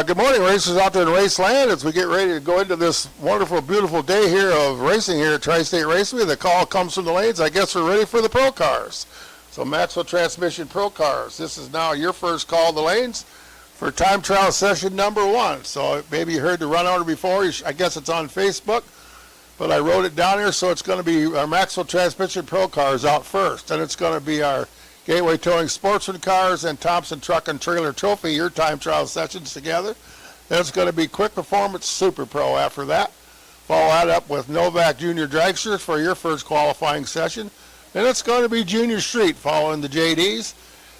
Good morning, racers out there in Raceland. As we get ready to go into this wonderful, beautiful day here of racing here at Tri-State Raceway, the call comes from the lanes. I guess we're ready for the Pro Cars. So Maxwell Transmission Pro Cars. This is now your first call to the lanes for time trial session number 1. So maybe you heard the run order before. I guess it's on Facebook, but I wrote it down here. So it's going to be our Maxwell Transmission Pro Cars out first. Then it's going to be our Gateway Towing Sportsman Cars and Thompson Truck and Trailer Trophy, your time trial sessions together. Then it's going to be Quick Performance Super Pro after that. Follow that up with Novak Junior Dragsters for your first qualifying session. Then it's going to be Junior Street following the JDs.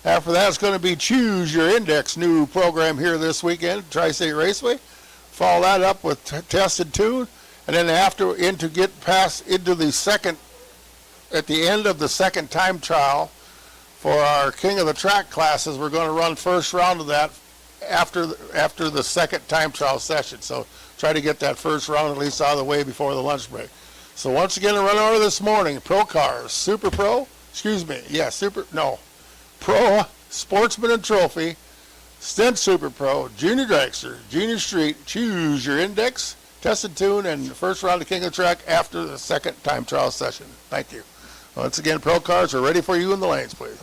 After that, it's going to be Choose Your Index, new program here this weekend, Tri-State Raceway. Follow that up with Test and Tune. And then after, get past into the second, at the end of the second time trial, for our King of the Track classes, we're going to run first round of that after the second time trial session. So try to get that first round at least out of the way before the lunch break. So once again, the run order this morning: Pro Cars, Super Pro, Pro, Sportsman and Trophy, Stint Super Pro, Junior Dragster, Junior Street, Choose Your Index, Test and Tune, and the first round of King of the Track after the second time trial session. Thank you. Once again, Pro Cars are ready for you in the lanes, please.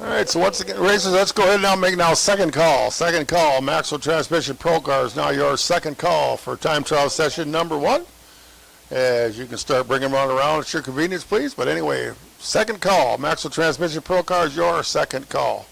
All right, so once again, racers, let's go ahead and now make second call. Second call, Maxwell Transmission Pro Cars, now your second call for time trial session number 1. As you can start bringing them around at your convenience, please. But anyway, second call, Maxwell Transmission Pro Cars, your second call.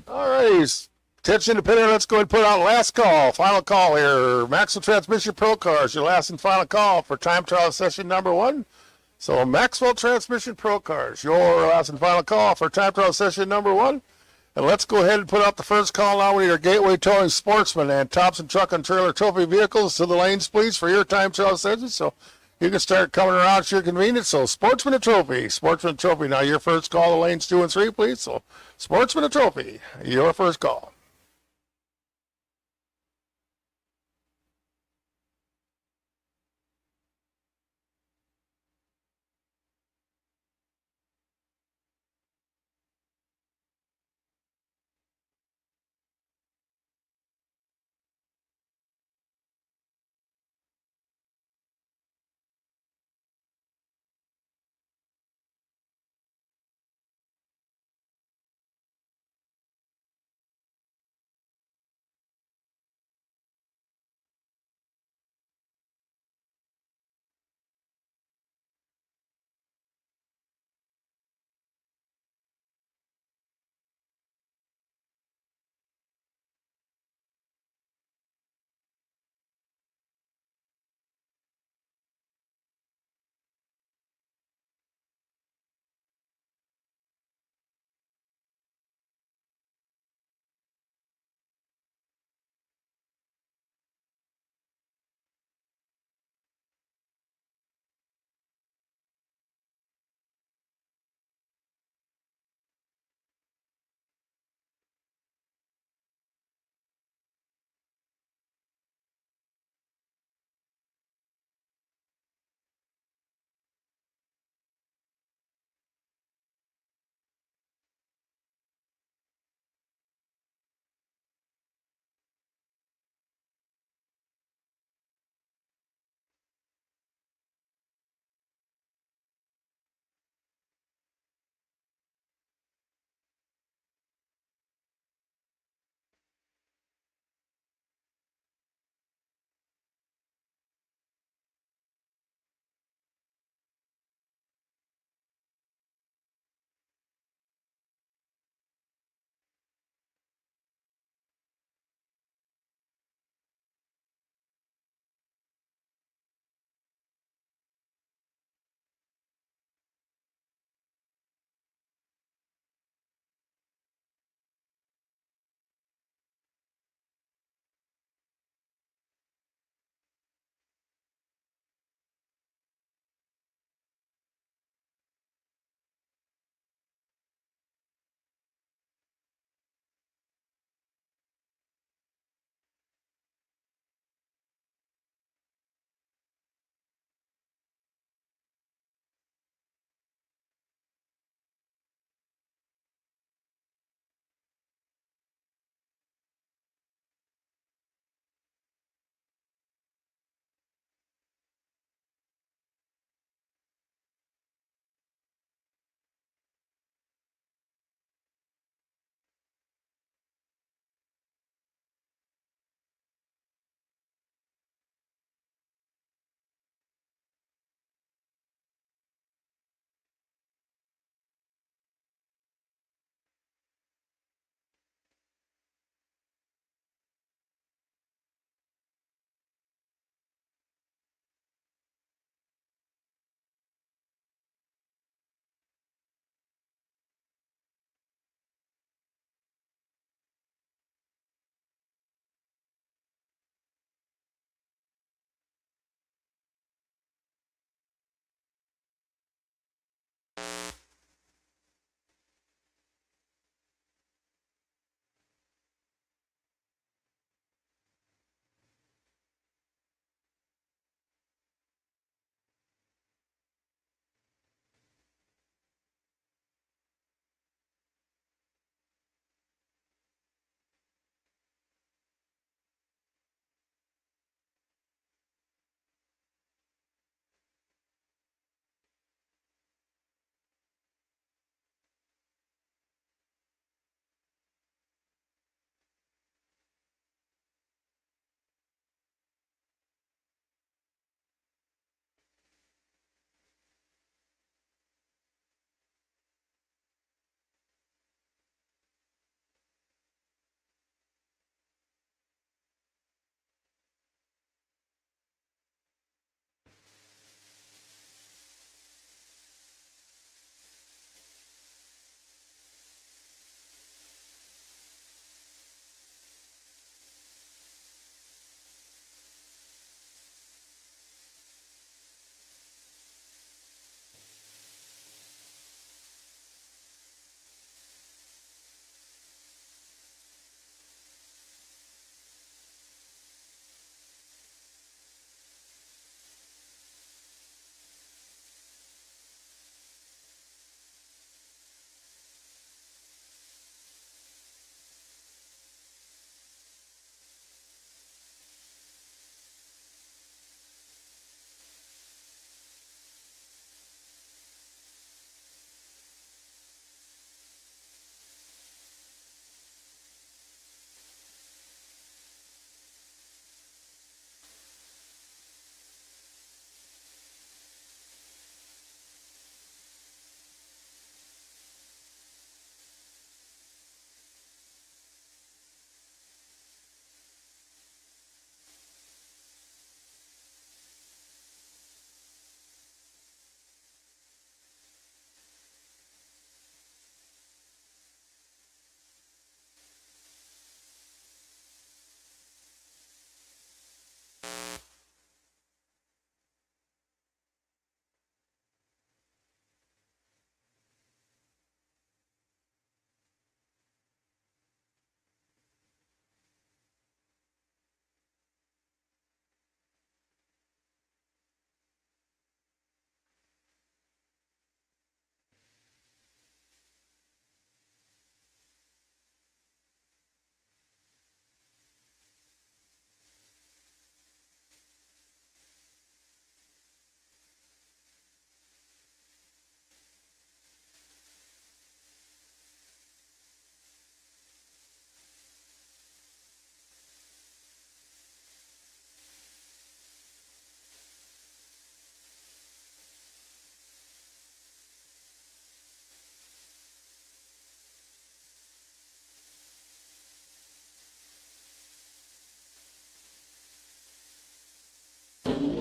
All right. Attention, depending, let's go ahead and put out last call, final call here. Maxwell Transmission Pro Cars, your last and final call for time trial session number 1. So Maxwell Transmission Pro Cars, your last and final call for time trial session number 1. And let's go ahead and put out the first call now. We need our Gateway Towing Sportsman and Thompson Truck and Trailer Trophy Vehicles to the lanes, please, for your time trial session. So you can start coming around at your convenience. So Sportsman and Trophy, Sportsman and Trophy. Now your first call, the lanes 2 and 3, please. So Sportsman and Trophy, your first call.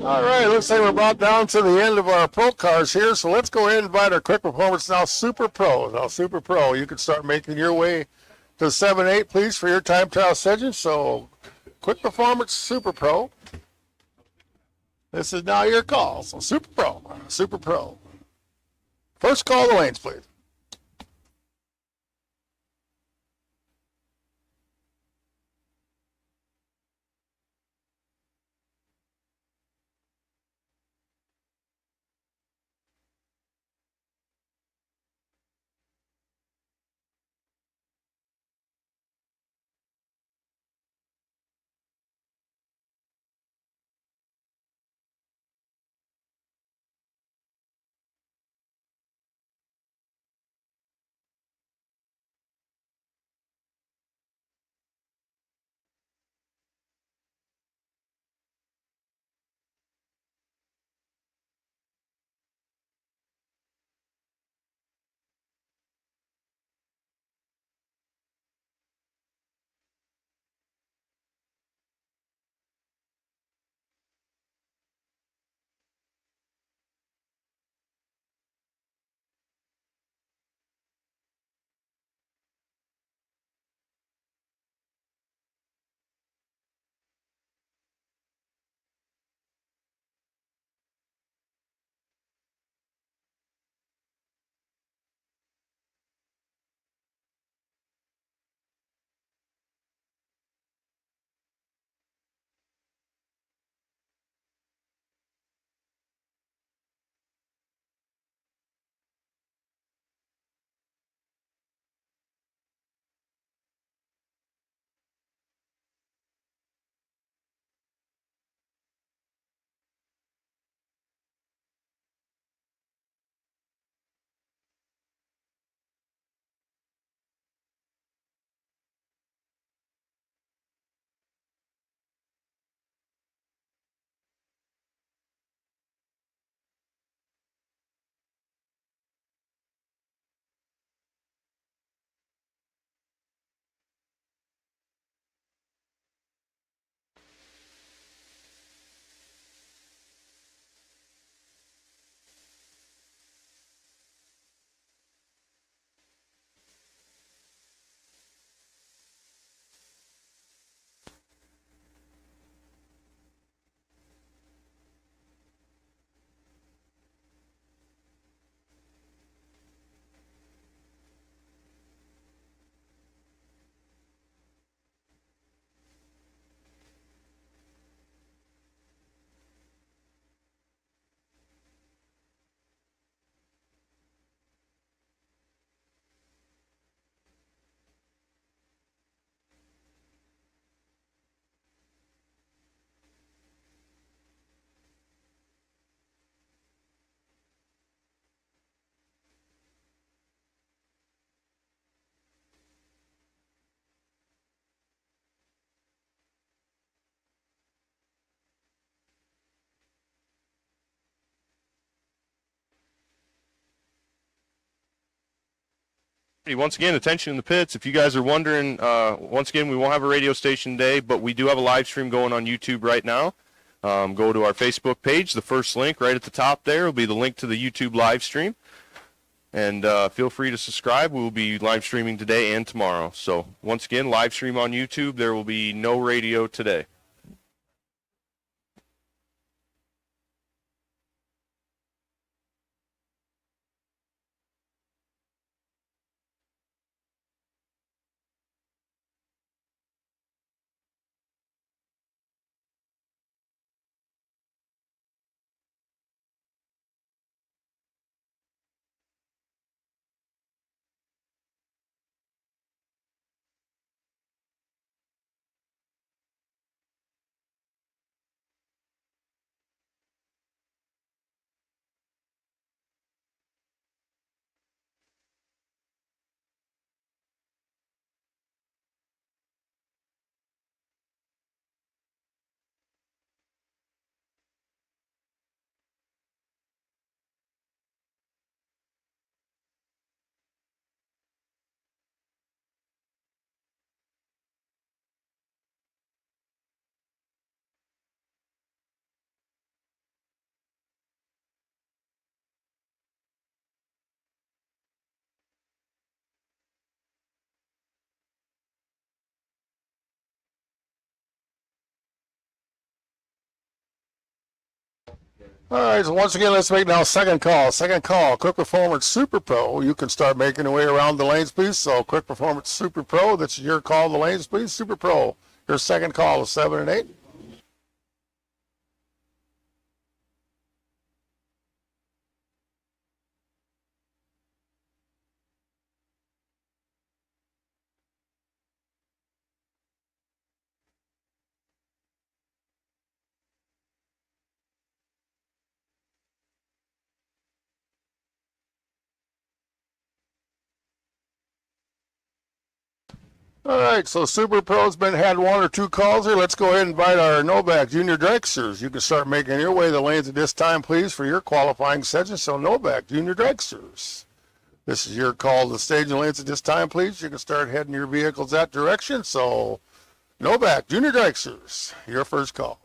All right, looks like we're about down to the end of our Pro cars here, so let's go ahead and invite our Quick Performance Now Super Pro. Now, Super Pro, you can start making your way to 7-8, please, for your time trial session. So, Quick Performance Super Pro. This is now your call. So, Super Pro, Super Pro. First call the lanes, please. Once again, attention in the pits. If you guys are wondering, once again, we won't have a radio station today, but we do have a live stream going on YouTube right now. Go to our Facebook page. The first link right at the top there will be the link to the YouTube live stream. And feel free to subscribe. We will be live streaming today and tomorrow. So once again, live stream on YouTube. There will be no radio today. All right, so once again, let's make now second call. Second call, Quick Performance Super Pro. You can start making your way around the lanes, please. So Quick Performance Super Pro, that's your call, the lanes, please. Super Pro, your second call is 7 and 8. All right, so Super Pro's had one or two calls here. Let's go ahead and invite our Novak Junior Dragsters. You can start making your way the lanes at this time, please, for your qualifying session. So Novak Junior Dragsters, this is your call to the stage and lanes at this time, please. You can start heading your vehicles that direction. So Novak Junior Dragsters, your first call.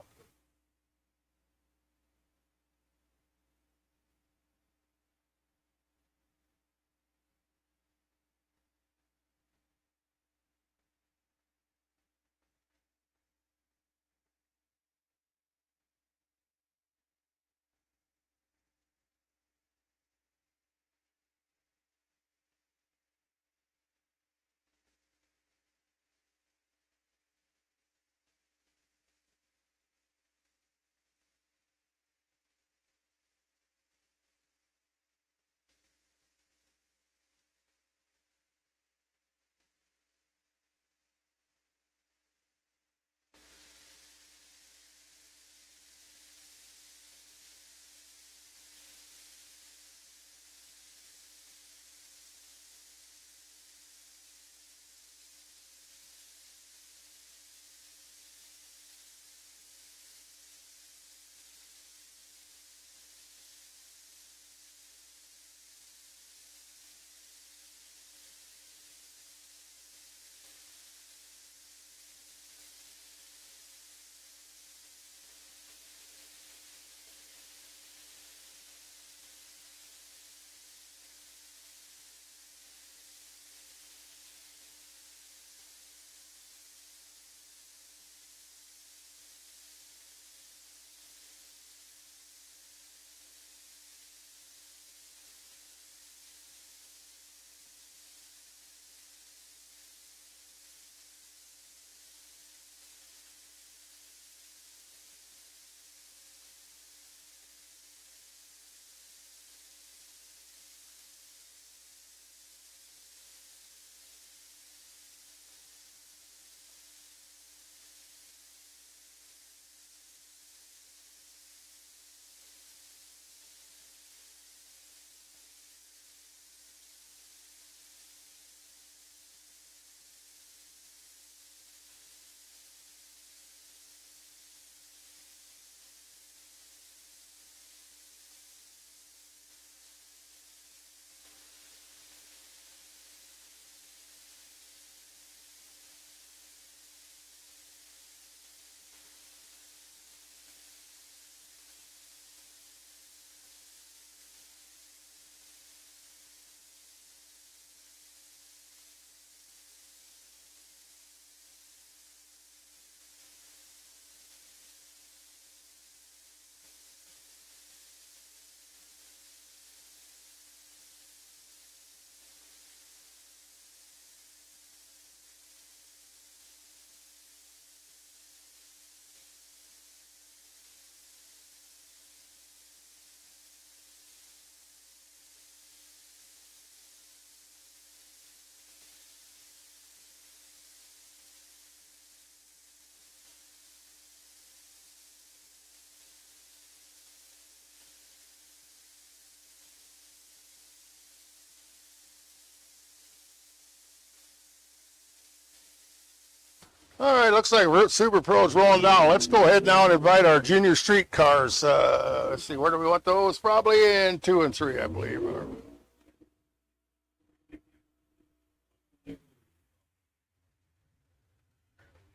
All right, looks like Super Pro's rolling down. Let's go ahead now and invite our junior street cars. Let's see, where do we want those? Probably in 2 and 3, I believe. All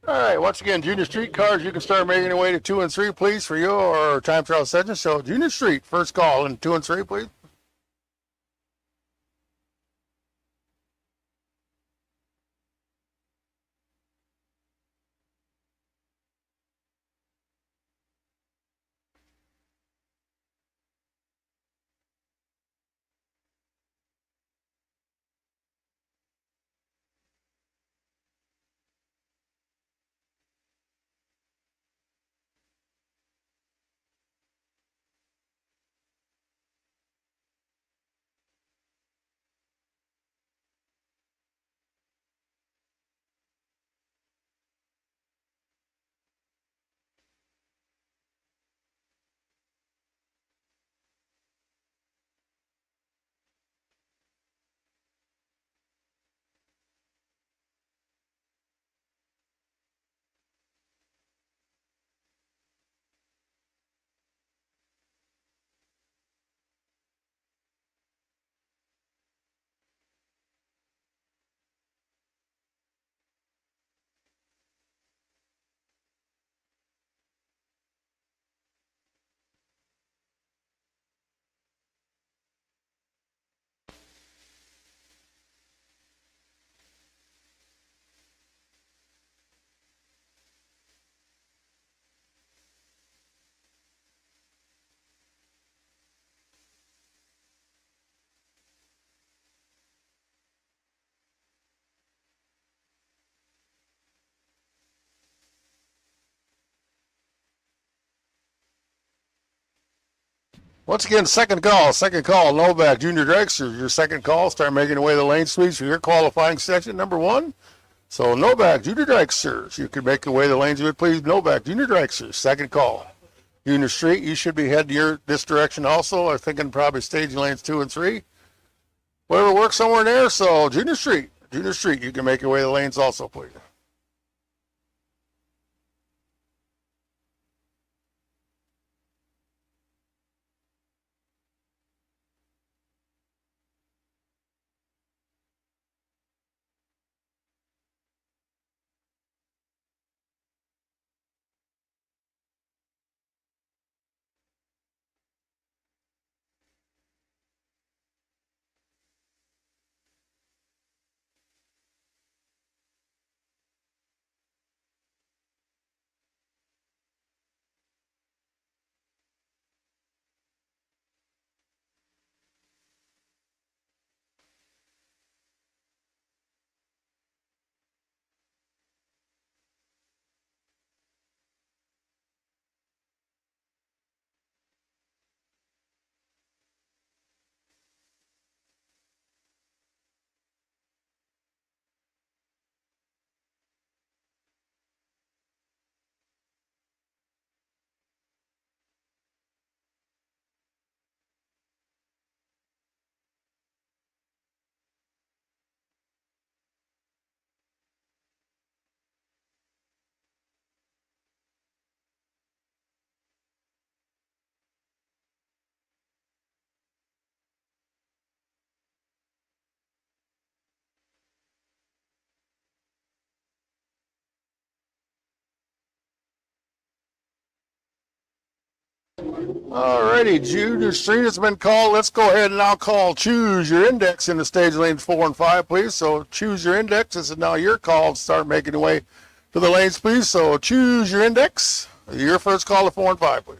right, once again, junior street cars, you can start making your way to 2 and 3, please, for your time trial session. So junior street, first call in 2 and 3, please. Once again, second call, Novak Junior Dragster, your second call. Start making your way to the lane suites for your qualifying section, number 1. So Novak Junior Dragsters, you can make your way to the lanes with, please. Novak Junior Dragsters, second call. Union Street, you should be heading this direction also. I'm thinking probably staging lanes 2 and 3. Whatever works somewhere there. So Junior Street, you can make your way to the lanes also, please. Alrighty, Junior Street has been called. Let's go ahead and now call choose your index in the stage lanes 4 and 5, please. So choose your index. This is now your call to start making your way to the lanes, please. So choose your index. Your first call to 4 and 5, please.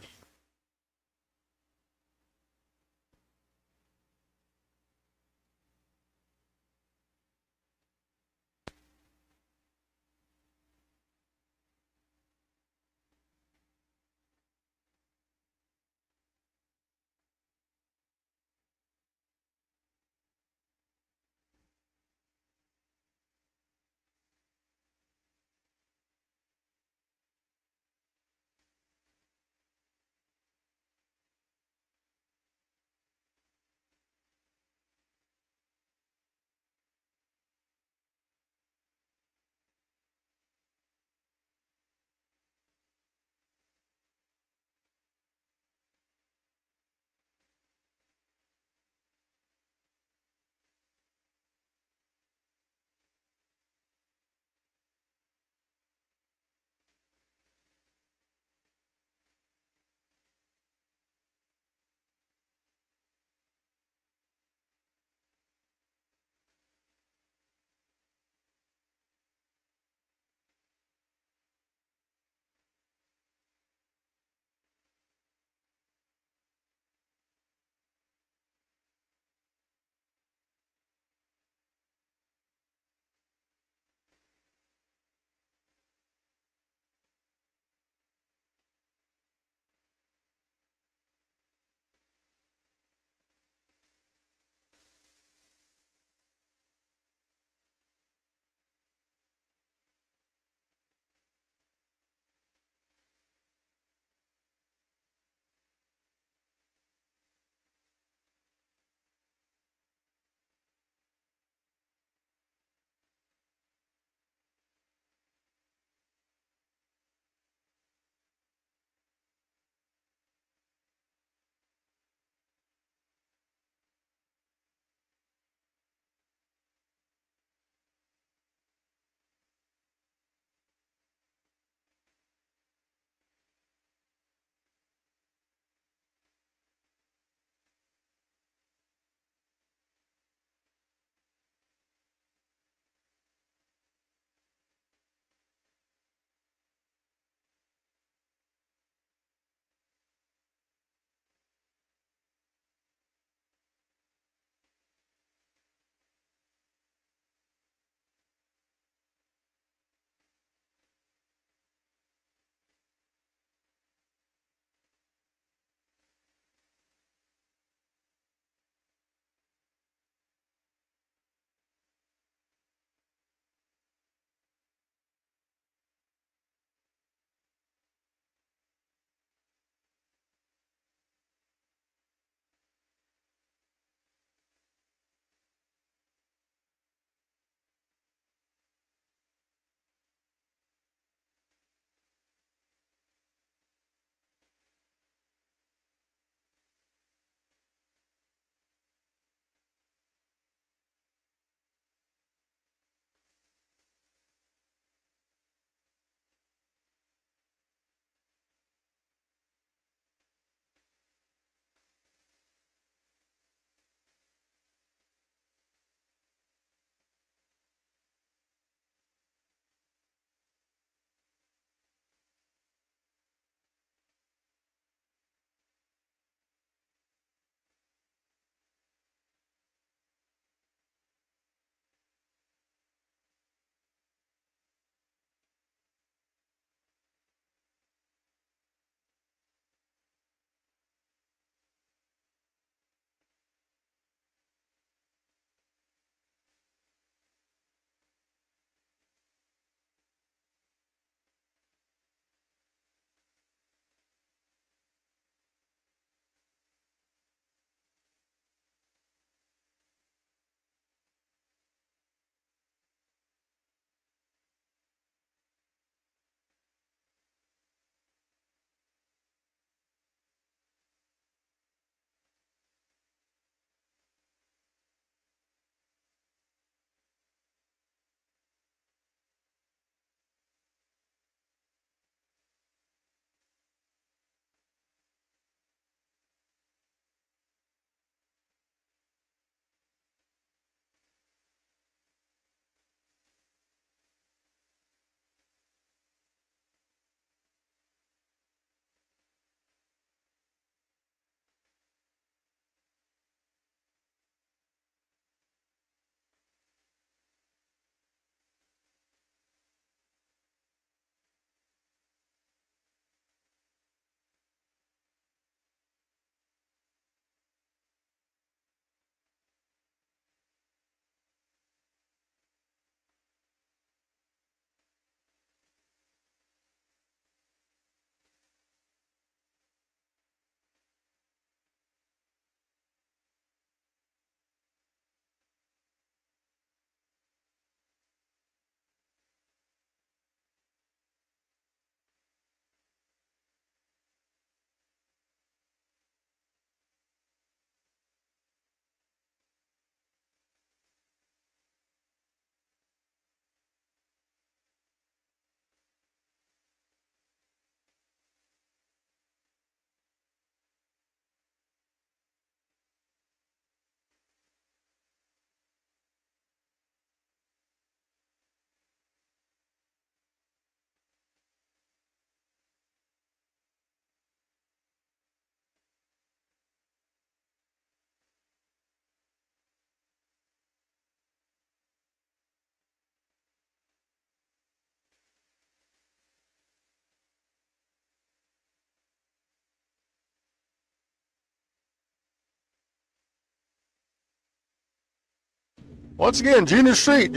Once again, Junior Street,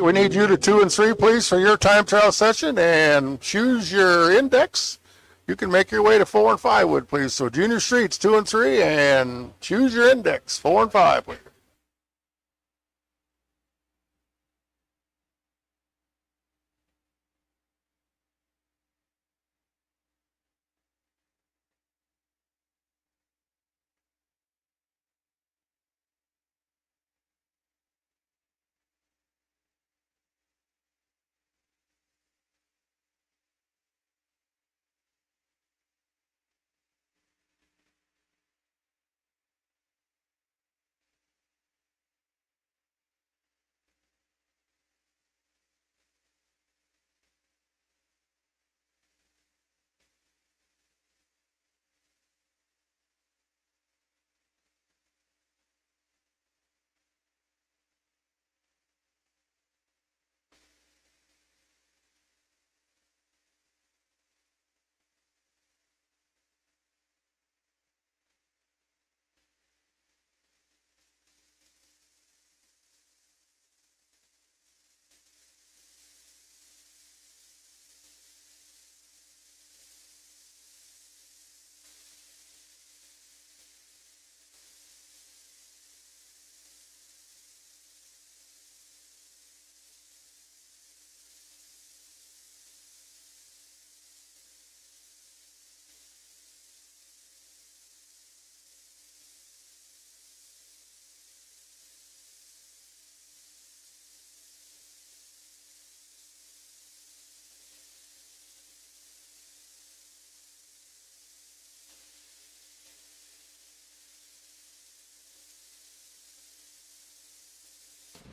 we need you to 2 and 3, please, for your time trial session, and choose your index. You can make your way to 4 and 5 wood, please. So Junior Streets, 2 and 3, and choose your index, 4 and 5, please.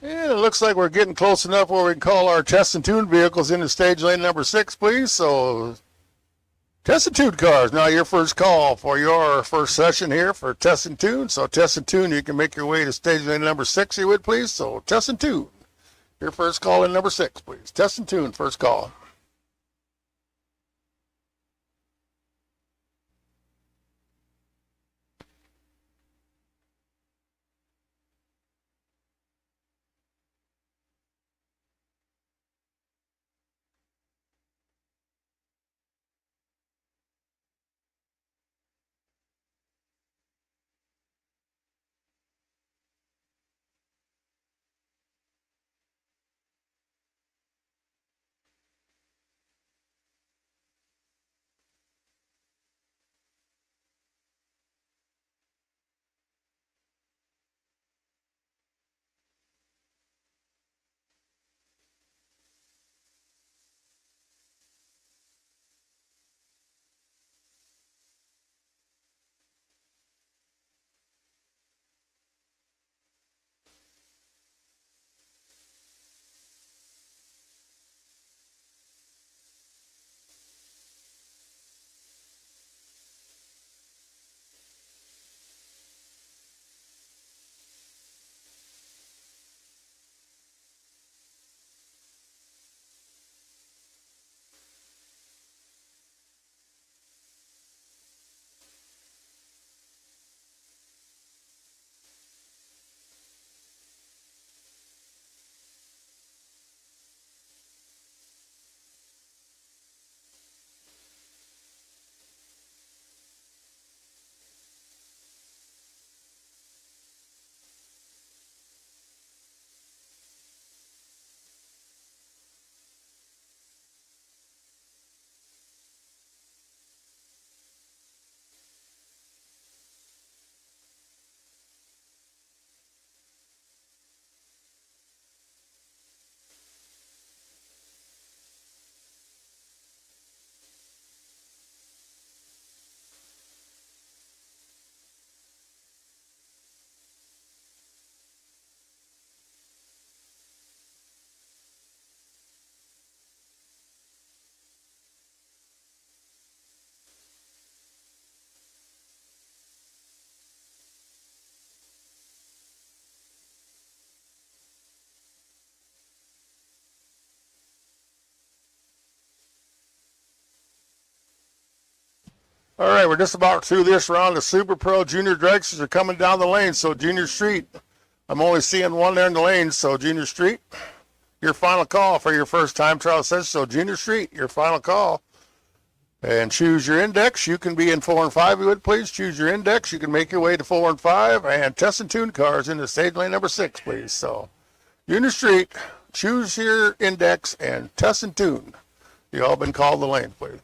And it looks like we're getting close enough where we can call our test and tune vehicles into stage lane number 6, please. So test and tune cars, now your first call for your first session here for test and tune. So test and tune, you can make your way to stage lane number 6, you would, please. So test and tune, your first call in number 6, please. Test and tune, first call. All right, we're just about through this round. The Super Pro Junior Dragsters are coming down the lane. So Junior Street, I'm only seeing one there in the lanes, so Junior Street, your final call for your first time trial session. So Junior Street, your final call. And choose your index. You can be in 4 and 5, you would please. Choose your index. You can make your way to 4 and 5. And test and tune cars into stage lane number 6, please. So Junior Street, choose your index and test and tune. You all been called the lane, please.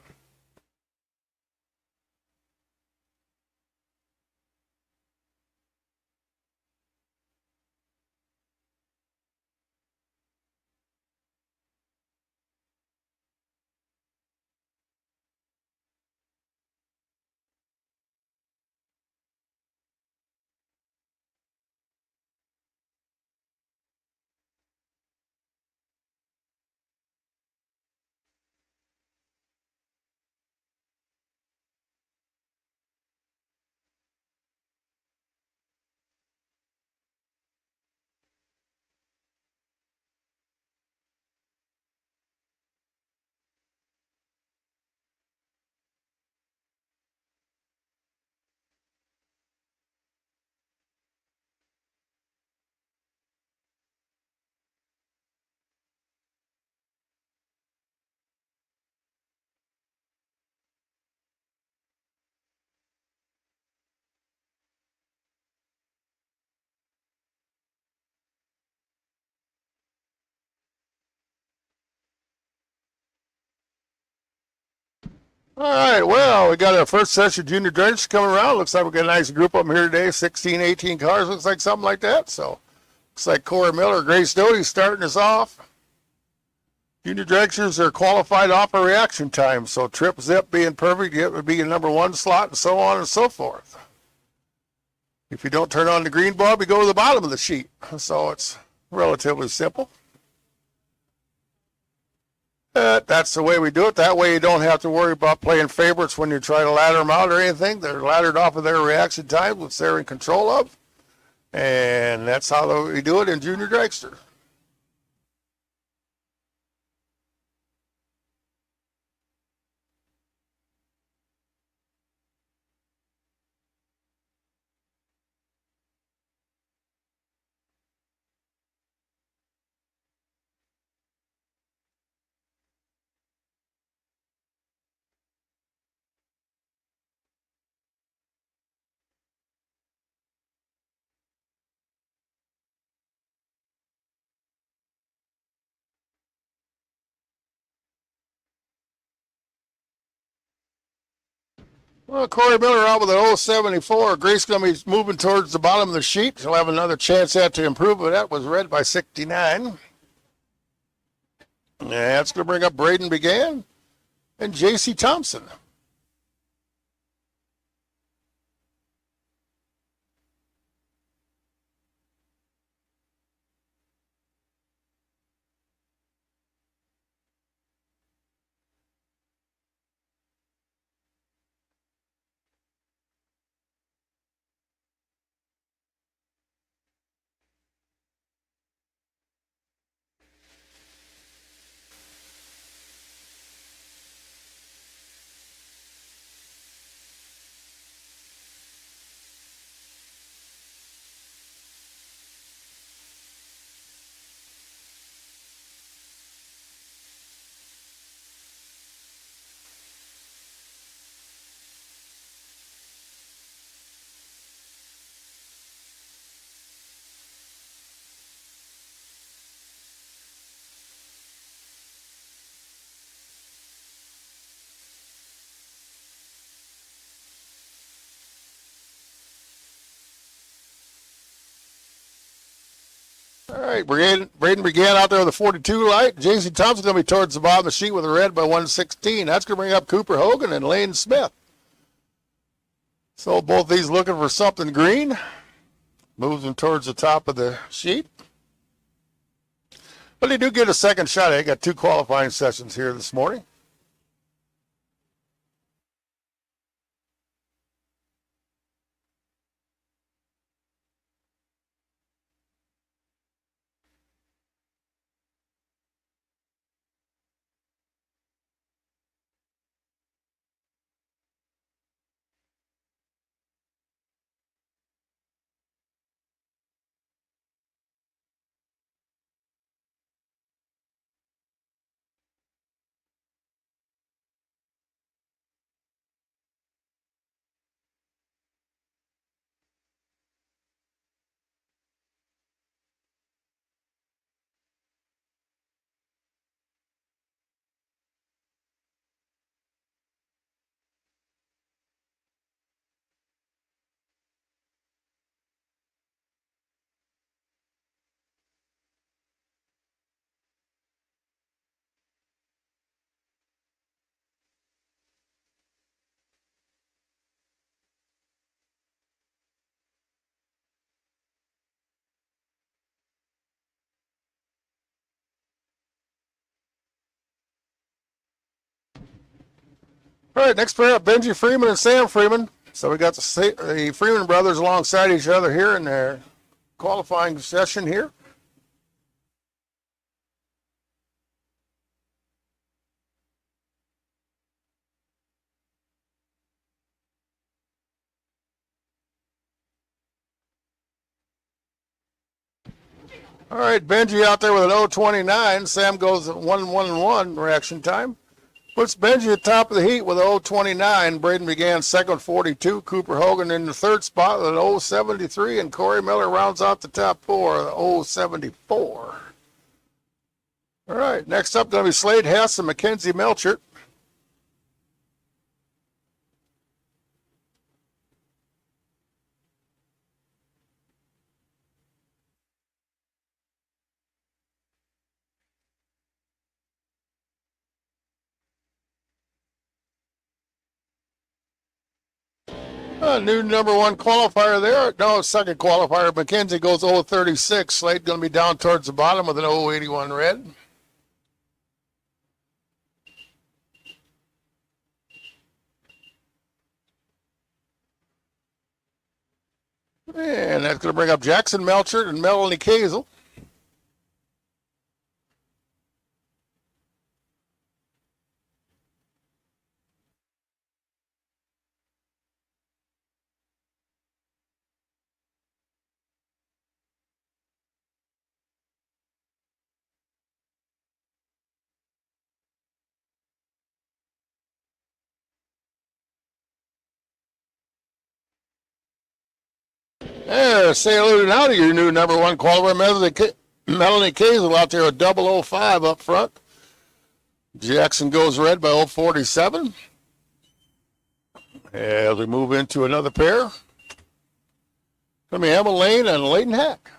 All right, well, we got our first session of junior dragsters coming around. Looks like we got a nice group of them here today, 16, 18 cars, looks like something like that. So, looks like Corey Miller, Grace Doty starting us off. Junior dragsters are qualified off a reaction time, so trip zip being perfect, it would be your number 1 slot, and so on and so forth. If you don't turn on the green bulb, you go to the bottom of the sheet. So, it's relatively simple. That's the way we do it. That way you don't have to worry about playing favorites when you try to ladder them out or anything. They're laddered off of their reaction time, which they're in control of. And that's how we do it in junior dragster. Well, Corey Miller out with an 074. Grace going to be moving towards the bottom of the sheet. She'll have another chance at to improve, but that was red by 69. And that's going to bring up Braden Began and J.C. Thompson. All right, Braden began out there with a 42 light. J.C. Thompson's going to be towards the bottom of the sheet with a red by 116. That's going to bring up Cooper Hogan and Lane Smith. So both these looking for something green. Moves them towards the top of the sheet. But they do get a second shot. They got 2 qualifying sessions here this morning. All right, next pair up, Benji Freeman and Sam Freeman. So we got the Freeman brothers alongside each other here in their qualifying session here. All right, Benji out there with an 029. Sam goes at 1-1-1 reaction time. Puts Benji at top of the heat with a 029. Braden began second, 42. Cooper Hogan in the third spot with an 073. And Corey Miller rounds out the top four with 074. All right, next up going to be Slade Hess and Mackenzie Melchert. New number one qualifier there. No, second qualifier. Mackenzie goes 036. Slade going to be down towards the bottom with an 081 red. And that's going to bring up Jackson Melchert and Melanie Kazel. Say hello now to your new number one qualifier, Melanie Kazel out there with 005 up front. Jackson goes red by 047. As we move into another pair, going to be Emma Lane and Leighton Hack.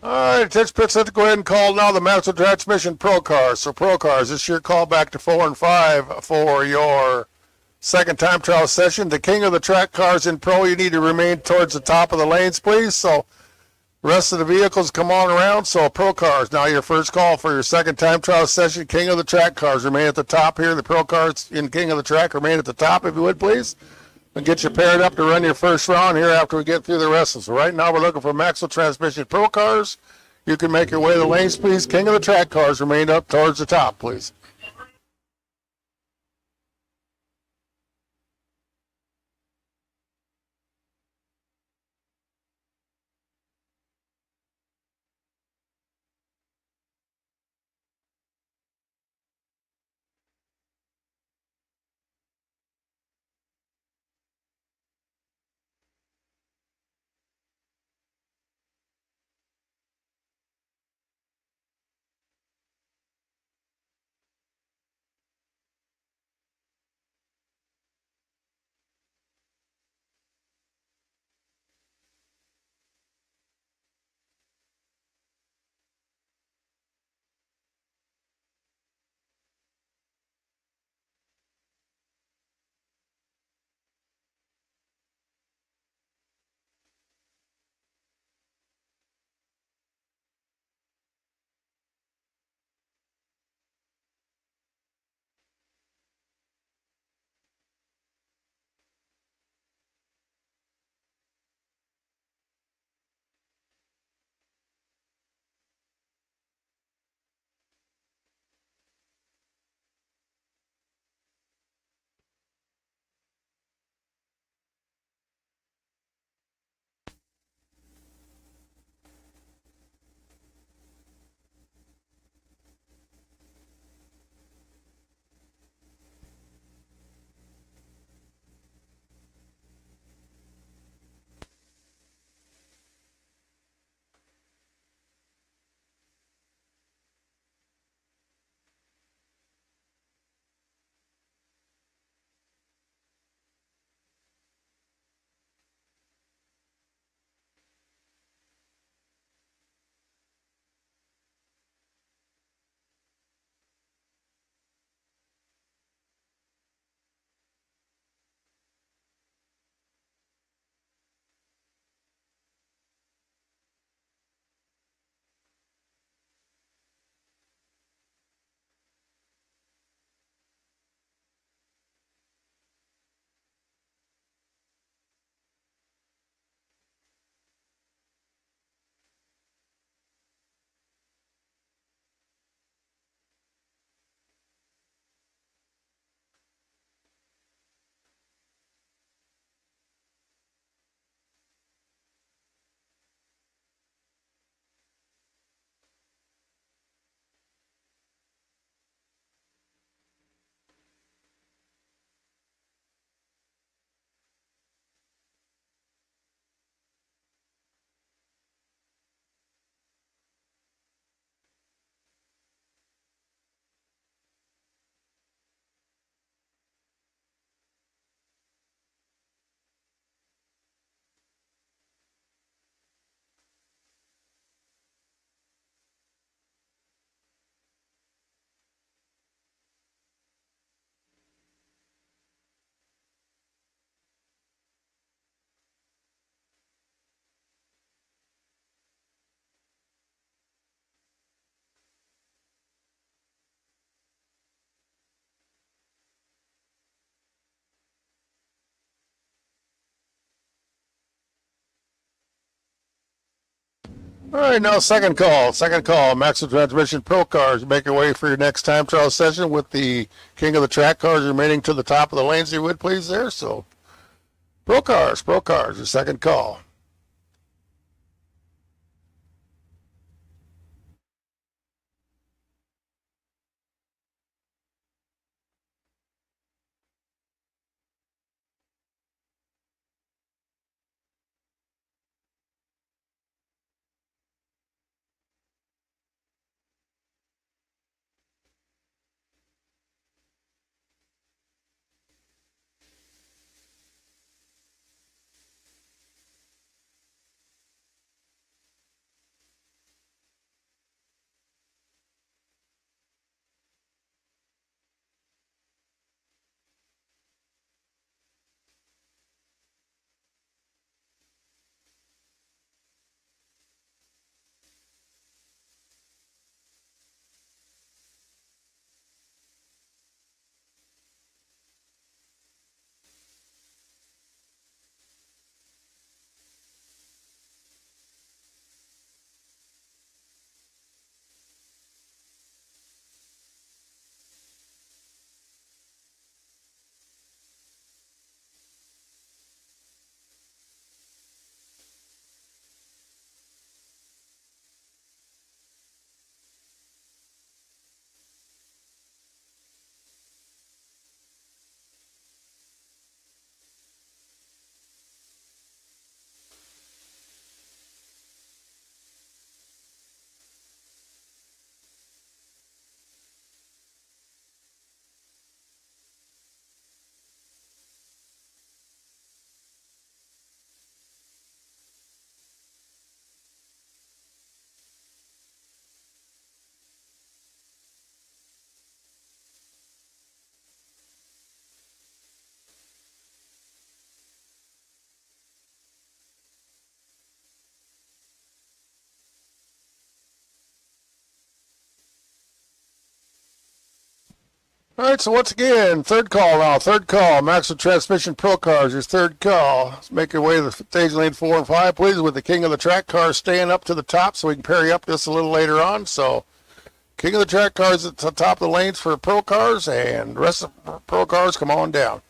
All right, Titch Pits, let's go ahead and call now the Maxwell Transmission Pro Cars. So Pro Cars, this is your call back to 4 and 5 for your second time trial session. The king of the track cars in Pro, you need to remain towards the top of the lanes, please. So rest of the vehicles come on around. So Pro Cars, now your first call for your second time trial session. King of the track cars remain at the top here. The Pro Cars in King of the Track remain at the top, if you would, please. And get you paired up to run your first round here after we get through the rest of them. So right now we're looking for Maxwell Transmission Pro Cars. You can make your way to the lanes, please. King of the Track cars remain up towards the top, please. All right, now second call. Second call. Maxwell Transmission Pro Cars. Make your way for your next time trial session with the King of the Track cars remaining to the top of the lanes, if you would, please, there. So Pro Cars, your second call. All right, so once again, third call now. Third call. Maxwell Transmission Pro Cars, your third call. Let's make your way to the stage lane 4 and 5, please, with the king of the track cars staying up to the top so we can pair you up just a little later on. So, king of the track cars at the top of the lanes for Pro Cars, and the rest of the Pro Cars, come on down.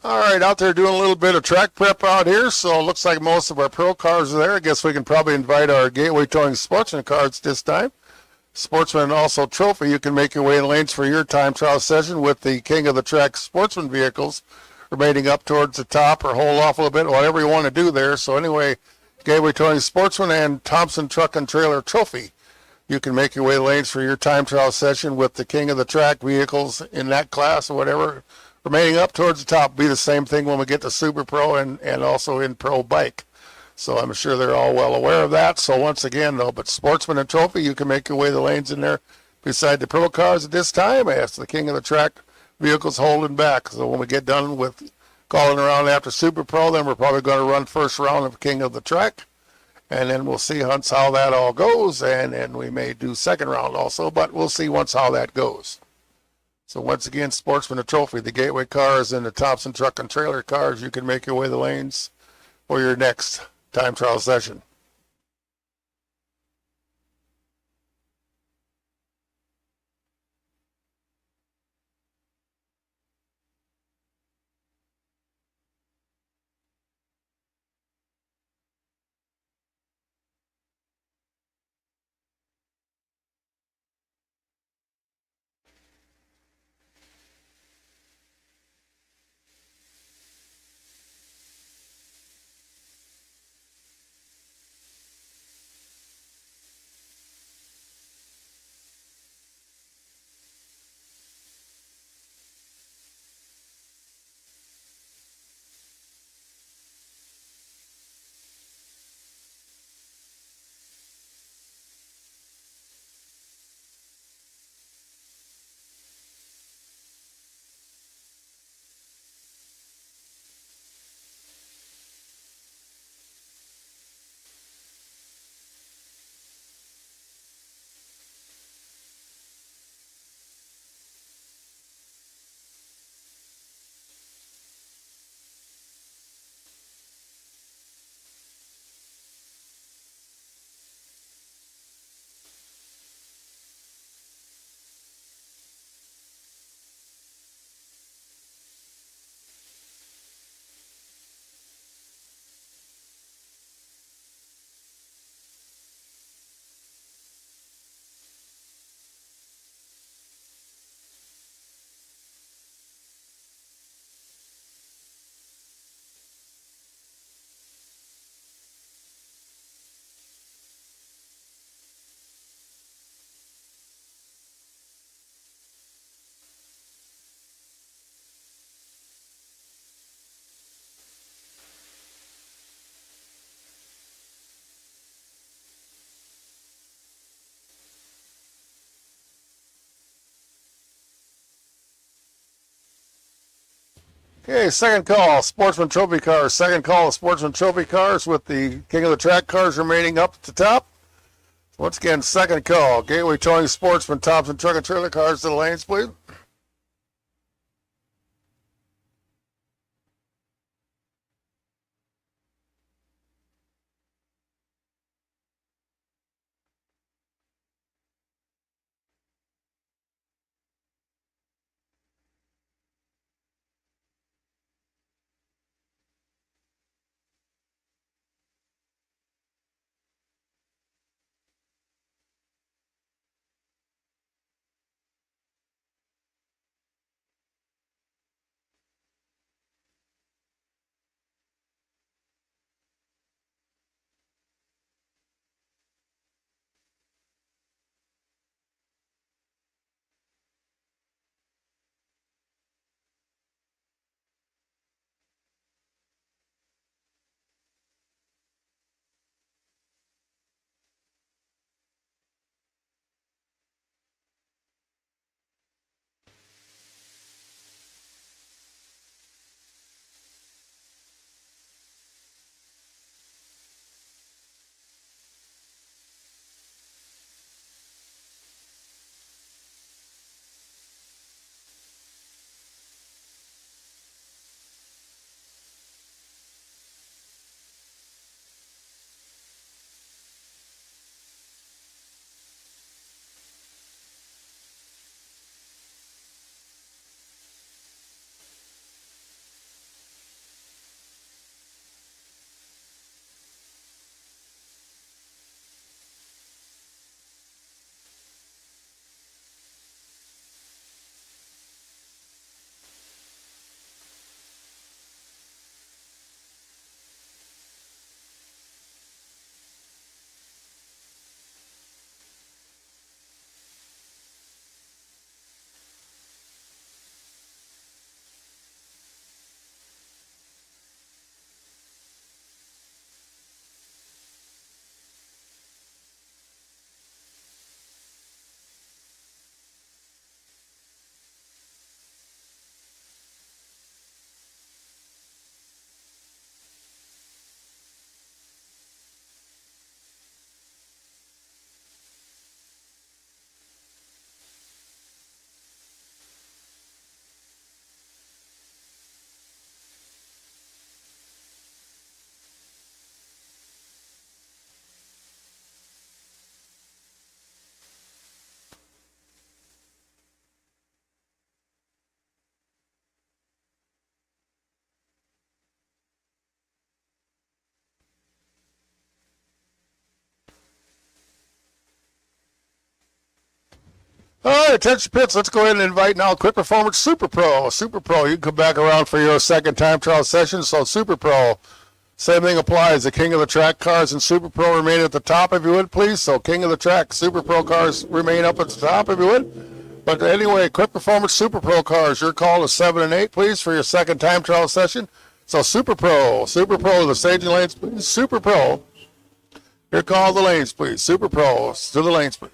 All right, out there doing a little bit of track prep out here, so it looks like most of our pro cars are there. I guess we can probably invite our Gateway Towing Sportsman cars this time. Sportsman and also Trophy, you can make your way in lanes for your time trial session with the King of the Track Sportsman vehicles remaining up towards the top or hold off a little bit, whatever you want to do there. So anyway, Gateway Towing Sportsman and Thompson Truck and Trailer Trophy, you can make your way in lanes for your time trial session with the King of the Track vehicles in that class or whatever. Remaining up towards the top will be the same thing when we get to Super Pro and also in Pro Bike. So I'm sure they're all well aware of that. So once again, though, but Sportsman and Trophy, you can make your way the lanes in there beside the Pro cars at this time as the King of the Track vehicles holding back. So when we get done with calling around after Super Pro, then we're probably going to run first round of King of the Track. And then we'll see once how that all goes. And then we may do second round also, but we'll see once how that goes. So once again, Sportsman and Trophy, the Gateway cars and the Thompson Truck and Trailer cars, you can make your way the lanes for your next time trial session. Okay, second call, Sportsman Trophy cars. Second call, Sportsman Trophy cars with the King of the Track cars remaining up at the top. Once again, second call, Gateway Towing Sportsman, Thompson Truck and Trailer cars to the lanes, please. All right, attention pits. Let's go ahead and invite now Quick Performance Super Pro. Super Pro, you can come back around for your second time trial session. So Super Pro, same thing applies. The King of the Track cars and Super Pro remain at the top, if you would, please. So King of the Track, Super Pro cars remain up at the top, if you would. But anyway, Quick Performance Super Pro cars, your call is 7 and 8, please, for your second time trial session. So Super Pro, the staging lanes, please. Super Pro, your call the lanes, please. Super Pro, to the lanes, please.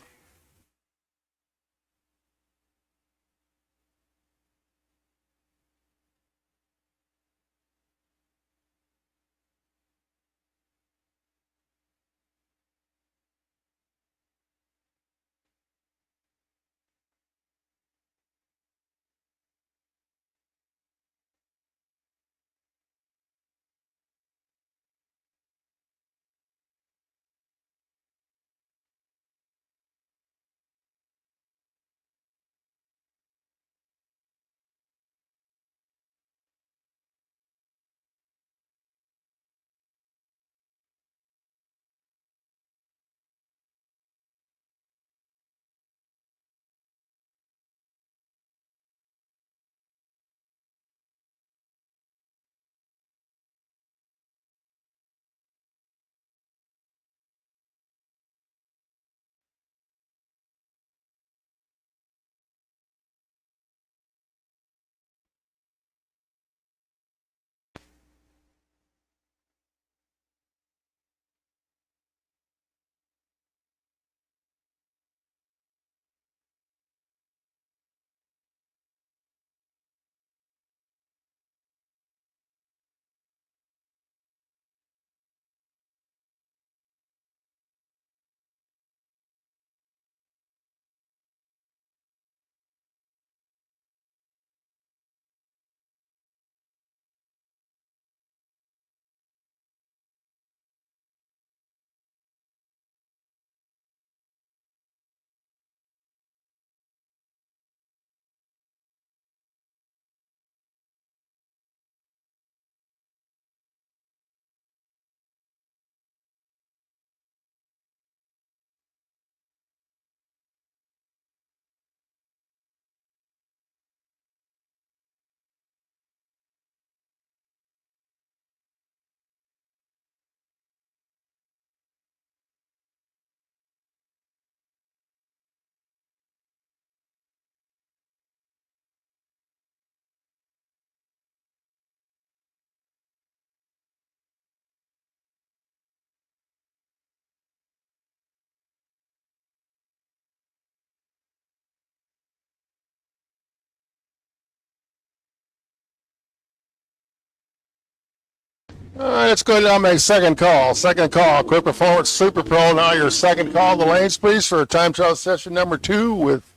All right, let's go down and make second call. Second call, Quick Performance Super Pro. Now your second call, the lanes, please, for time trial session number 2 with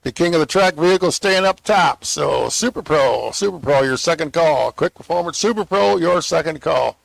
the King of the Track vehicle staying up top. So Super Pro, your second call. Quick Performance Super Pro, your second call.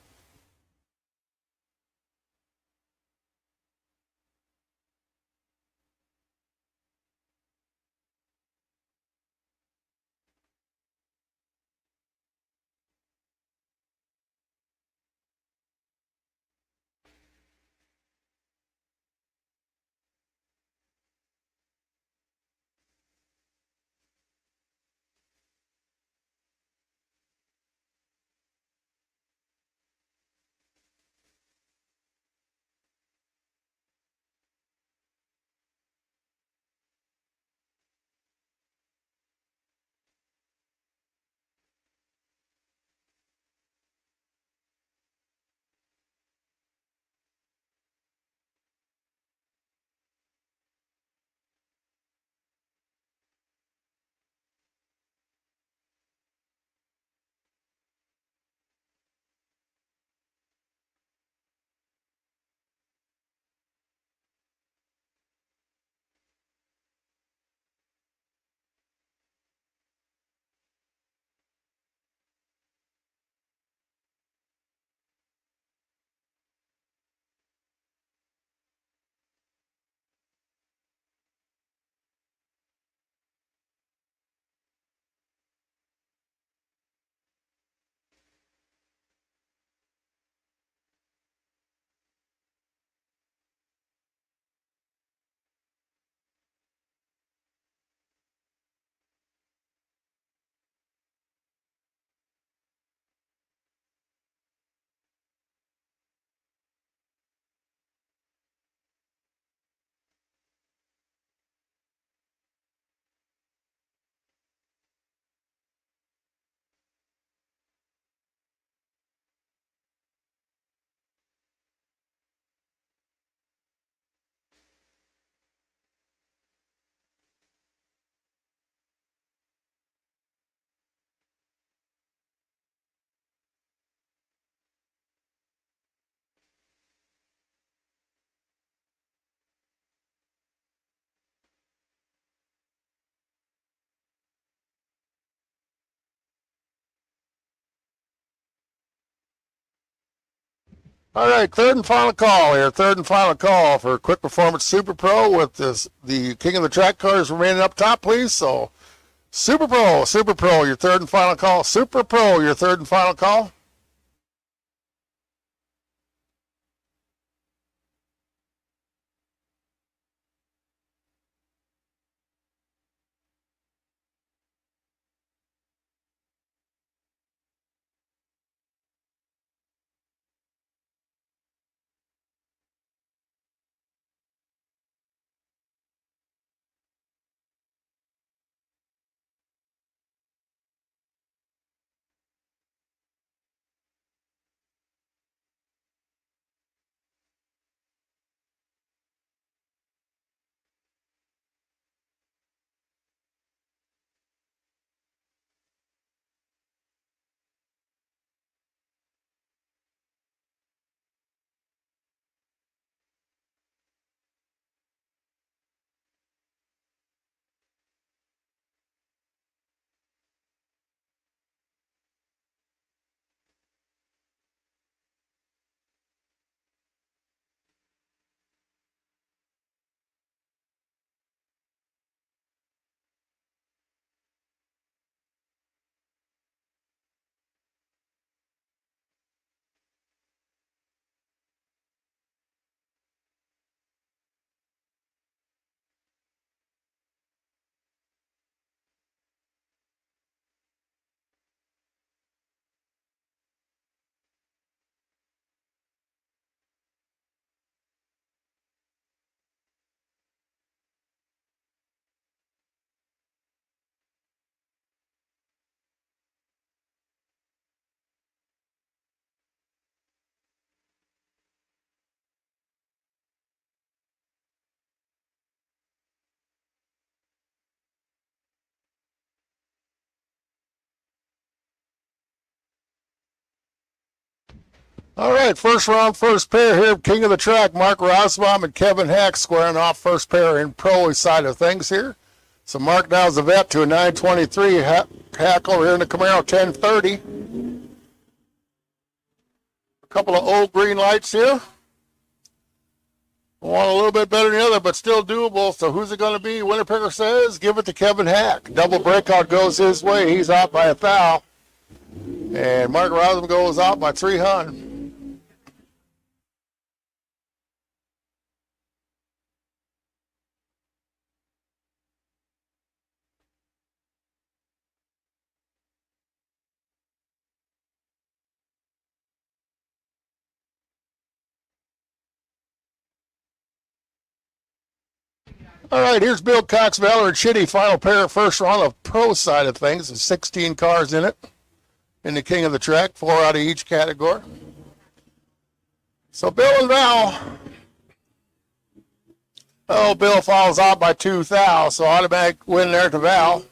All right, third and final call here. Third and final call for Quick Performance Super Pro with the King of the Track cars remaining up top, please. So, Super Pro, your third and final call. Super Pro, your third and final call. All right, first round, first pair here. King of the Track, Mark Rosbaum and Kevin Hack squaring off first pair in pro side of things here. So Mark down the vet to a 923. Hack over here in the Camaro 1030. A couple of old green lights here. One a little bit better than the other, but still doable. So who's it going to be? Winner picker says give it to Kevin Hack. Double breakout goes his way. He's out by 1,000. And Mark Rosbaum goes out by 300. All right, here's Bill Cox, Valor, and Shitty. Final pair, first round of pro side of things. There's 16 cars in it. In the King of the Track, 4 out of each category. So Bill and Val. Oh, Bill falls out by 2,000, so automatic win there to Val.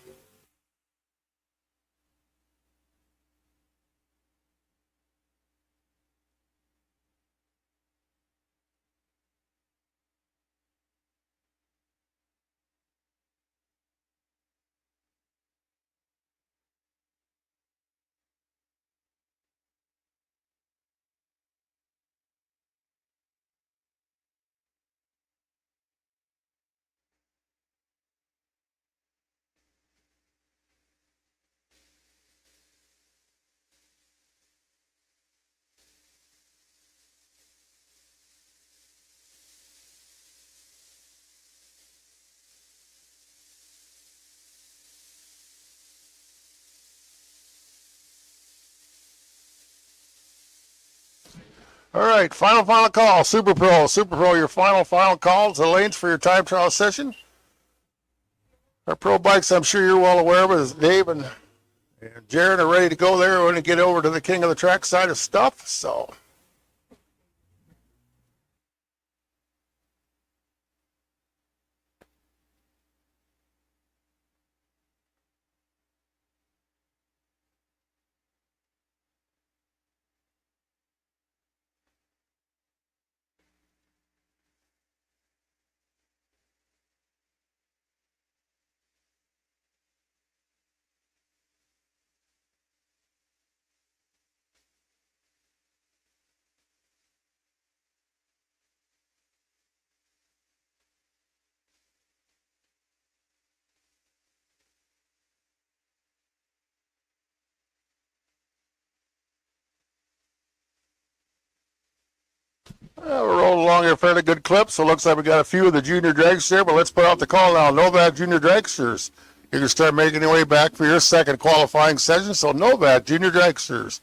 All right, final call. Super Pro, your final call to the lanes for your time trial session. Our pro bikes, I'm sure you're well aware of it, is Dave and Jared are ready to go there. We're going to get over to the King of the Track side of stuff, so. We're rolling along at a fairly good clip, so it looks like we got a few of the junior dragsters here, but let's put out the call now. Novak Junior Dragsters. You can start making your way back for your second qualifying session. So Novak Junior Dragsters.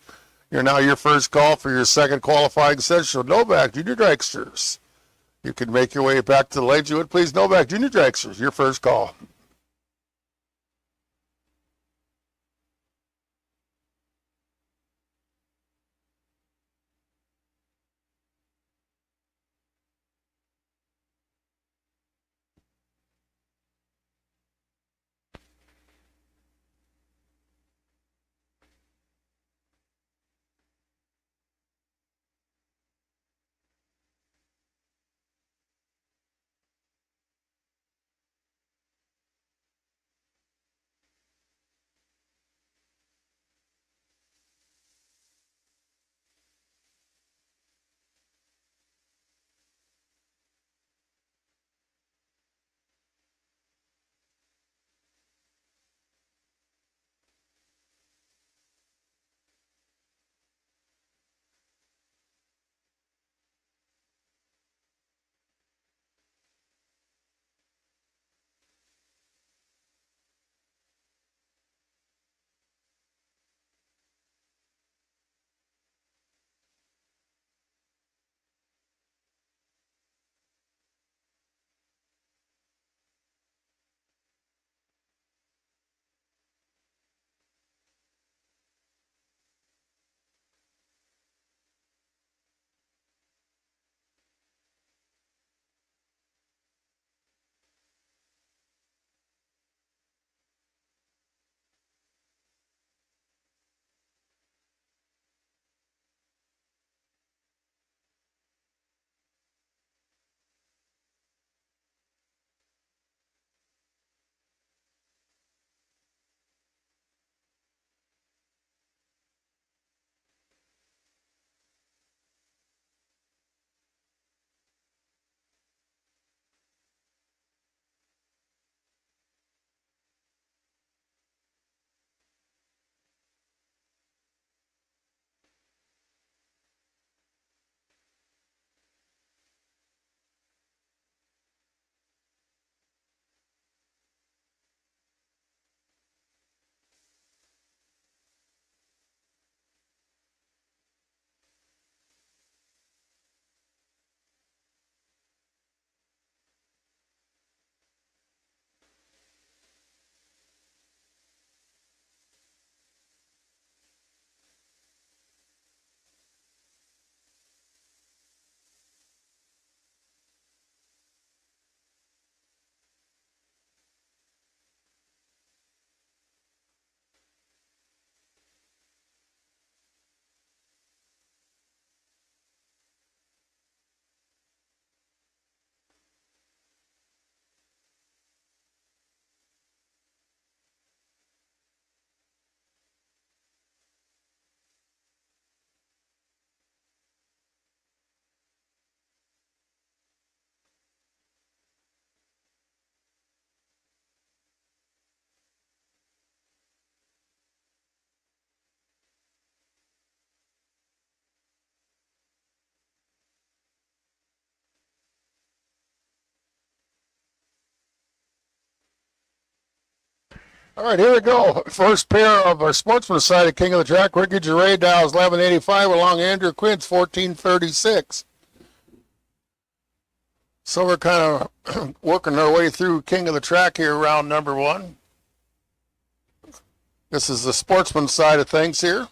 You're now your first call for your second qualifying session. So Novak Junior Dragsters. You can make your way back to the lanes you would please. Novak Junior Dragsters, your first call. All right, here we go. First pair of our sportsman side of King of the Track. Ricky Geray dials 1185 along Andrew Quint's 1436. So we're kind of working our way through King of the Track here, round number one. This is the sportsman side of things here.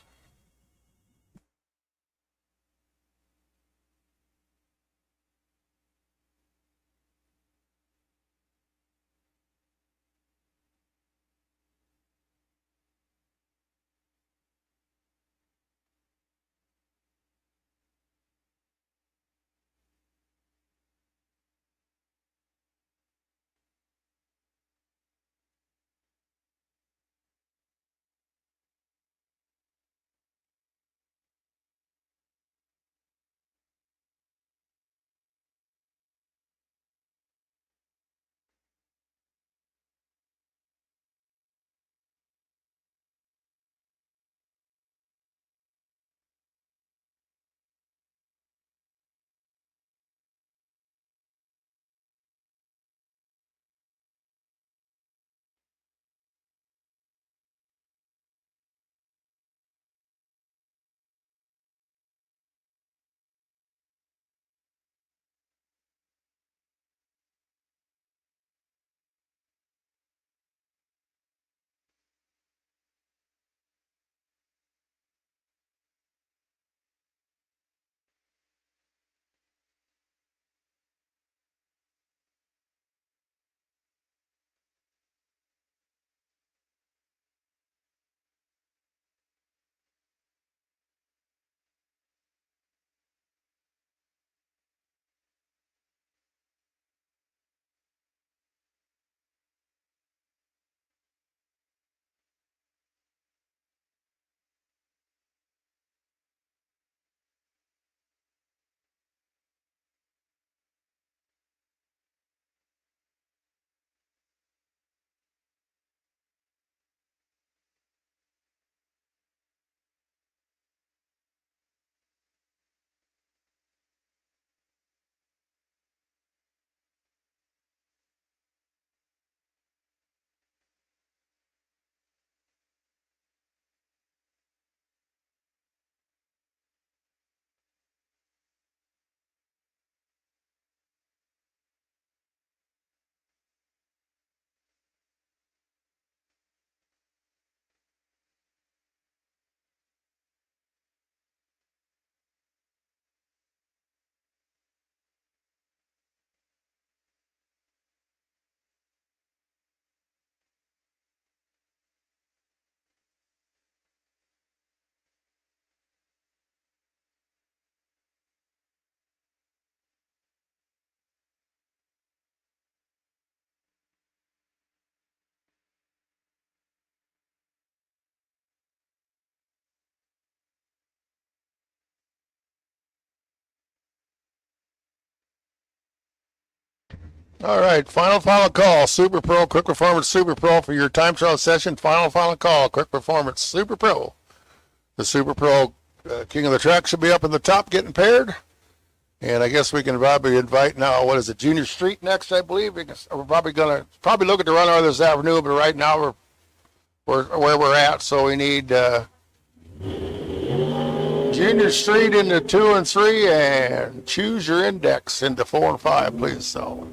All right, final call. Super Pro, Quick Performance Super Pro for your time trial session. Final call. Quick Performance Super Pro. The Super Pro King of the Track should be up in the top getting paired. And I guess we can probably invite now, what is it, Junior Street next, I believe. We're probably going to look at the runner this afternoon, but right now we're where we're at. So we need Junior Street into 2 and 3 and choose your index into 4 and 5, please. So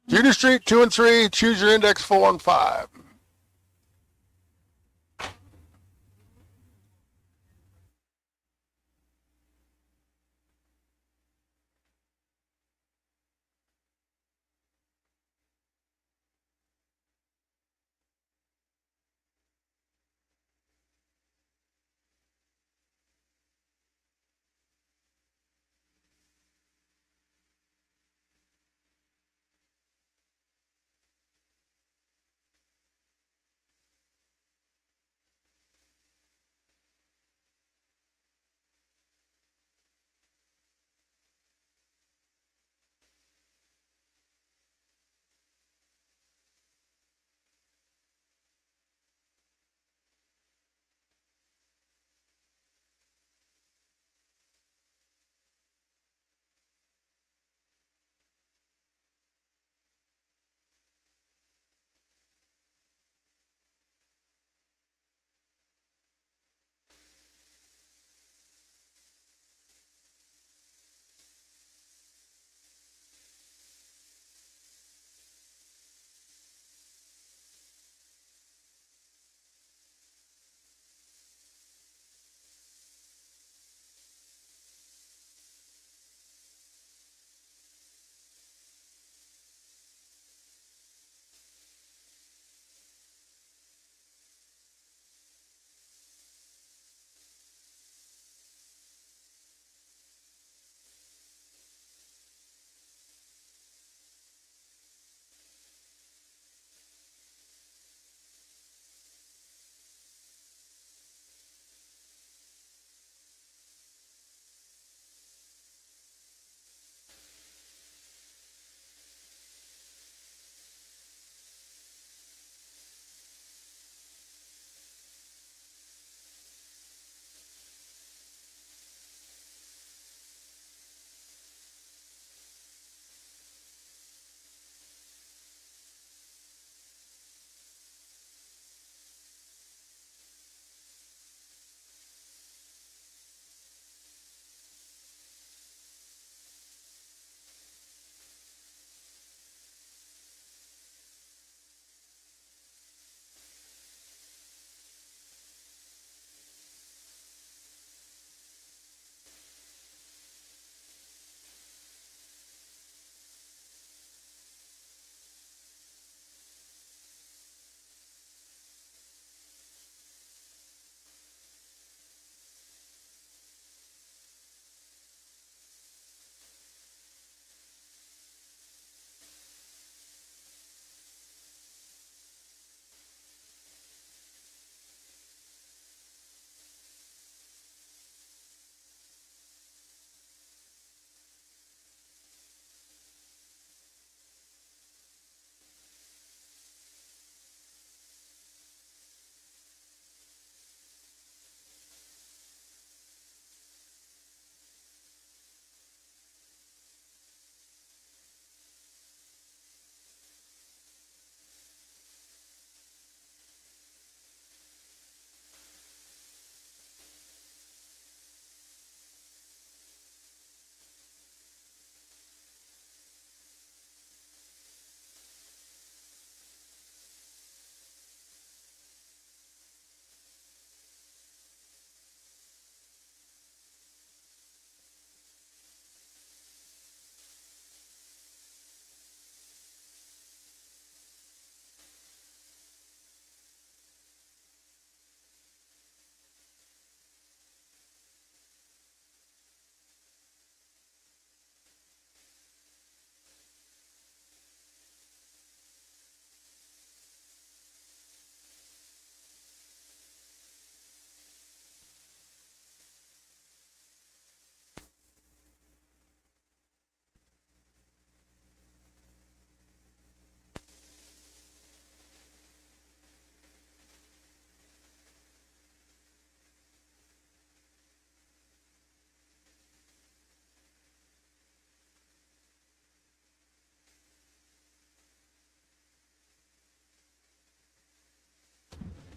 Junior Street 2 and 3, choose your index 4 and 5.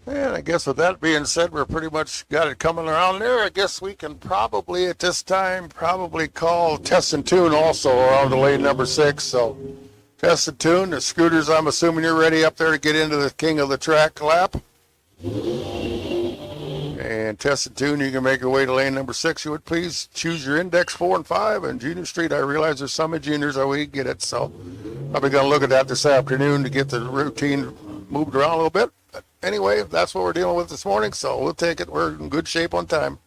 And I guess with that being said, we're pretty much got it coming around there. I guess we can probably at this time call test and tune also around the lane number 6. So test and tune. The scooters, I'm assuming you're ready up there to get into the king of the track lap. And test and tune, you can make your way to lane number 6. You would please choose your index 4 and 5. And Junior Street, I realize there's some in juniors that we get it. So I'll be going to look at that this afternoon to get the routine moved around a little bit. But anyway, that's what we're dealing with this morning. So we'll take it. We're in good shape on time.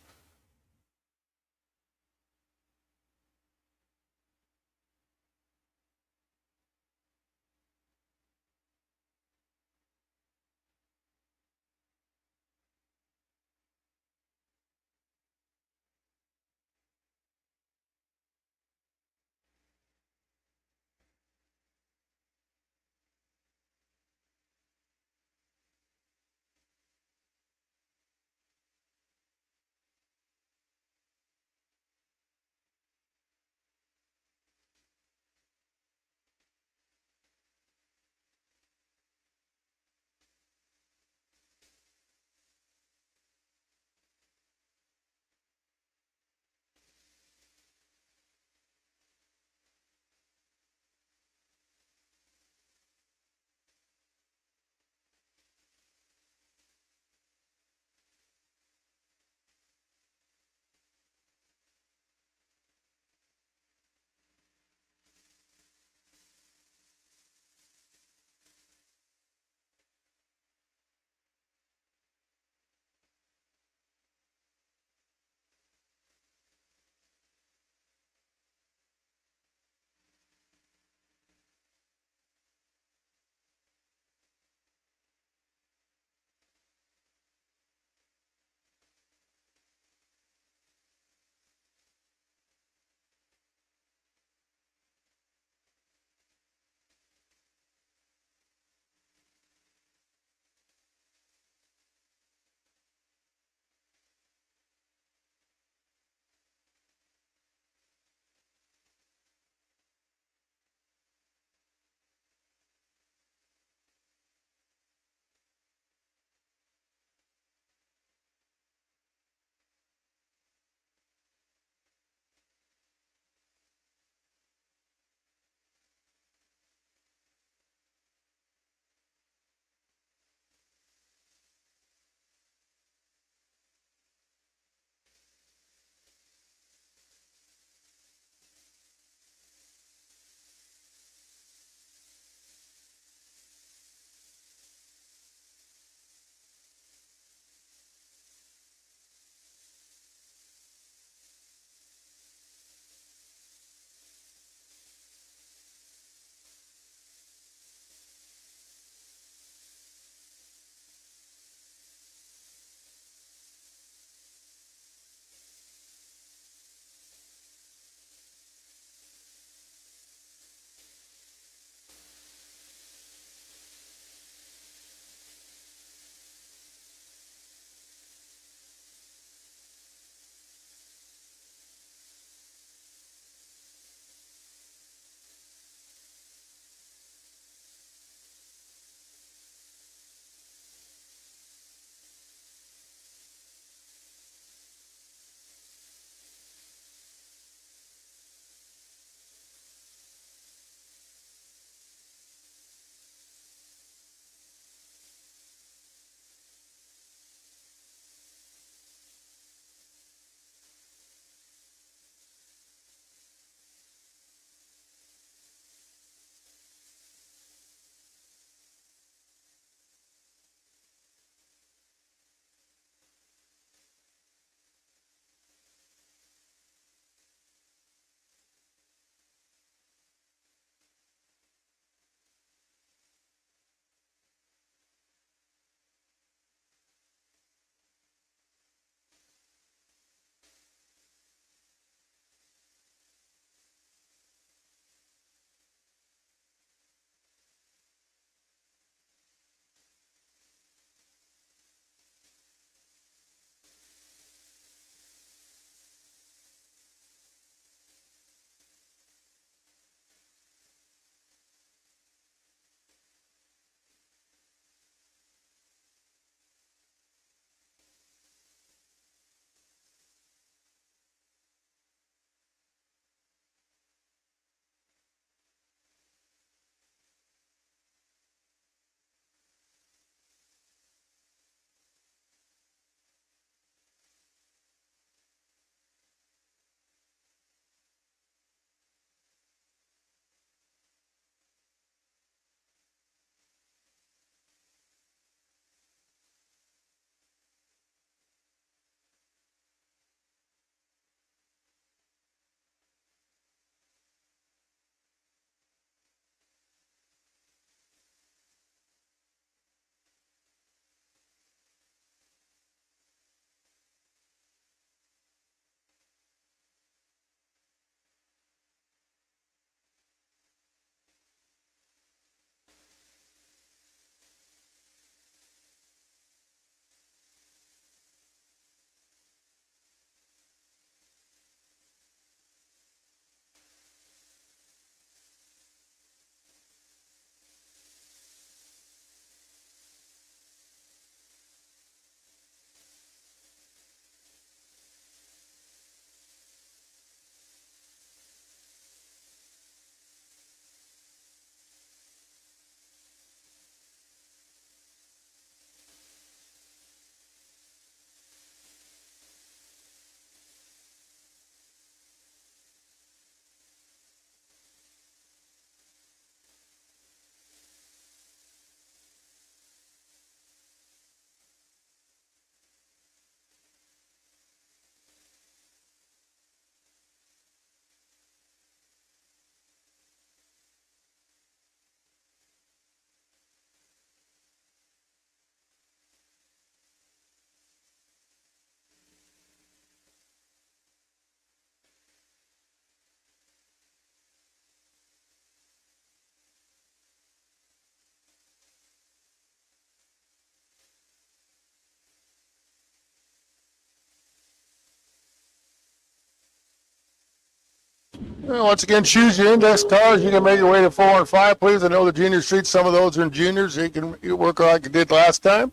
Once again, choose your index cars. You can make your way to 4 and 5, please. I know the junior streets, some of those are in juniors. You work like you did last time.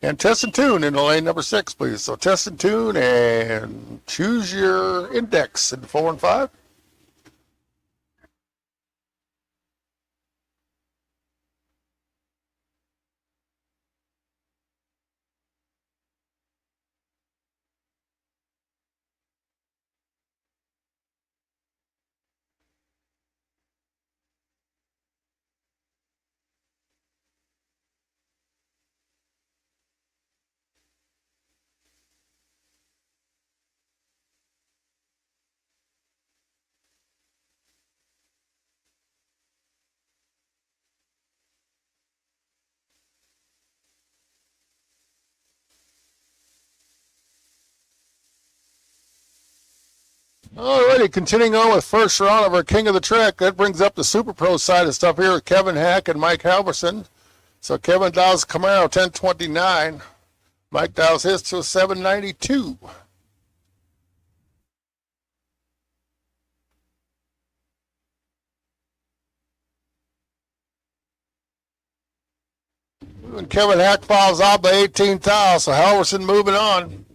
And test and tune in the lane number 6, please. So test and tune and choose your index in 4 and 5. Alrighty, continuing on with first round of our King of the Track. That brings up the Super Pro side of stuff here with Kevin Hack and Mike Halverson. So Kevin dials Camaro 1029. Mike dials his to a 792. And Kevin Hack falls out by 18 tiles, so Halverson moving on.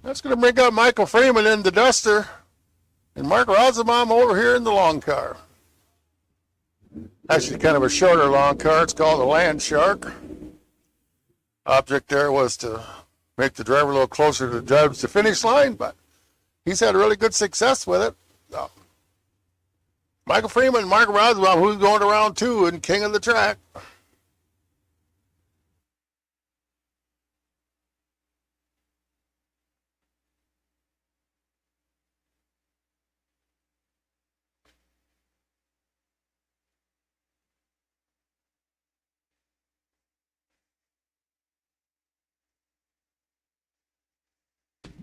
That's going to bring up Michael Freeman in the Duster and Mark Rosenbaum over here in the long car. Actually kind of a shorter long car. It's called the Land Shark. Object there was to make the driver a little closer to the finish line, but he's had really good success with it. So, Michael Freeman and Mark Rosenbaum, who's going to round 2 and King of the Track.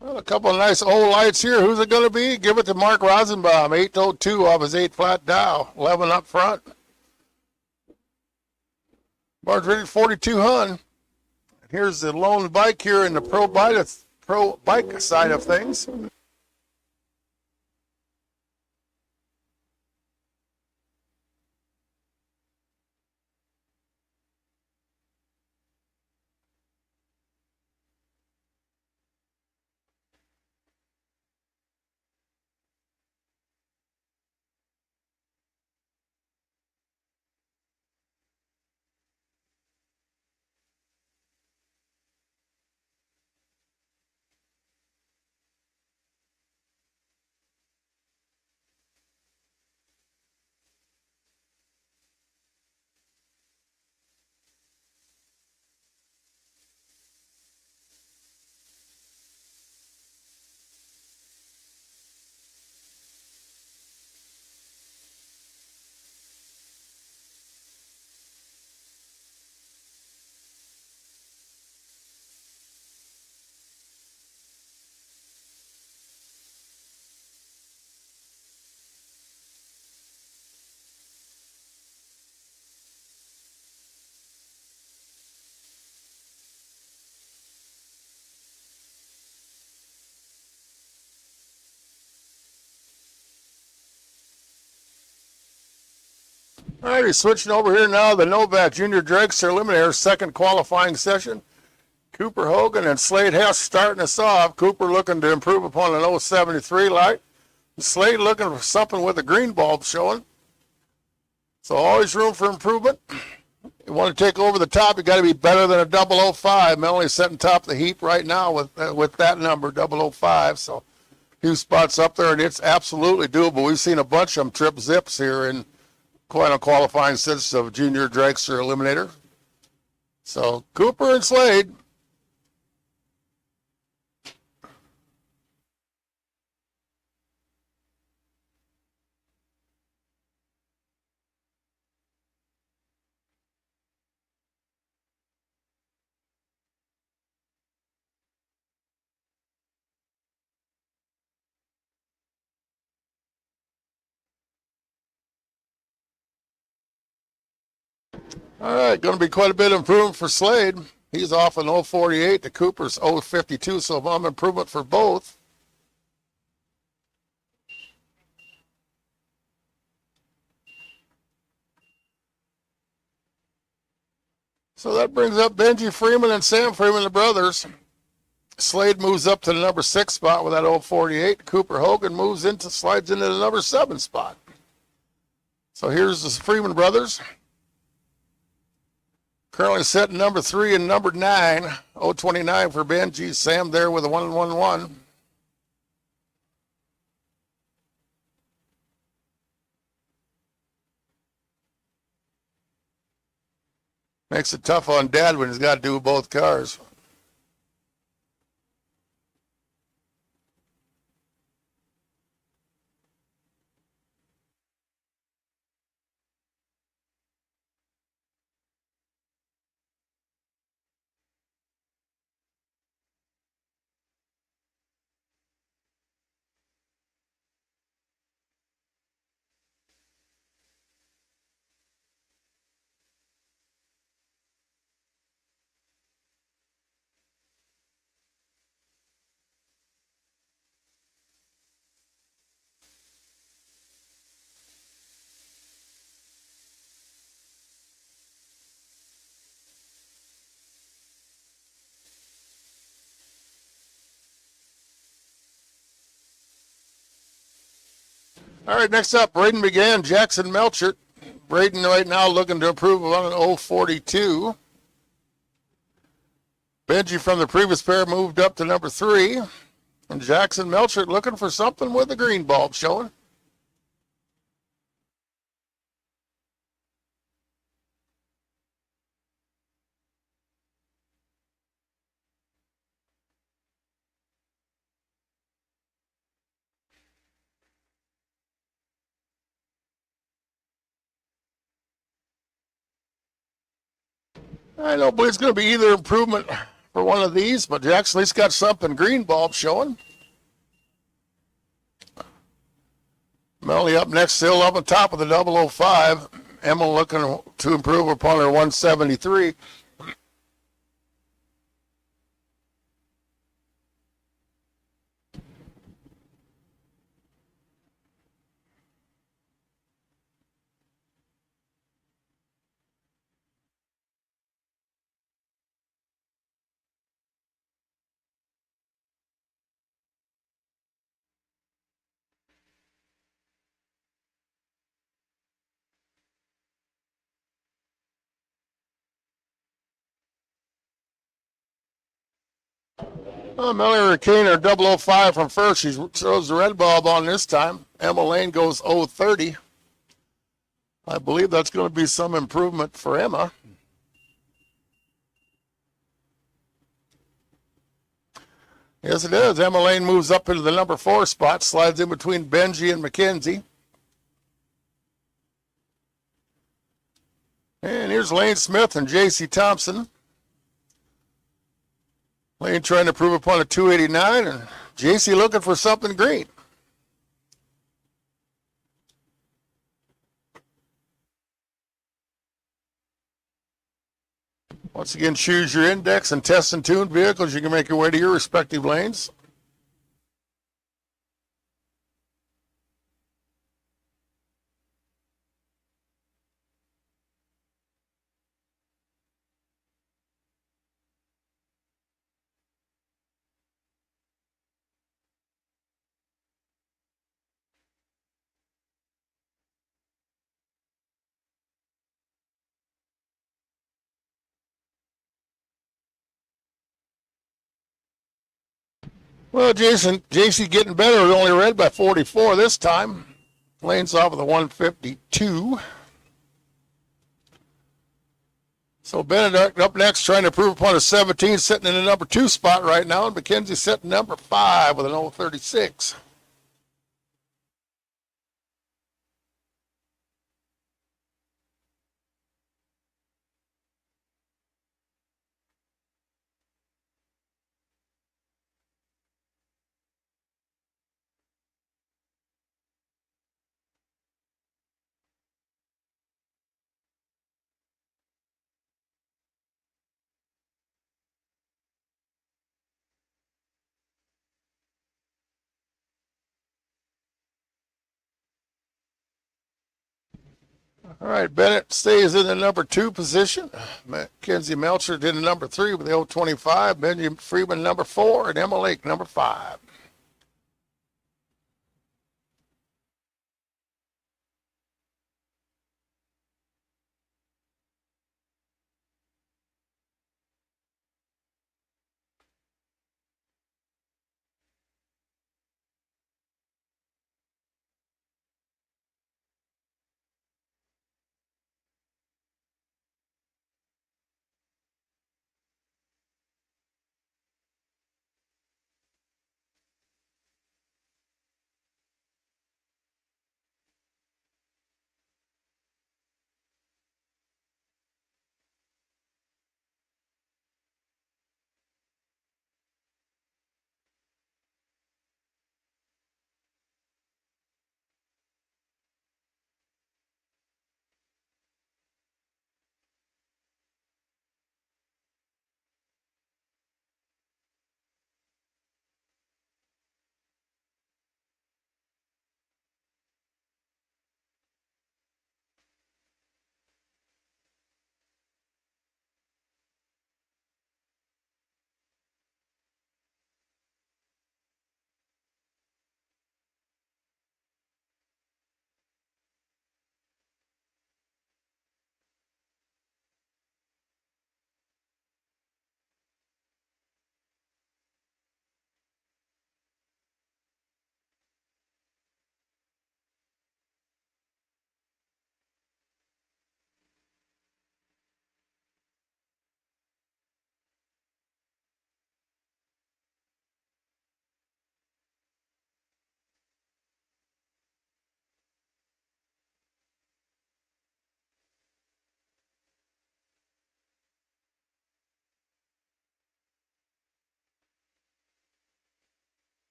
Well, a couple of nice old lights here. Who's it going to be? Give it to Mark Rosenbaum. 802 off his 8-flat dial. 11 up front. Mark's ready 42 Hun. Here's the lone bike here in the pro bike side of things. All right, he's switching over here now. The Novak Junior Dragster Eliminator second qualifying session. Cooper Hogan and Slade Hess starting us off. Cooper looking to improve upon an 073 light. Slade looking for something with a green bulb showing. So always room for improvement. You want to take over the top, you got to be better than a 005. Melanie's sitting top of the heap right now with that number, 005. So a few spots up there, and it's absolutely doable. We've seen a bunch of them trip zips here in qualifying sets of Junior Dragster Eliminator. So Cooper and Slade. All right, going to be quite a bit of improvement for Slade. He's off an 048. The Cooper's 052, so I'm improvement for both. So that brings up Benji Freeman and Sam Freeman, the brothers. Slade moves up to the number 6 spot with that 048. Cooper Hogan slides into the number 7 spot. So here's the Freeman brothers. Currently setting number 3 and number 9. 029 for Benji. Sam there with a 111. Makes it tough on Dad when he's got to do both cars. All right, next up, Braden began, Jackson Melchert. Braden right now looking to improve on an 042. Benji from the previous pair moved up to number 3. And Jackson Melchert looking for something with the green bulb showing. I don't believe it's going to be either improvement for one of these, but Jackson at least got something green bulb showing. Melanie up next, still up on top of the 005. Emma looking to improve upon her 173. Melanie Kane, her 005 from first. She throws the red bulb on this time. Emma Lane goes 030. I believe that's going to be some improvement for Emma. Yes, it is. Emma Lane moves up into the number 4 spot, slides in between Benji and McKenzie. And here's Lane Smith and J.C. Thompson. Lane trying to improve upon a 289, and J.C. looking for something green. Once again, choose your index and test and tune vehicles. You can make your way to your respective lanes. Well, JC getting better. It only red by 44 this time. Lane's off with a 152. So Benedict up next trying to improve upon a 17, sitting in the number 2 spot right now. And McKenzie sitting number 5 with an 036. All right, Bennett stays in the number 2 position. Mackenzie Melcher did the number 3 with the 025. Benjamin Freeman number 4, and Emma Lake number 5.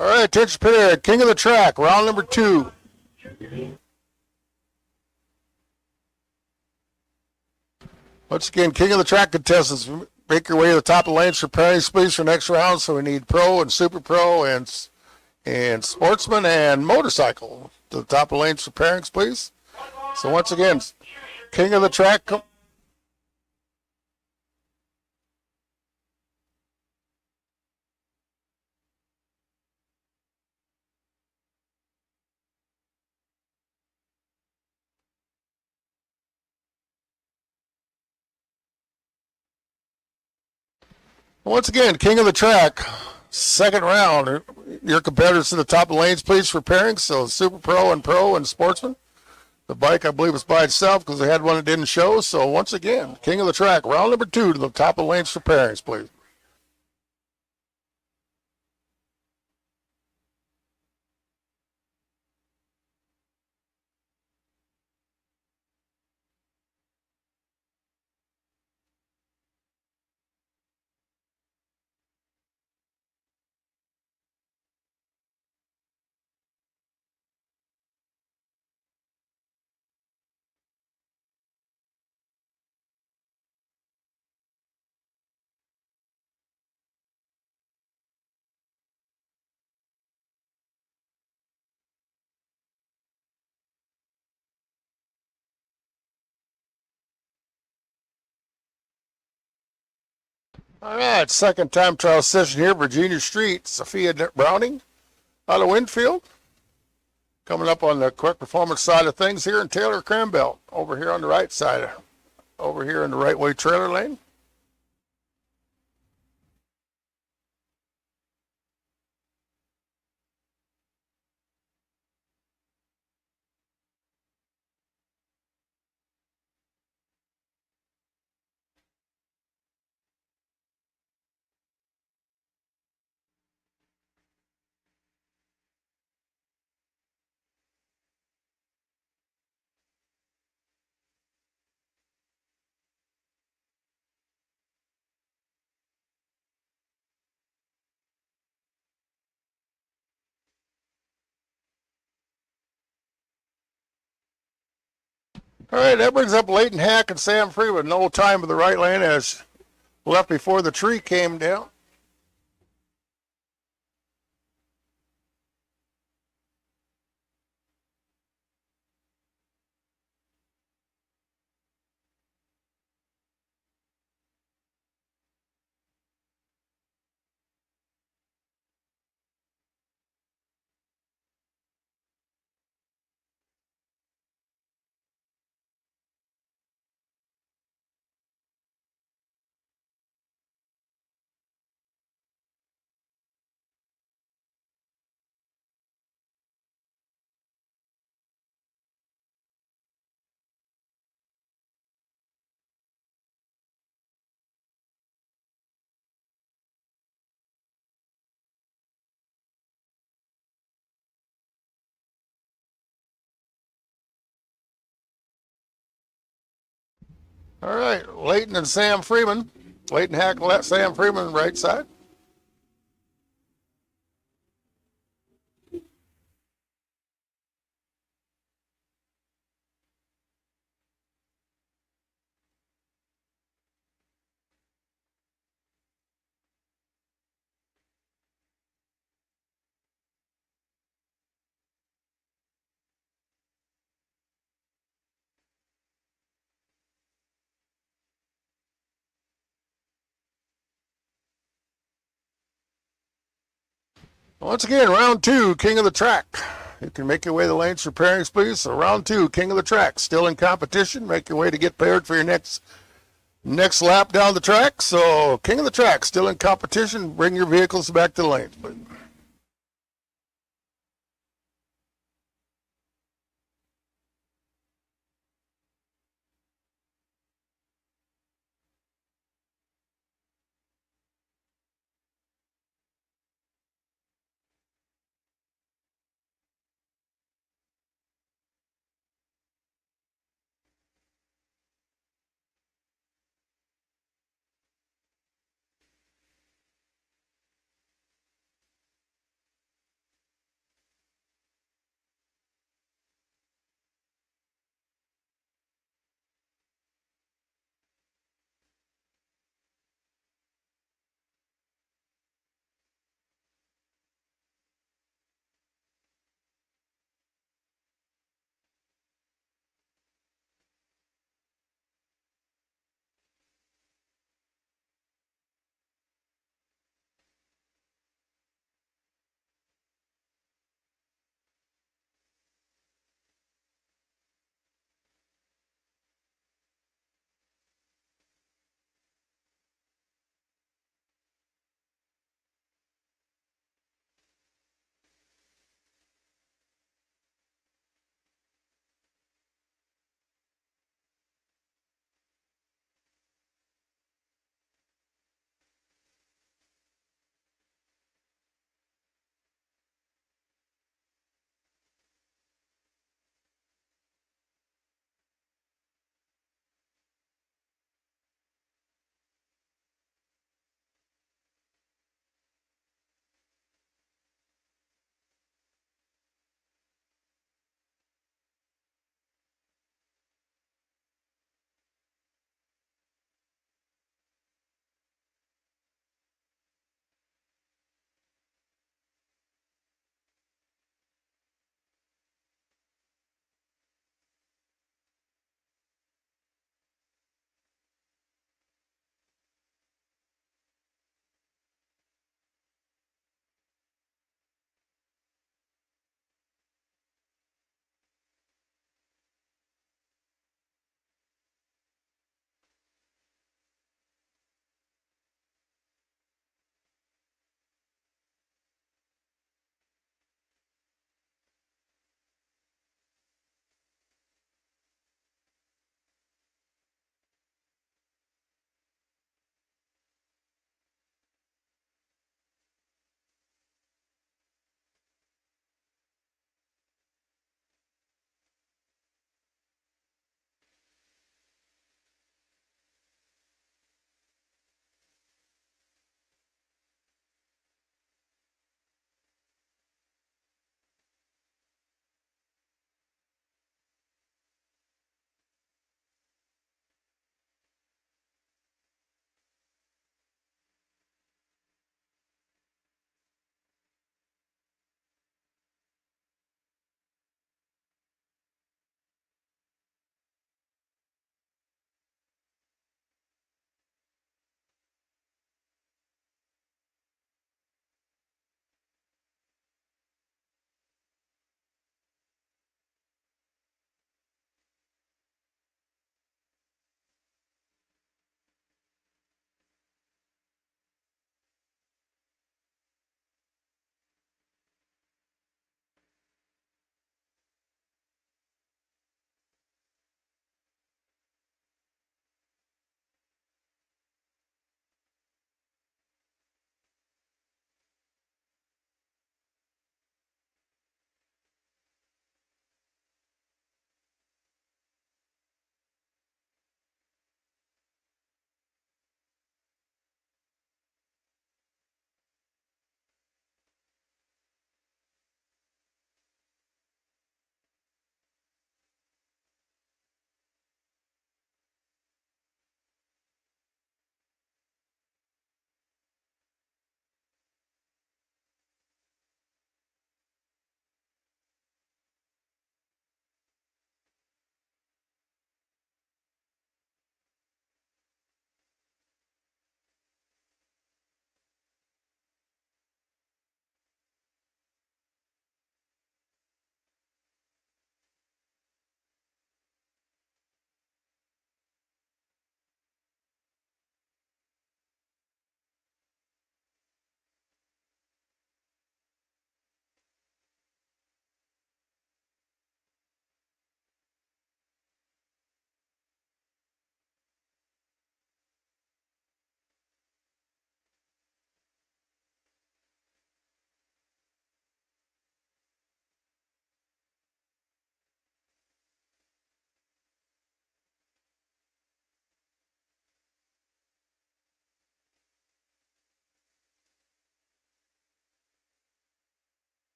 All right, attention player, king of the track, round number 2. Once again, king of the track contestants, make your way to the top of the lanes for preparing please for next round. So we need pro and super pro and sportsman and motorcycle to the top of the lanes for pairings, please. So once again, king of the track. Once again, king of the track, second round. Your competitors to the top of the lanes, please, for pairings. So super pro and sportsman. The bike, I believe, was by itself because they had one that didn't show. So once again, king of the track, round number 2 to the top of the lanes for pairings, please. All right, second time trial session here, Virginia Street, Sophia Browning out of Winfield. Coming up on the quick performance side of things here, and Taylor Crambelt over here on the right side, over here in the Wright-Way trailer lane. All right, that brings up Leighton Hack and Sam Freeman. No time of the right lane as left before the tree came down. All right, Leighton and Sam Freeman. Leighton Hack, Sam Freeman, right side. Once again, round 2, king of the track. You can make your way to the lanes for pairings, please. So round 2, king of the track, still in competition. Make your way to get paired for your next lap down the track. So king of the track, still in competition. Bring your vehicles back to the lanes, please.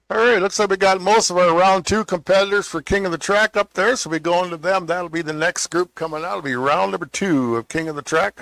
All right, looks like we got most of our round 2 competitors for King of the Track up there, so we go into them. That'll be the next group coming out. It'll be round number 2 of King of the Track.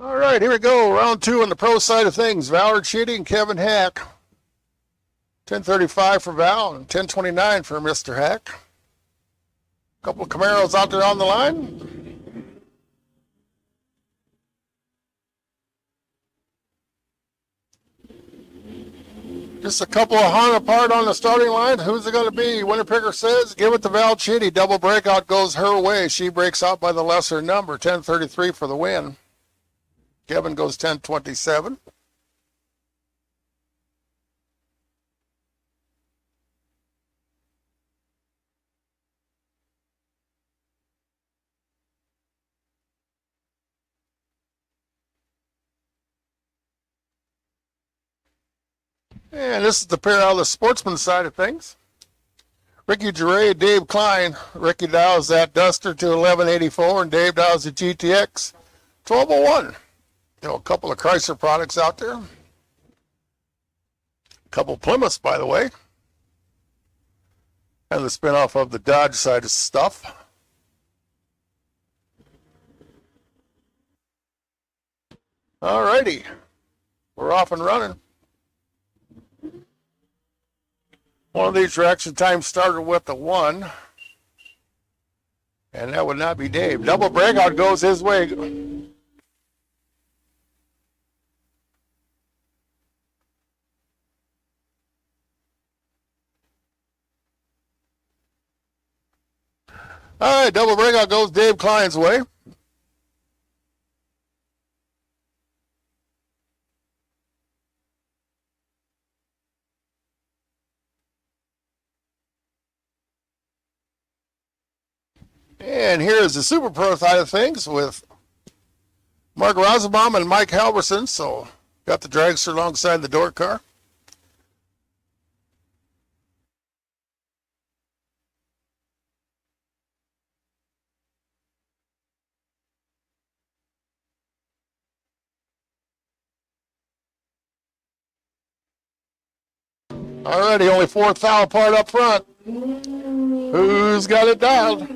All right, here we go. Round 2 on the pro side of things. Valor Chitty and Kevin Hack. 10:35 for Val and 10:29 for Mr. Hack. A couple of Camaros out there on the line. Just a couple of hung apart on the starting line. Who's it going to be? Winner Picker says, give it to Val Chitty. Double breakout goes her way. She breaks out by the lesser number. 10:33 for the win. Kevin goes 10:27. And this is the pair out of the sportsman side of things. Ricky Geray, Dave Klein. Ricky dials that Duster to 1184, and Dave dials the GTX 1201. You know, a couple of Chrysler products out there. A couple Plymouths, by the way. And the spinoff of the Dodge side of stuff. All righty. We're off and running. One of these reaction times started with the 1. And that would not be Dave. Double breakout goes his way. All right, double breakout goes Dave Klein's way. And here's the Super Pro side of things with Mark Rosenbaum and Mike Halverson. So got the dragster alongside the door car. Alrighty, only 4th foul part up front. Who's got it dialed?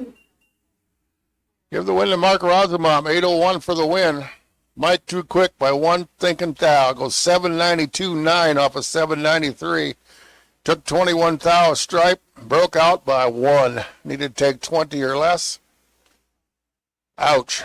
Give the win to Mark Rosenbaum, 8:01 for the win. Mike too quick by 1 thinking thou. Goes 792.9 off of 793. Took 21 thou stripe. Broke out by 1. Needed to take 20 or less. Ouch.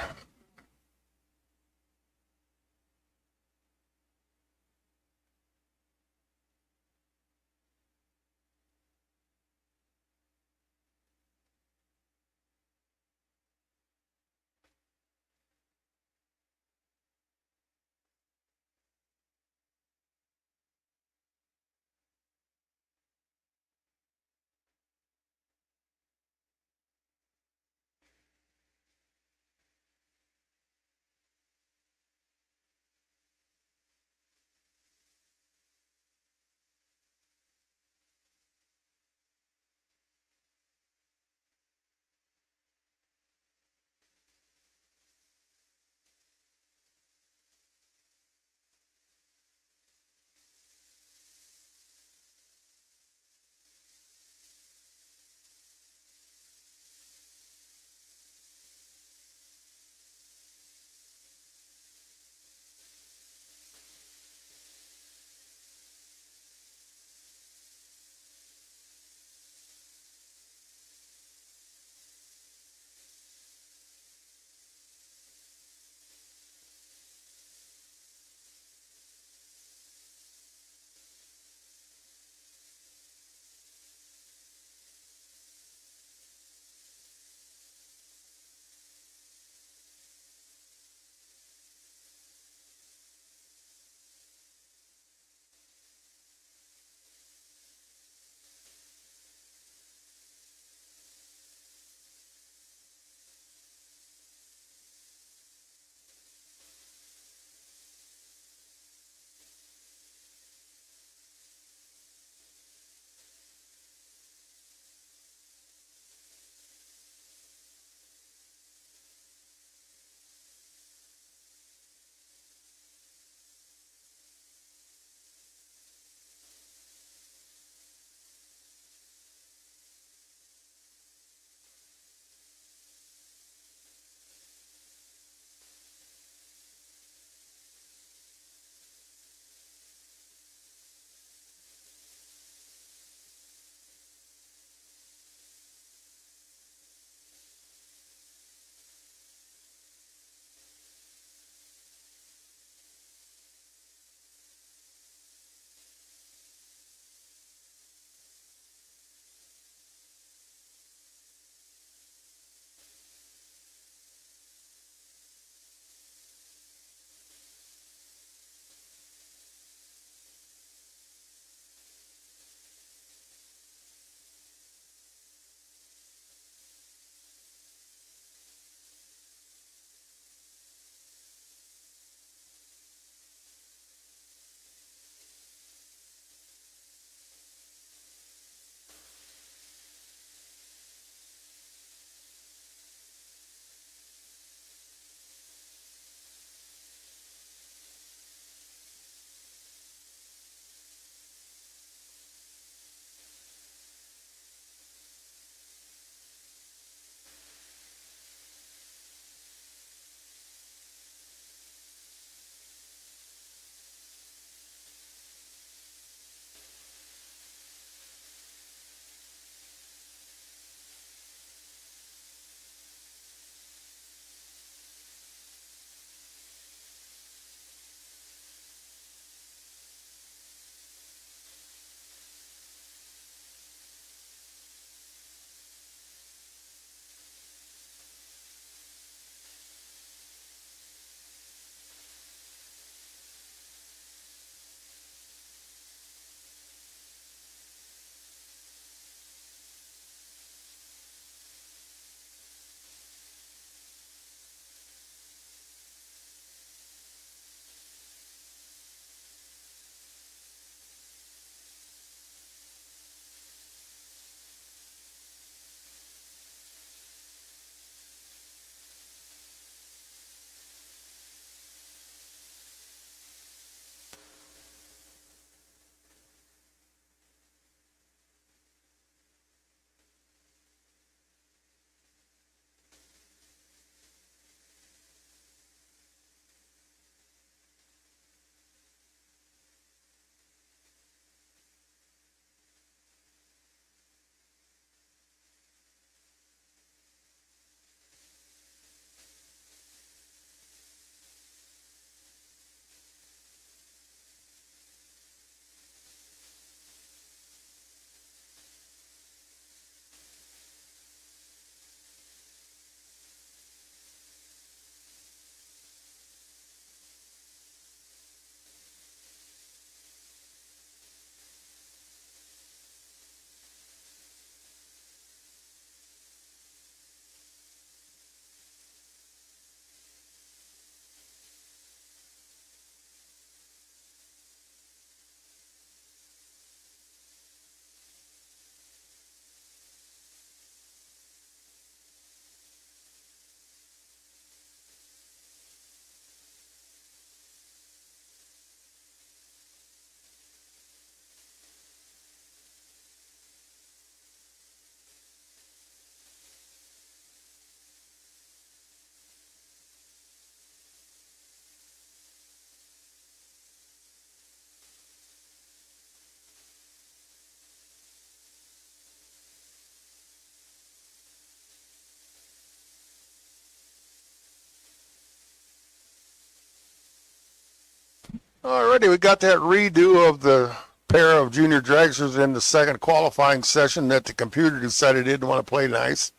Alrighty, we got that redo of the pair of junior dragsters in the second qualifying session that the computer decided didn't want to play nice.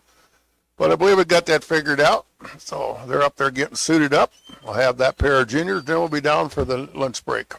But I believe we got that figured out. So they're up there getting suited up. We'll have that pair of juniors, then we'll be down for the lunch break.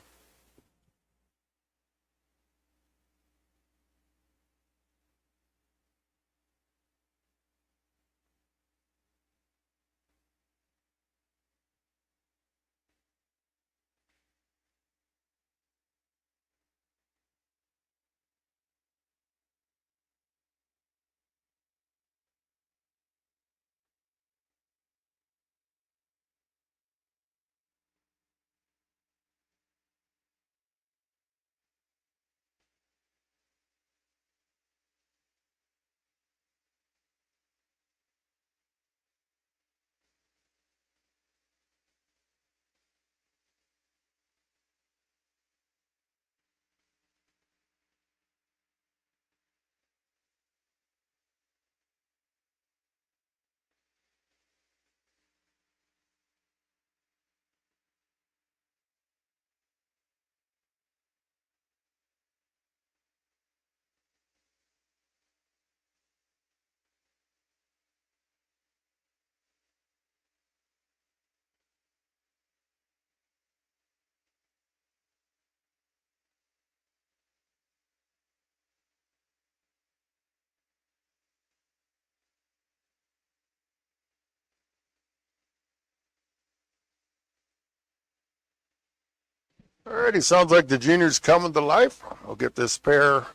Alrighty, sounds like the juniors coming to life. We'll get this pair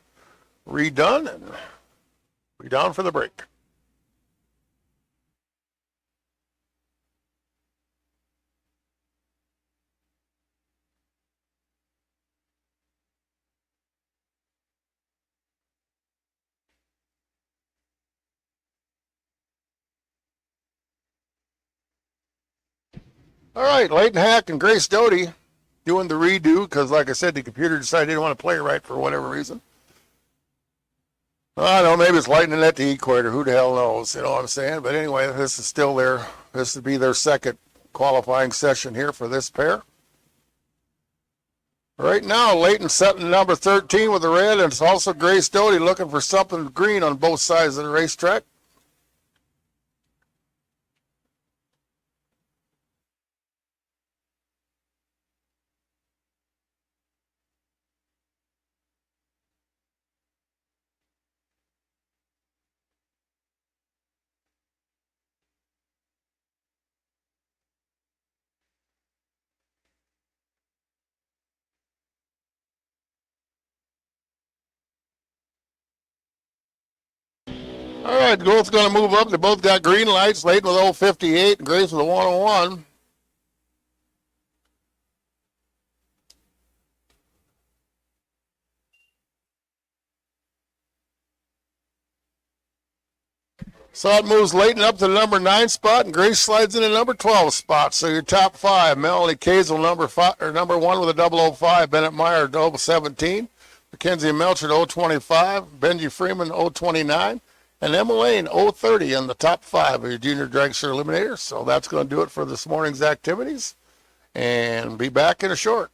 redone and be down for the break. All right, Leighton Hack and Grace Doty doing the redo because, like I said, the computer decided they didn't want to play right for whatever reason. I don't know, maybe it's lightning at the equator. Who the hell knows? You know what I'm saying? But anyway, this is still this would be their second qualifying session here for this pair. Right now, Leighton setting number 13 with the red, and it's also Grace Doty looking for something green on both sides of the racetrack. All right, both going to move up. They both got green lights. Leighton with 058 and Grace with a 101. So it moves Leighton up to the number 9 spot, and Grace slides in the number 12 spot. So your top 5, Melanie Kazel, number 1 with a 005, Bennett Meyer, 017, Mackenzie Melcher, 025, Benji Freeman, 029, and Emma Lane, 030 in the top 5 of your junior dragster eliminators. So that's going to do it for this morning's activities, and be back in a short.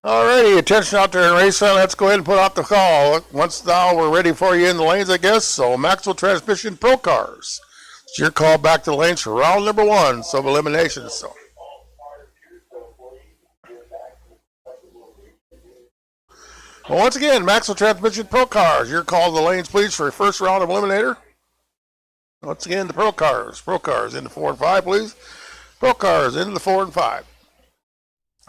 Alrighty, attention out there in Raceway. Let's go ahead and put out the call. Once now we're ready for you in the lanes, I guess. So Maxwell Transmission Pro Cars. It's your call back to the lanes for round number 1 of elimination. So. Well, once again, Maxwell Transmission Pro Cars. Your call to the lanes, please, for your first round of eliminator. Once again, the Pro Cars. Pro Cars into 4 and 5, please. Pro Cars into the 4 and 5.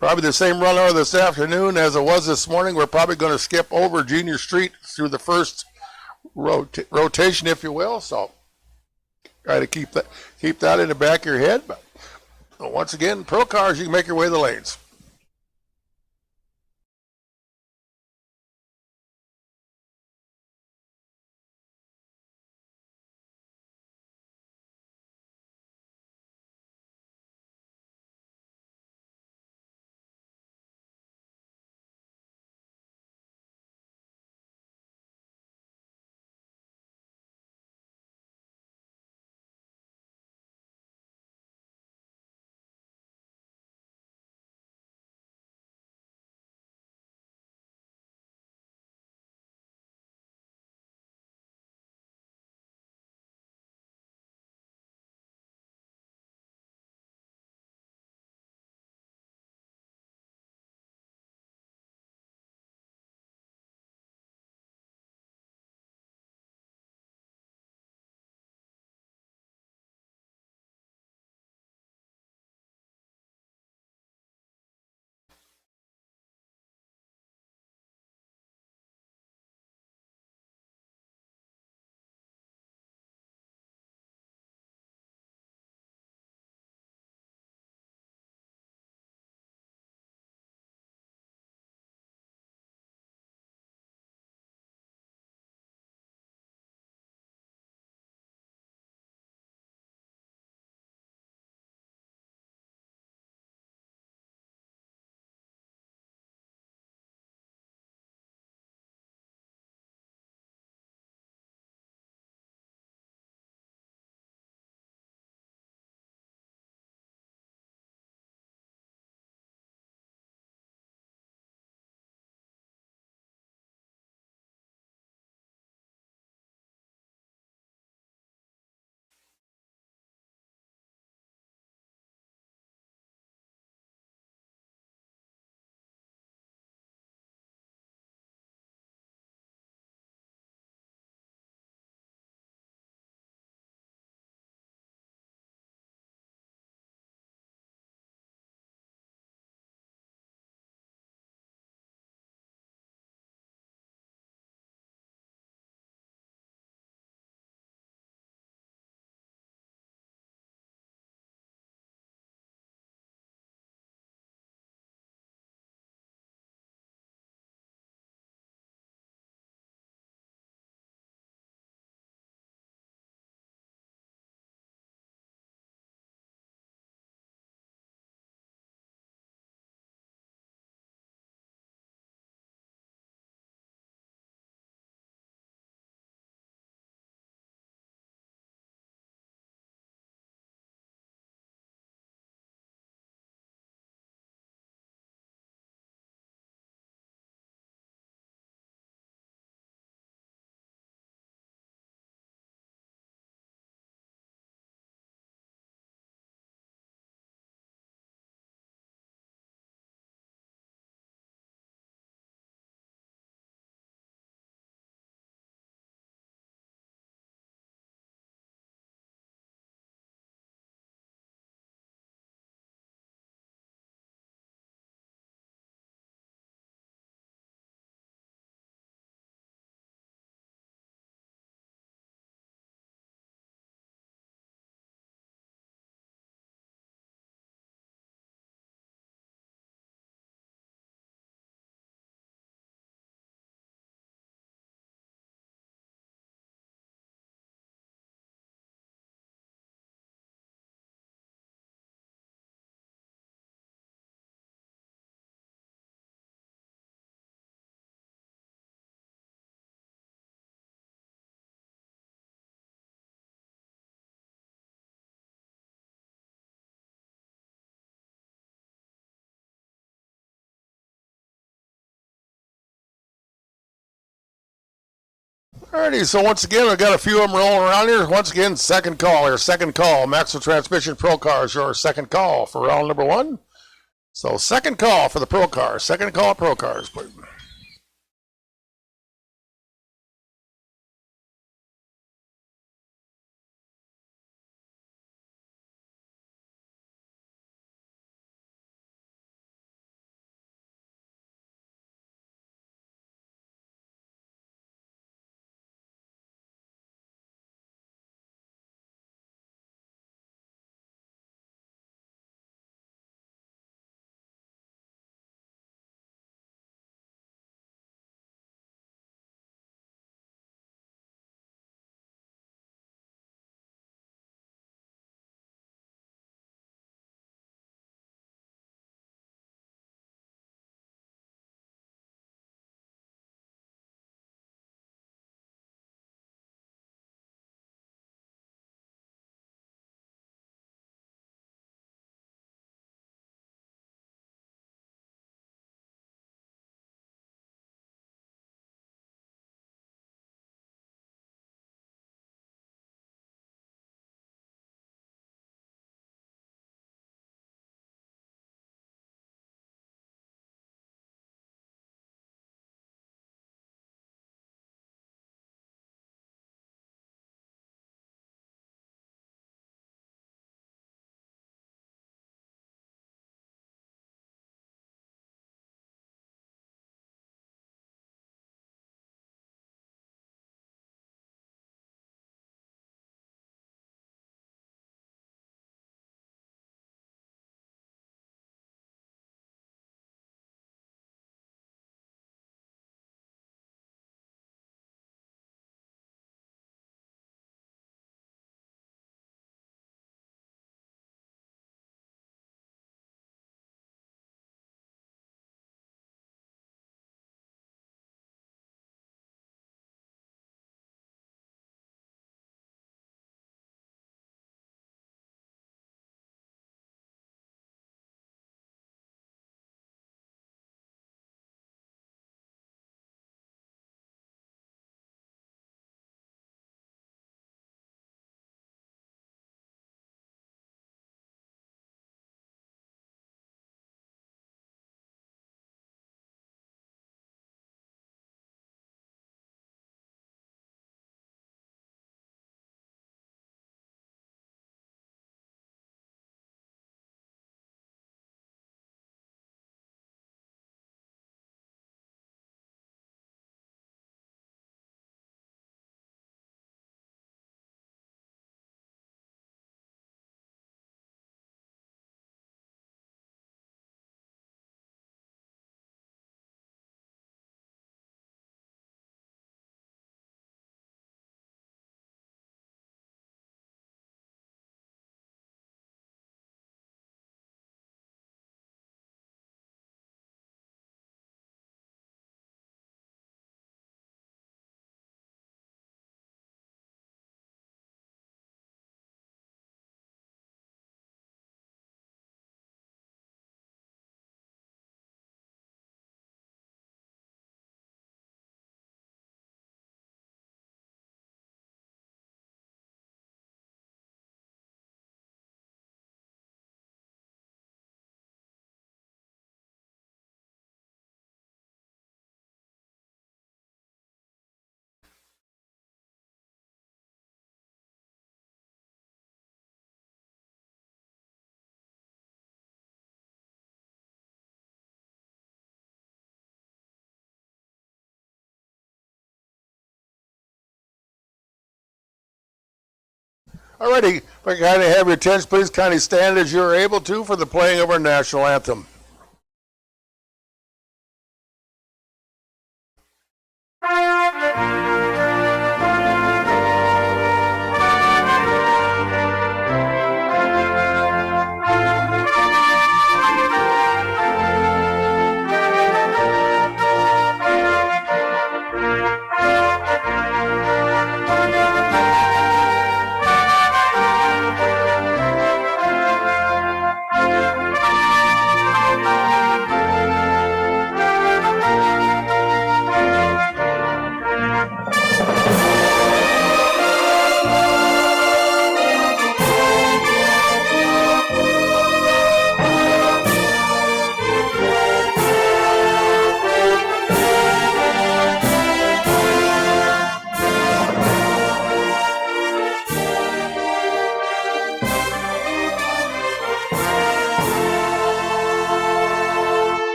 Probably the same run hour this afternoon as it was this morning. We're probably going to skip over Junior Street through the first rotation, if you will. So try to keep that in the back of your head. But once again, Pro Cars, you can make your way to the lanes. Alrighty, so once again, I've got a few of them rolling around here. Once again, second call. Maxwell Transmission Pro Cars, your second call for round number 1. So second call for the Pro Cars. Second call Pro Cars, please. Alrighty, if I kind of have your attention, please kind of stand as you're able to for the playing of our national anthem.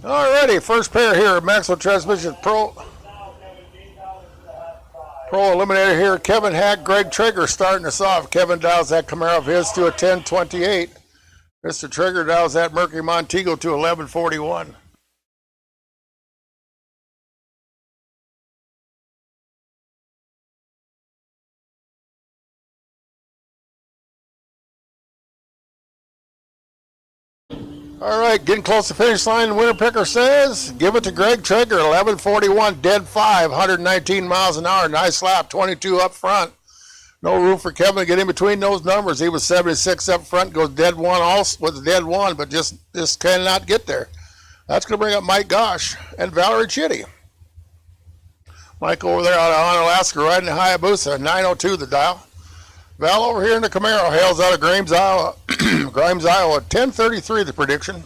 Alrighty, first pair here, Maxwell Transmission Pro Eliminator here. Kevin Hack, Greg Trigger starting us off. Kevin dials that Camaro of his to a 1028. Mr. Trigger dials that Mercury Montego to 1141. All right, getting close to finish line. The winner picker says, give it to Greg Trigger, 1141, dead 5, 119 miles an hour. Nice lap, 22 up front. No room for Kevin to get in between those numbers. He was 76 up front, goes dead 1 also with a dead 1, but just cannot get there. That's going to bring up Mike Gosh and Valerie Chitty. Mike over there out of Alaska riding the Hayabusa, 902 the dial. Val over here in the Camaro hails out of Grimes, Iowa. Grimes, Iowa, 1033 the prediction.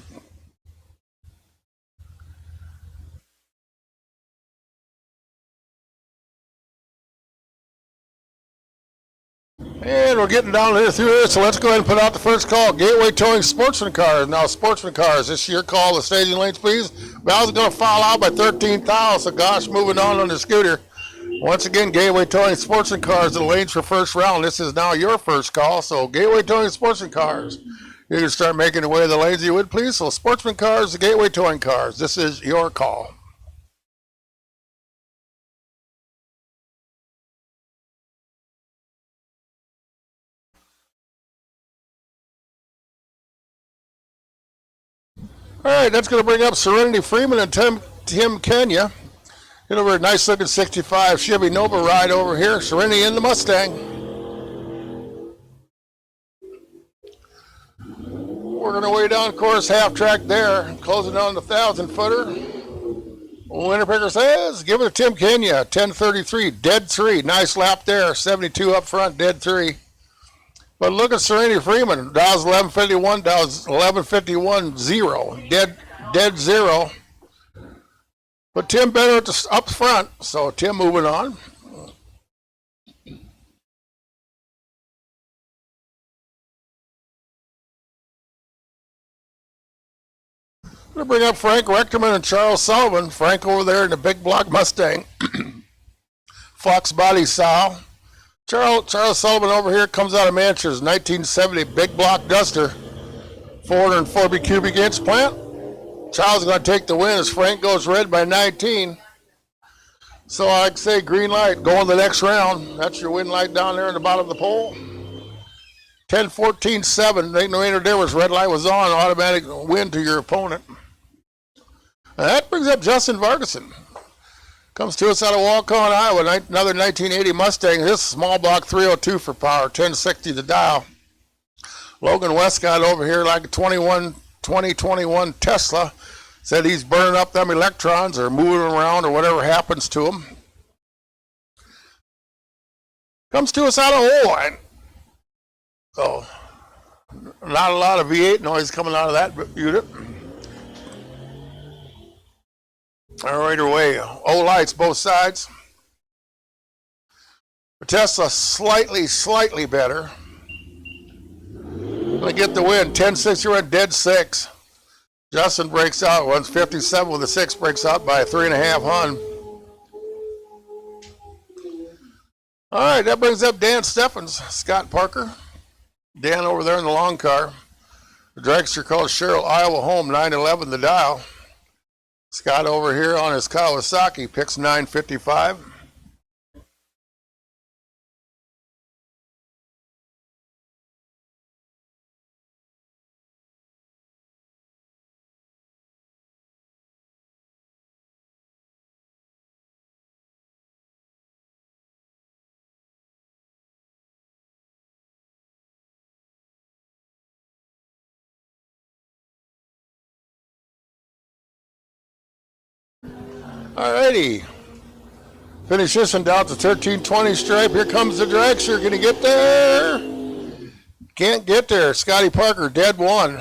And we're getting down through here, so let's go ahead and put out the first call. Gateway Towing Sportsman Cars. Now, Sportsman Cars, this is your call. The staging lanes, please. Val's going to foul out by 13,000, so Gosh moving on the scooter. Once again, Gateway Towing Sportsman Cars, the lanes for first round. This is now your first call, so Gateway Towing Sportsman Cars. You can start making the way the lanes you would, please. So Sportsman Cars, the Gateway Towing Cars. This is your call. All right, that's going to bring up Serenity Freeman and Tim Kenya. Get over a nice looking 65 Chevy Nova ride over here. Serenity in the Mustang. We're going to way down course, half track there, closing on the 1,000-footer. Winner picker says, give it to Tim Kenya, 1033, dead 3. Nice lap there, 72 up front, dead 3. But look at Serenity Freeman, dials 1151, dials 1151, 0, dead 0. But Tim better at the up front, so Tim moving on. I'm going to bring up Frank Rectorman and Charles Sullivan. Frank over there in the big block Mustang, Fox body style. Charles Sullivan over here comes out of Manchester's 1970 big block Duster, 440 cubic inch plant. Charles is going to take the win as Frank goes red by 19. So I'd say green light, going the next round. That's your win light down there in the bottom of the pole. 10-14-7, ain't no difference. Red light was on, automatic win to your opponent. And that brings up Justin Vargason. Comes to us out of Waukon, Iowa, another 1980 Mustang. This small block 302 for power, 1060 the dial. Logan Westcott over here like a 2021 Tesla. Said he's burning up them electrons or moving around or whatever happens to him. Comes to us out of Oline. So, not a lot of V8 noise coming out of that unit. All right, away. O lights, both sides. The Tesla slightly better. Gonna get the win. 10-6, you're at dead 6. Justin breaks out. Runs 57 with a 6, breaks out by a 3.5 hun. All right, that brings up Dan Steffens, Scott Parker. Dan over there in the long car. The dragster called Cheryl Iowa Home, 911 the dial. Scott over here on his Kawasaki picks 955. Alrighty. Finish this one down to 1320 stripe. Here comes the dragster. Can he get there? Can't get there. Scotty Parker, dead 1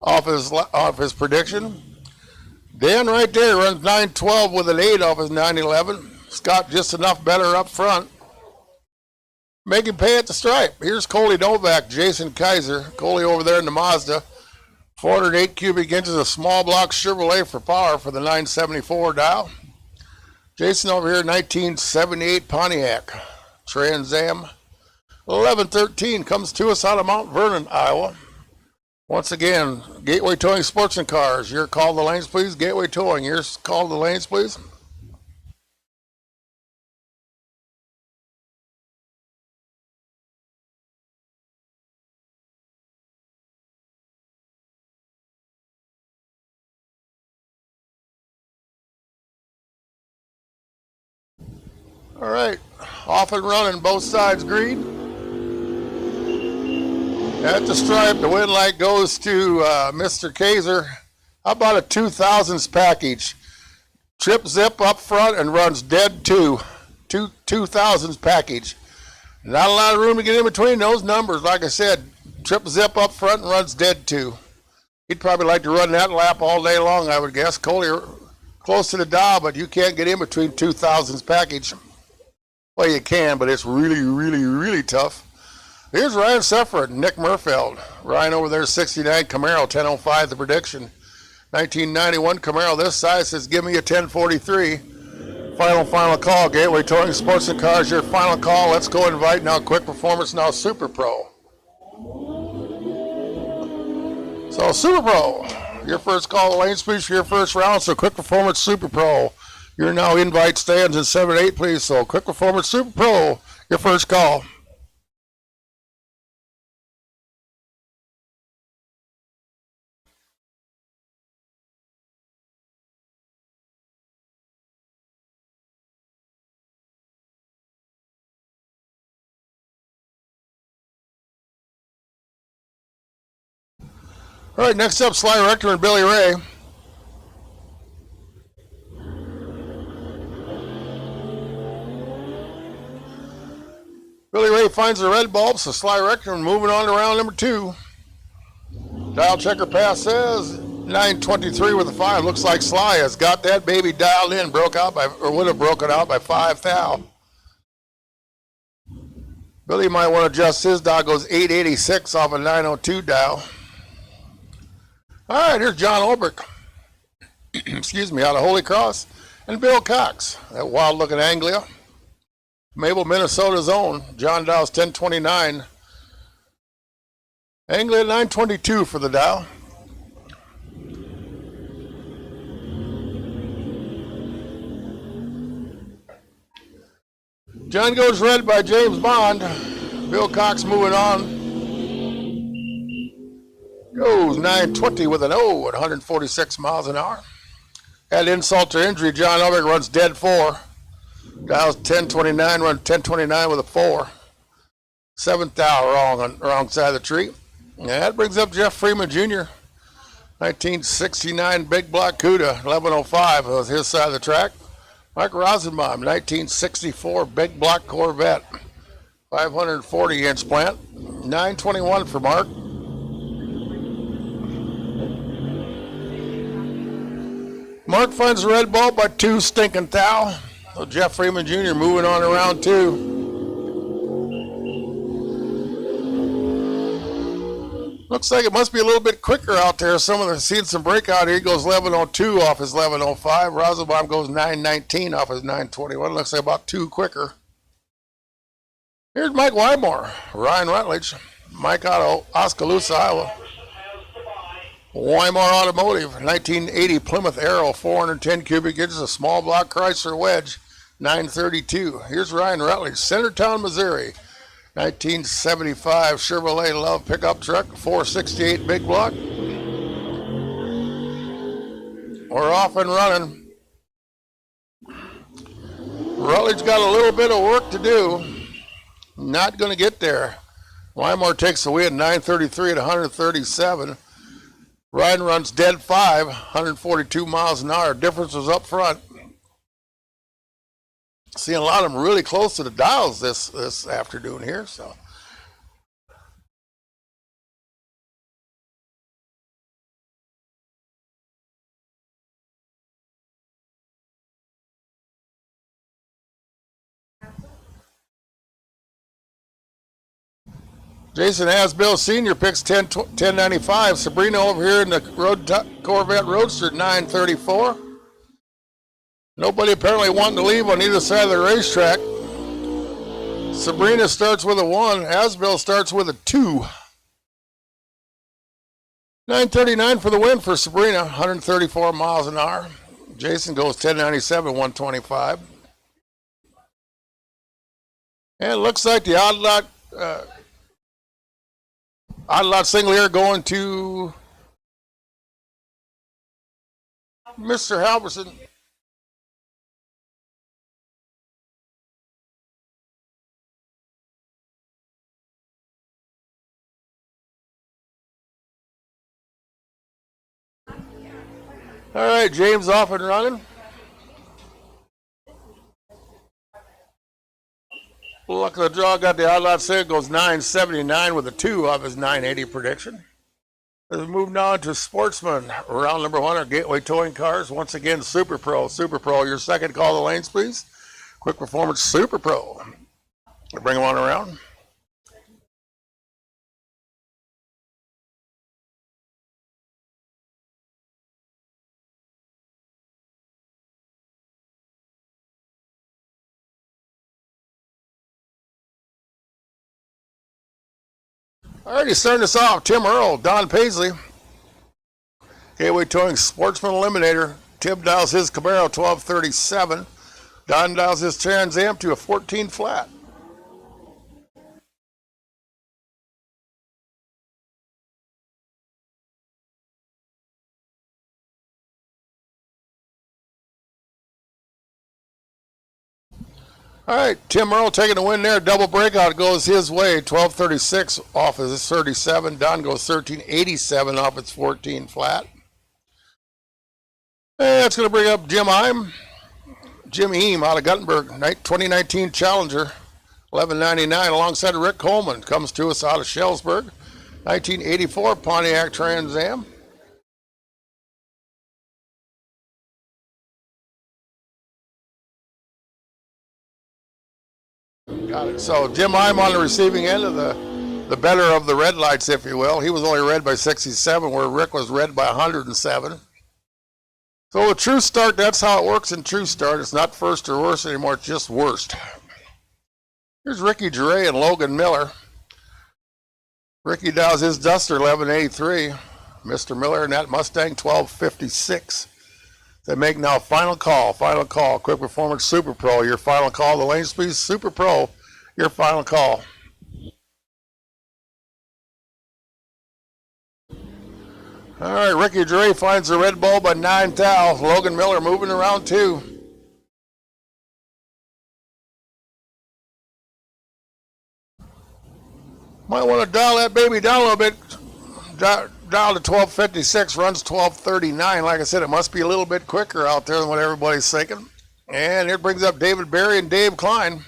off his prediction. Dan right there runs 912 with an 8 off his 911. Scott just enough better up front. Make him pay at the stripe. Here's Coley Novak, Jason Kaiser. Coley over there in the Mazda. 408 cubic inches of small block Chevrolet for power for the 974 dial. Jason over here, 1978 Pontiac Trans Am. 1113 comes to us out of Mount Vernon, Iowa. Once again, Gateway Towing Sports and Cars. Your call to the lanes, please. Gateway Towing, your call to the lanes, please. All right, off and running, both sides green. At the stripe, the wind light goes to Mr. Kaiser. How about a 2000s package? Trip zip up front and runs dead 2000s package. Not a lot of room to get in between those numbers. Like I said, trip zip up front and runs dead 2. He'd probably like to run that lap all day long, I would guess. Coley close to the dial, but you can't get in between 2000s package. Well, you can, but it's really, really, really tough. Here's Ryan Sefford, Nick Murfeld. Ryan over there, 69 Camaro, 1005 the prediction. 1991 Camaro this size says, give me a 1043. Final call. Gateway Towing Sports and Cars, your final call. Let's go invite now Quick Performance, now Super Pro. So Super Pro, your first call to lane speech for your first round. So Quick Performance Super Pro. Your now invite stands in 7-8, please. So Quick Performance Super Pro, your first call. All right, next up, Sly Rector and Billy Ray. Billy Ray finds the red bulb, so Sly Rector moving on to round number 2. Dial checker pass says 923 with a 5. Looks like Sly has got that baby dialed in, would have broken out by 5 thou. Billy might want to adjust his dial, goes 886 off a 902 dial. All right, here's John Olbrich, excuse me, out of Holy Cross, and Bill Cox, that wild-looking Anglia. Mabel, Minnesota's own. John dials 1029. Anglia 922 for the dial. John goes red by James Bond. Bill Cox moving on. Goes 920 with an O at 146 miles an hour. Had insult to injury. John Olbrich runs dead 4. Dials 1029, runs 1029 with a 4. 7th hour wrong side of the tree. And that brings up Jeff Freeman Jr. 1969 Big Block Cuda, 1105 was his side of the track. Mike Rosenbaum, 1964 Big Block Corvette, 540-inch plant. 921 for Mark. Mark finds the red ball by 2 stinking thou. So Jeff Freeman Jr. moving on to round 2. Looks like it must be a little bit quicker out there. Seeing some breakout here. He goes 1102 off his 1105. Rosenbaum goes 919 off his 921. Looks like about 2 quicker. Here's Mike Wymore, Ryan Rutledge. Mike out of Oskaloosa, Iowa. Wymore Automotive, 1980 Plymouth Arrow, 410 cubic inches, a small block Chrysler Wedge, 932. Here's Ryan Rutledge, Centertown, Missouri, 1975 Chevrolet Love pickup truck, 468 big block. We're off and running. Rutledge got a little bit of work to do. Not going to get there. Wymore takes the win, 933 at 137. Ryan runs dead 5, 142 miles an hour. Difference was up front. Seeing a lot of them really close to the dials this afternoon here. So. Jason Asbill Sr. picks 1095. Sabrina over here in the Corvette Roadster 934. Nobody apparently wanting to leave on either side of the racetrack. Sabrina starts with a 1. Asbill starts with a 2. 939 for the win for Sabrina, 134 miles an hour. Jason goes 1097, 125. And it looks like the odd lot single here going to Mr. Halverson. All right, James off and running. Luck of the draw, got the odd lot single, goes 979 with a 2 off his 980 prediction. Let's move now to Sportsman, round number 1, our Gateway Towing Cars. Once again, Super Pro, your second call of the lanes, please. Quick Performance Super Pro. Bring them on around. Alrighty, starting us off, Tim Earl, Don Paisley. Gateway Towing Sportsman Eliminator. Tim dials his Camaro 1237. Don dials his Trans Am to a 14 flat. All right, Tim Earl taking the win there. Double breakout goes his way. 1236 off his 37. Don goes 1387 off its 14 flat. And that's going to bring up Jim Heim. Jim Heim out of Guttenberg, 2019 Challenger, 1199 alongside Rick Coleman. Comes to us out of Shellsburg, 1984 Pontiac Trans Am. Got it. So Jim Heim on the receiving end of the better of the red lights, if you will. He was only red by 67, where Rick was red by 107. So a true start, that's how it works in true start. It's not first or worst anymore, it's just worst. Here's Ricky Geray and Logan Miller. Ricky dials his Duster 1183. Mr. Miller in that Mustang 1256. They make now final call. Quick Performance Super Pro, your final call. The Lane Speed Super Pro, your final call. All right, Ricky Dre finds the red ball by 9 thou. Logan Miller moving around 2. Might want to dial that baby down a little bit. Dial to 1256, runs 1239. Like I said, it must be a little bit quicker out there than what everybody's thinking. And it brings up David Berry and Dave Klein.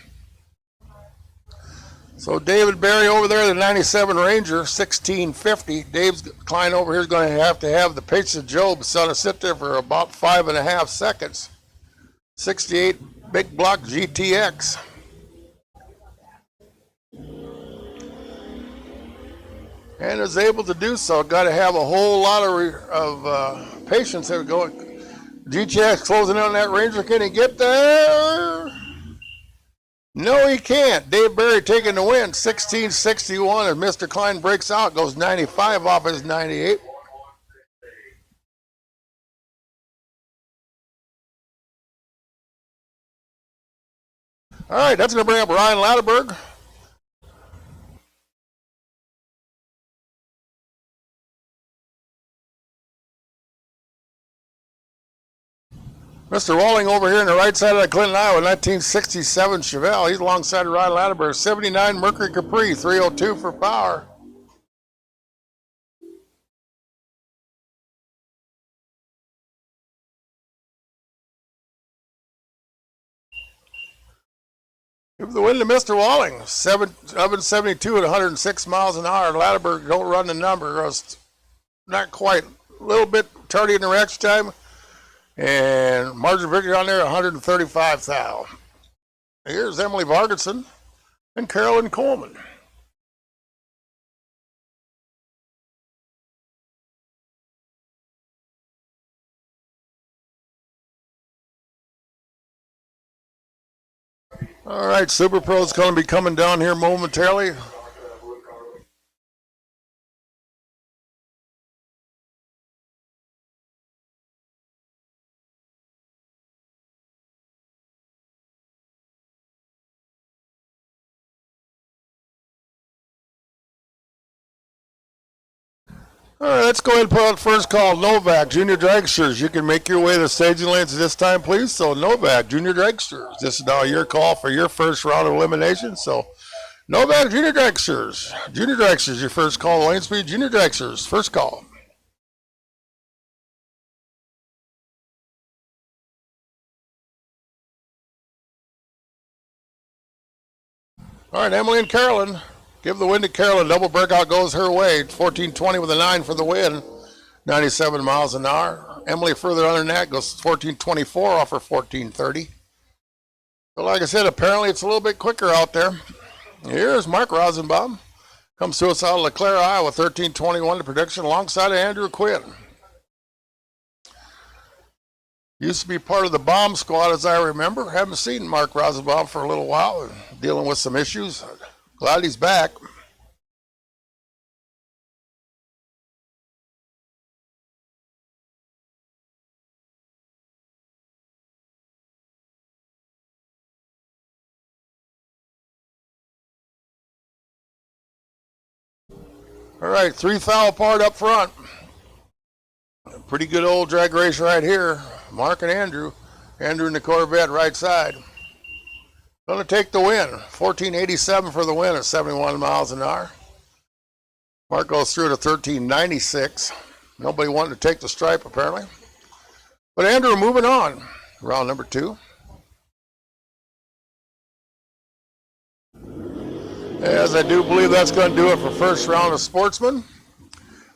So David Berry over there, the 97 Ranger, 1650. Dave Klein over here is going to have the Pace of Job. It's going to sit there for about 5.5 seconds. 68 Big Block GTX. And is able to do so. Got to have a whole lot of patience there going. GTX closing in on that Ranger. Can he get there? No, he can't. Dave Berry taking the win. 1661 as Mr. Klein breaks out. Goes 95 off his 98. All right, that's going to bring up Ryan Latterberg. Mr. Walling over here on the right side of the Clinton, Iowa, 1967 Chevelle. He's alongside Ryan Latterberg. 79 Mercury Capri, 302 for power. Give the win to Mr. Walling. 772 at 106 miles an hour. Latterberg don't run the number. Not quite. A little bit tardy in the reaction time. And margin of victory on there, 135 thou. Here's Emily Vargetson and Carolyn Coleman. All right, Super Pro's going to be coming down here momentarily. All right, let's go ahead and put out the first call. Novak, Junior Dragsters. You can make your way to the staging lanes this time, please. So, Novak, Junior Dragsters. This is now your call for your first round of elimination. So, Novak, Junior Dragsters. Junior Dragsters, your first call. Lane speed, Junior Dragsters, first call. All right, Emily and Carolyn. Give the win to Carolyn. Double breakout goes her way. 14:20 with a 9 for the win. 97 miles an hour. Emily further on than that goes 14:24 off her 14:30. But like I said, apparently it's a little bit quicker out there. Here's Mark Rosenbaum. Comes to us out of LeClaire, Iowa, 13:21 to production alongside of Andrew Quinn. Used to be part of the bomb squad, as I remember. Haven't seen Mark Rosenbaum for a little while, dealing with some issues. Glad he's back. All right, 3 foul part up front. Pretty good old drag race right here. Mark and Andrew. Andrew in the Corvette right side. Going to take the win. 1487 for the win at 71 miles an hour. Mark goes through to 1396. Nobody wanted to take the stripe apparently. But Andrew moving on. Round number 2. As I do believe that's going to do it for first round of Sportsman.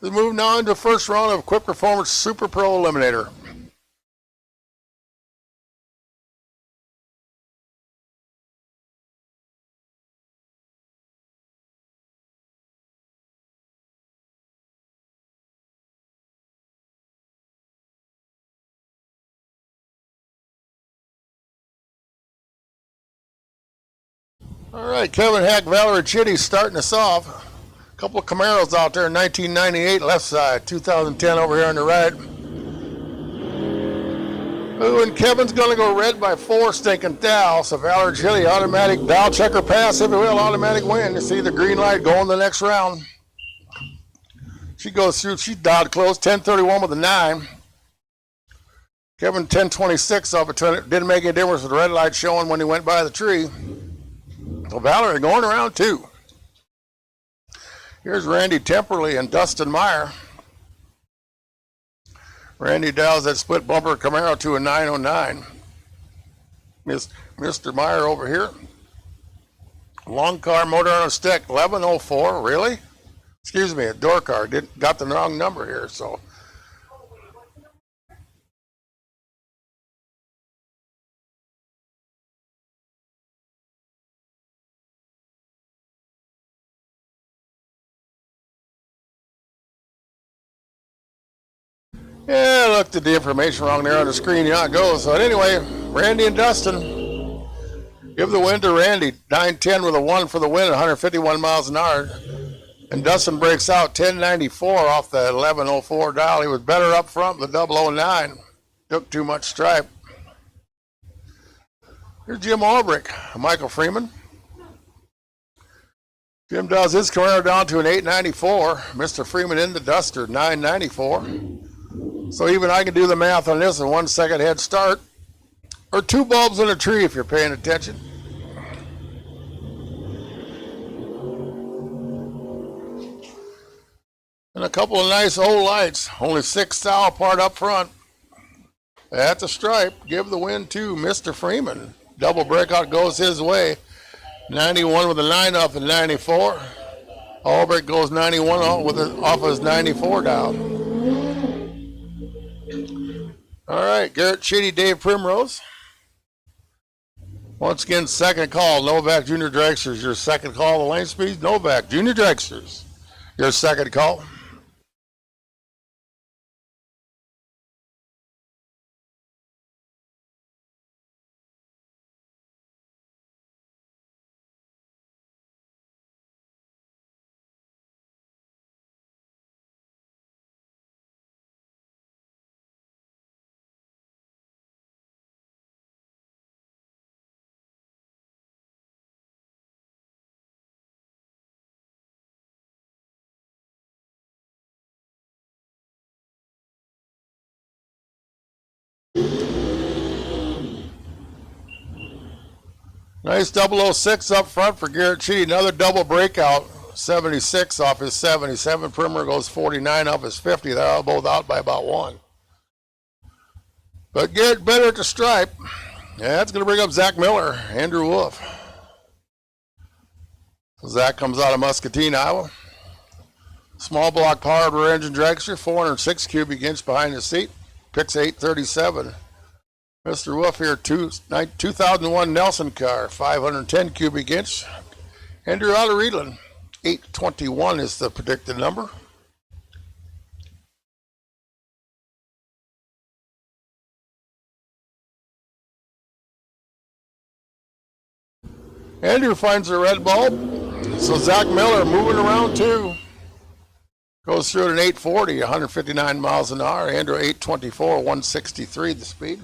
Let's move now into first round of Quick Performance Super Pro Eliminator. All right, Kevin Hack, Valerie Chitty starting us off. A couple of Camaros out there, 1998 left side, 2010 over here on the right. Ooh, and Kevin's going to go red by 4, stinking thou. So Valerie Chitty, automatic bow checker pass, if you will, automatic win. You see the green light going the next round. She goes through, she dialed close, 10:31 with a 9. Kevin 10:26 off it, didn't make any difference with the red light showing when he went by the tree. So Valerie going around 2. Here's Randy Temperley and Dustin Meyer. Randy dials that split bumper Camaro to a 909. Mr. Meyer over here. Long car motor on a stick, 1104. Really? Excuse me, a door car. Got the wrong number here, so. Yeah, I looked at the information wrong there on the screen. Yeah, it goes. So anyway, Randy and Dustin. Give the win to Randy. 9:10 with a 1 for the win, 151 miles an hour. And Dustin breaks out 10:94 off the 11:04 dial. He was better up front with the 009. Took too much stripe. Here's Jim Albrecht, Michael Freeman. Jim does his Camaro down to an 894. Mr. Freeman in the Duster, 994. So even I can do the math on this in 1 second head start. Or 2 bulbs in a tree if you're paying attention. And a couple of nice old lights. Only 6 thou apart up front. At the stripe, give the win to Mr. Freeman. Double breakout goes his way. 91 with a 9 off and 94. Albrecht goes 91 off his 94 down. All right, Garrett Chitty, Dave Primrose. Once again, second call, Novak Junior Dragsters. Your second call, the lane speed, Novak Junior Dragsters. Your second call. Nice 006 up front for Garrett Chitty. Another double breakout. 76 off his 77. Primer goes 49 off his 50. They're all both out by about 1. But Garrett better at the stripe. Yeah, that's going to bring up Zach Miller, Andrew Wolf. So Zach comes out of Muscatine, Iowa. Small block powered rear engine dragster, 406 cubic inch behind the seat. Picks 837. Mr. Wolf here, 2001 Nelson car, 510 cubic inch. Andrew out of Reedland, 821 is the predicted number. Andrew finds a red bulb. So Zach Miller moving around too. Goes through at an 840, 159 miles an hour. Andrew 824, 163 the speed.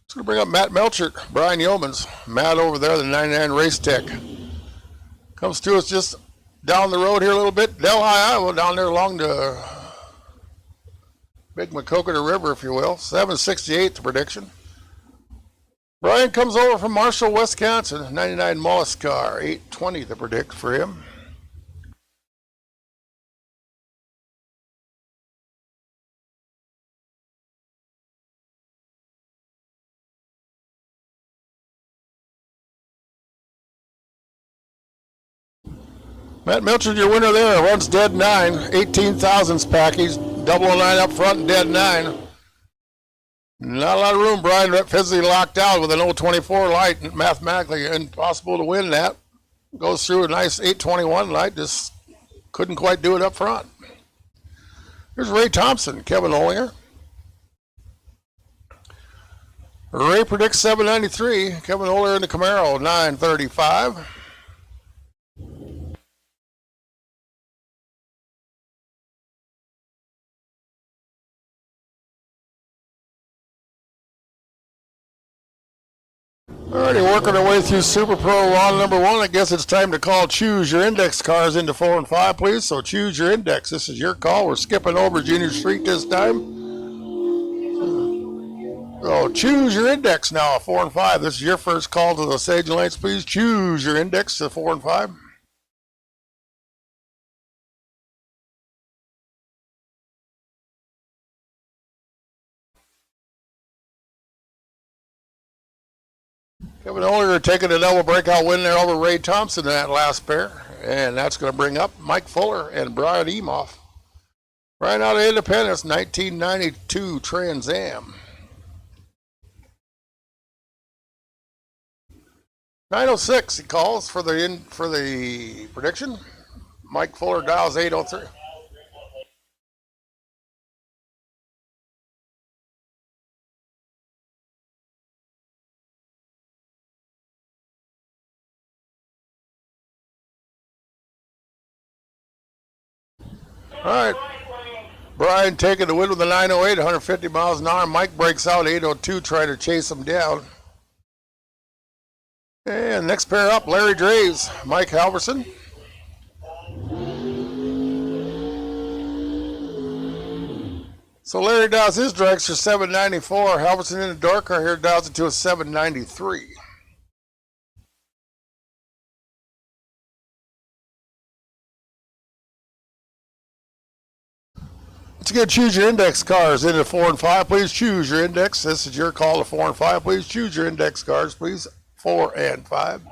It's going to bring up Matt Melchert, Brian Yeomans. Matt over there, the 99 Race Tech. Comes to us just down the road here a little bit. Delhi, Iowa, down there along the Big Maquoketa River, if you will. 768 the prediction. Brian comes over from Marshall, Wisconsin. 99 Mollusk car, 820 to predict for him. Matt Milchard, your winner there. Runs dead 9, 18 thousandths package, 009 up front and dead 9. Not a lot of room. Brian physically locked out with an 024 light. Mathematically impossible to win that. Goes through a nice 821 light. Just couldn't quite do it up front. Here's Ray Thompson, Kevin Ollinger. Ray predicts 793. Kevin Ollinger in the Camaro, 935. Alrighty, working our way through Super Pro round number 1. I guess it's time to call Choose Your Index cars into 4 and 5, please. So choose your index. This is your call. We're skipping over Junior Street this time. So choose your index now, 4 and 5. This is your first call to the Sage Lights, please. Choose your index to 4 and 5. Kevin Ollinger taking a double breakout win there over Ray Thompson in that last pair. And that's going to bring up Mike Fuller and Brian Emoff. Right out of Independence, 1992 Trans Am. 906 he calls for the prediction. Mike Fuller dials 803. All right, Brian taking the win with the 908, 150 miles an hour. Mike breaks out 802, trying to chase him down. And next pair up, Larry Draves, Mike Halverson. So Larry dials his dragster 794. Halverson in the door car here dials it to a 793. Let's go choose your index cars into 4 and 5, please. Choose your index. This is your call to 4 and 5, please. Choose your index cars, please. 4 and 5.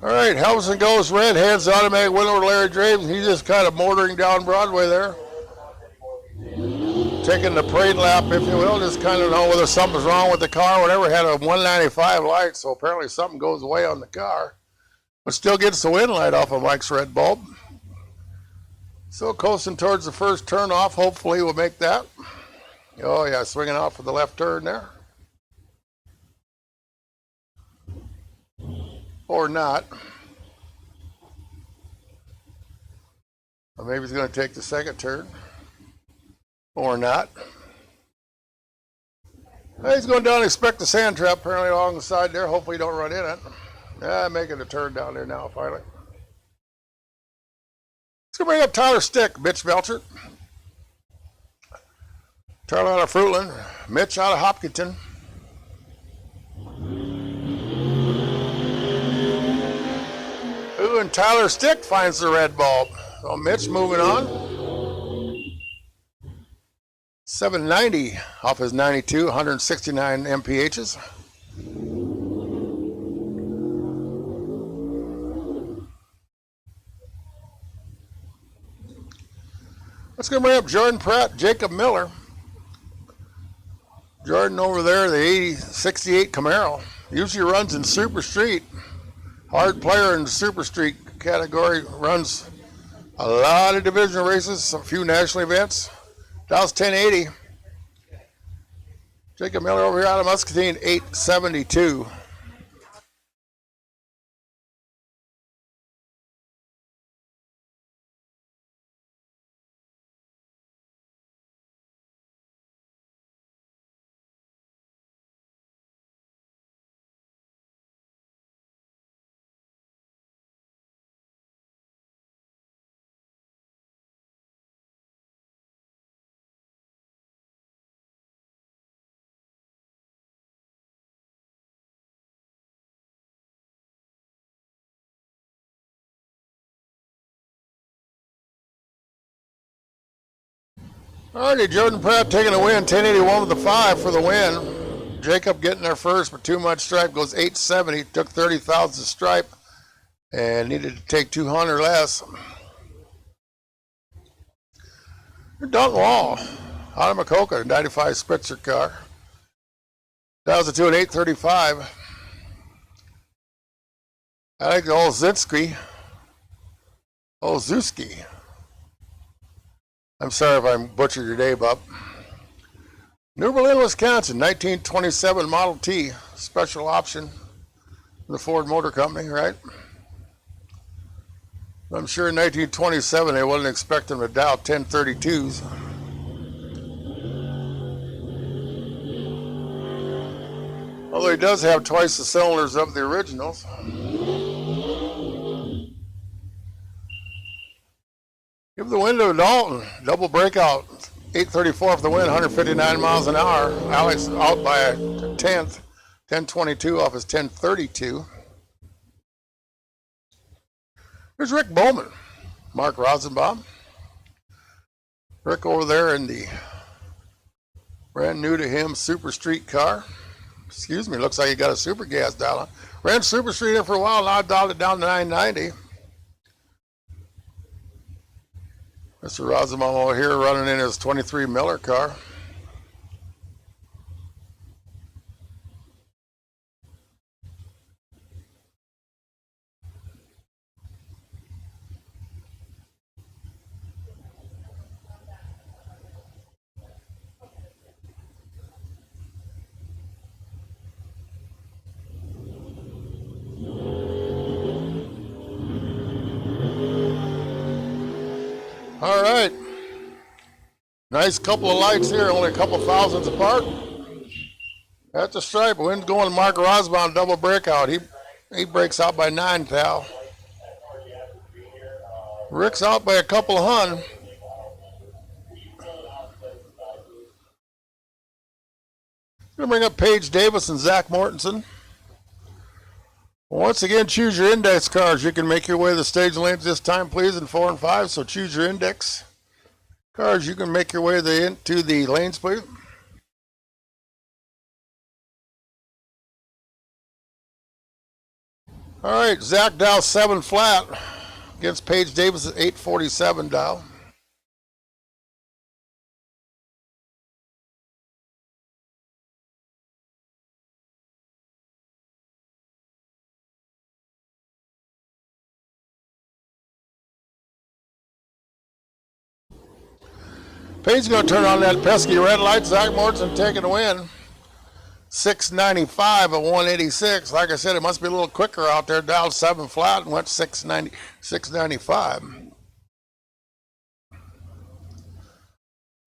All right, Halverson goes red, hands automatic win over Larry Draves. He's just kind of motoring down Broadway there. Taking the parade lap, if you will, just kind of know whether something's wrong with the car, whatever. Had a 195 light, so apparently something goes away on the car. But still gets the win light off of Mike's red bulb. Still coasting towards the first turn off. Hopefully we'll make that. Oh yeah, swinging out for the left turn there. Or not. Or maybe he's going to take the second turn. Or not. He's going down, expect the sand trap apparently along the side there. Hopefully you don't run in it. Making a turn down there now, finally. Let's go bring up Tyler Stick, Mitch Belcher. Tyler out of Fruitland, Mitch out of Hopkinton. Ooh, and Tyler Stick finds the red bulb. So Mitch moving on. 790 off his 92, 169 MPHs. Let's go bring up Jordan Pratt, Jacob Miller. Jordan over there, the 68 Camaro. Usually runs in Super Street. Hard player in the Super Street category. Runs a lot of divisional races, a few national events. Dow's 1080. Jacob Miller over here out of Muscatine, 872. Alrighty, Jordan Pratt taking a win, 1081 with the 5 for the win. Jacob getting there first, but too much stripe, goes 870, took 30 thousandths stripe, and needed to take 200 less. Dalton Wall, out of Macoka, 95 Spitzer car. That was a 2 and 835. I like the Olzinski. Olzuski. I'm sorry if I butchered your day, Bob. New Berlin, Wisconsin, 1927 Model T, special option. The Ford Motor Company, right? I'm sure in 1927 they wasn't expecting to Dow 1032s. Although he does have twice the cylinders of the originals. Give the win to Dalton. Double breakout. 834 for the win, 159 miles an hour. Alex out by a tenth. 1022 off his 1032. Here's Rick Bowman. Mark Rosenbaum. Rick over there in the brand new to him Super Street car. Excuse me, looks like he got a super gas dial on. Ran Super Street there for a while, now dialed it down to 990. Mr. Rosenbaum over here running in his 23 Miller car. All right. Nice couple of lights here, only a couple thousandths apart. At the stripe, wind's going Mark Rosbaum, double breakout. He breaks out by 9 thou. Rick's out by a couple of hun. Gonna bring up Paige Davis and Zach Mortensen. Once again, choose your index cars. You can make your way to the stage lanes this time, please, in 4 and 5. So choose your index cars. You can make your way to the lanes, please. All right, Zach Dow 7 flat against Paige Davis at 847 Dow. Paige's going to turn on that pesky red light. Zach Mortensen taking a win. 695 at 186. Like I said, it must be a little quicker out there. Down 7 flat and went 695.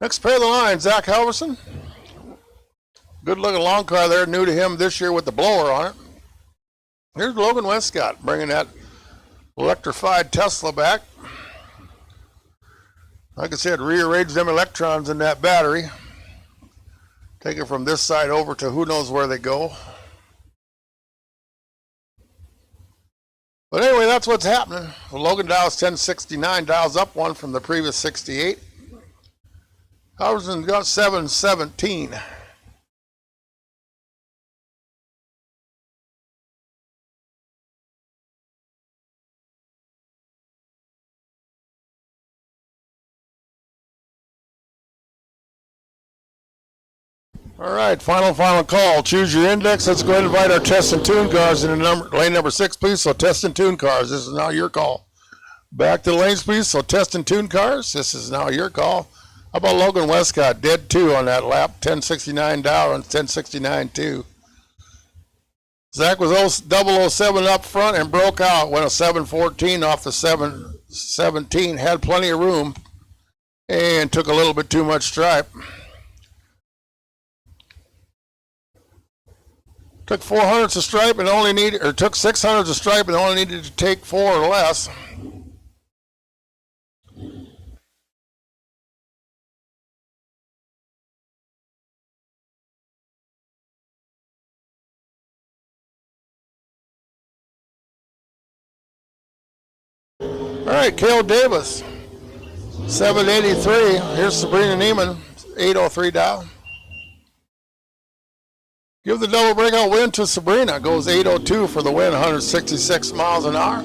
Next pair of the line, Zach Halverson. Good looking long car there, new to him this year with the blower on it. Here's Logan Westcott bringing that electrified Tesla back. Like I said, rearrange them electrons in that battery. Take it from this side over to who knows where they go. But anyway, that's what's happening. Well, Logan dials 1069, dials up one from the previous 68. Howard's got 717. All right, final call. Choose your index. Let's go ahead and invite our test and tune cars in lane number 6, please. So test and tune cars. This is now your call. Back to the lanes, please. So test and tune cars. This is now your call. How about Logan Westcott? Dead 2 on that lap. 1069 down and 1069 2. Zach was 007 up front and broke out. Went a 714 off the 717. Had plenty of room and took a little bit too much stripe. Took 400s of stripe and only needed, or took 600s of stripe and only needed to take 4 or less. All right, Cale Davis, 783. Here's Sabrina Neiman, 803 down. Give the double breakout win to Sabrina. Goes 802 for the win, 166 miles an hour.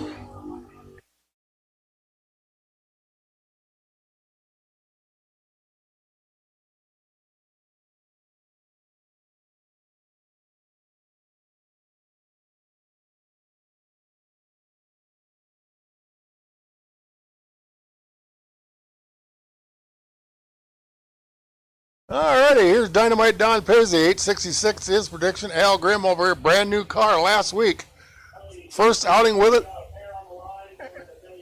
Alrighty, here's Dynamite Don Pizzi, 866 his prediction. Al Grimm over here, brand new car last week. First outing with it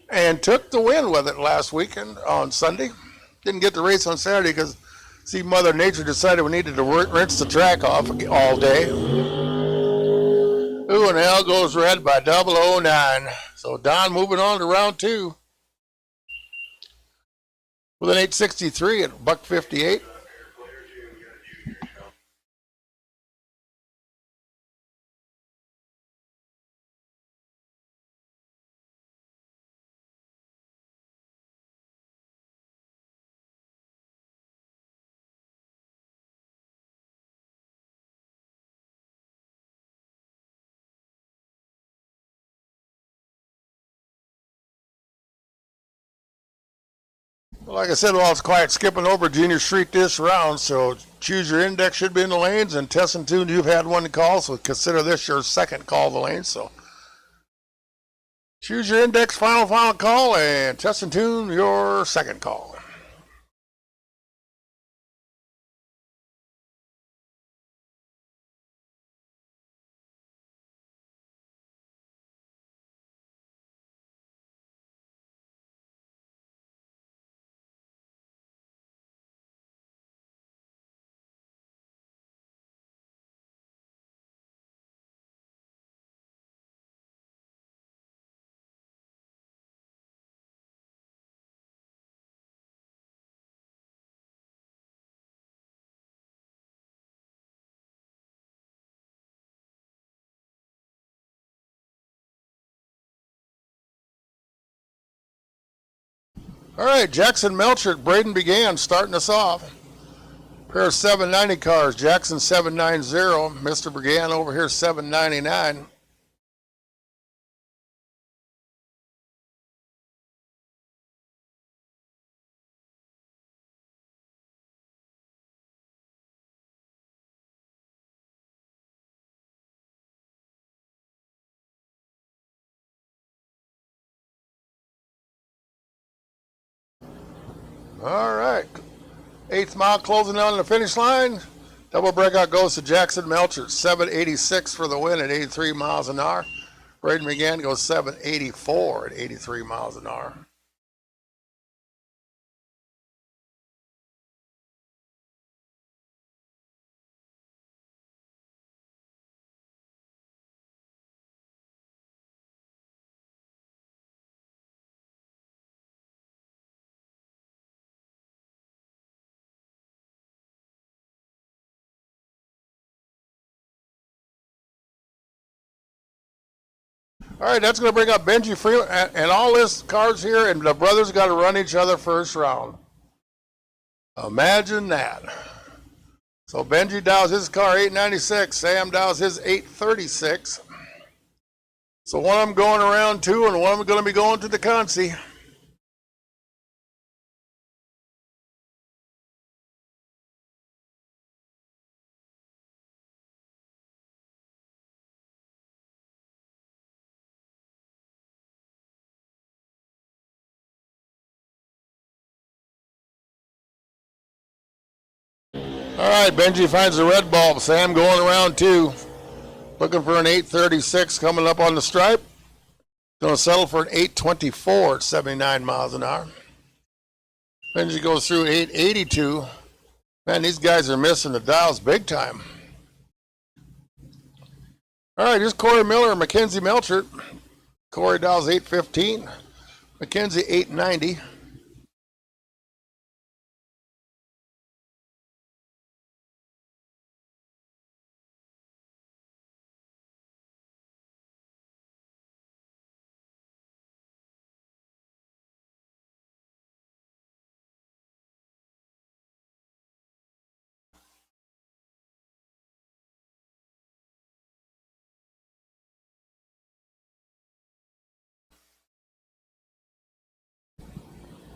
and took the win with it last weekend on Sunday. Didn't get the race on Saturday because, see, Mother Nature decided we needed to rinse the track off all day. Ooh, and Al goes red by 009. So Don moving on to round 2 with an 863 at $158. Well, like I said, while it's quiet, skipping over Junior Street this round, so choose your index should be in the lanes, and test and tune, you've had one call, so consider this your second call of the lane. So choose your index, final call, and test and tune your second call. All right, Jackson Melcher at Braden began, starting us off. Pair of 790 cars, Jackson 790, Mr. Began over here 799. All right, 8th mile closing on the finish line. Double breakout goes to Jackson Melcher, 786 for the win at 83 miles an hour. Braden McGann goes 784 at 83 miles an hour. All right, that's going to bring up Benji Freeman and all this cars here, and the brothers got to run each other first round. Imagine that. So Benji dials his car 896, Sam dials his 836. So one of them going around 2, and one of them going to be going to the Consi. All right, Benji finds the red bulb. Sam going around 2. Looking for an 836 coming up on the stripe. Going to settle for an 824 at 79 miles an hour. Benji goes through 882. Man, these guys are missing the dials big time. All right, here's Corey Miller and Mackenzie Melchert. Corey dials 815. Mackenzie 890.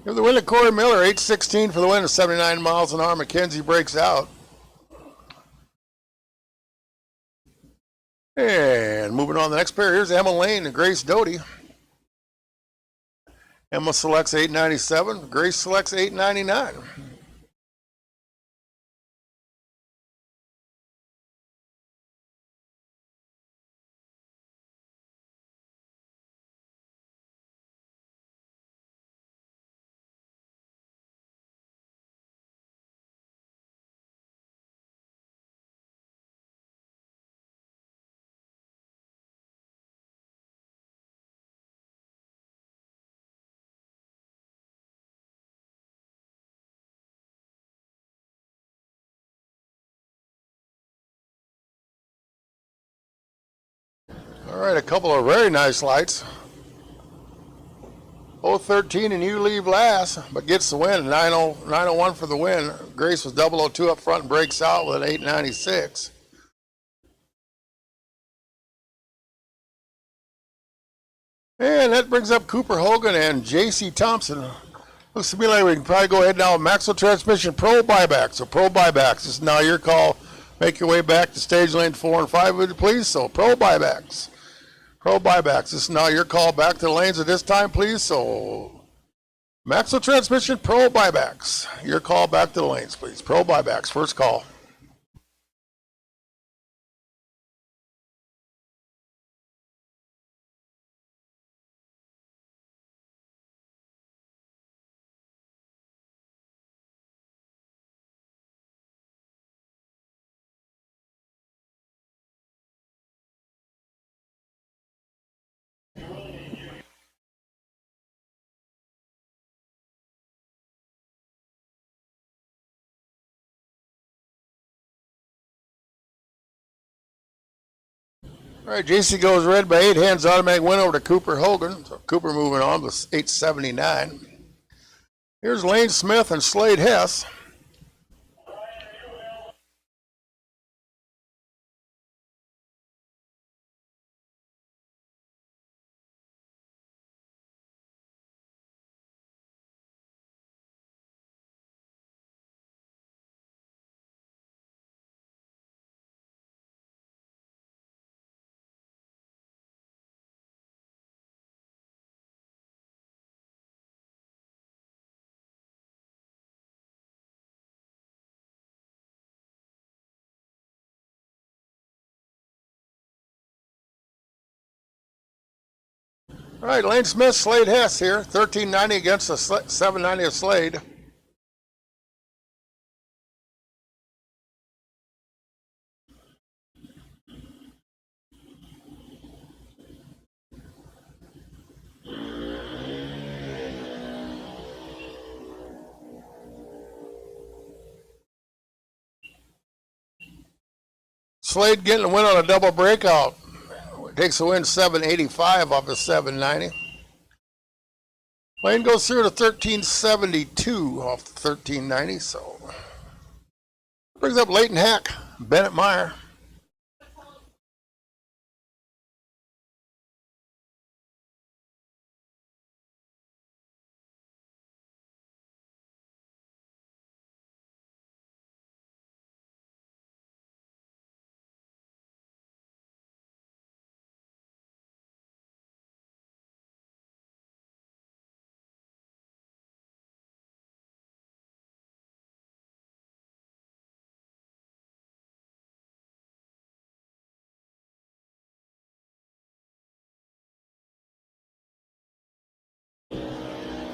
Give the win to Corey Miller, 816 for the win at 79 miles an hour. Mackenzie breaks out. And moving on to the next pair, here's Emma Lane and Grace Doty. Emma selects 897, Grace selects 899. All right, a couple of very nice lights. 013 and you leave last, but gets the win. 901 for the win. Grace was 002 up front and breaks out with an 896. And that brings up Cooper Hogan and J.C. Thompson. Looks to me like we can probably go ahead now with Maxwell Transmission Pro Buybacks. So Pro Buybacks, this is now your call. Make your way back to stage lane 4 and 5, would you please? So Pro Buybacks. Pro Buybacks. This is now your call back to the lanes at this time, please. So Maxwell Transmission Pro Buybacks. Your call back to the lanes, please. Pro Buybacks. First call. All right, JC goes red by 8, hands automatic win over to Cooper Hogan. So Cooper moving on with 879. Here's Lane Smith and Slade Hess. All right, Lane Smith, Slade Hess here. 1390 against the 790 of Slade. Slade getting a win on a double breakout. takes a win 785 off of 790. Lane goes through to 1372 off 1390, so brings up Leighton Hack, Bennett Meyer.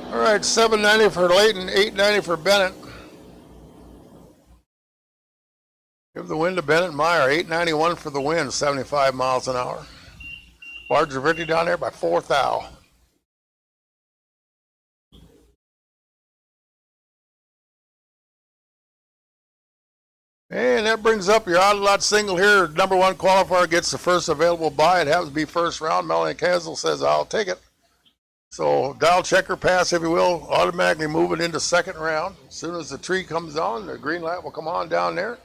All right, 790 for Leighton, 890 for Bennett. Give the win to Bennett Meyer, 891 for the win, 75 miles an hour. Larger victory down there by 4 thou. And that brings up your odd lot single here. Number one qualifier gets the first available buy. It happens to be first round. Melanie Castle says, I'll take it. So dial checker pass, if you will, automatically move it into second round. As soon as the tree comes on, the green light will come on down there.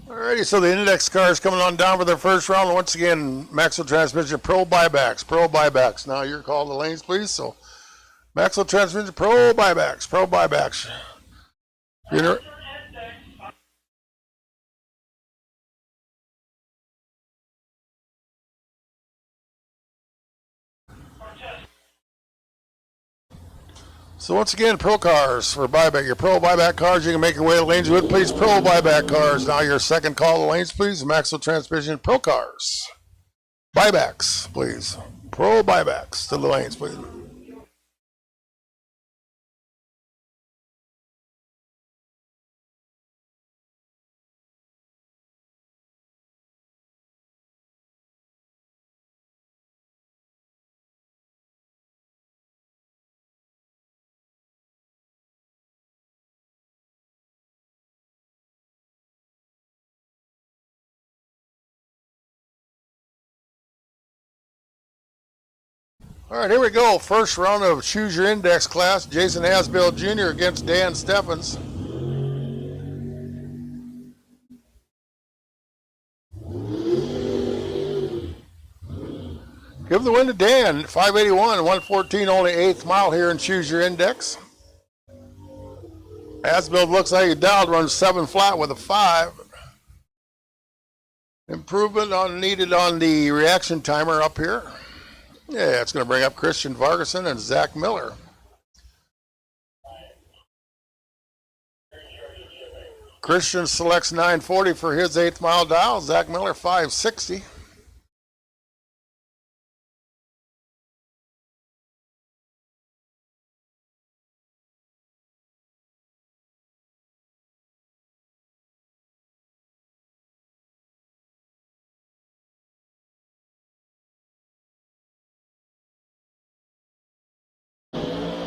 Alrighty, so the index cars coming on down for their first round. Once again, Maxwell Transmission Pro buybacks, Pro buybacks. Now you're calling the lanes, please. So Maxwell Transmission Pro buybacks, Pro buybacks. So once again, Pro cars for buyback. Your Pro buyback cars, you can make your way to lanes with, please. Pro buyback cars. Now your second call to lanes, please. Maxwell Transmission Pro cars. Buybacks, please. Pro buybacks to the lanes, please. All right, here we go. First round of Choose Your Index class. Jason Asbill Jr. against Dan Steffens. Give the win to Dan, 581, 114, only 8th mile here in Choose Your Index. Asbill looks like he dialed, runs 7 flat with a 5. Improvement needed on the reaction timer up here. Yeah, it's going to bring up Christian Vargason and Zach Miller. Christian selects 940 for his 8th mile dial. Zach Miller 560.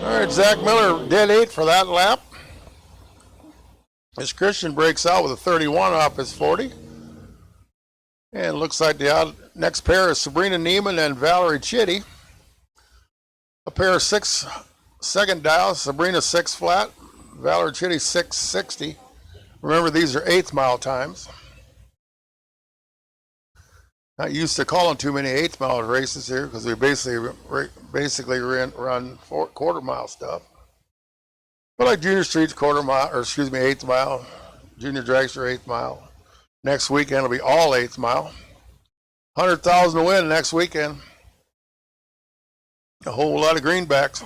All right, Zach Miller dead 8 for that lap. As Christian breaks out with a 31 off his 40. And looks like the next pair is Sabrina Neiman and Valerie Chitty. A pair of 6 second dials. Sabrina 6 flat. Valerie Chitty 660. Remember, these are 8th mile times. Not used to calling too many 8th mile races here because we basically run quarter mile stuff. But like Junior Street's 8th mile. Junior dragster 8th mile. Next weekend will be all 8th mile. 100,000 to win next weekend. A whole lot of greenbacks.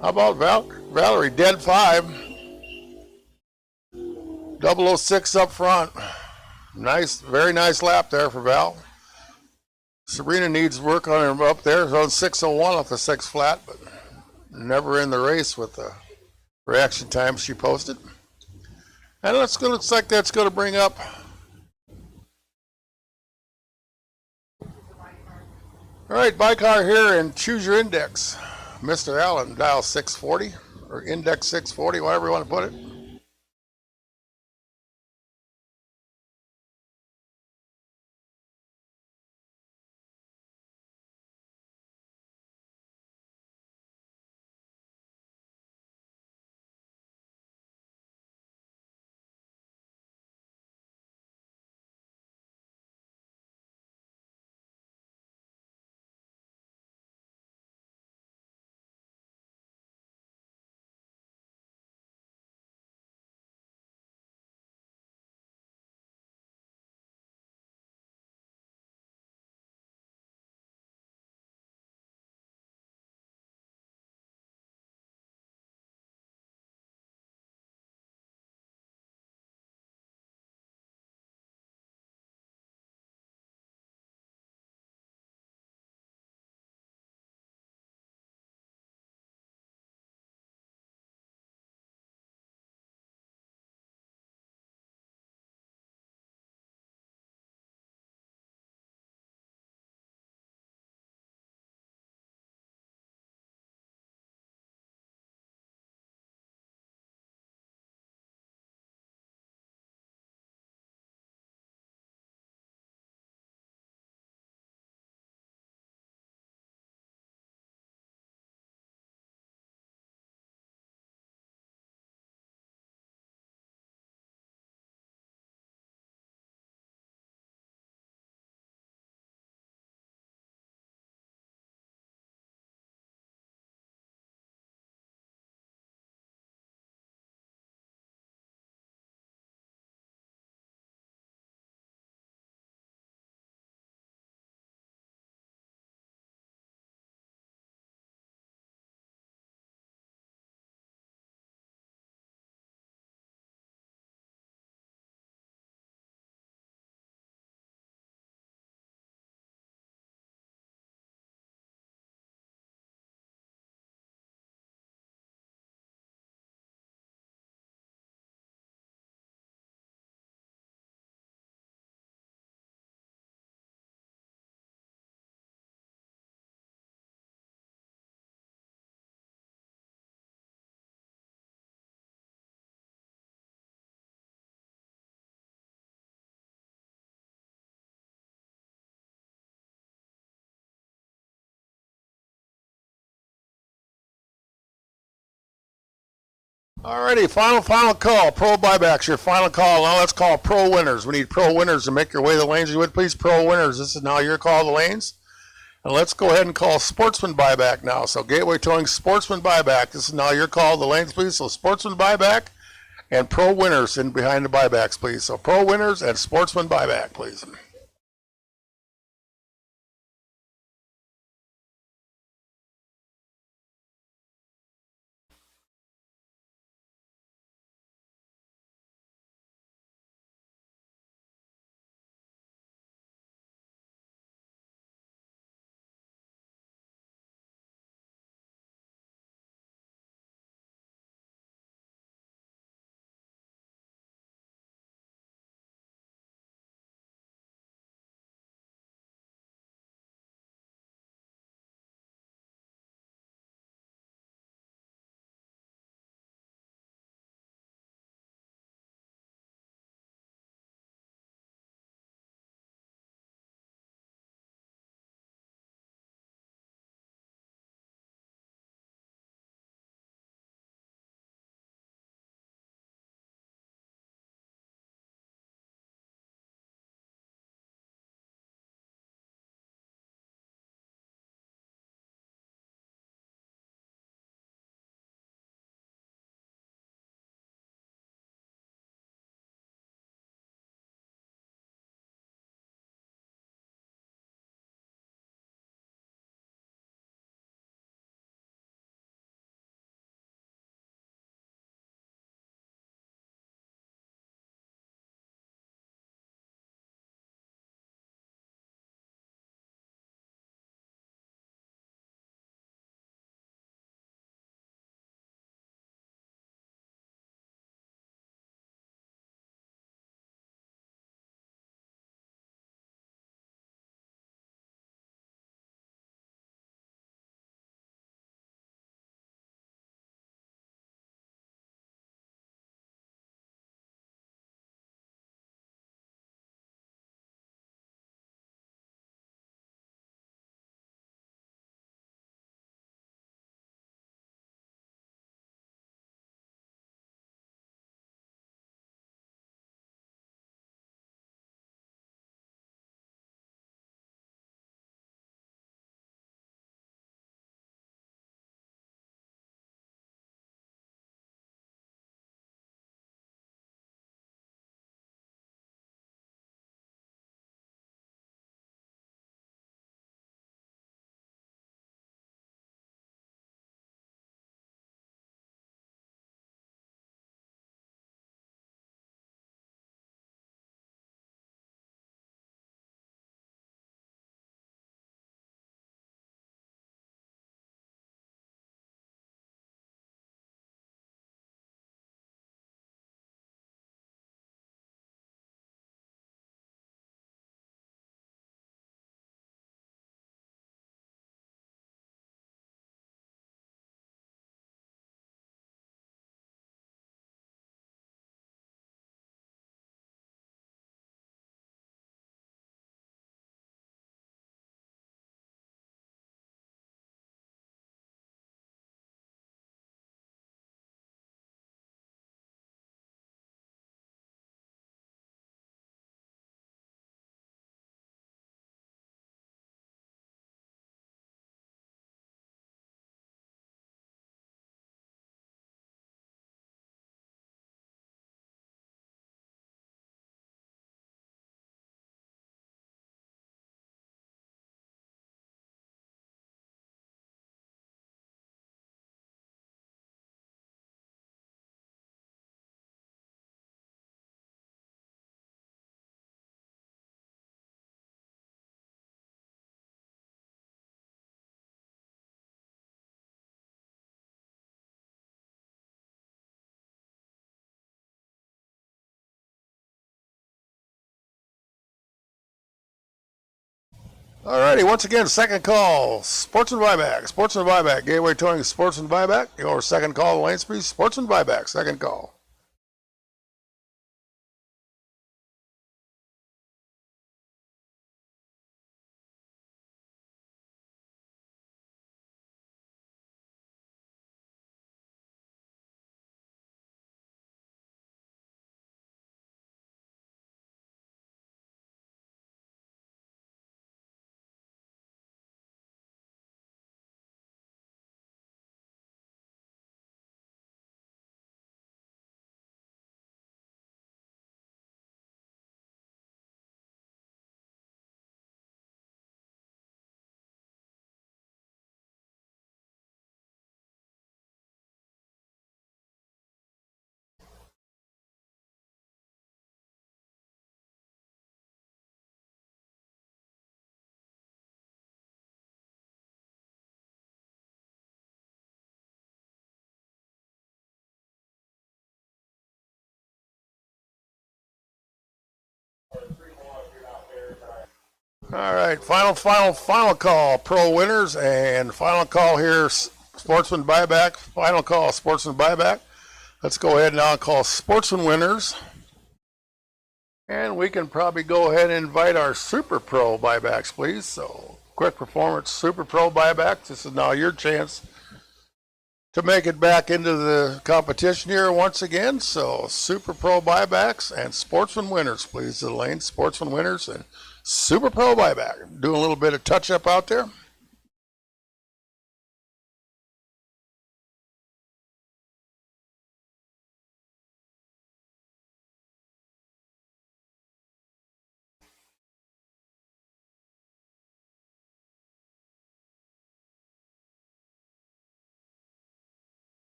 How about Valerie? Dead 5. 006 up front. Nice, very nice lap there for Val. Sabrina needs work on her up there. She's on 6:01 off the 6 flat, but never in the race with the reaction time she posted. And looks like that's going to bring up all right, Bicar here and choose your index. Mr. Allen, dial 640 or index 640, whatever you want to put it. Alrighty, final call. Pro buybacks, your final call. Now let's call pro winners. We need pro winners to make your way to the lanes. You would please, pro winners. This is now your call to the lanes. And let's go ahead and call sportsman buyback now. So Gateway Towing sportsman buyback. This is now your call to the lanes, please. So sportsman buyback and pro winners in behind the buybacks, please. So pro winners and sportsman buyback, please. Alrighty, once again, second call, Sportsman Buyback, Gateway Towing, Sportsman Buyback, your second call, Lane Speed, Sportsman Buyback, second call. All right, final call, Pro winners, and final call here, Sportsman Buyback. Final call, Sportsman Buyback. Let's go ahead now and call Sportsman winners. And we can probably go ahead and invite our Super Pro buybacks, please. So, Quick Performance Super Pro buybacks. This is now your chance to make it back into the competition here once again. So, Super Pro buybacks and Sportsman winners, please, Elaine. Sportsman winners and Super Pro buyback. Doing a little bit of touch up out there.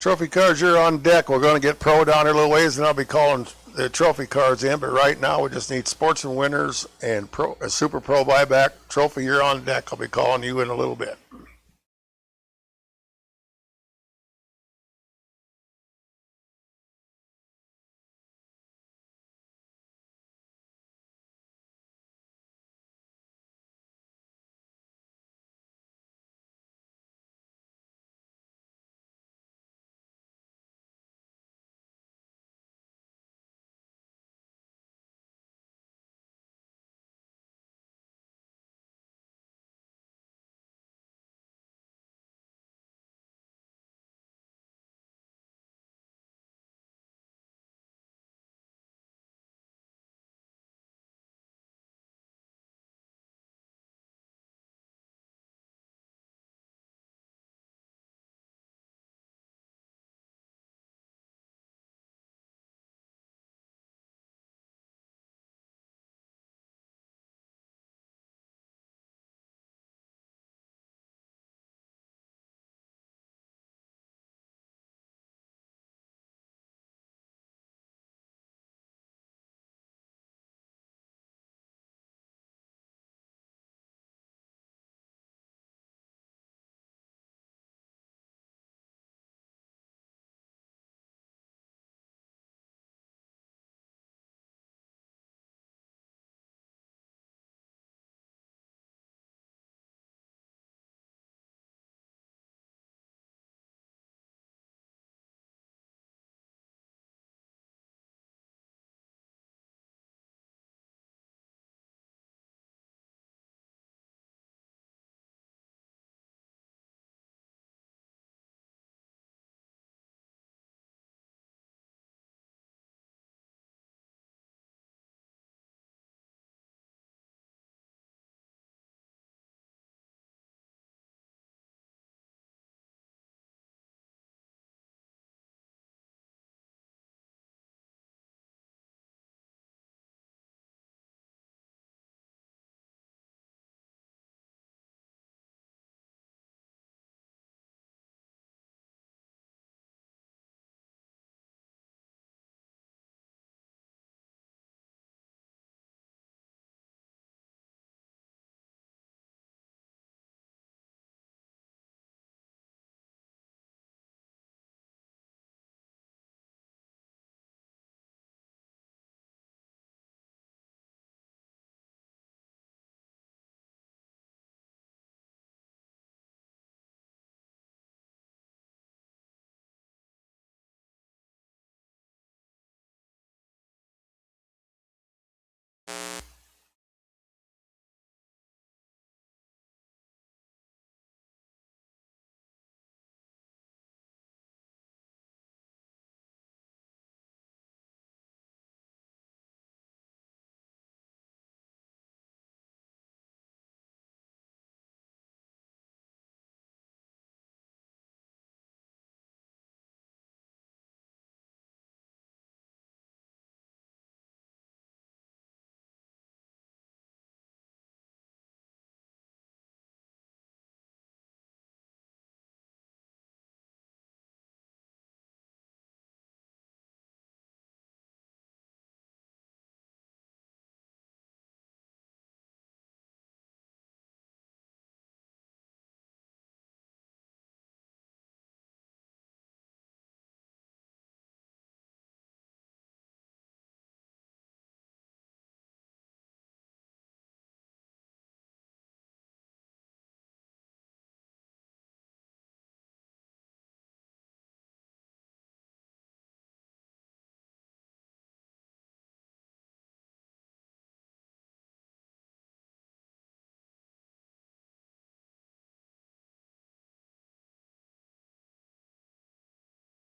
Trophy cars, you're on deck. We're going to get Pro down here a little ways, and I'll be calling the trophy cards in. But right now, we just need Sportsman winners and Super Pro buyback. Trophy, you're on deck. I'll be calling you in a little bit.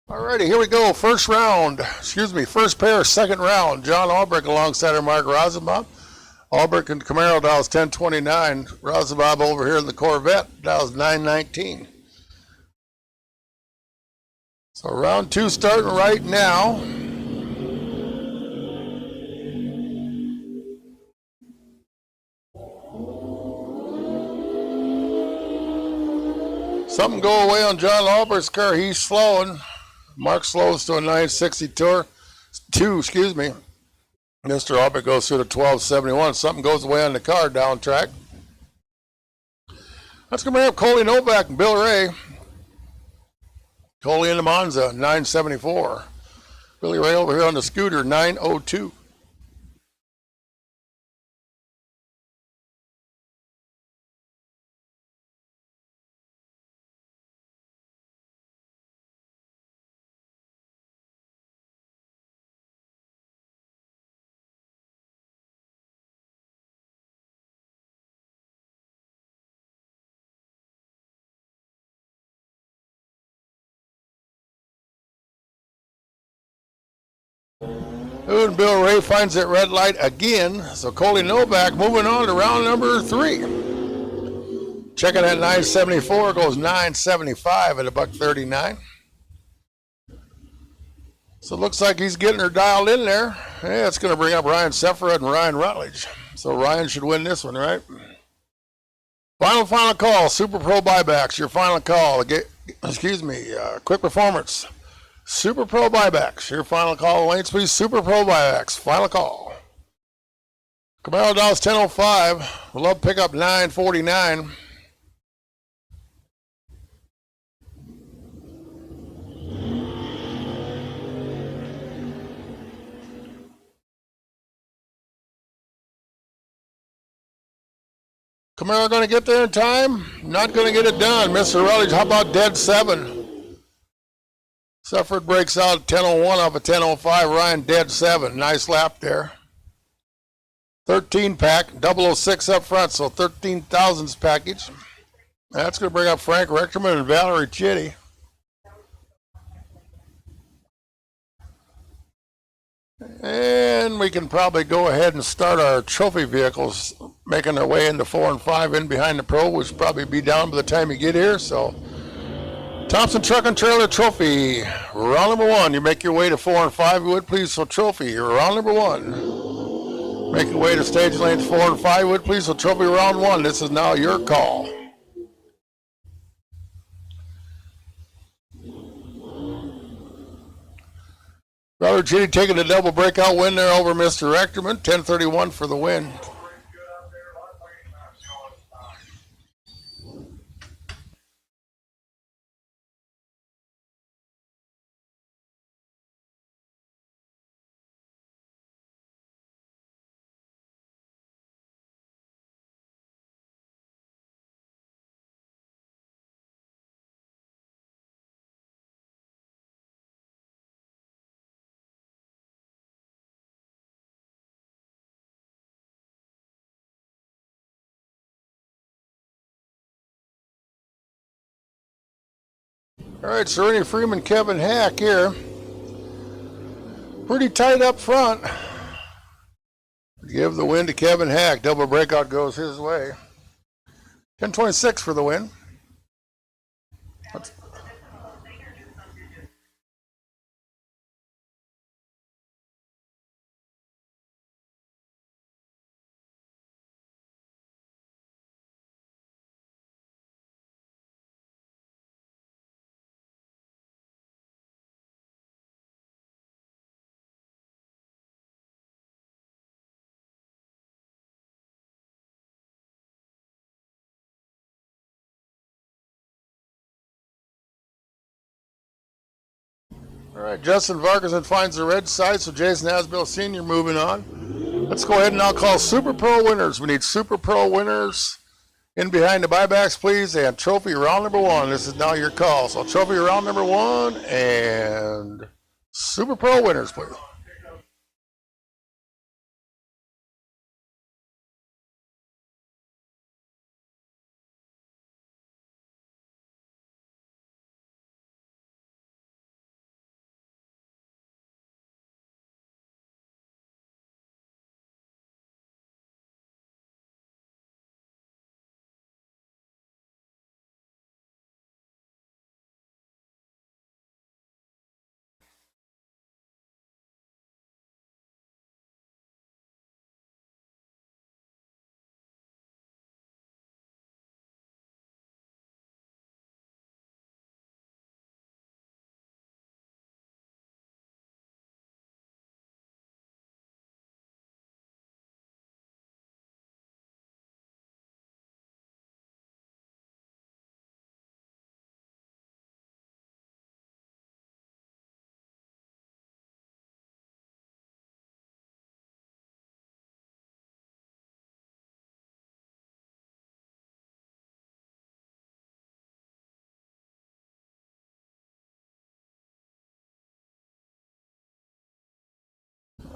Alrighty, here we go. First pair, second round. John Albrecht alongside of Mark Rosenbaum. Albrecht and Camaro dials 1029. Rosenbaum over here in the Corvette dials 919. So round 2 starting right now. Something go away on John Albrecht's car. He's slowing. Mark slows to a 960 excuse me. Mr. Albrecht goes through the 1271. Something goes away on the car down track. Let's go bring up Coley Novak and Bill Ray. Coley in the Monza, 974. Billy Ray over here on the scooter, 902. And Bill Ray finds that red light again. So Coley Novak moving on to round number 3. Checking at 974, goes 975 at $1.39. So it looks like he's getting her dialed in there. Yeah, it's going to bring up Ryan Sefferud and Ryan Rutledge. So Ryan should win this one, right? Final call. Super Pro buybacks. Your final call. Quick Performance. Super Pro buybacks. Your final call. Wayne Speed Super Pro buybacks. Final call. Camaro dials 1005. We'll love pickup 949. Camaro going to get there in time? Not going to get it done. Mr. Rutledge, how about dead 7? Sefford breaks out 1001 off a 1005. Ryan dead 7. Nice lap there. 13 pack, 006 up front, so 13 thousandths package. That's going to bring up Frank Rechterman and Valerie Chitty. And we can probably go ahead and start our trophy vehicles making their way into 4 and 5 in behind the Pro, which will probably be down by the time you get here. So Thompson Truck and Trailer Trophy, round number 1. You make your way to 4 and 5, you would please, so trophy, round number 1. Make your way to stage lanes 4 and 5, you would please, so trophy, round 1. This is now your call. Brother Chitty taking the double breakout win there over Mr. Rechterman, 1031 for the win. All right, Serena Freeman, Kevin Hack here. Pretty tight up front. Give the win to Kevin Hack. Double breakout goes his way. 1026 for the win. All right, Justin Vargason finds the red side, so Jason Asbell Sr. moving on. Let's go ahead and now call Super Pro winners. We need Super Pro winners in behind the buybacks, please, and trophy round number 1. This is now your call. So trophy round number 1 and Super Pro winners, please.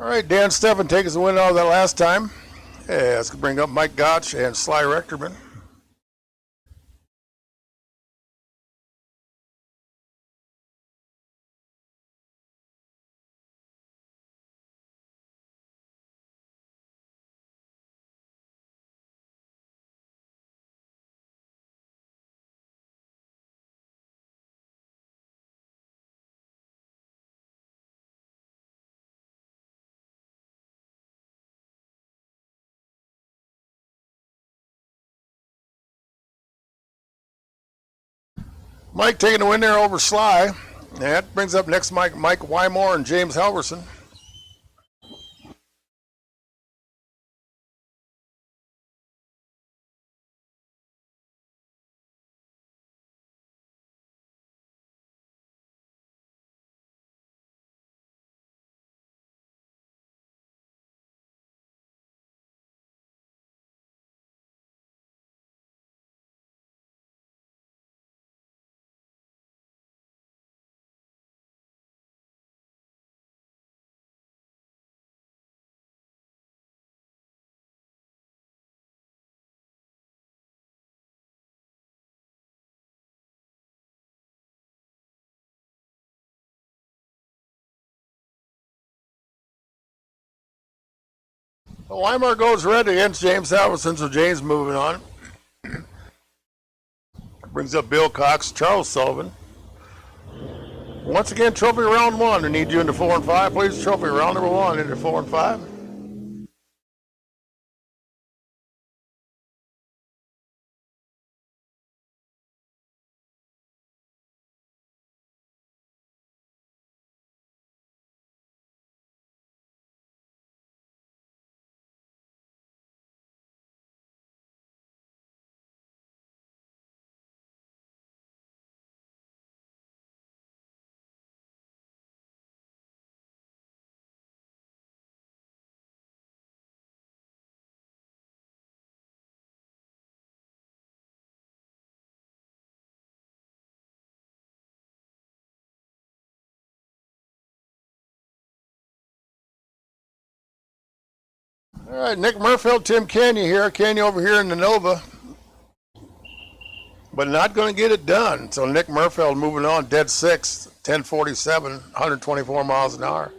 All right, Dan Steffen taking the win out of that last time. Yeah, let's bring up Mike Gotch and Sly Rechterman. Mike taking the win there over Sly. And that brings up next Mike Wymore and James Halverson. Wymore goes red against James Halverson, so James moving on. Brings up Bill Cox, Charles Sullivan. Once again, trophy round one. We need you into 4 and 5, please. Trophy round number 1 into 4 and 5. All right, Nick Murfield, Tim Kenya here. Kenya over here in the Nova. But not going to get it done. So Nick Murfield moving on, dead 6, 1047, 124 miles an hour.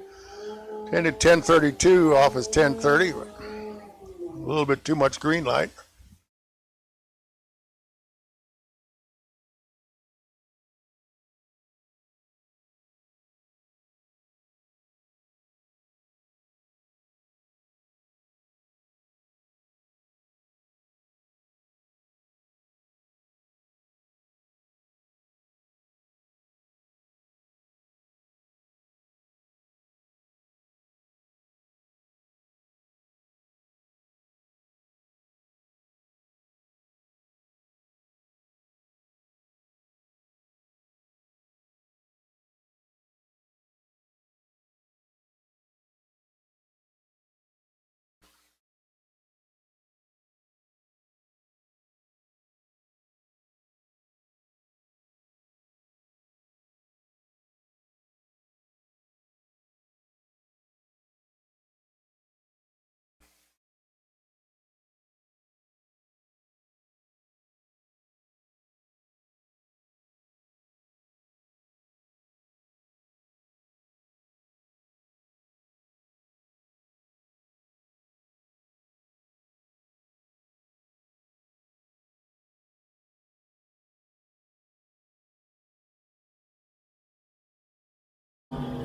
Ended 1032 off his 1030. A little bit too much green light.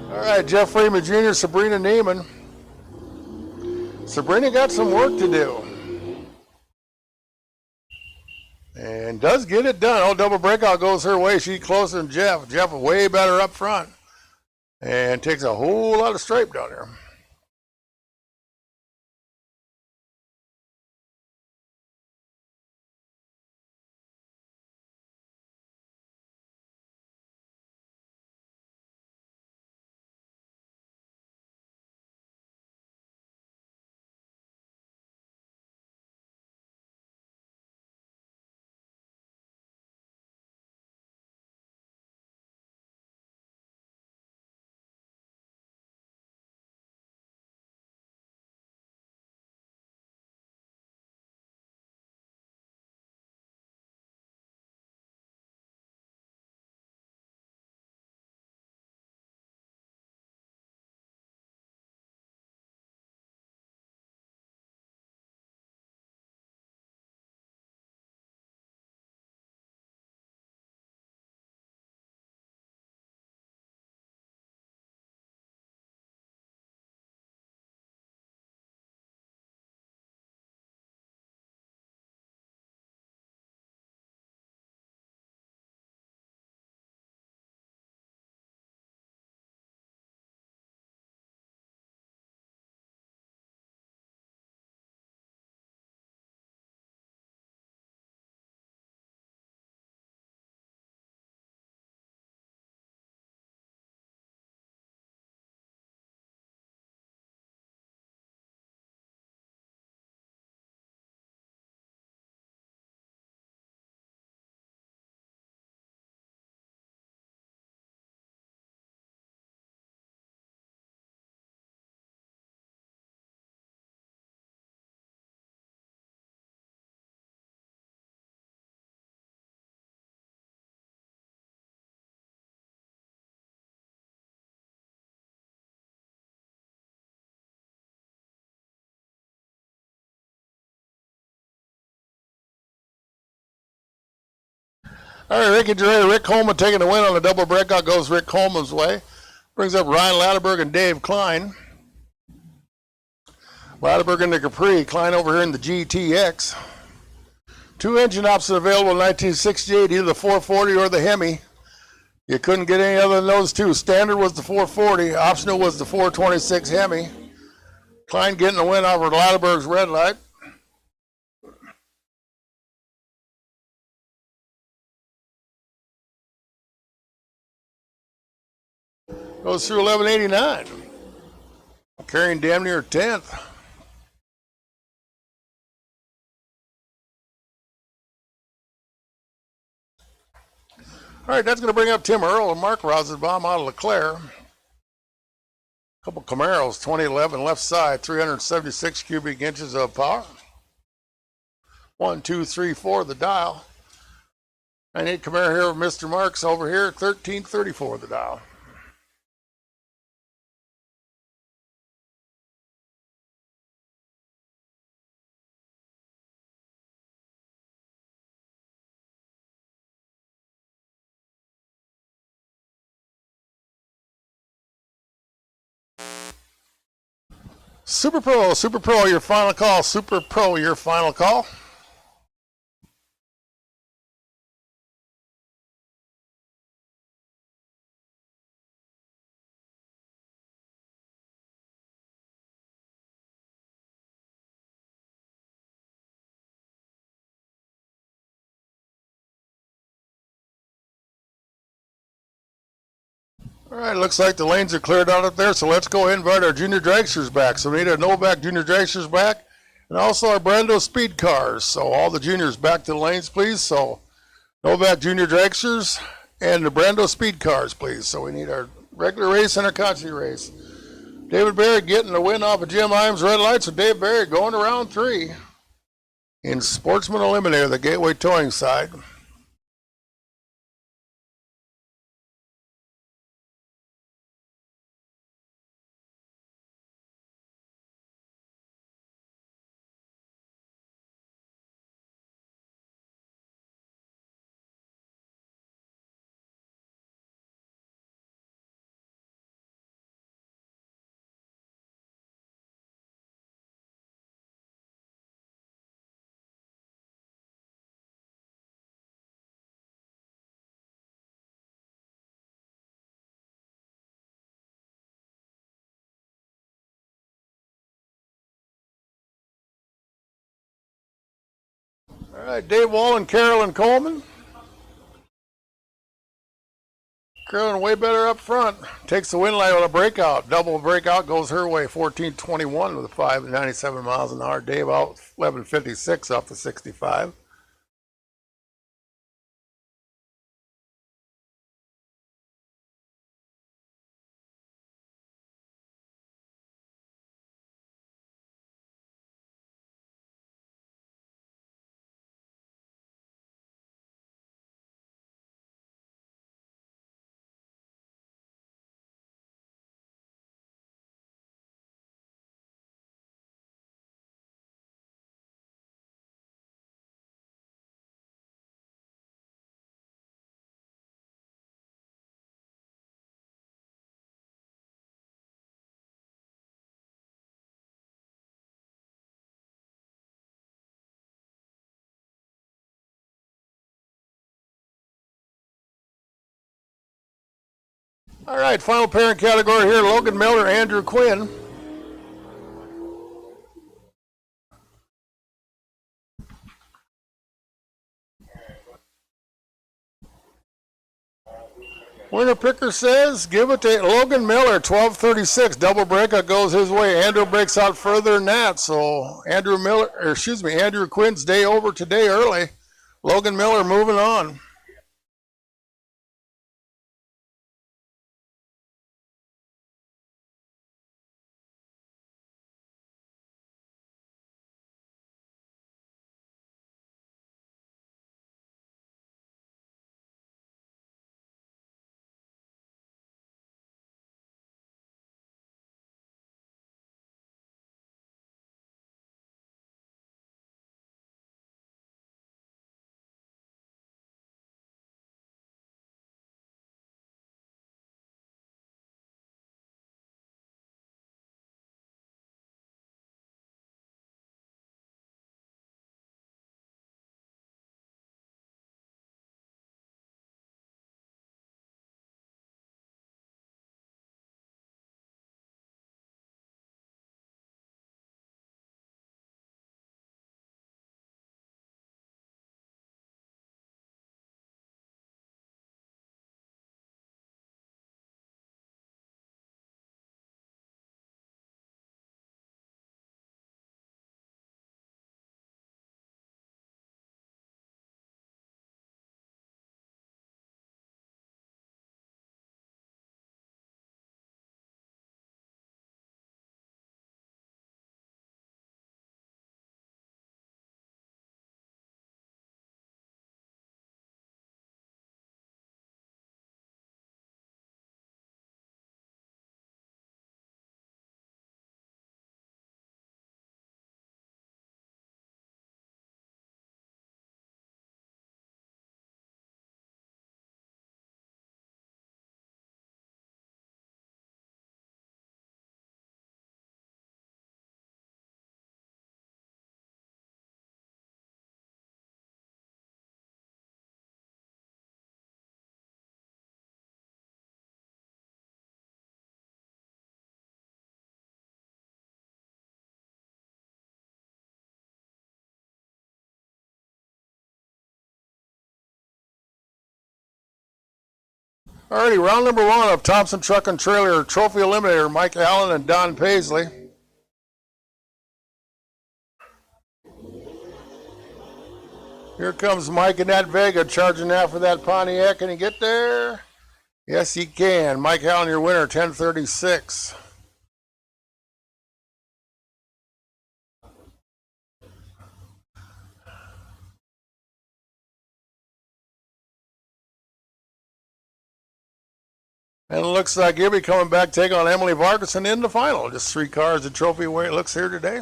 All right, Jeff Freeman Jr., Sabrina Neiman. Sabrina got some work to do. And does get it done. Oh, double breakout goes her way. She closer than Jeff. Jeff way better up front. And takes a whole lot of stripe down there. All right, Ricky Gerard, Rick Coleman taking the win on the double breakout goes Rick Coleman's way. Brings up Ryan Latterberg and Dave Klein. Latterberg in the Capri, Klein over here in the GTX. 2 engine options available in 1968, either the 440 or the Hemi. You couldn't get any other than those two. Standard was the 440, optional was the 426 Hemi. Klein getting the win over Latterberg's red light. Goes through 1189. Carrying damn near 10th. All right, that's going to bring up Tim Earl and Mark Rosenbaum out of LeClaire. A couple Camaros, 2011 left side, 376 cubic inches of power. 1, 2, 3, 4 the dial. I need Camaro here with Mr. Marks over here, 1334 the dial. Super Pro, your final call. Super Pro, your final call. All right, looks like the lanes are cleared out up there, so let's go ahead and invite our junior dragsters back. So we need our Novak junior dragsters back, and also our Brandospeed cars. So all the juniors back to the lanes, please. So Novak junior dragsters and the Brandospeed cars, please. So we need our regular race and our Conti race. David Barry getting the win off of Jim Heims red light. So Dave Barry going to round 3 in Sportsman Eliminator, the Gateway Towing side. All right, Dave Wall and Carolyn Coleman. Carolyn way better up front. Takes the win light on a breakout. Double breakout goes her way, 14:21 with a 5.97 miles an hour. Dave out 11:56 off the 65. All right, final parent category here, Logan Miller, Andrew Quinn. Winner picker says, give it to Logan Miller, 12:36. Double breakout goes his way. Andrew breaks out further than that. So Andrew Quinn's day over today early. Logan Miller moving on. Alrighty, round number one of Thompson Truck and Trailer Trophy Eliminator, Mike Allen and Don Paisley. Here comes Mike in that Vega, charging after that Pontiac. Can he get there? Yes, he can. Mike Allen, your winner, 10:36. And it looks like he'll be coming back, taking on Emily Vargason in the final. Just 3 cars, the trophy way it looks here today.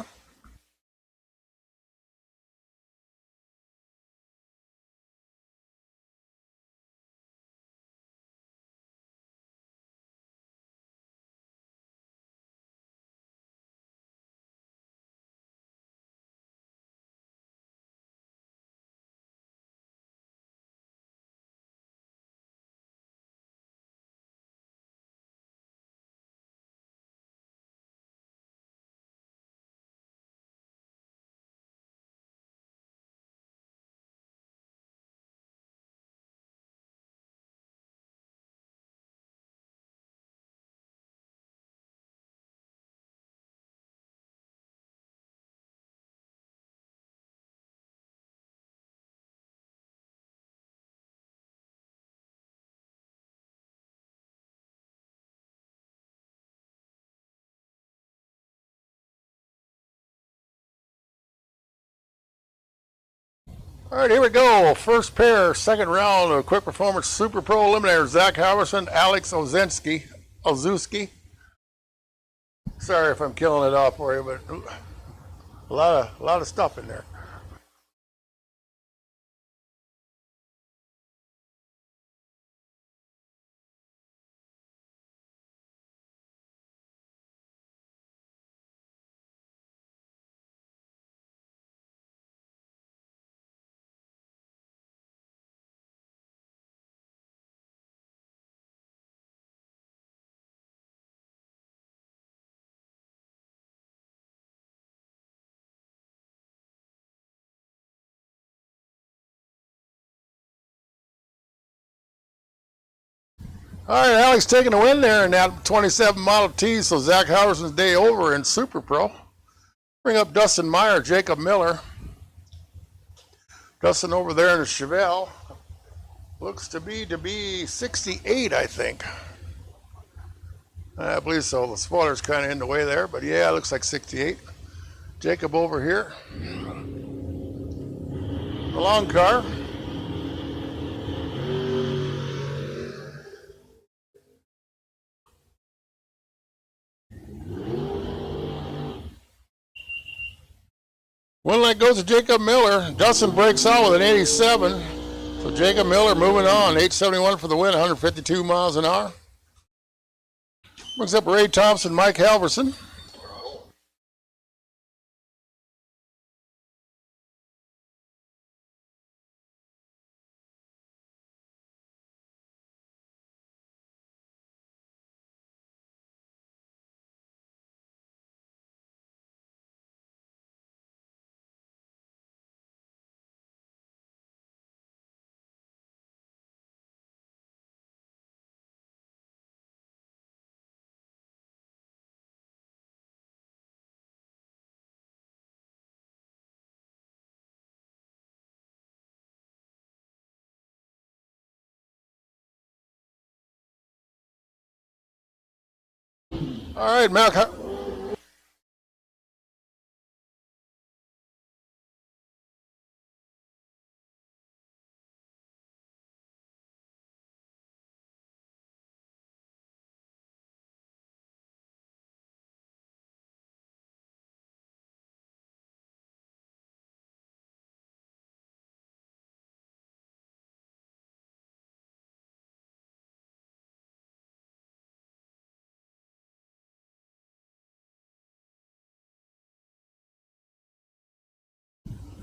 All right, here we go. First pair, second round of Quick Performance Super Pro Eliminator. Zach Halverson, Alex Ozuski. Sorry if I'm killing it off for you, but a lot of stuff in there. All right, Alex taking the win there in that 27 Model T, so Zach Halverson's day over in Super Pro. Bring up Dustin Meyer, Jacob Miller. Dustin over there in the Chevelle. Looks to be 68, I think. I believe so. The spoiler's kind of in the way there, but yeah, it looks like 68. Jacob over here. The long car. Win leg goes to Jacob Miller. Dustin breaks out with an 87. So Jacob Miller moving on. 871 for the win, 152 miles an hour. Brings up Ray Thompson, Mike Halverson. All right, Mac.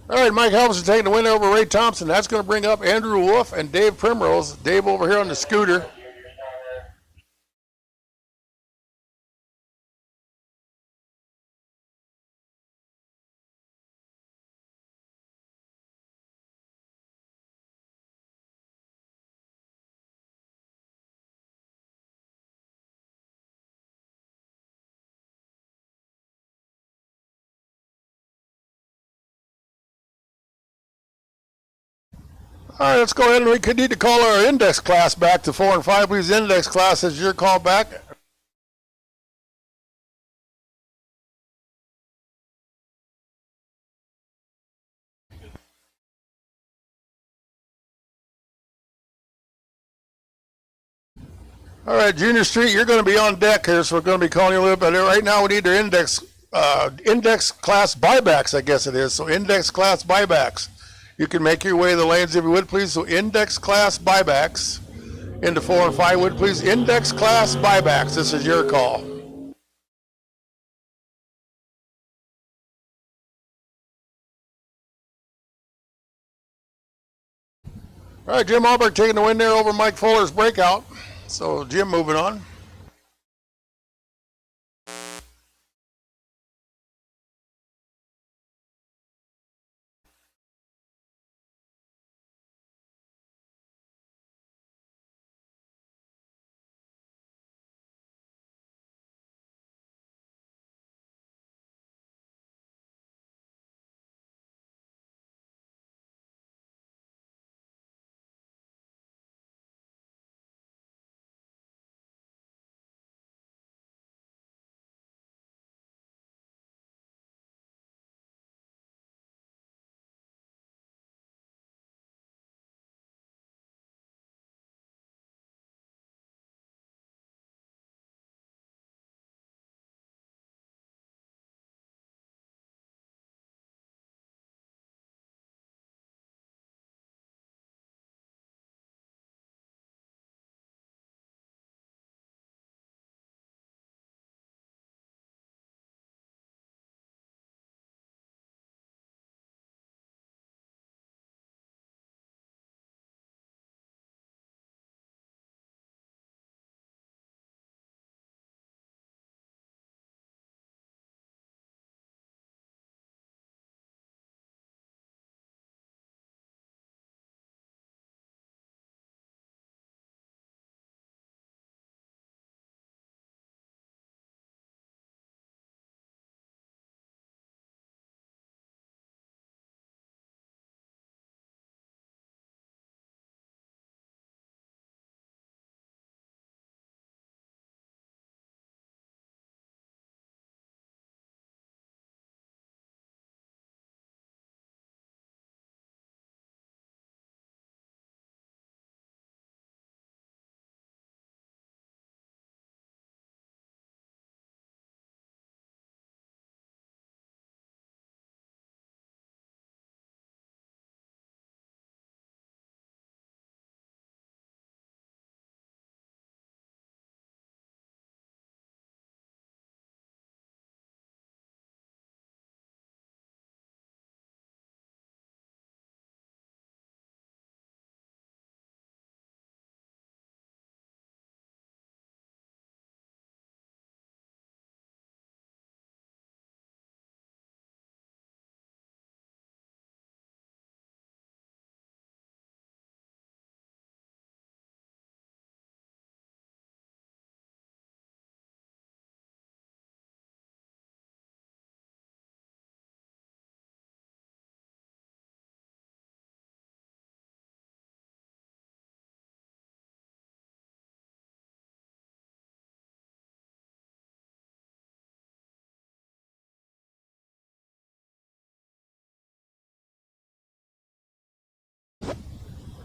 All right, Mike Halverson taking the win over Ray Thompson. That's going to bring up Andrew Wolf and Dave Primrose. Dave over here on the scooter. All right, let's go ahead and we could need to call our index class back to 4 and 5. Please, index class is your call back. All right, Junior Street, you're going to be on deck here, so we're going to be calling you a little bit. Right now, we need our index class buybacks, I guess it is. So index class buybacks. You can make your way to the lanes if you would, please. So index class buybacks into 4 and 5 would, please. Index class buybacks. This is your call. All right, Jim Alberg taking the win there over Mike Fuller's breakout. So Jim moving on.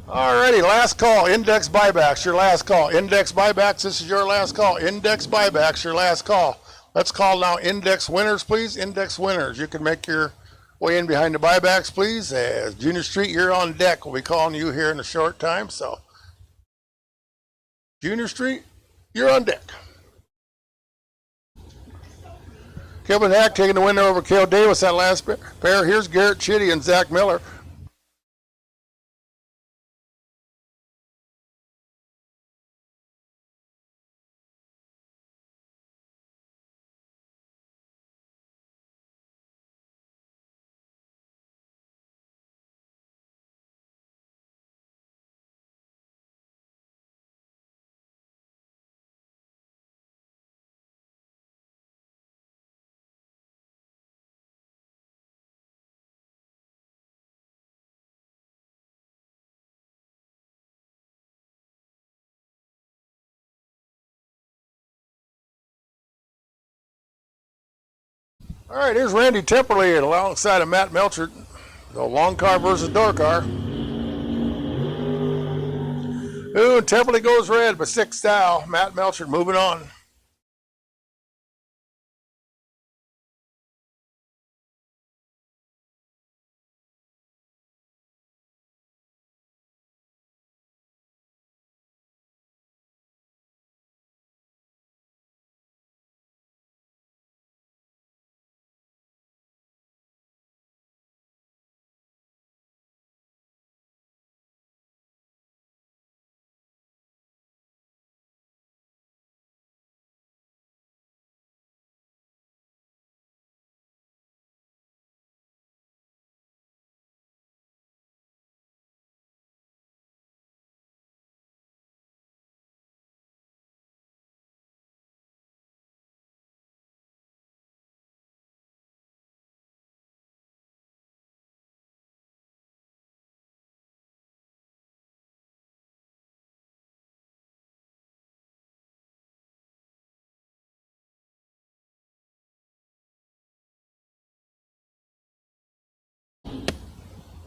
Alrighty, last call. Index buybacks, your last call. Index buybacks, this is your last call. Index buybacks, your last call. Let's call now index winners, please. Index winners. You can make your way in behind the buybacks, please. As Junior Street, you're on deck. We'll be calling you here in a short time. So, Junior Street, you're on deck. Kevin Hack taking the winner over Cale Davis, that last pair. Here's Garrett Chitty and Zach Miller. All right, here's Randy Temperley alongside of Matt Melchert. The long car versus door car. Ooh, Temperley goes red, but 6 thou. Matt Melchert moving on.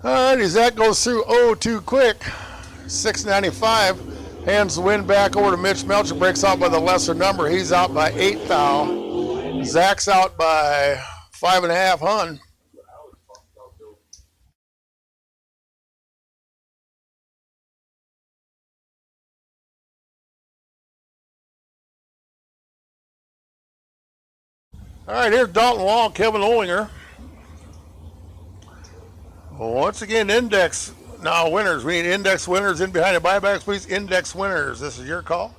All righty, Zach goes through 0-2 quick. 695. Hands the win back over to Mitch Melcher. Breaks out by the lesser number. He's out by 8 thou. Zach's out by 5.5 hun. All right, here's Dalton Wall, Kevin Ollinger. Once again, index now winners. We need index winners in behind the buybacks, please. Index winners. This is your call.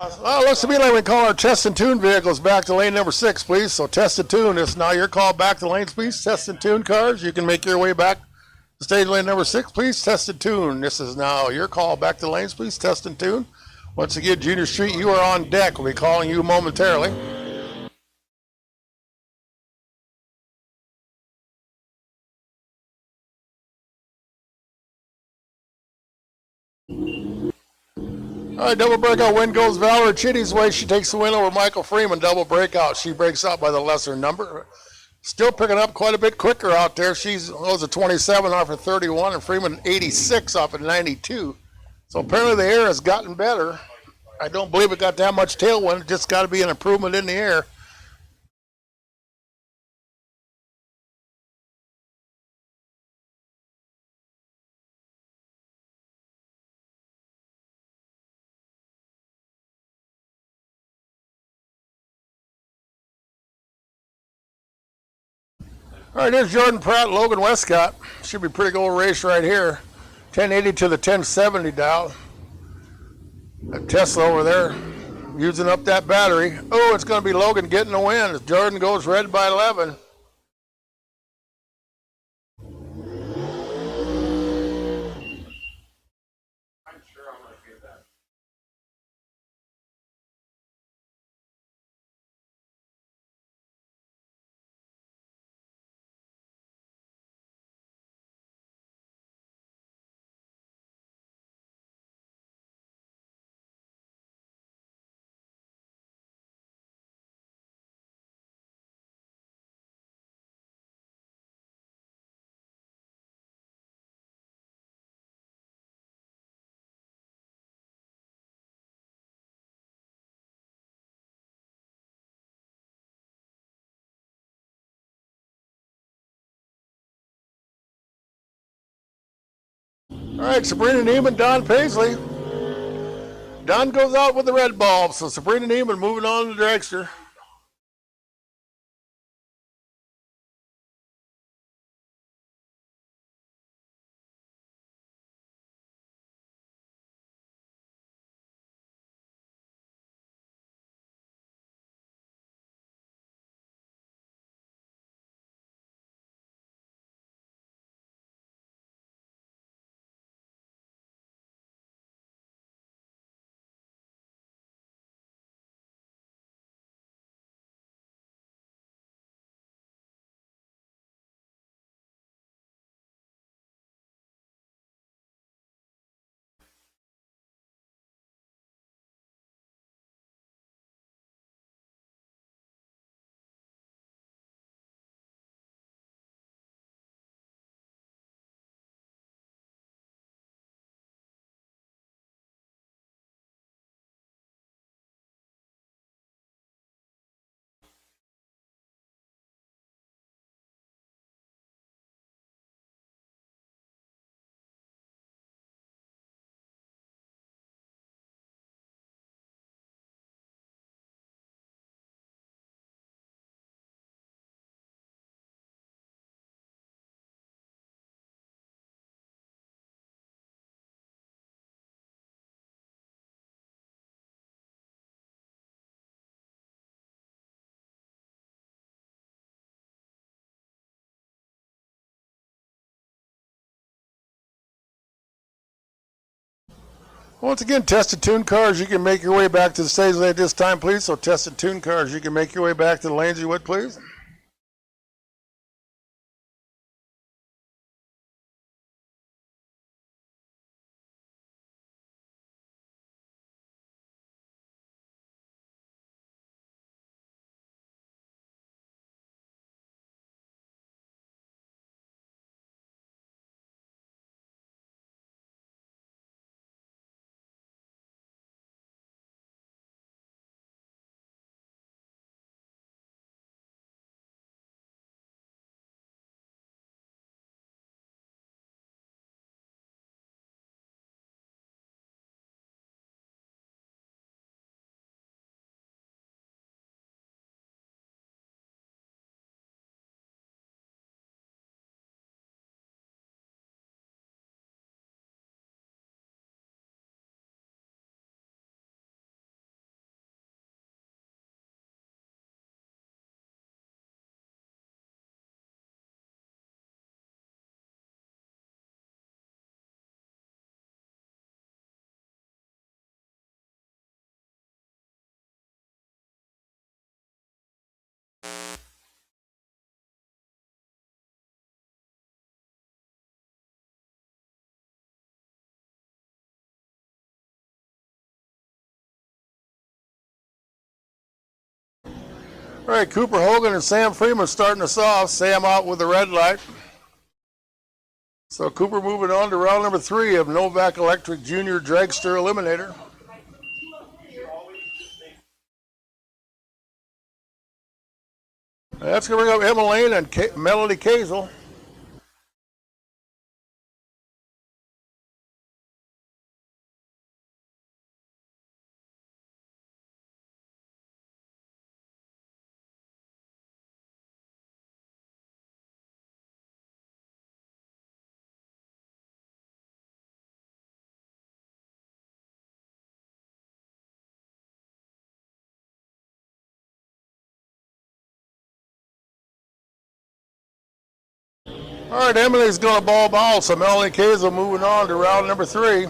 Well, looks to me like we call our test and tune vehicles back to lane number 6, please. So test and tune is now your call back to lanes, please. Test and tune cars. You can make your way back to stage lane number 6, please. Test and tune. This is now your call back to lanes, please. Test and tune. Once again, Junior Street, you are on deck. We'll be calling you momentarily. All right, double breakout win goes Valerie Chitty's way. She takes the win over Michael Freeman. Double breakout. She breaks out by the lesser number. Still picking up quite a bit quicker out there. She's a 27 off of 31, and Freeman 86 off of 92. So apparently the air has gotten better. I don't believe it got that much tailwind. It just got to be an improvement in the air. All right, here's Jordan Pratt, Logan Westcott. Should be a pretty good race right here. 1080 to the 1070 dial. A Tesla over there using up that battery. Oh, it's going to be Logan getting the win as Jordan goes red by 11. All right, Sabrina Neiman, Don Paisley. Don goes out with the red bulb, so Sabrina Neiman moving on to the dragster. Once again, tested tune cars, you can make your way back to the stage lane at this time, please. So tested tune cars, you can make your way back to the lanes, you would, please. All right, Cooper Hogan and Sam Freeman starting us off. Sam out with the red light. So Cooper moving on to round number 3 of Novak Electric Junior Dragster Eliminator. That's going to bring up Emma Lane and Melody Kazel. All right, Emily's going to ball, so Melody Kazel moving on to round number 3.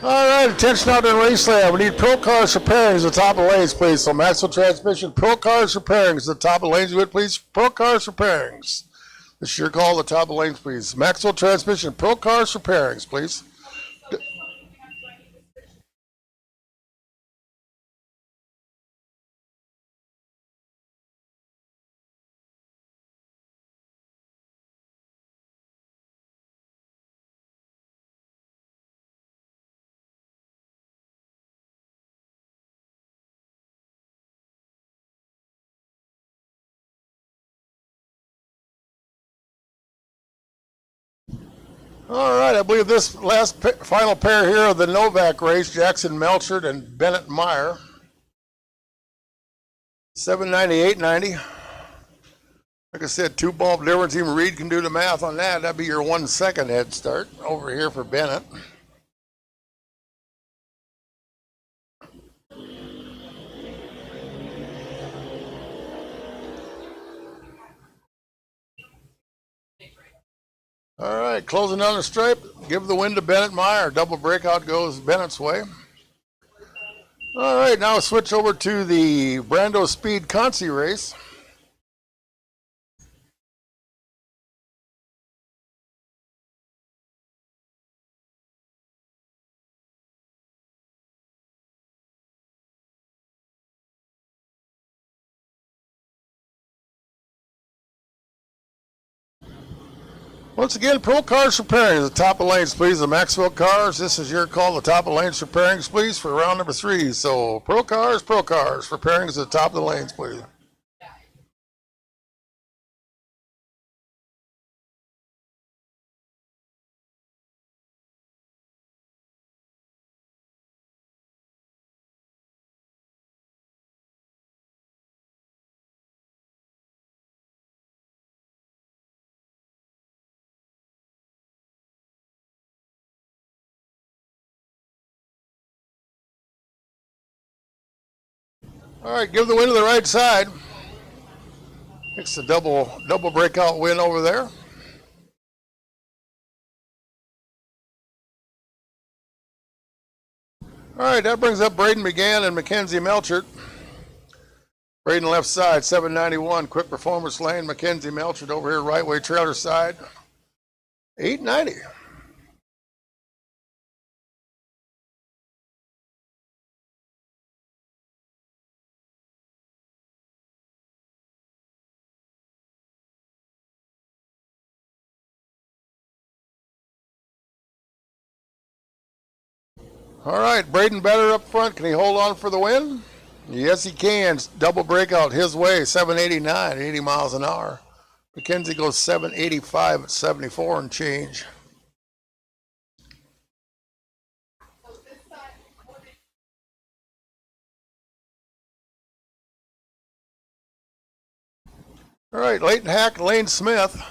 All right, attention out in Raceland. We need Pro Cars Repairings at the top of the lanes, please. So Maxwell Transmission, Pro Cars Repairings at the top of the lanes. You would, please? Pro Cars Repairings. This is your call at the top of the lanes, please. Maxwell Transmission, Pro Cars Repairings, please. All right, I believe this final pair here of the Novak race, Jackson Melchert and Bennett Meyer. 798.90. Like I said, 2 bulb difference. Even Reed can do the math on that. That'd be your 1 second head start over here for Bennett. All right, closing down the stripe. Give the win to Bennett Meyer. Double breakout goes Bennett's way. All right, now switch over to the Brandospeed Conci race. Once again, Pro Cars Repairing, the top of lanes, please. The Maxwell Cars, this is your call. The top of lanes repairing, please, for round number 3. So Pro Cars Repairing is the top of the lanes, please. All right, give the win to the right side. It's a double breakout win over there. All right, that brings up Braden McGann and Mackenzie Melchert. Braden left side, 791. Quick Performance Lane. Mackenzie Melchert over here, Wright-Way Trailers side, 890. All right, Braden better up front. Can he hold on for the win? Yes, he can. Double breakout his way, 789, 80 miles an hour. Mackenzie goes 785 at 74 and change. All right, Leighton Hack, Lane Smith.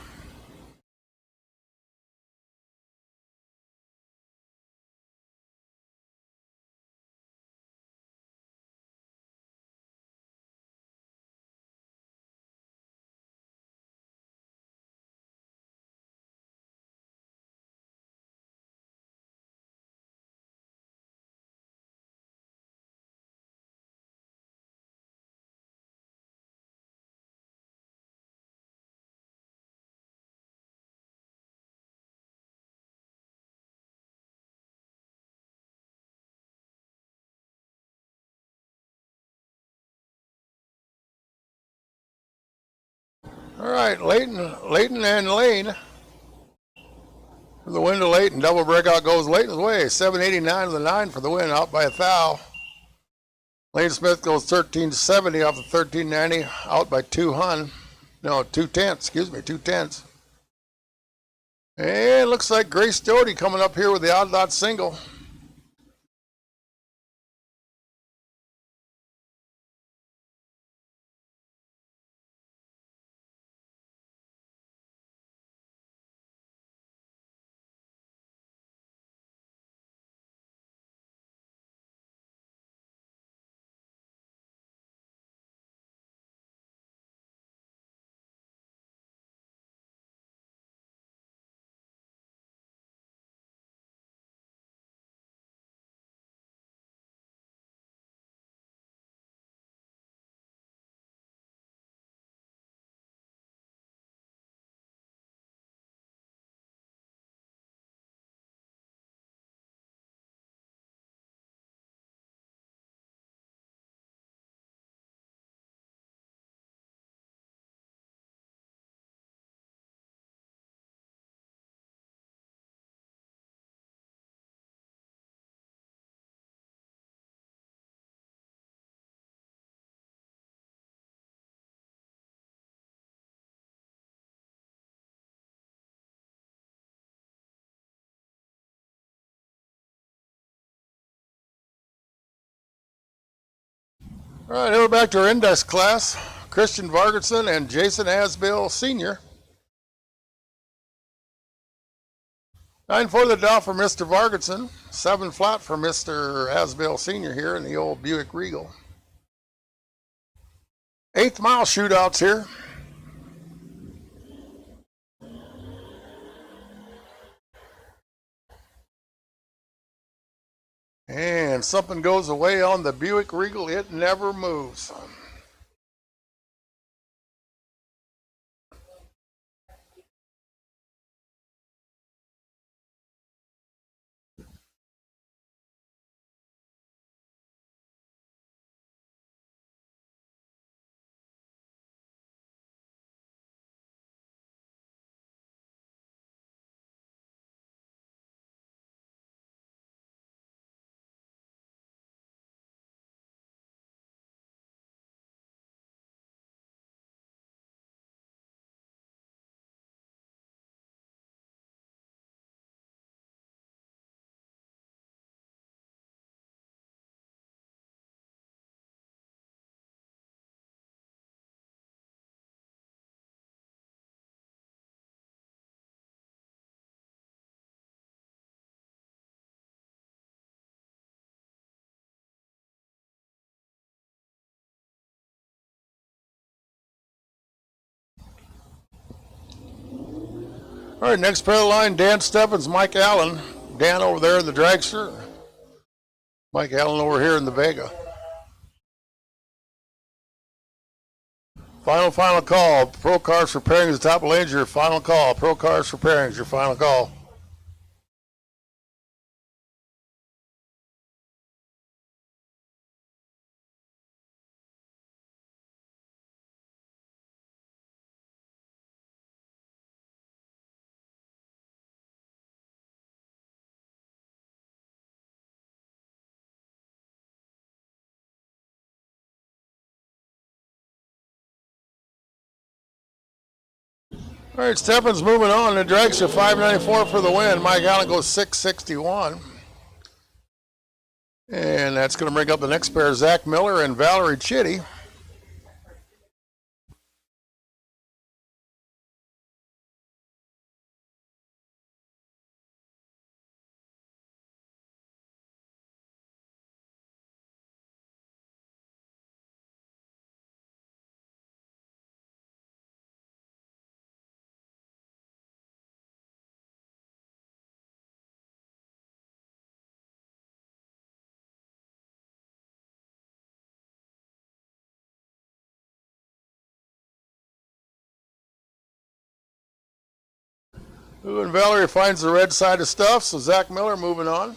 All right, Leighton and Lane. For the win to Leighton. Double breakout goes Leighton's way. 789 to the 9 for the win, out by a thou. Lane Smith goes 1370 off the 1390, out by 2 tenths. And looks like Grace Doty coming up here with the odd lot single. All right, we're back to our index class. Christian Vargerson and Jason Asbill Sr. 9-4 the dial for Mr. Vargerson. 7 flat for Mr. Asbill Sr. here in the old Buick Regal. 8th mile shootouts here. And something goes away on the Buick Regal. It never moves. All right, next pair of line, Dan Stebbins, Mike Allen. Dan over there in the dragster. Mike Allen over here in the Vega. Final call. Pro Cars for Pairings, the top lane's your final call. Pro Cars for Pairings, your final call. All right, Stebbins moving on. The dragster 594 for the win. Mike Allen goes 661. And that's going to bring up the next pair, Zach Miller and Valerie Chitty. Ooh, and Valerie finds the red side of stuff, so Zach Miller moving on.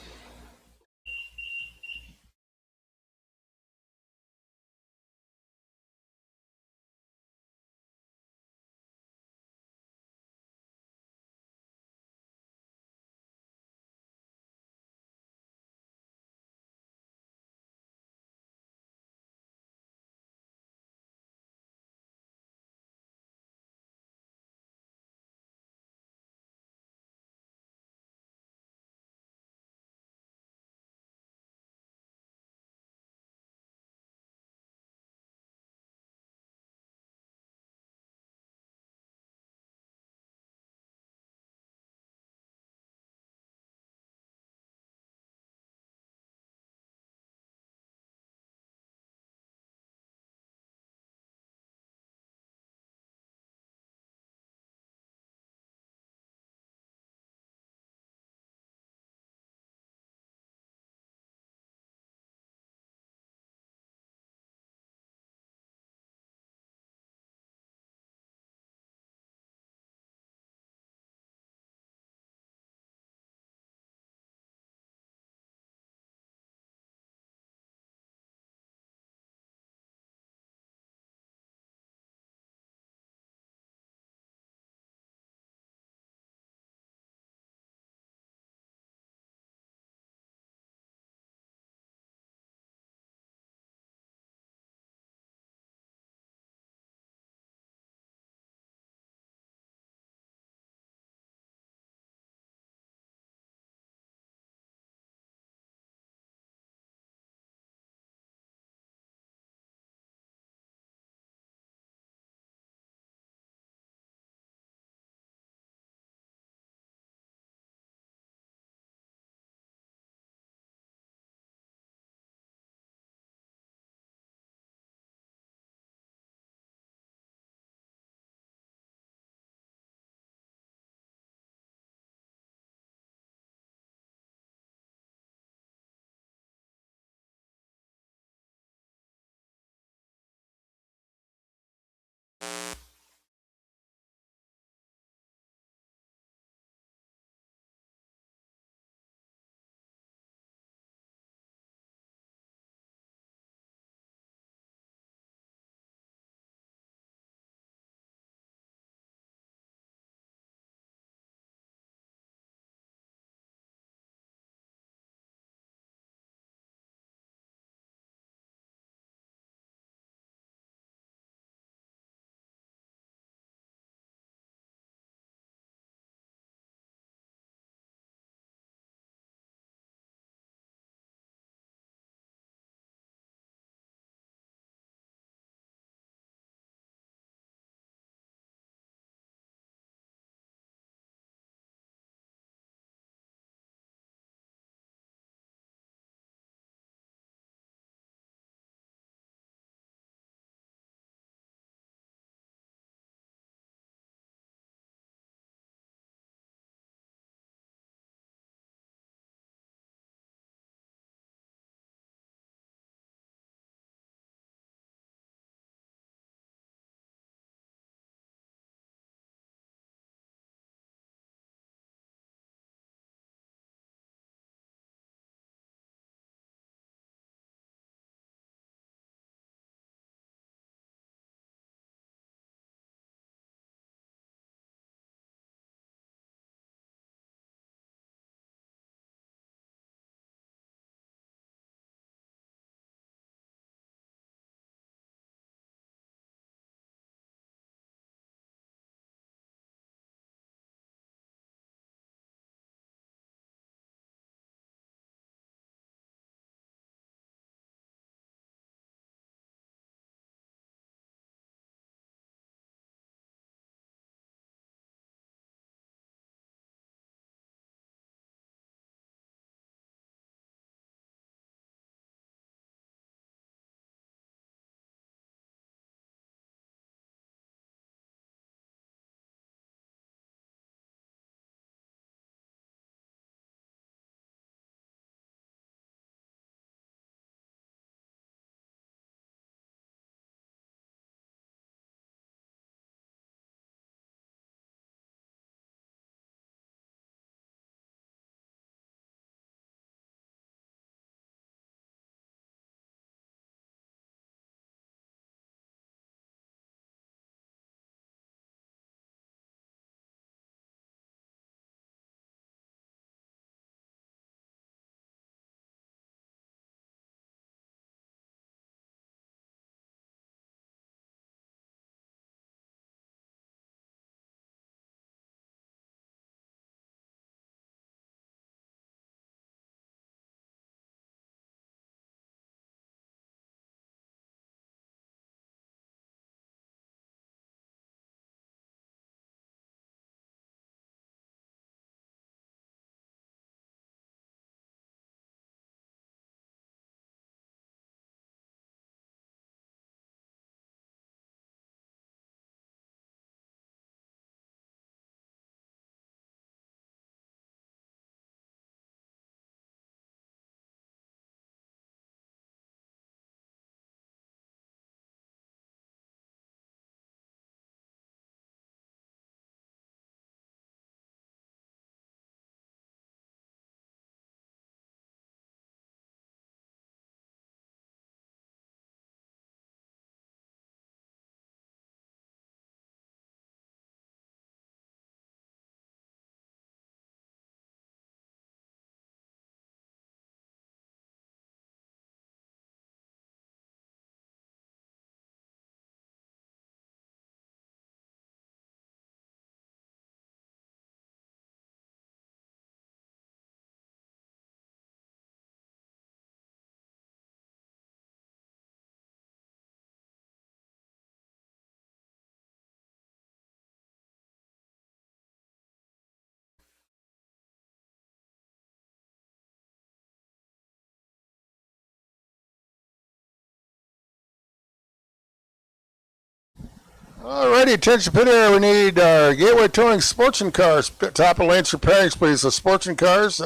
Alrighty, attention pit area. We need Gateway Towing Sports and Cars. Top of the lanes repairing, please. So Sports and Cars.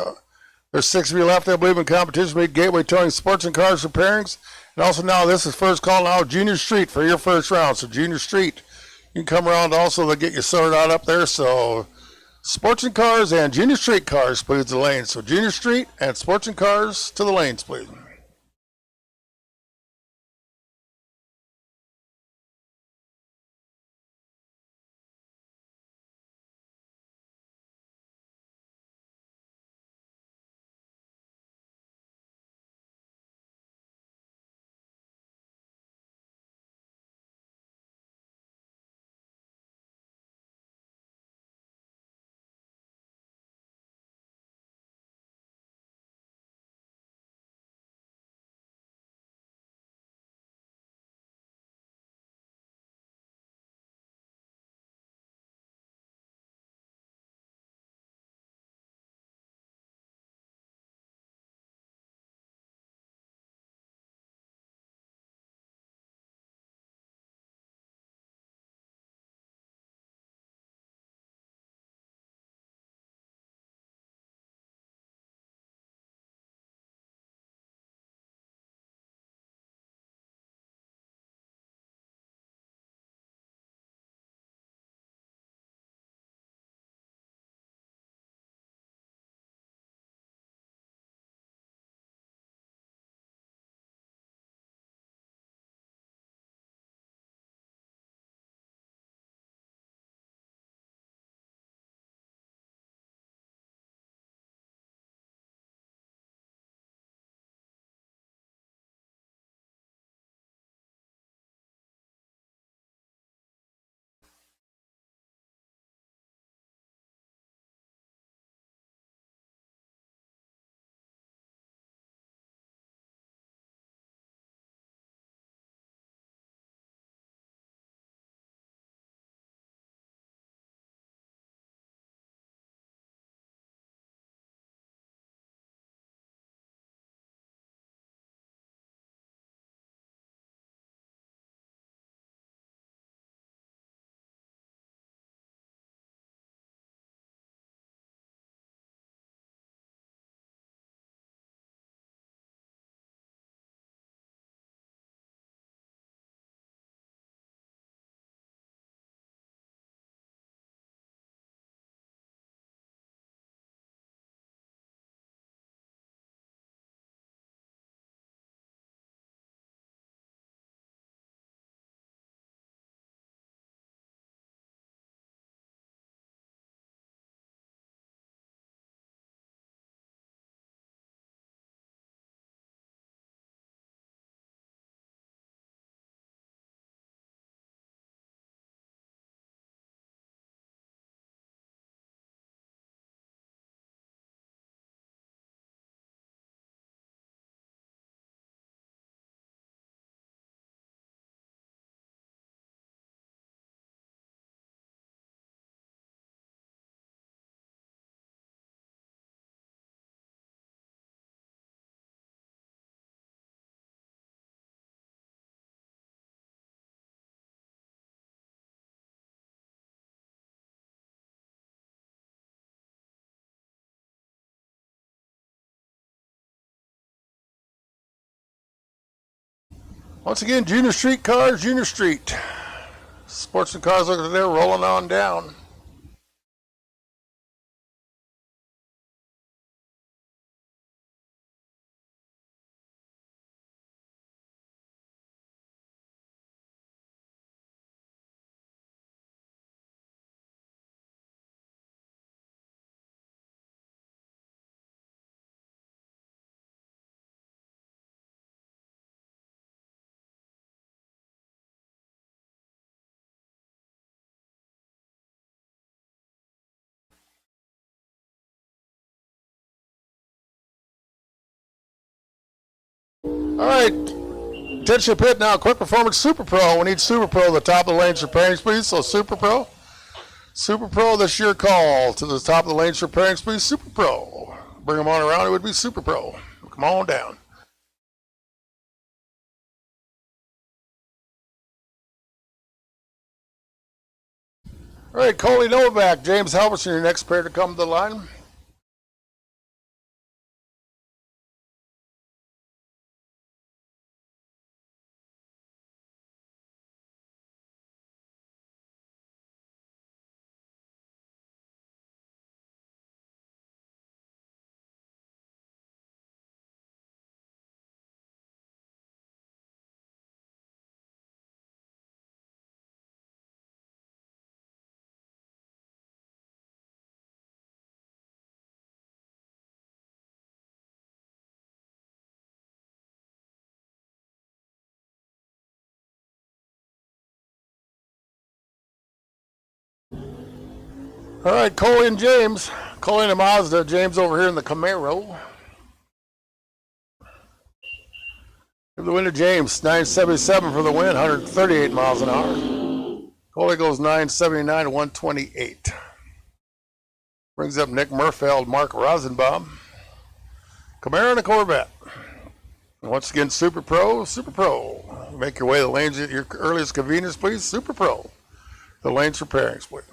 There's 6 of you left, I believe, in competition. We need Gateway Towing Sports and Cars repairings. And also now, this is first call now, Junior Street for your first round. So Junior Street, you can come around also. They'll get you sorted out up there. So Sports and Cars and Junior Street cars, please, the lanes. So Junior Street and Sports and Cars to the lanes, please. Once again, Junior Street cars, Junior Street. Sports and Cars over there rolling on down. All right, attention pit now, Quick Performance Super Pro. We need Super Pro, the top of the lanes repairing, please. So Super Pro, this your call to the top of the lanes repairing, please. Super Pro, bring them on around. It would be Super Pro. Come on down. All right, Coley Novak, James Halverson, your next pair to come to the line. All right, Coley and James. Coley and Mazda. James over here in the Camaro. Give the win to James. 977 for the win, 138 miles an hour. Coley goes 979 to 128. Brings up Nick Murfeld, Mark Rosenbaum. Camaro and a Corvette. And once again, Super Pro, Super Pro. Make your way to the lanes at your earliest convenience, please. Super Pro. The lanes for pairings, please.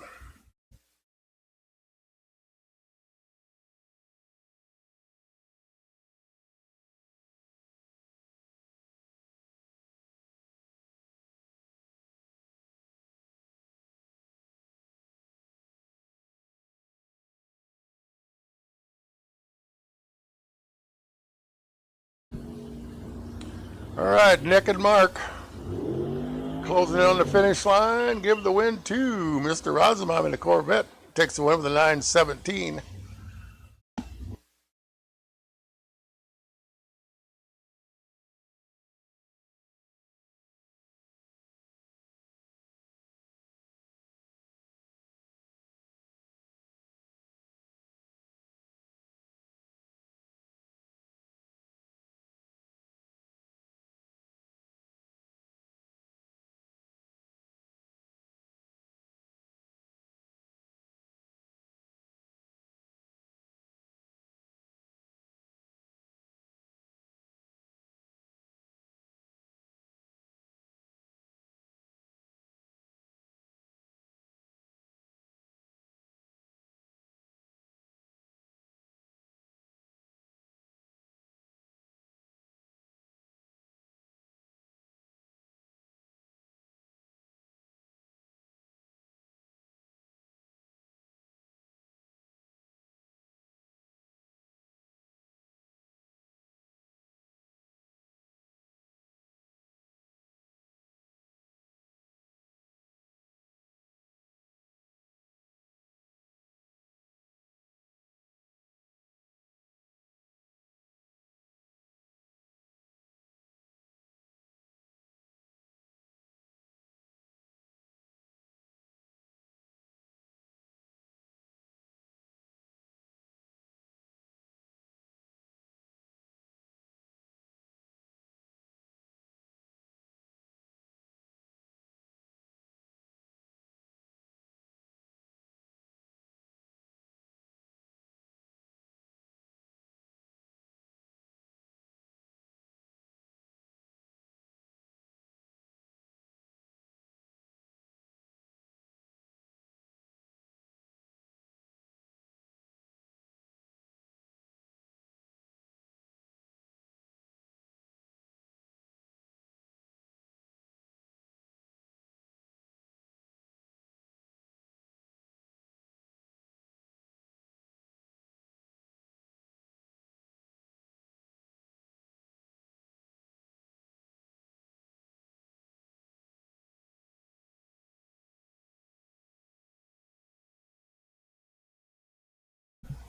All right, Nick and Mark closing in on the finish line. Give the win to Mr. Rosenbaum in the Corvette. Takes the win with the 917.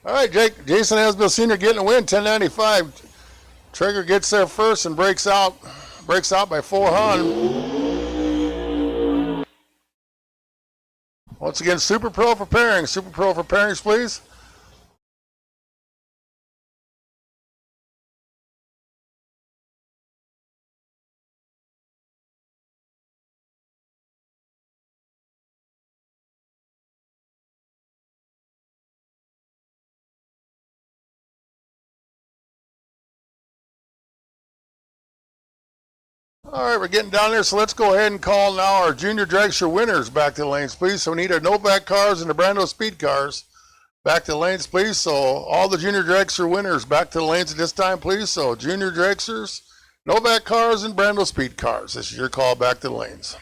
All right, Jason Asbill Sr. getting a win, 1095. Traeger gets there first and breaks out by 400. Once again, Super Pro for pairings. Super Pro for pairings, please. All right, we're getting down there, so let's go ahead and call now our junior dragster winners back to the lanes, please. So we need our Novak cars and the Brandospeed cars back to the lanes, please. So all the junior dragster winners back to the lanes at this time, please. So junior dragsters, Novak cars, and Brandospeed cars. This is your call back to the lanes.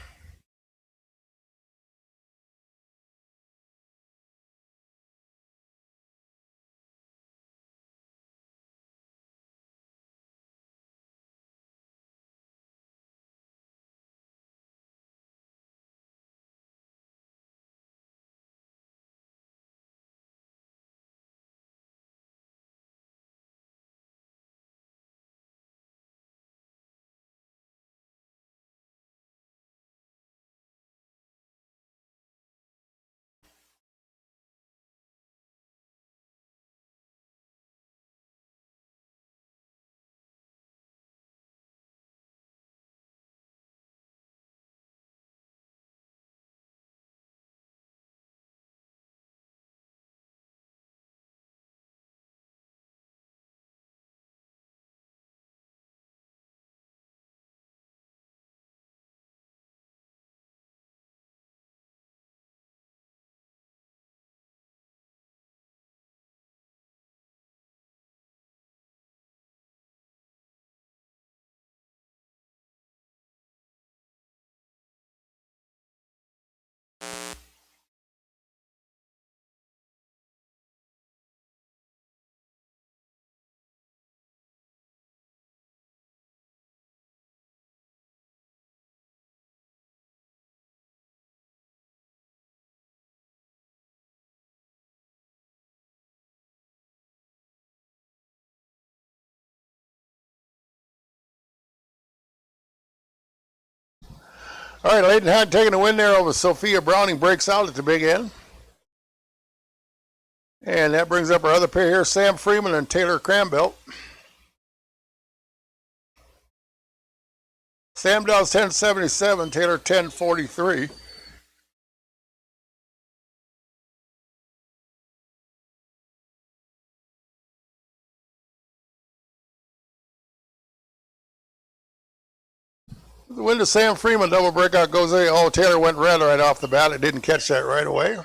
All right, Leighton Hunt taking a win there over Sophia Browning, breaks out at the big end. And that brings up our other pair here, Sam Freeman and Taylor Crambelt. Sam does 1077, Taylor 1043. The win to Sam Freeman, double breakout goes there. Oh, Taylor went red right off the bat. It didn't catch that right away.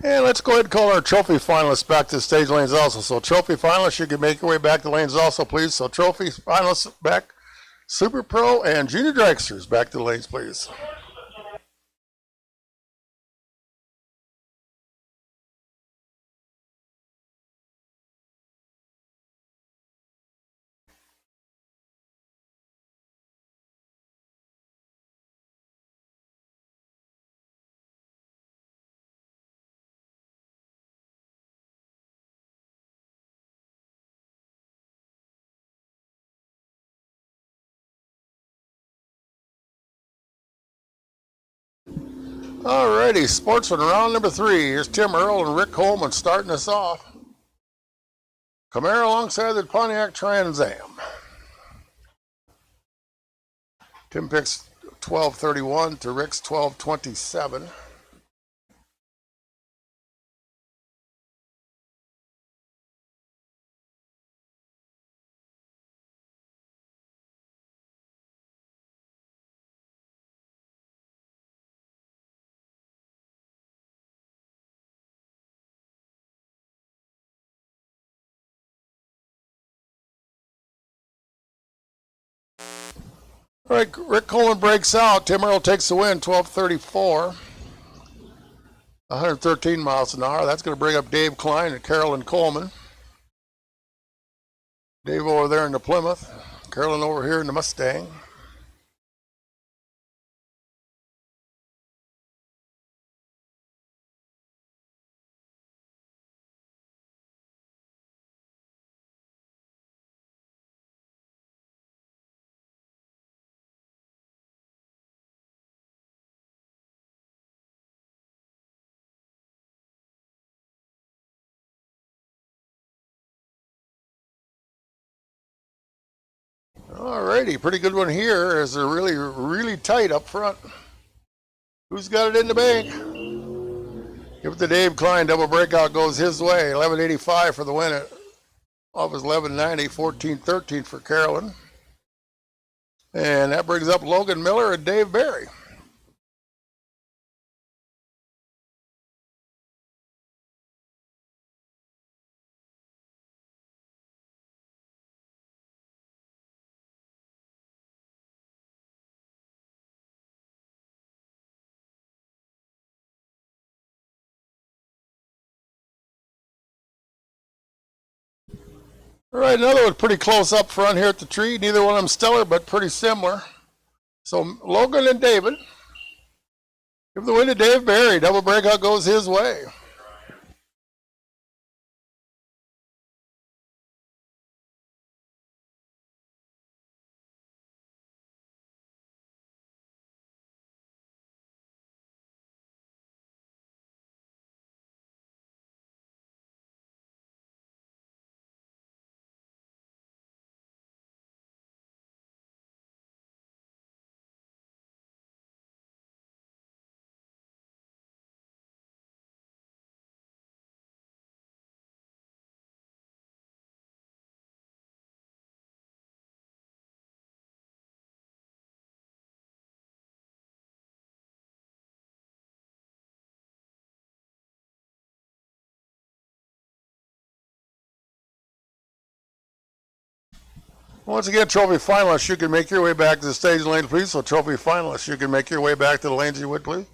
And let's go ahead and call our trophy finalists back to the stage lanes also. So trophy finalists, you can make your way back to lanes also, please. So trophy finalists back, Super Pro and Junior Dragsters back to the lanes, please. Alrighty, sportsman round number 3. Here's Tim Earl and Rick Coleman starting us off. Camaro alongside the Pontiac Trans Am. Tim picks 1231 to Rick's 1227. All right, Rick Coleman breaks out. Tim Earl takes the win, 1234. 113 miles an hour. That's going to bring up Dave Klein and Carolyn Coleman. Dave over there in the Plymouth. Carolyn over here in the Mustang. Alrighty, pretty good one here as they're really, really tight up front. Who's got it in the bank? Give it to Dave Klein. Double breakout goes his way. 1185 for the win. Off his 1190. 1413 for Carolyn. And that brings up Logan Miller and Dave Barry. All right, another one pretty close up front here at the tree. Neither one of them stellar, but pretty similar. So Logan and David. Give the win to Dave Barry. Double breakout goes his way. Once again, trophy finalists, you can make your way back to the stage lane, please. So trophy finalists, you can make your way back to the lanes, you would, please.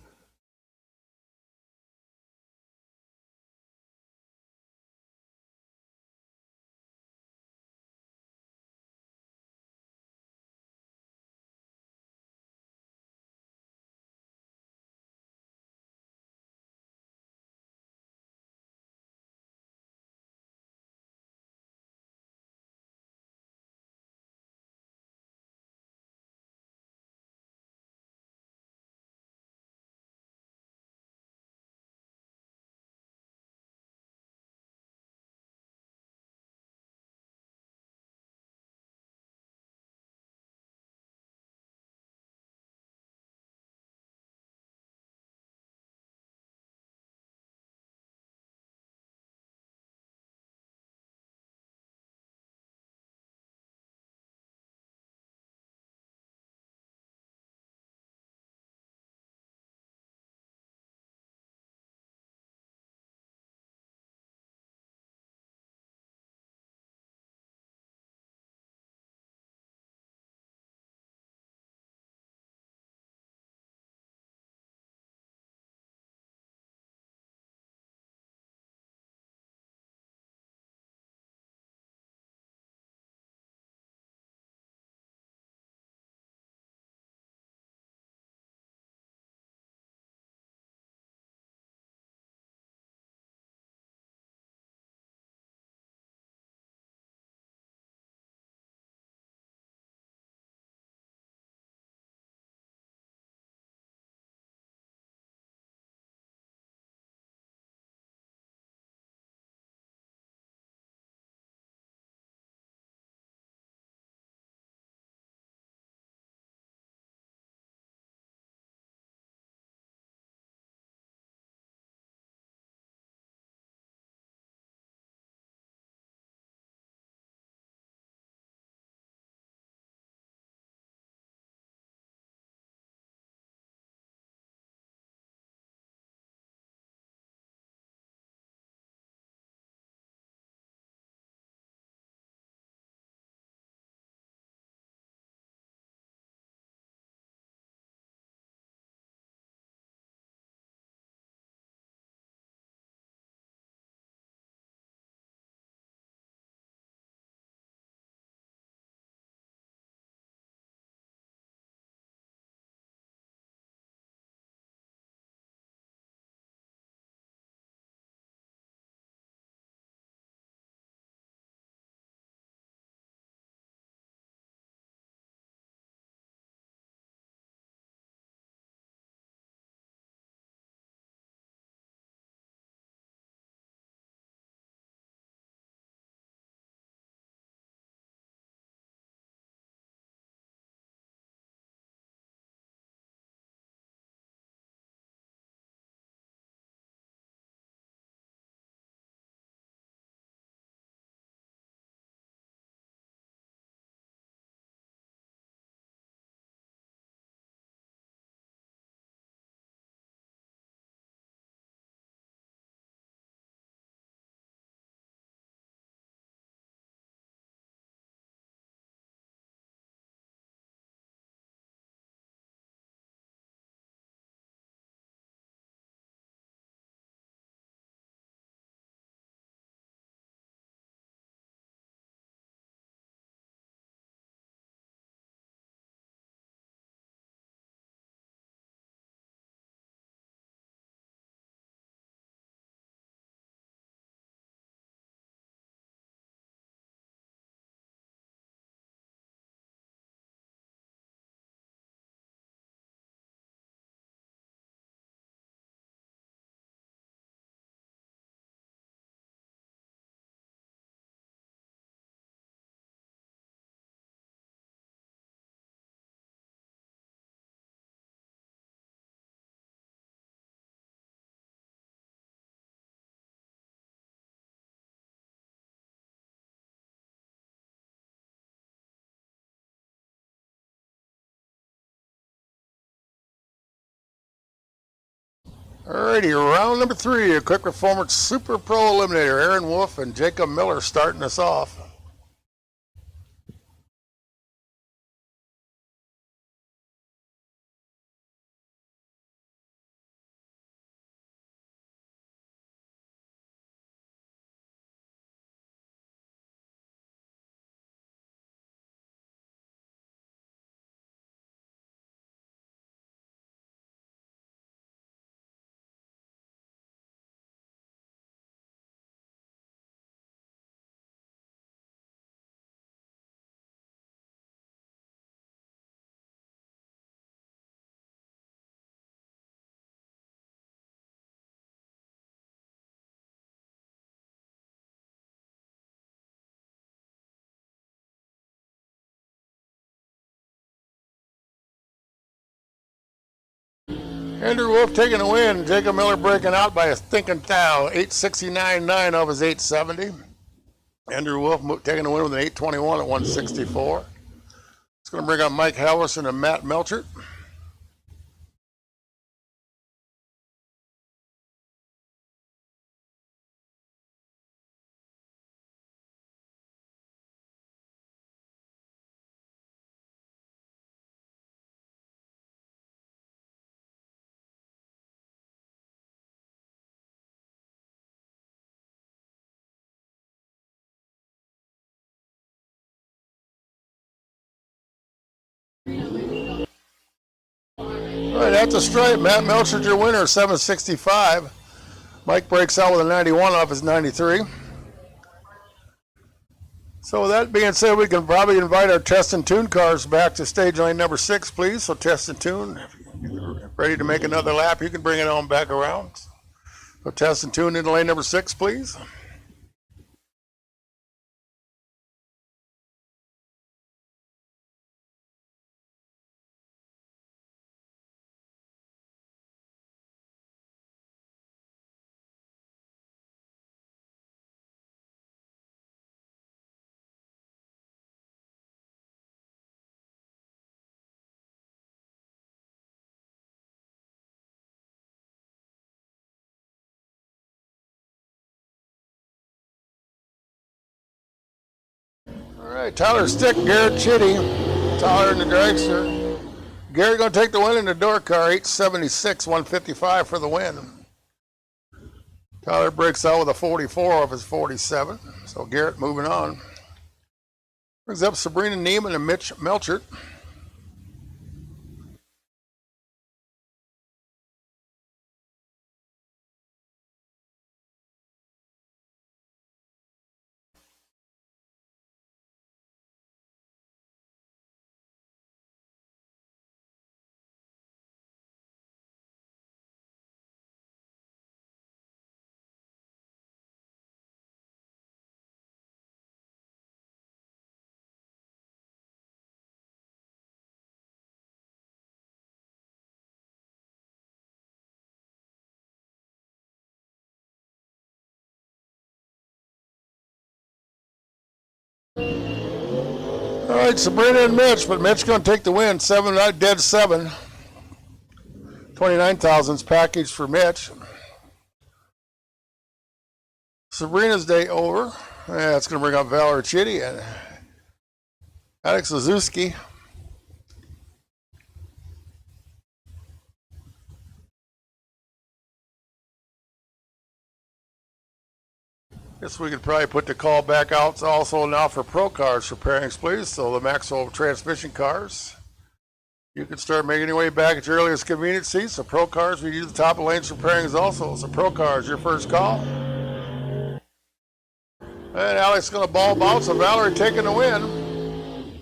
Alrighty, round number 3, a quick performance Super Pro Eliminator. Aaron Wolf and Jacob Miller starting us off. Andrew Wolf taking a win. Jacob Miller breaking out by a stinking towel. 869.9 of his 870. Andrew Wolf taking a win with an 821 at 164. It's going to bring up Mike Halverson and Matt Melchert. All right, at the stripe, Matt Melchert, your winner, 765. Mike breaks out with a 91 off his 93. So with that being said, we can probably invite our test and tune cars back to stage lane number 6, please. So test and tune, if you're ready to make another lap, you can bring it on back around. So test and tune into lane number 6, please. All right, Tyler Stick, Garrett Chitty, Tyler in the dragster. Garrett going to take the win in the door car, 876, 155 for the win. Tyler breaks out with a 44 off his 47. So Garrett moving on. Brings up Sabrina Neiman and Mitch Melchert. All right, Sabrina and Mitch, but Mitch going to take the win. 7, dead 7. 29,000's package for Mitch. Sabrina's day over. That's going to bring up Valerie Chitty and Alex Lazuski. Guess we could probably put the call back out also now for pro cars for pairings, please. So the Maxwell Transmission cars. You can start making your way back at your earliest convenience seats. So pro cars, we use the top of lanes for pairings also. So pro cars, your first call. And Alex going to ball bounce. So Valerie taking the win.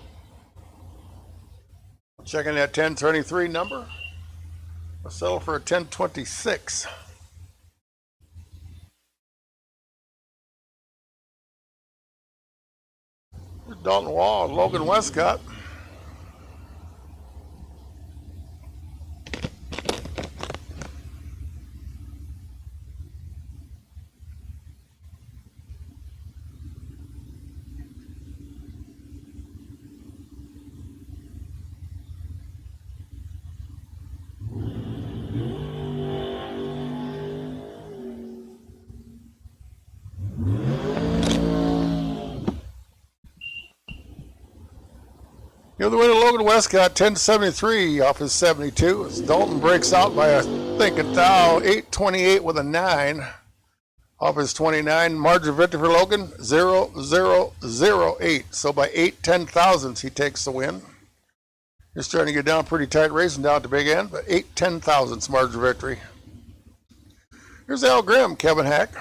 Checking that 1023 number. We'll settle for a 1026. Dalton Wall and Logan Westcott. The other winner, Logan Westcott, 1073 off his 72. As Dalton breaks out by, I think, a thou, 828 with a 9 off his 29. Margin of victory for Logan, 0-0-0-8. So by 8/10,000ths, he takes the win. You're starting to get down pretty tight racing down at the big end, but 8/10,000ths margin of victory. Here's Al Grimm, Kevin Hack.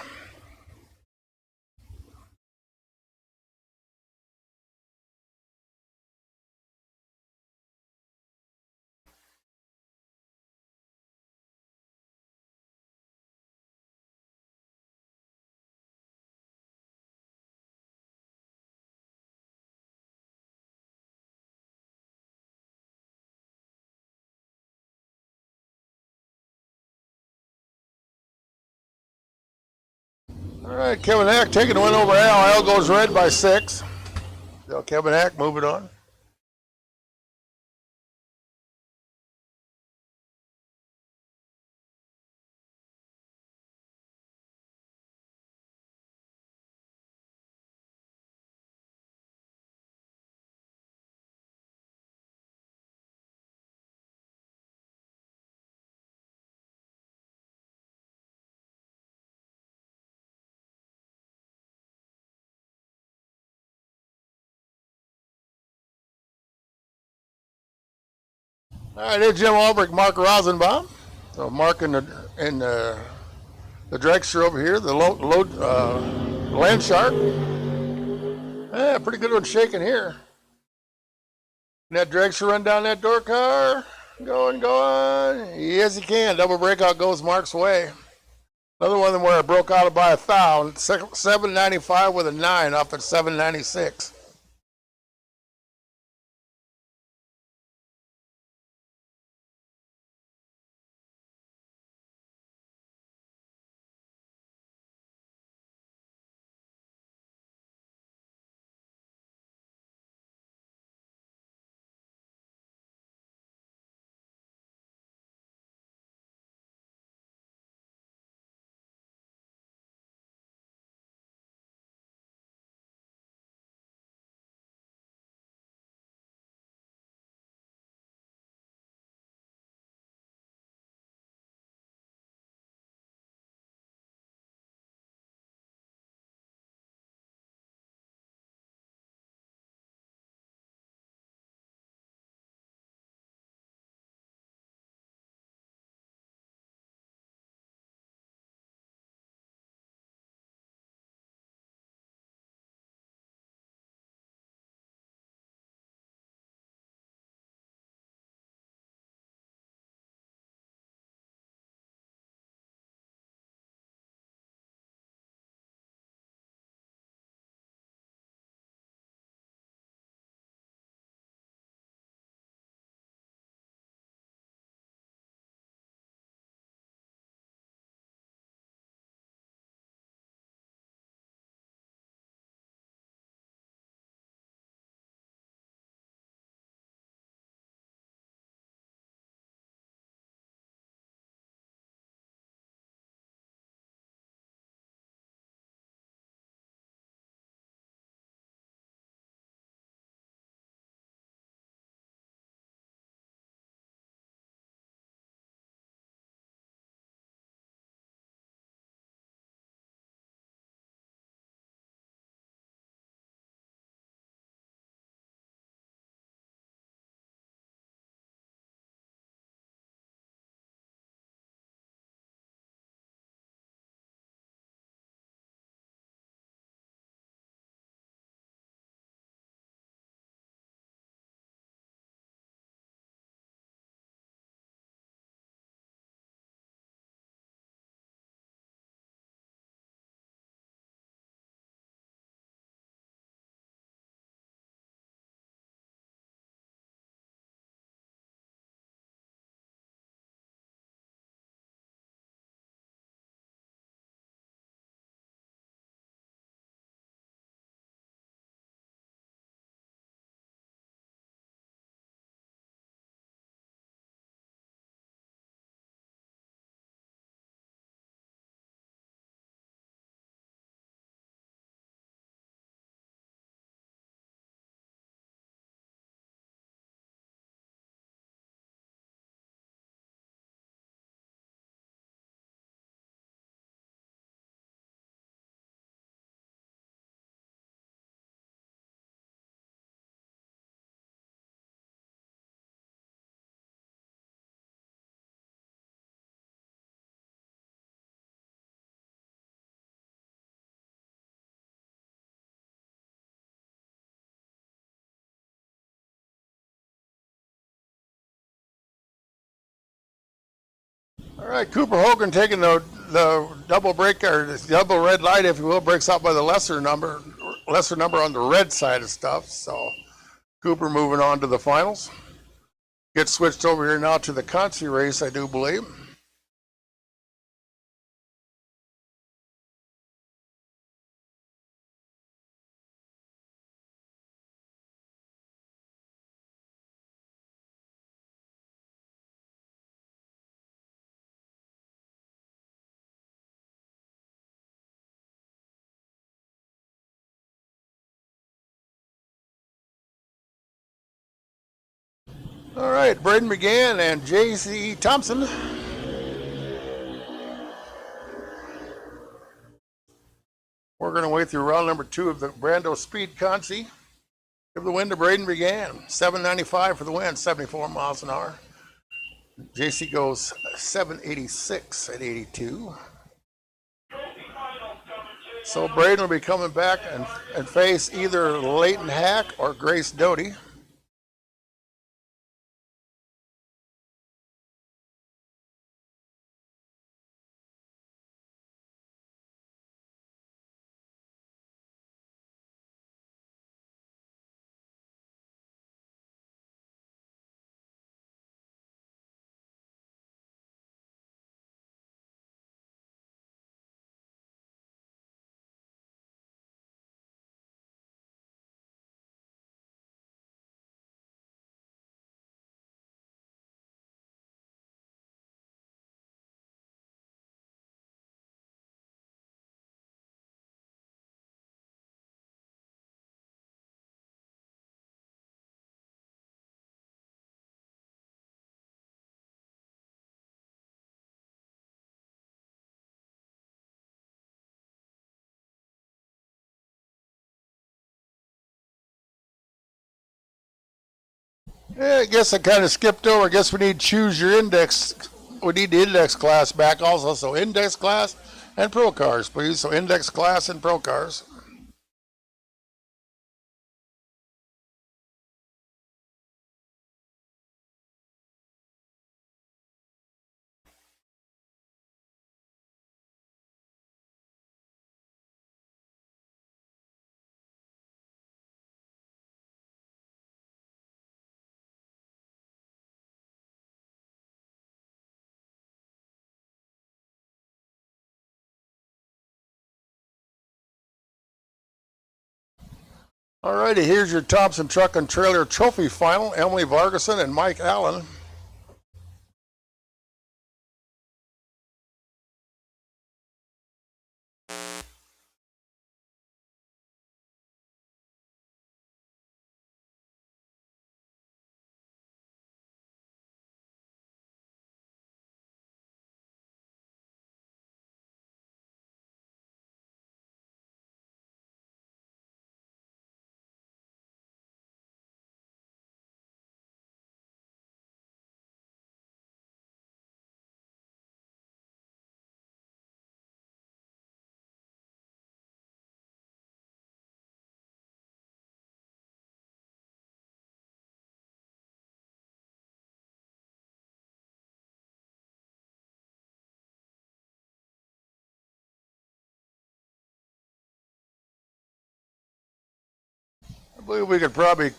All right, Kevin Hack taking the win over Al. Al goes red by 6. So Kevin Hack moving on. All right, here's Jim Albrecht, Mark Rosenbaum. So Mark in the dragster over here, the Land Shark. Yeah, pretty good one shaking here. And that dragster run down that door car. Going. Yes, he can. Double breakout goes Mark's way. Another one where I broke out by a thou. 795 with a 9 off at 796. right, Cooper Hogan taking the double brake, or the double red light, if you will, breaks out by the lesser number on the red side of stuff. So Cooper moving on to the finals. Gets switched over here now to the Consi race, I do believe. All right, Braden McGann and J.C. Thompson. We're going to wait through round number 2 of the Brandospeed Consi. Give the win to Braden McGann. 795 for the win, 74 miles an hour. J.C. goes 786 at 82. So Braden will be coming back and face either Leighton Hack or Grace Doty. Yeah, I guess I kind of skipped over. I guess we need to choose your index. We need the index class back also. So index class and pro cars, please. So index class and pro cars. Alrighty, here's your Thompson Truck and Trailer Trophy final. Emily Vargason and Mike Allen. I believe we could probably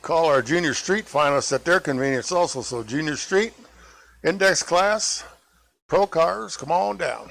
call our junior street finalists at their convenience also. So junior street, index class, pro cars, come on down.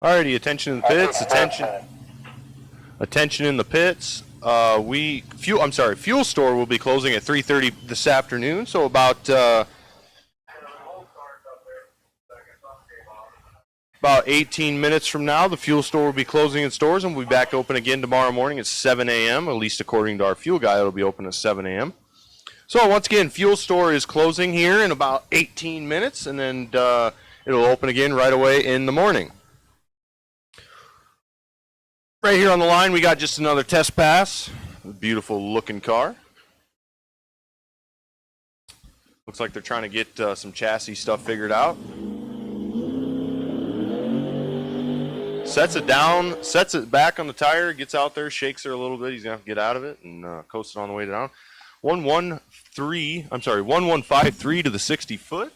Alrighty, attention in the pits. Attention in the pits. Fuel store will be closing at 3:30 this afternoon. So about 18 minutes from now, the fuel store will be closing its doors, and we'll be back open again tomorrow morning at 7 a.m. At least according to our fuel guy, it'll be open at 7 a.m. So once again, fuel store is closing here in about 18 minutes, and then it'll open again right away in the morning. Right here on the line, we got just another test pass. A beautiful looking car. Looks like they're trying to get some chassis stuff figured out. Sets it down, sets it back on the tire, gets out there, shakes her a little bit. He's going to have to get out of it and coast it on the way down. 1153 to the 60 foot.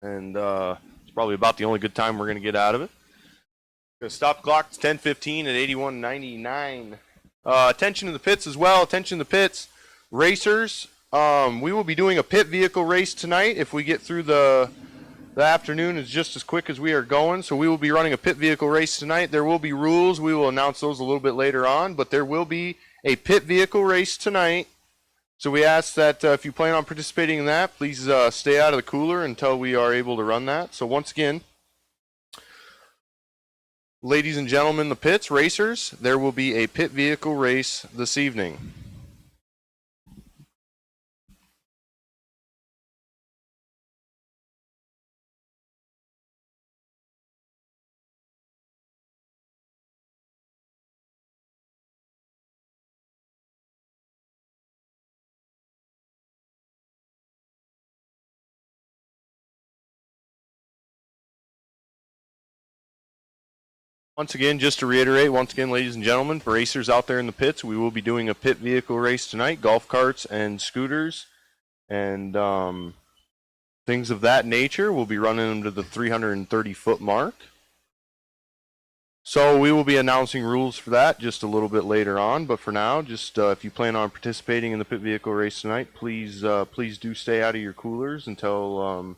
And it's probably about the only good time we're going to get out of it. Going to stop the clock. It's 10:15 at 81.99. Attention to the pits as well. Attention to the pits. Racers, we will be doing a pit vehicle race tonight. If we get through the afternoon is just as quick as we are going, so we will be running a pit vehicle race tonight. There will be rules. We will announce those a little bit later on, but there will be a pit vehicle race tonight. So we ask that if you plan on participating in that, please stay out of the cooler until we are able to run that. So once again, ladies and gentlemen, the pits, racers, there will be a pit vehicle race this evening. Once again, just to reiterate, ladies and gentlemen, for racers out there in the pits, we will be doing a pit vehicle race tonight, golf carts and scooters and things of that nature. We'll be running them to the 330-foot mark. So we will be announcing rules for that just a little bit later on, but for now, just if you plan on participating in the pit vehicle race tonight, please do stay out of your coolers until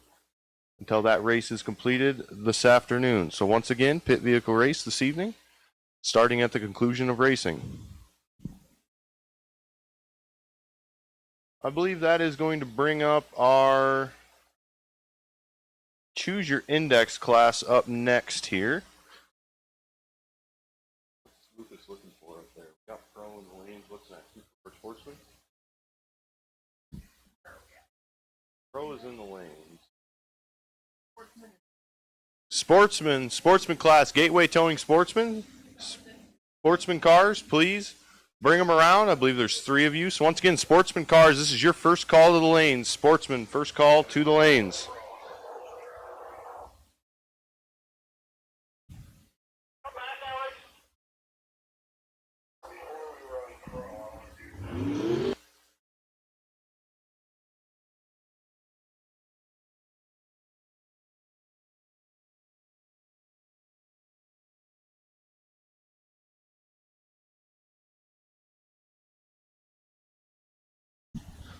that race is completed this afternoon. So once again, pit vehicle race this evening, starting at the conclusion of racing. I believe that is going to bring up our Choose Your Index class up next here. What's Lucas looking for up there? We got Pro in the lanes. What's that? For Sportsman? Pro is in the lanes. Sportsman class, Gateway Towing Sportsman cars, please bring them around. I believe there's 3 of you. So once again, Sportsman cars, this is your first call to the lanes. Sportsman, first call to the lanes.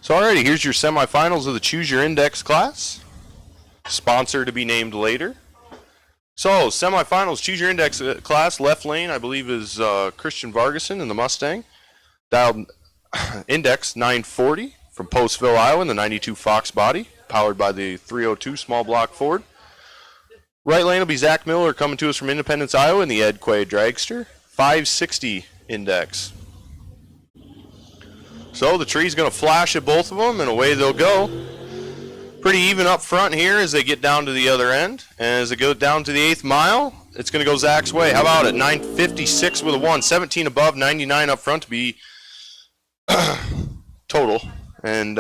So alrighty, here's your semifinals of the Choose Your Index class. Sponsor to be named later. So semifinals, Choose Your Index class, left lane, I believe is Christian Vargason in the Mustang. Dialed index 940 from Postville, Iowa in the 92 Fox body, powered by the 302 small block Ford. Right lane will be Zach Miller coming to us from Independence, Iowa in the Ed Quay Dragster, 560 index. So the tree's going to flash at both of them, and away they'll go. Pretty even up front here as they get down to the other end. And as they go down to the 8th mile, it's going to go Zach's way. How about it? 956 with a 1, 17 above, 99 up front to be total. And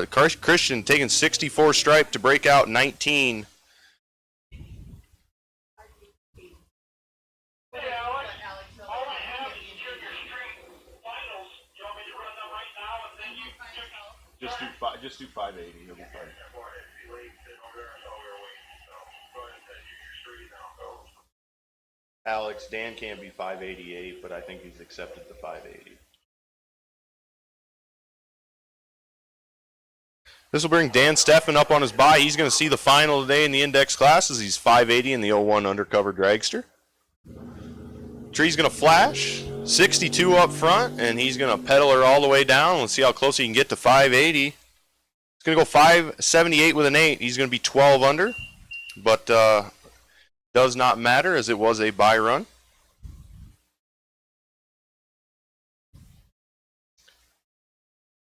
Christian taking 64 stripe to break out 19. Just do 580. He'll be fine. Alex, Dan can't be 588, but I think he's accepted the 580. This will bring Dan Steffen up on his bye. He's going to see the final today in the index class as he's 580 in the 01 undercover dragster. Tree's going to flash. 62 up front, and he's going to pedal her all the way down. Let's see how close he can get to 580. He's going to go 578 with an 8. He's going to be 12 under, but does not matter as it was a bye run.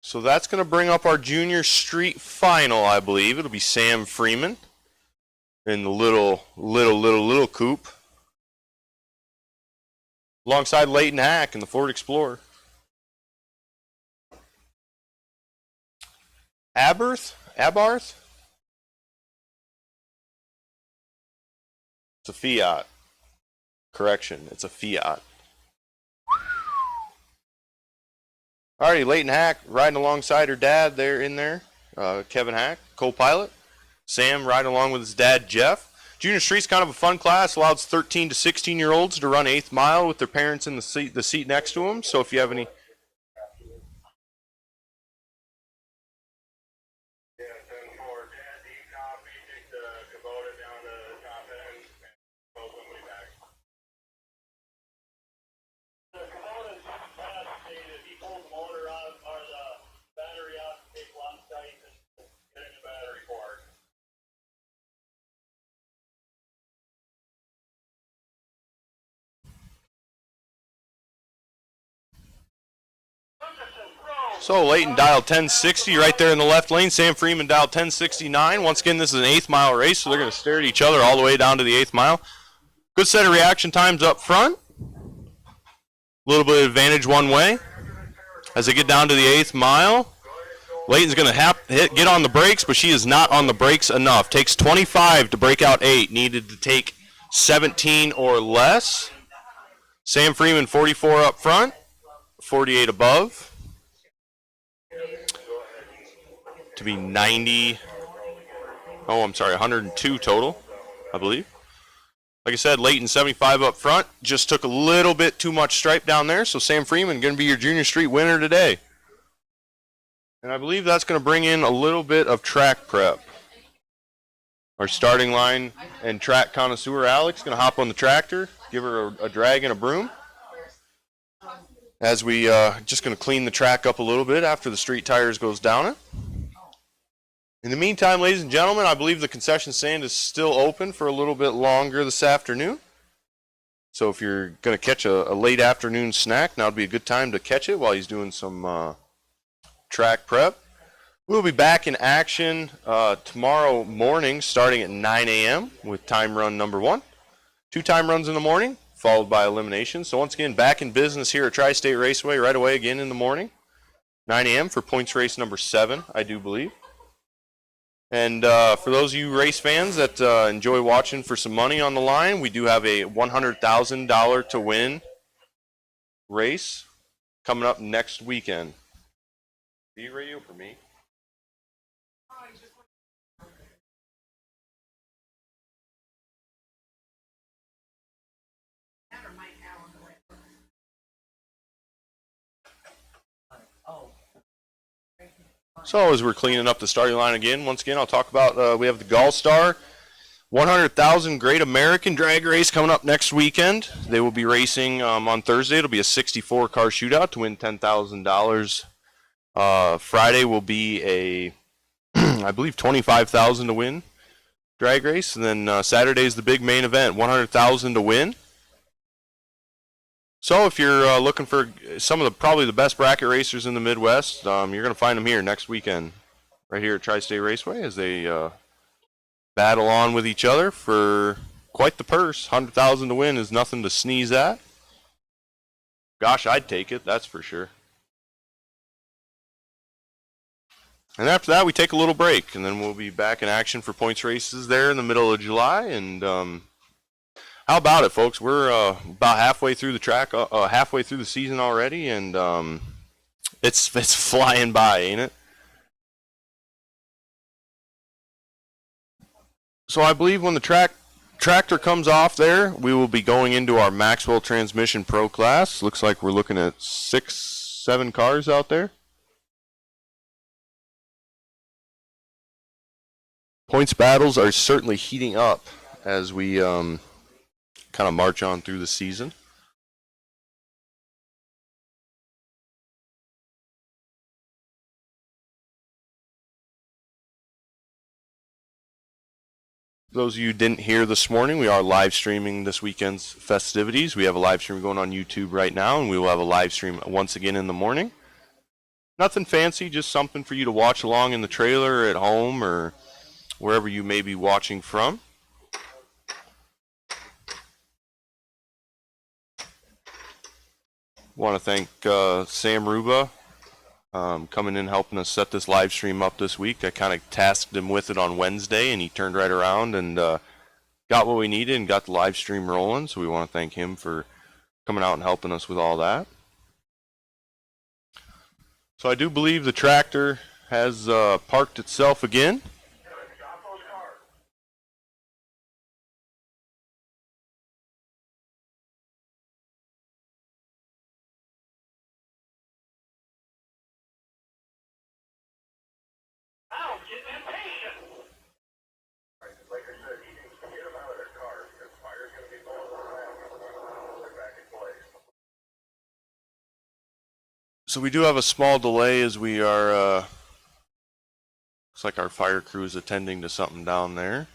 So that's going to bring up our junior street final, I believe. It'll be Sam Freeman in the little coupe, alongside Leighton Hack in the Ford Explorer. Abarth? It's a Fiat. Correction, it's a Fiat. Alrighty, Leighton Hack riding alongside her dad there in there. Kevin Hack, co-pilot. Sam riding along with his dad, Jeff. Junior Street's kind of a fun class. Allows 13 to 16-year-olds to run 8th mile with their parents in the seat next to them. So if you have any... So Leighton dialed 1060 right there in the left lane. Sam Freeman dialed 1069. Once again, this is an 8th mile race, so they're going to stare at each other all the way down to the 8th mile. Good set of reaction times up front. A little bit of advantage one way. As they get down to the 8th mile, Leighton's going to get on the brakes, but she is not on the brakes enough. Takes 25 to break out 8. Needed to take 17 or less. Sam Freeman 44 up front, 48 above. To be 102 total, I believe. Like I said, Leighton 75 up front. Just took a little bit too much stripe down there, so Sam Freeman going to be your junior street winner today. And I believe that's going to bring in a little bit of track prep. Our starting line and track connoisseur Alex going to hop on the tractor, give her a drag and a broom. As we just going to clean the track up a little bit after the street tires goes down it. In the meantime, ladies and gentlemen, I believe the concession stand is still open for a little bit longer this afternoon. So if you're going to catch a late afternoon snack, now would be a good time to catch it while he's doing some track prep. We'll be back in action tomorrow morning starting at 9 a.m. with time run number 1. 2 time runs in the morning, followed by elimination. So once again, back in business here at Tri-State Raceway right away again in the morning. 9 a.m. for points race number 7, I do believe. And for those of you race fans that enjoy watching for some money on the line, we do have a $100,000 to win race coming up next weekend. B radio for me. So as we're cleaning up the starting line again, once again, I'll talk about we have the Gallstar 100,000 Great American Drag Race coming up next weekend. They will be racing on Thursday. It'll be a 64-car shootout to win $10,000. Friday will be a, I believe, $25,000 to win drag race. And then Saturday is the big main event, $100,000 to win. So if you're looking for some of the probably the best bracket racers in the Midwest, you're going to find them here next weekend, right here at Tri-State Raceway, as they battle on with each other for quite the purse. $100,000 to win is nothing to sneeze at. Gosh, I'd take it, that's for sure. And after that, we take a little break, and then we'll be back in action for points races there in the middle of July. And how about it, folks? We're about halfway through the track, halfway through the season already, and it's flying by, ain't it? So I believe when the tractor comes off there, we will be going into our Maxwell Transmission Pro class. Looks like we're looking at 6-7 cars out there. Points battles are certainly heating up as we kind of march on through the season. For those of you who didn't hear this morning, we are live streaming this weekend's festivities. We have a live stream going on YouTube right now, and we will have a live stream once again in the morning. Nothing fancy, just something for you to watch along in the trailer, at home, or wherever you may be watching from. Want to thank Sam Ruba coming in helping us set this live stream up this week. I kind of tasked him with it on Wednesday, and he turned right around and got what we needed and got the live stream rolling. So we want to thank him for coming out and helping us with all that. So I do believe the tractor has parked itself again. So we do have a small delay as we are, looks like our fire crew is attending to something down there.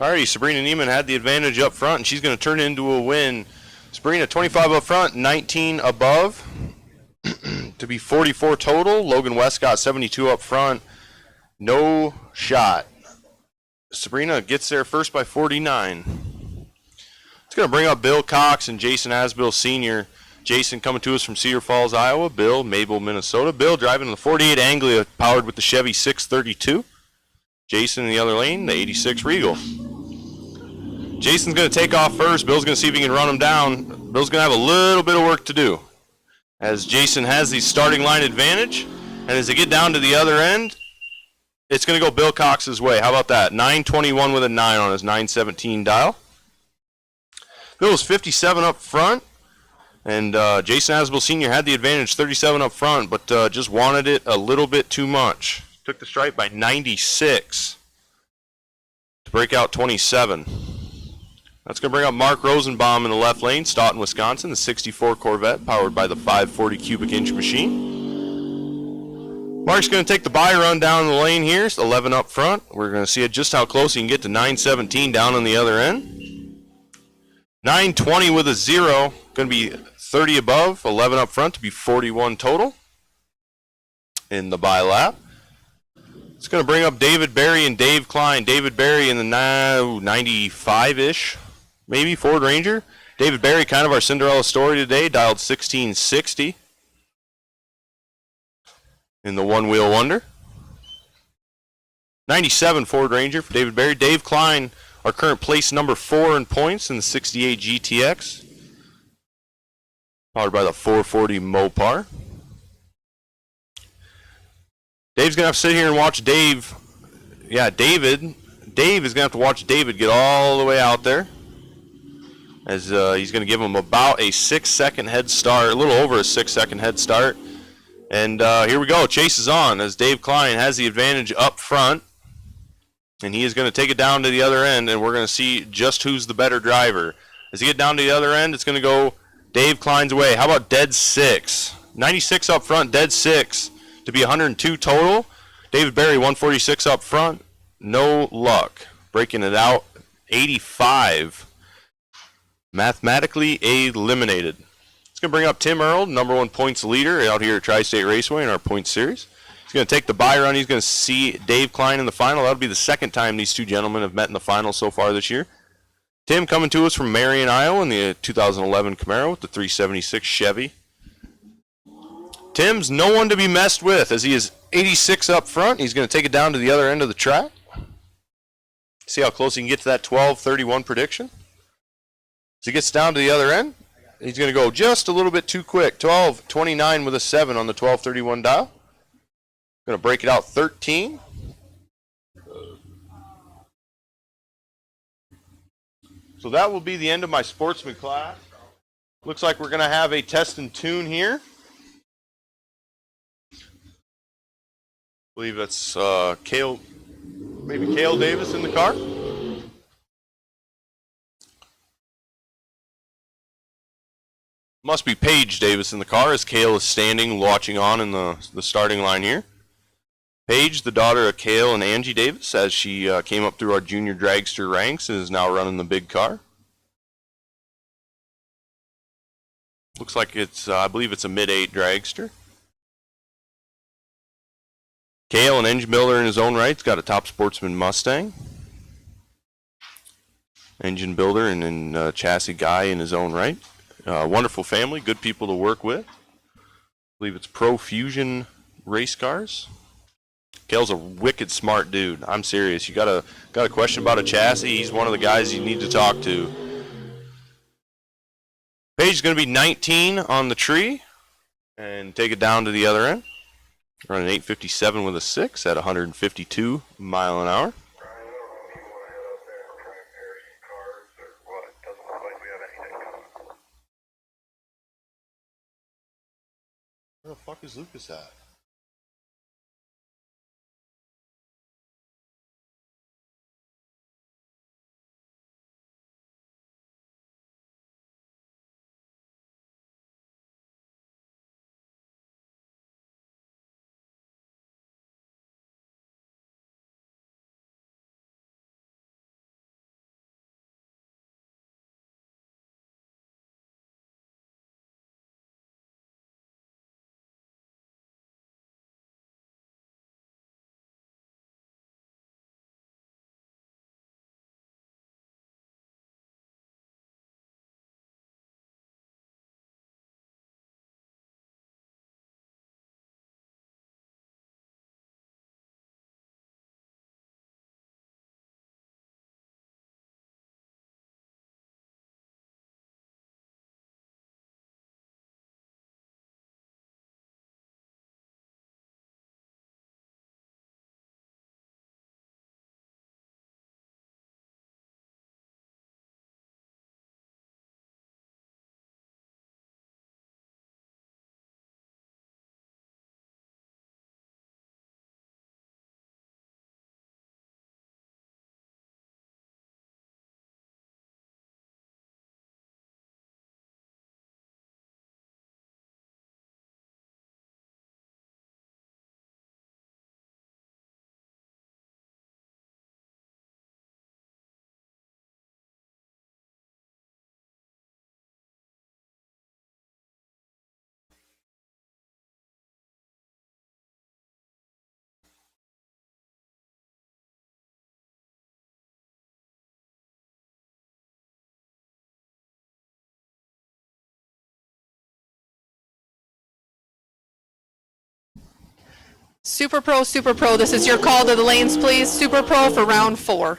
Alrighty, Sabrina Neiman had the advantage up front, and she's going to turn it into a win. Sabrina 25 up front, 19 above to be 44 total. Logan Westcott 72 up front, no shot. Sabrina gets there first by 49. It's going to bring up Bill Cox and Jason Asbill Sr. Jason coming to us from Cedar Falls, Iowa. Bill, Mabel, Minnesota. Bill driving the 48 Anglia powered with the Chevy 632. Jason in the other lane, the 86 Regal. Jason's going to take off first. Bill's going to see if he can run him down. Bill's going to have a little bit of work to do, as Jason has the starting line advantage. And as they get down to the other end, it's going to go Bill Cox's way. How about that? 921 with a 9 on his 917 dial. Bill was 57 up front, and Jason Asbill Sr. had the advantage, 37 up front, but just wanted it a little bit too much. Took the stripe by 96 to break out 27. That's going to bring up Mark Rosenbaum in the left lane, Stoughton, Wisconsin, the 64 Corvette powered by the 540 cubic inch machine. Mark's going to take the buy run down the lane here. It's 11 up front. We're going to see just how close he can get to 917 down on the other end. 920 with a 0. Going to be 30 above. 11 up front to be 41 total in the buy lap. It's going to bring up David Berry and Dave Klein. David Berry in the 95-ish, maybe, Ford Ranger. David Berry, kind of our Cinderella story today, dialed 1660. In the one-wheel wonder. 97 Ford Ranger for David Berry. Dave Klein, our current place number 4 in points in the 68 GTX. Powered by the 440 Mopar. Dave's going to have to sit here and watch Dave. Yeah, David. Dave is going to have to watch David get all the way out there. As he's going to give him about a 6-second head start, a little over a 6-second head start. And here we go. Chase is on as Dave Klein has the advantage up front. And he is going to take it down to the other end, and we're going to see just who's the better driver. As he get down to the other end, it's going to go Dave Klein's way. How about dead 6? 96 up front, dead 6 to be 102 total. David Berry, 146 up front. No luck. Breaking it out, 85. Mathematically eliminated. Going to bring up Tim Earl, number 1 points leader out here at Tri-State Raceway in our points series. He's going to take the buy run. He's going to see Dave Klein in the final. That'll be the second time these two gentlemen have met in the final so far this year. Tim coming to us from Marion, Iowa in the 2011 Camaro with the 376 Chevy. Tim's no one to be messed with as he is 86 up front. He's going to take it down to the other end of the track. See how close he can get to that 12:31 prediction. As he gets down to the other end, he's going to go just a little bit too quick. 12:29 with a 7 on the 12:31 dial. Going to break it out 13. So that will be the end of my sportsman class. Looks like we're going to have a test and tune here. I believe that's Cale, maybe Cale Davis in the car. Must be Paige Davis in the car as Cale is standing, watching on in the starting line here. Paige, the daughter of Cale and Angie Davis, as she came up through our junior dragster ranks and is now running the big car. Looks like it's, I believe it's a mid-8 dragster. Cale, an engine builder in his own right, he's got a top sportsman Mustang. Engine builder and chassis guy in his own right. Wonderful family, good people to work with. I believe it's Pro Fusion race cars. Cale's a wicked smart dude. I'm serious. You got a question about a chassis, he's one of the guys you need to talk to. Paige is going to be 19 on the tree and take it down to the other end. Running 857 with a 6 at 152 mile an hour. Where the fuck is Lucas at? Super Pro, this is your call to the lanes, please. Super Pro for round 4.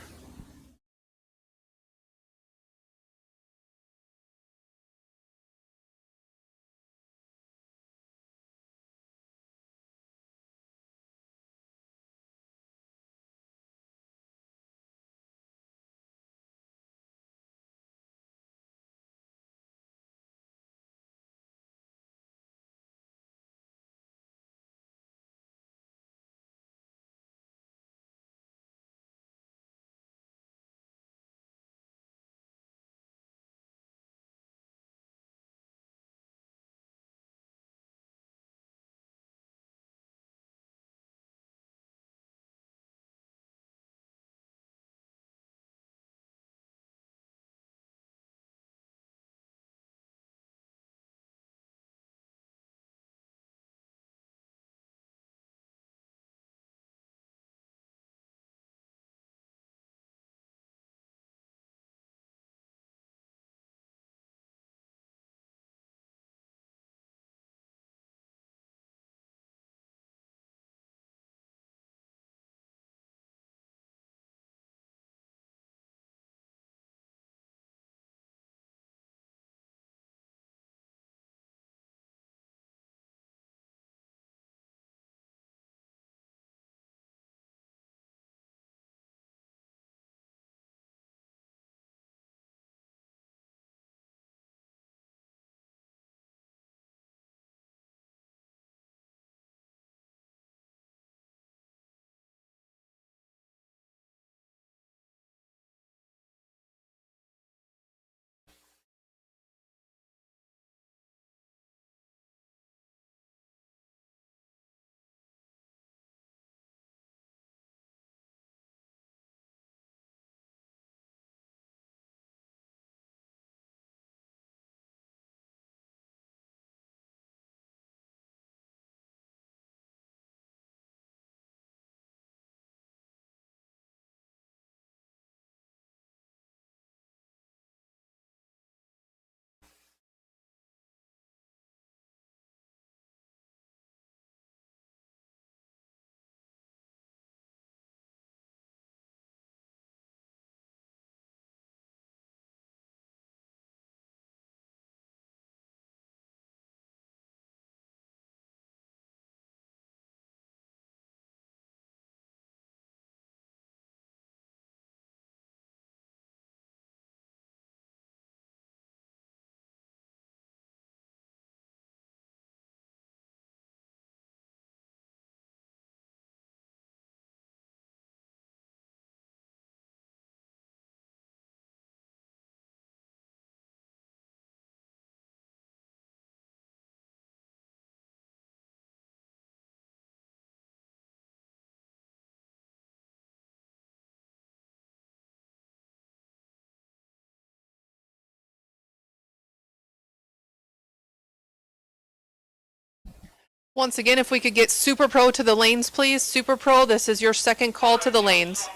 Once again, if we could get Super Pro to the lanes, please. Super Pro, this is your second call to the lanes.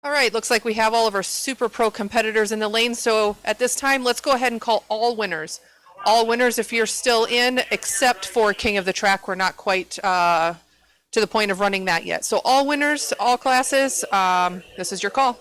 All right, looks like we have all of our Super Pro competitors in the lane. So at this time, let's go ahead and call all winners. All winners if you're still in, except for King of the Track. We're not quite to the point of running that yet. So all winners, all classes, this is your call.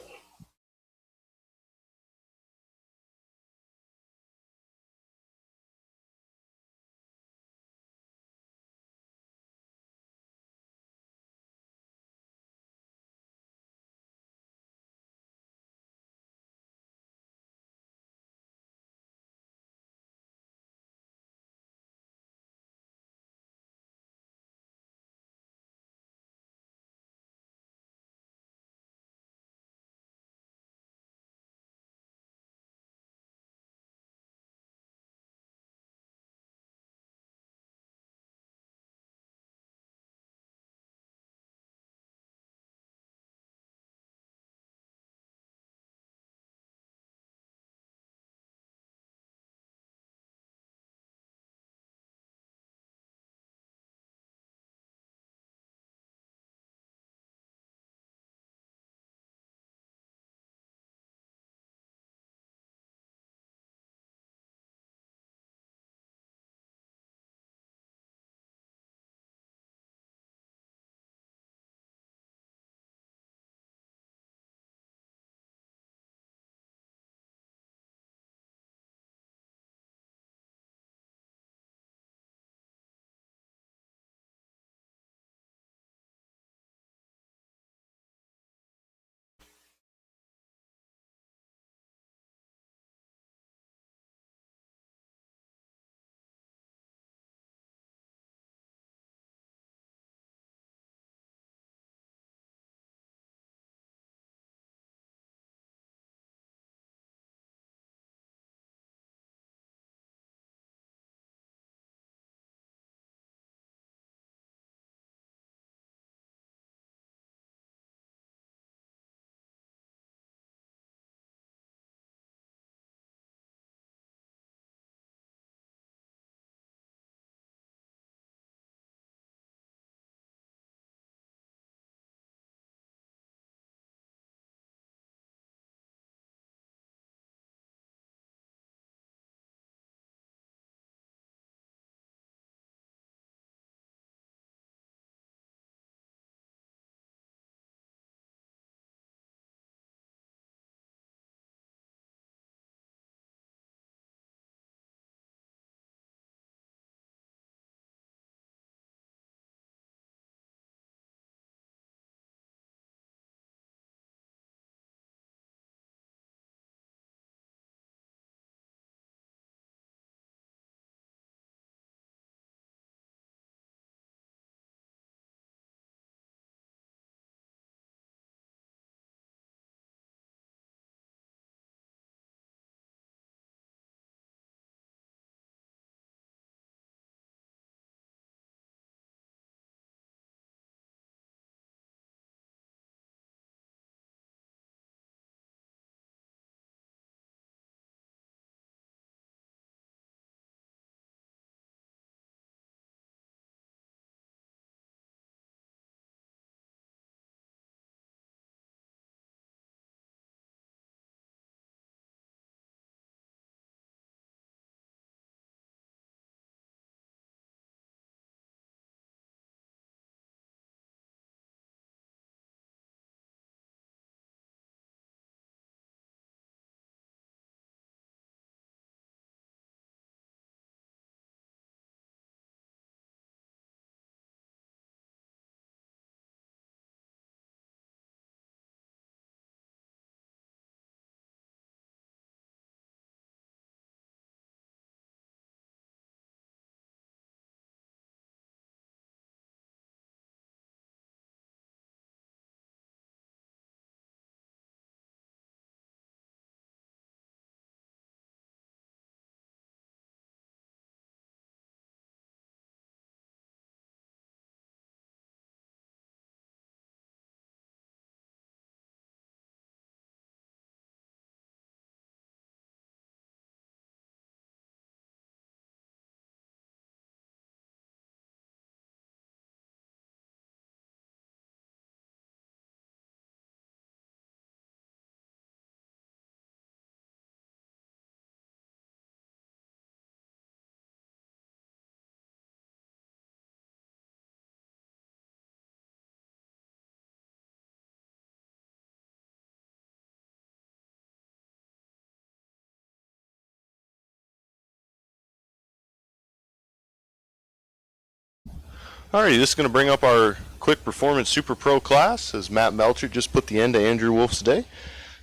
Alrighty, this is going to bring up our quick performance Super Pro class as Matt Melcher just put the end to Andrew Wolf's day.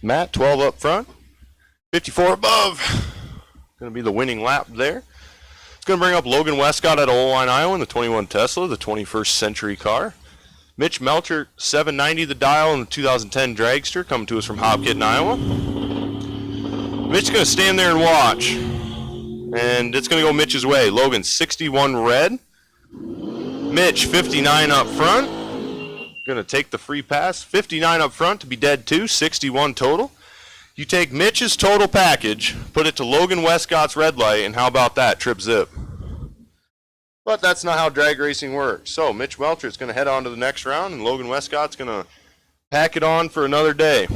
Matt, 12 up front, 54 above. Going to be the winning lap there. It's going to bring up Logan Westcott out of Oline, Iowa in the 21 Tesla, the 21st century car. Mitch Melcher, 790 the dial in the 2010 Dragster, coming to us from Hopkins, Iowa. Mitch is going to stand there and watch. And it's going to go Mitch's way. Logan, 61 red. Mitch, 59 up front. Going to take the free pass. 59 up front to be dead 2, 61 total. You take Mitch's total package, put it to Logan Westcott's red light, and how about that? Trip zip. But that's not how drag racing works. So Mitch Melcher is going to head on to the next round, and Logan Westcott's going to pack it on for another day.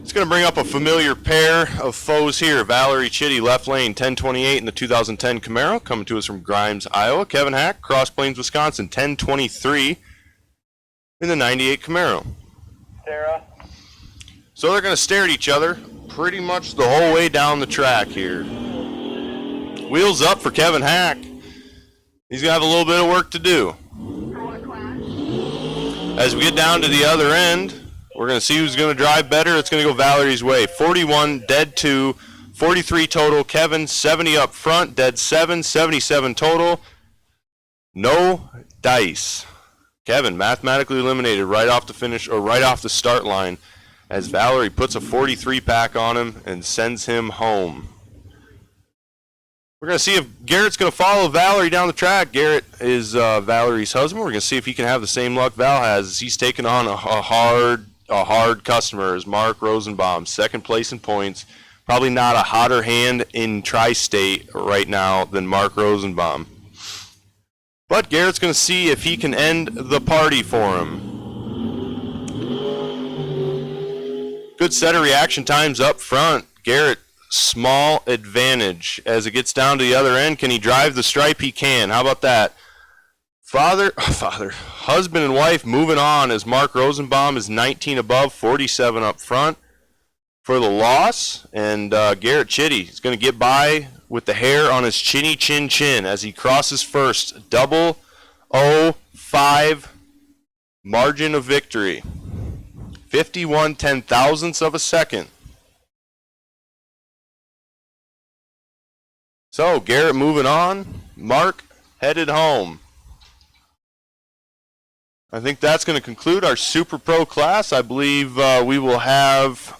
It's going to bring up a familiar pair of foes here. Valerie Chitty, left lane, 1028 in the 2010 Camaro, coming to us from Grimes, Iowa. Kevin Hack, Cross Plains, Wisconsin, 1023 in the 98 Camaro. Sarah. So they're going to stare at each other pretty much the whole way down the track here. Wheels up for Kevin Hack. He's going to have a little bit of work to do. As we get down to the other end, we're going to see who's going to drive better. It's going to go Valerie's way. 41, dead 2, 43 total. Kevin, 70 up front, dead 7, 77 total. No dice. Kevin mathematically eliminated right off the finish, or right off the start line, as Valerie puts a 43 pack on him and sends him home. We're going to see if Garrett's going to follow Valerie down the track. Garrett is Valerie's husband. We're going to see if he can have the same luck Val has as he's taking on a hard customer as Mark Rosenbaum, second place in points. Probably not a hotter hand in Tri-State right now than Mark Rosenbaum. But Garrett's going to see if he can end the party for him. Good set of reaction times up front. Garrett, small advantage. As it gets down to the other end, can he drive the stripe? He can. How about that? Husband and wife moving on as Mark Rosenbaum is 19 above, 47 up front for the loss. And Garrett Chitty is going to get by with the hair on his chinny chin as he crosses first. 005 margin of victory. 51 ten-thousandths of a second. So Garrett moving on. Mark headed home. I think that's going to conclude our Super Pro class. I believe we will have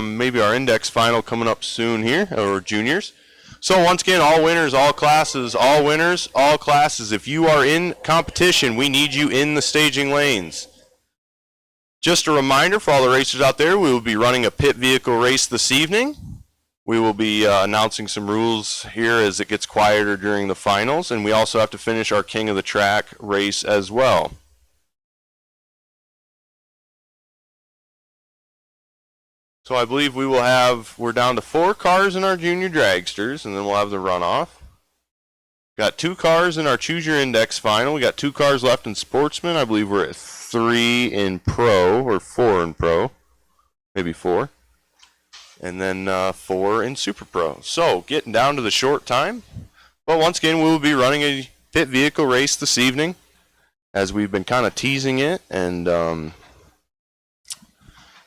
maybe our index final coming up soon here, or juniors. So once again, all winners, all classes, all winners, all classes. If you are in competition, we need you in the staging lanes. Just a reminder for all the racers out there, we will be running a pit vehicle race this evening. We will be announcing some rules here as it gets quieter during the finals, and we also have to finish our King of the Track race as well. So I believe we're down to 4 cars in our junior dragsters, and then we'll have the runoff. Got 2 cars in our Choose Your Index final. We got 2 cars left in Sportsman. I believe we're at 3 in Pro, or 4 in Pro. Maybe 4. And then 4 in Super Pro. So getting down to the short time. But once again, we will be running a pit vehicle race this evening, as we've been kind of teasing it and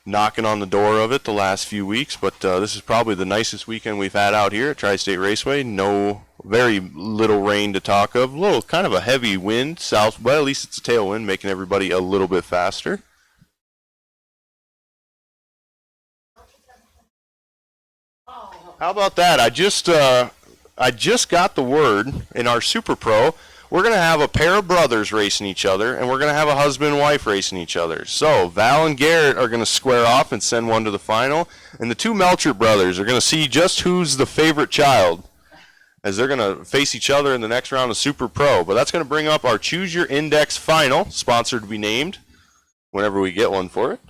knocking on the door of it the last few weeks. But this is probably the nicest weekend we've had out here at Tri-State Raceway. Very little rain to talk of. A little kind of a heavy wind south, but at least it's a tailwind, making everybody a little bit faster. How about that? I just got the word in our Super Pro. We're going to have a pair of brothers racing each other, and we're going to have a husband and wife racing each other. So Val and Garrett are going to square off and send one to the final, and the 2 Melcher brothers are going to see just who's the favorite child, as they're going to face each other in the next round of Super Pro. But that's going to bring up our Choose Your Index final, sponsored to be named whenever we get one for it.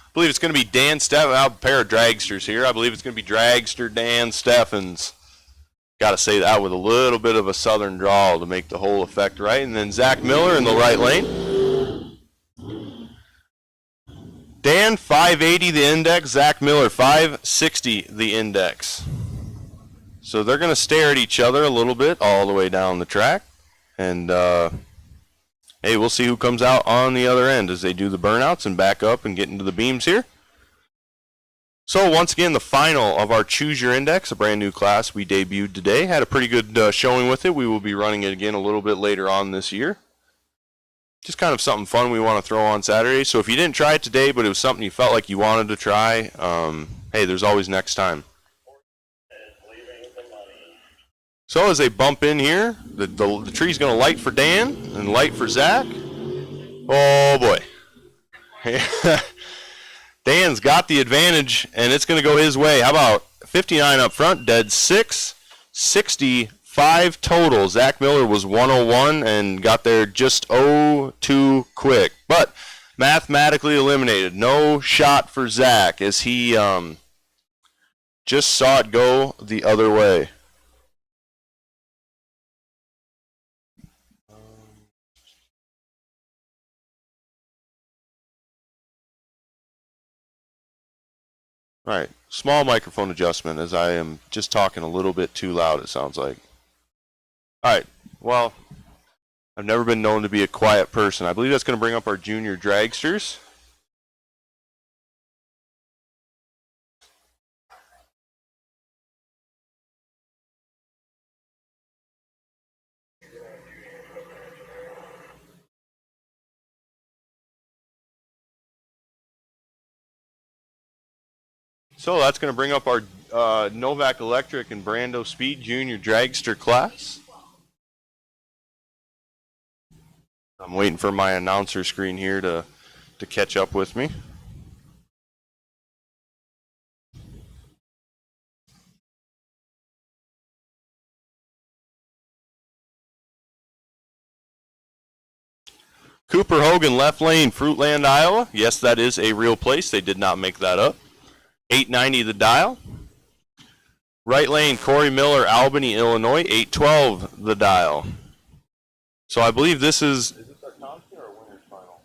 I believe it's going to be Dan Steffens. I have a pair of dragsters here. I believe it's going to be Dragster Dan Steffens. Got to say that with a little bit of a southern drawl to make the whole effect right. And then Zach Miller in the right lane. Dan, 580 the index. Zach Miller, 560 the index. So they're going to stare at each other a little bit all the way down the track. And, hey, we'll see who comes out on the other end as they do the burnouts and back up and get into the beams here. So once again, the final of our Choose Your Index, a brand new class we debuted today. Had a pretty good showing with it. We will be running it again a little bit later on this year. Just kind of something fun we want to throw on Saturday. So if you didn't try it today, but it was something you felt like you wanted to try, hey, there's always next time. So as they bump in here, the tree's going to light for Dan and light for Zach. Oh, boy. Dan's got the advantage, and it's going to go his way. How about 59 up front, dead 6, 65 total. Zach Miller was 101 and got there just too quick. But mathematically eliminated. No shot for Zach as he just saw it go the other way. All right, small microphone adjustment as I am just talking a little bit too loud, it sounds like. All right, well, I've never been known to be a quiet person. I believe that's going to bring up our junior dragsters. So that's going to bring up our Novak Electric and Brandospeed junior dragster class. I'm waiting for my announcer screen here to catch up with me. Cooper Hogan, left lane, Fruitland, Iowa. Yes, that is a real place. They did not make that up. 890 the dial. Right lane, Corey Miller, Albany, Illinois. 812 the dial. So I believe this is this our constant or winner's final?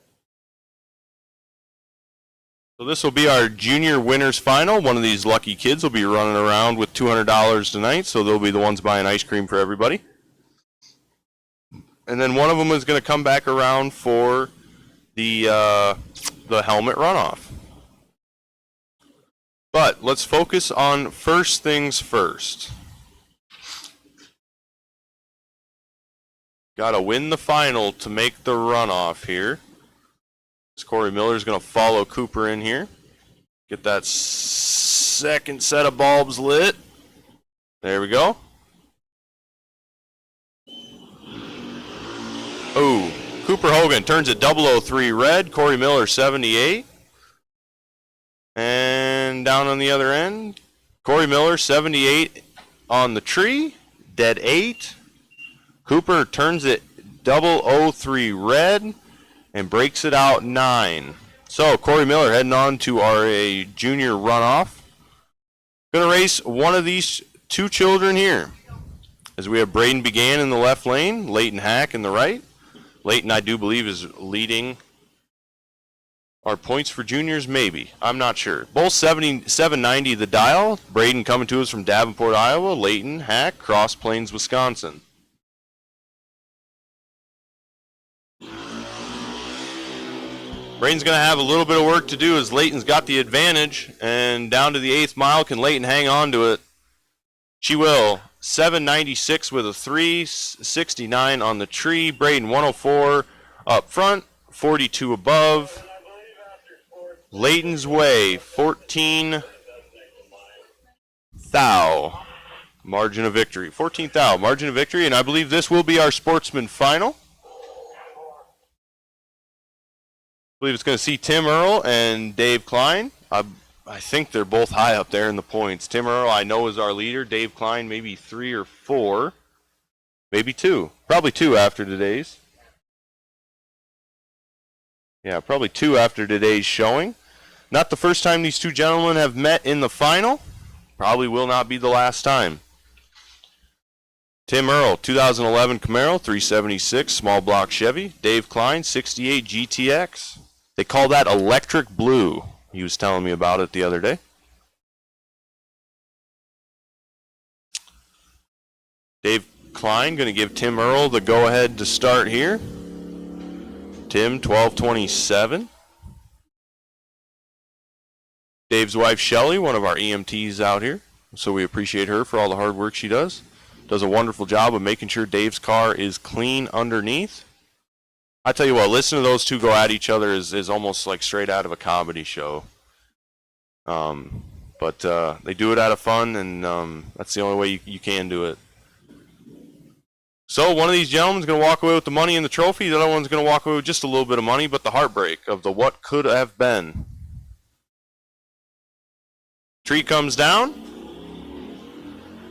So this will be our junior winners final. One of these lucky kids will be running around with $200 tonight, so they'll be the ones buying ice cream for everybody. And then one of them is going to come back around for the helmet runoff. But let's focus on first things first. Got to win the final to make the runoff here. Corey Miller is going to follow Cooper in here. Get that second set of bulbs lit. There we go. Oh, Cooper Hogan turns it 003 red. Corey Miller 78. And down on the other end, Corey Miller, 78 on the tree, dead 8. Cooper turns it 003 red and breaks it out 9. So Corey Miller heading on to our junior runoff. Going to race one of these two children here. As we have Braden Began in the left lane, Leighton Hack in the right. Leighton, I do believe, is leading our points for juniors, maybe. I'm not sure. Both 790 the dial. Braden coming to us from Davenport, Iowa. Leighton Hack, Cross Plains, Wisconsin. Braden's going to have a little bit of work to do as Leighton's got the advantage. And down to the 8th mile, can Leighton hang on to it? She will. 796 with a 3, 69 on the tree. Braden 104 up front, 42 above. Leighton's way, 14 thou, margin of victory. 14 thou, margin of victory, and I believe this will be our sportsman final. I believe it's going to see Tim Earl and Dave Klein. I think they're both high up there in the points. Tim Earl, I know, is our leader. Dave Klein, maybe 3 or 4, maybe 2. Probably 2 after today's. Yeah, probably 2 after today's showing. Not the first time these two gentlemen have met in the final. Probably will not be the last time. Tim Earl, 2011 Camaro, 376, small block Chevy. Dave Klein, 68 GTX. They call that electric blue. He was telling me about it the other day. Dave Klein going to give Tim Earl the go-ahead to start here. Tim, 12:27. Dave's wife, Shelly, one of our EMTs out here, so we appreciate her for all the hard work she does. Does a wonderful job of making sure Dave's car is clean underneath. I tell you what, listening to those two go at each other is almost like straight out of a comedy show. But they do it out of fun, and that's the only way you can do it. So one of these gentlemen is going to walk away with the money and the trophy. The other one's going to walk away with just a little bit of money, but the heartbreak of the what could have been. Tree comes down.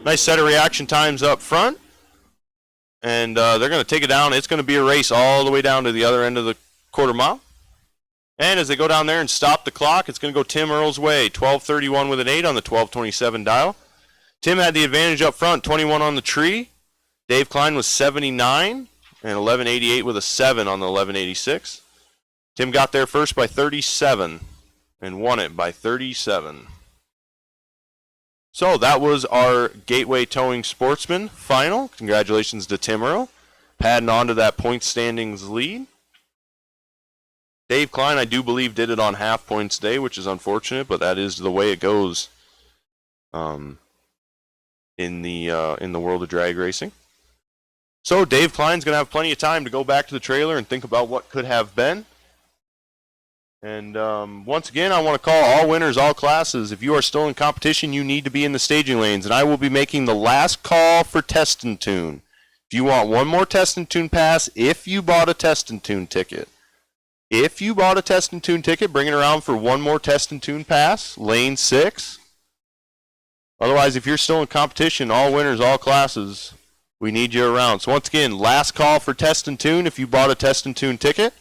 Nice set of reaction times up front. And they're going to take it down. It's going to be a race all the way down to the other end of the quarter mile. And as they go down there and stop the clock, it's going to go Tim Earl's way. 12:31 with an 8 on the 12:27 dial. Tim had the advantage up front, 21 on the tree. Dave Klein was 79 and 11:88 with a 7 on the 11:86. Tim got there first by 37 and won it by 37. So that was our Gateway Towing Sportsman final. Congratulations to Tim Earl, padding on to that point standings lead. Dave Klein, I do believe, did it on half points day, which is unfortunate, but that is the way it goes in the world of drag racing. So Dave Klein's going to have plenty of time to go back to the trailer and think about what could have been. And once again, I want to call all winners, all classes. If you are still in competition, you need to be in the staging lanes. And I will be making the last call for Test and Tune. If you want one more Test and Tune pass, if you bought a Test and Tune ticket. If you bought a Test and Tune ticket, bring it around for one more Test and Tune pass, lane 6. Otherwise, if you're still in competition, all winners, all classes, we need you around. So once again, last call for Test and Tune if you bought a Test and Tune ticket.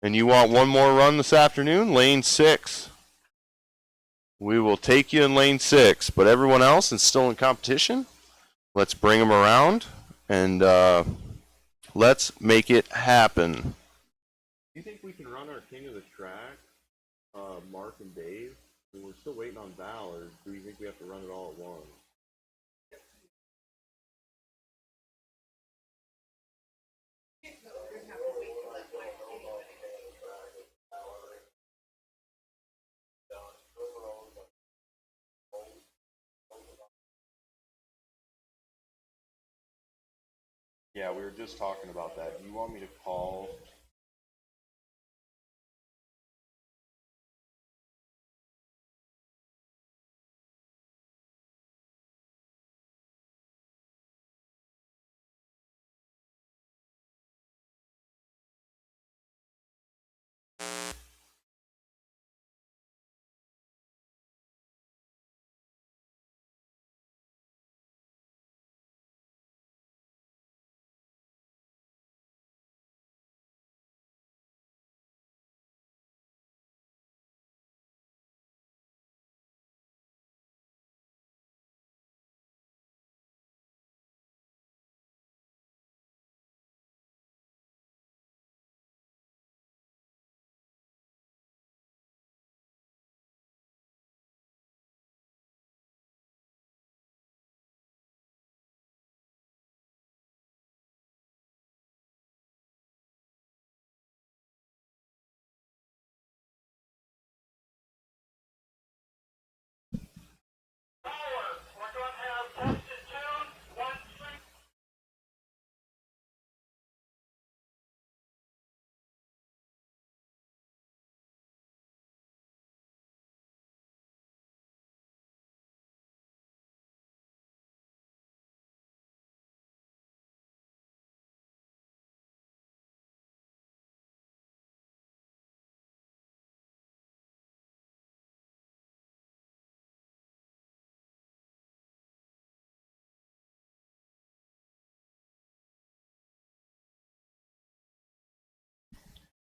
And you want one more run this afternoon, lane 6. We will take you in lane 6. But everyone else is still in competition. Let's bring them around and let's make it happen. Do you think we can run our King of the Track, Mark and Dave? I mean, we're still waiting on Val, or do you think we have to run it all at once? Yeah, we were just talking about that. Do you want me to call?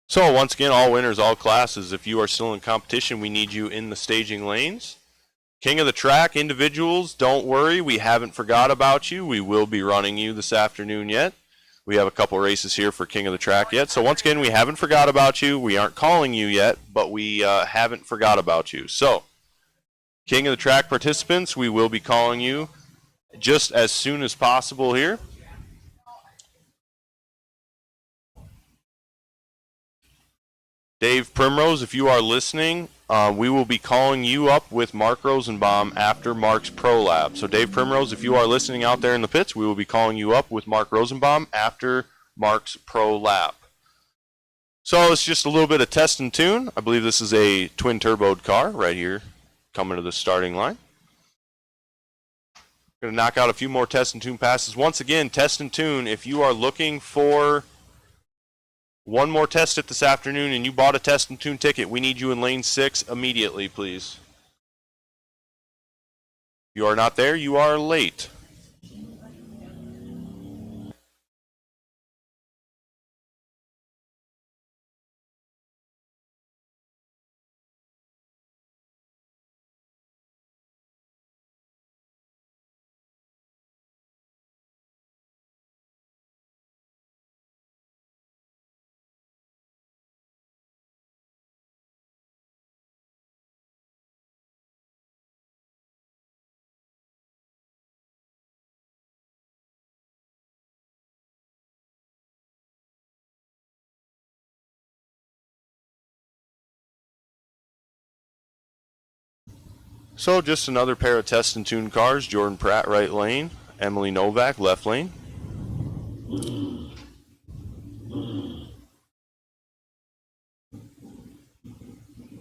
So once again, all winners, all classes. If you are still in competition, we need you in the staging lanes. King of the Track individuals, don't worry. We haven't forgot about you. We will be running you this afternoon yet. We have a couple races here for King of the Track yet. So once again, we haven't forgot about you. We aren't calling you yet, but we haven't forgot about you. So King of the Track participants, we will be calling you just as soon as possible here. Dave Primrose, if you are listening, we will be calling you up with Mark Rosenbaum after Mark's Pro Lap. So Dave Primrose, if you are listening out there in the pits, we will be calling you up with Mark Rosenbaum after Mark's Pro Lap. So it's just a little bit of test and tune. I believe this is a twin-turboed car right here coming to the starting line. Going to knock out a few more test and tune passes. Once again, test and tune, if you are looking for one more test it this afternoon and you bought a test and tune ticket, we need you in lane 6 immediately, please. If you are not there, you are late. So just another pair of test and tune cars. Jordan Pratt, right lane. Emily Novak, left lane.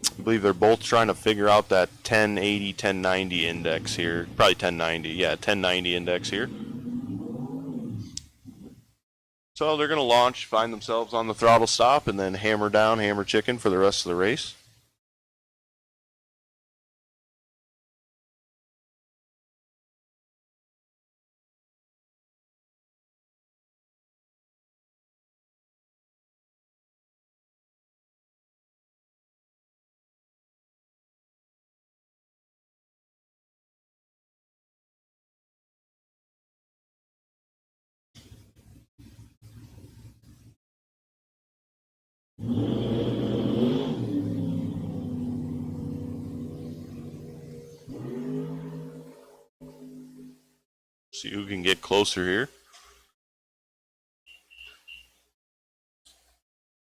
I believe they're both trying to figure out that 1080, 1090 index here. Probably 1090. Yeah, 1090 index here. So they're going to launch, find themselves on the throttle stop, and then hammer down, hammer chicken for the rest of the race. See who can get closer here.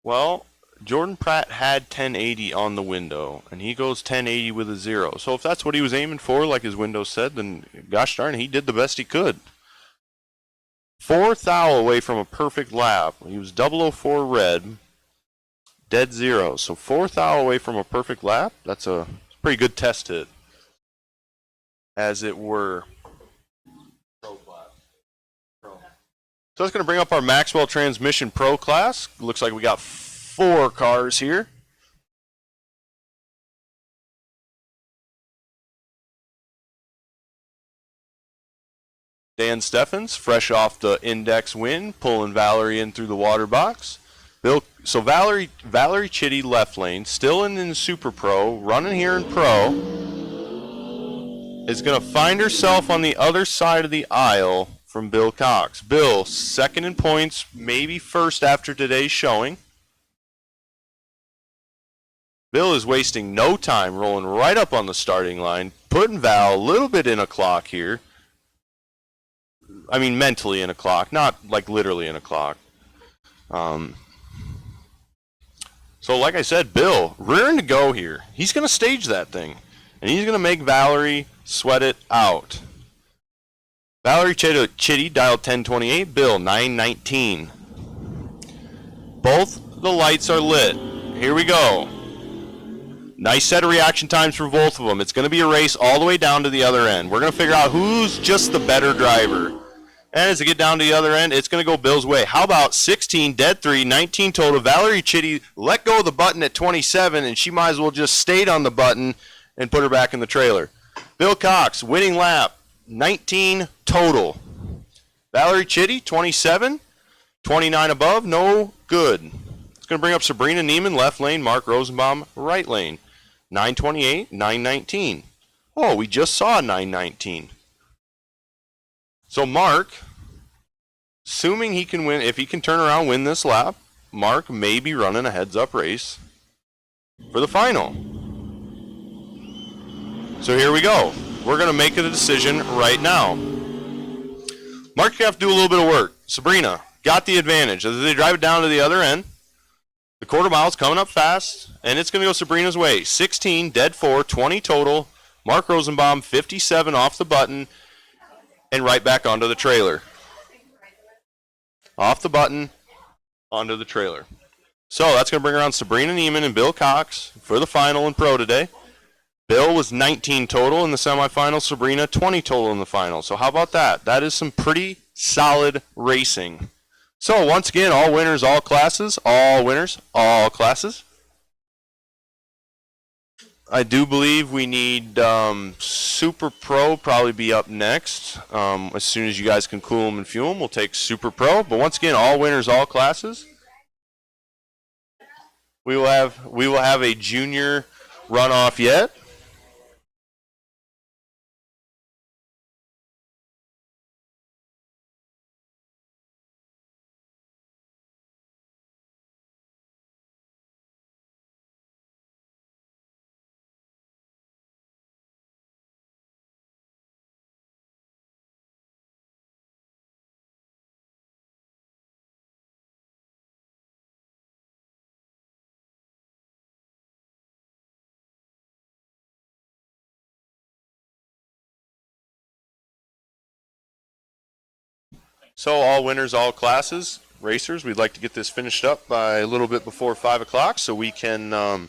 Well, Jordan Pratt had 1080 on the window, and he goes 1080 with a 0. So if that's what he was aiming for, like his window said, then gosh darn, he did the best he could. 4th thou away from a perfect lap. He was 004 red, dead 0. So 4th thou away from a perfect lap. That's a pretty good test hit, as it were. So that's going to bring up our Maxwell Transmission Pro class. Looks like we got 4 cars here. Dan Steffens, fresh off the index win, pulling Valerie in through the water box. So Valerie Chitty left lane, still in Super Pro, running here in Pro, is going to find herself on the other side of the aisle from Bill Cox. Bill, second in points, maybe first after today's showing. Bill is wasting no time, rolling right up on the starting line, putting Val a little bit in a clock here. I mean, mentally in a clock, not like literally in a clock. So like I said, Bill, rearing to go here. He's going to stage that thing, and he's going to make Valerie sweat it out. Valerie Chitty dialed 1028, Bill 919. Both the lights are lit. Here we go. Nice set of reaction times for both of them. It's going to be a race all the way down to the other end. We're going to figure out who's just the better driver. And as they get down to the other end, it's going to go Bill's way. How about 16, dead 3, 19 total. Valerie Chitty let go of the button at 27, and she might as well just stayed on the button and put her back in the trailer. Bill Cox, winning lap, 19 total. Valerie Chitty, 27, 29 above, no good. It's going to bring up Sabrina Neiman, left lane, Mark Rosenbaum, right lane. 928, 919. Oh, we just saw 919. So Mark, assuming he can win, if he can turn around, win this lap, Mark may be running a heads-up race for the final. So here we go. We're going to make a decision right now. Mark's going to have to do a little bit of work. Sabrina got the advantage. As they drive it down to the other end, the quarter mile's coming up fast, and it's going to go Sabrina's way. 16, dead 4, 20 total. Mark Rosenbaum, 57 off the button, and right back onto the trailer. Off the button, onto the trailer. So that's going to bring around Sabrina Neiman and Bill Cox for the final and pro today. Bill was 19 total in the semifinal. Sabrina, 20 total in the final. So how about that? That is some pretty solid racing. So once again, all winners, all classes. All winners, all classes. I do believe we need Super Pro probably be up next. As soon as you guys can cool them and fuel them, we'll take Super Pro. But once again, all winners, all classes. We will have a junior runoff yet. So all winners, all classes, racers, we'd like to get this finished up by a little bit before 5 o'clock so we can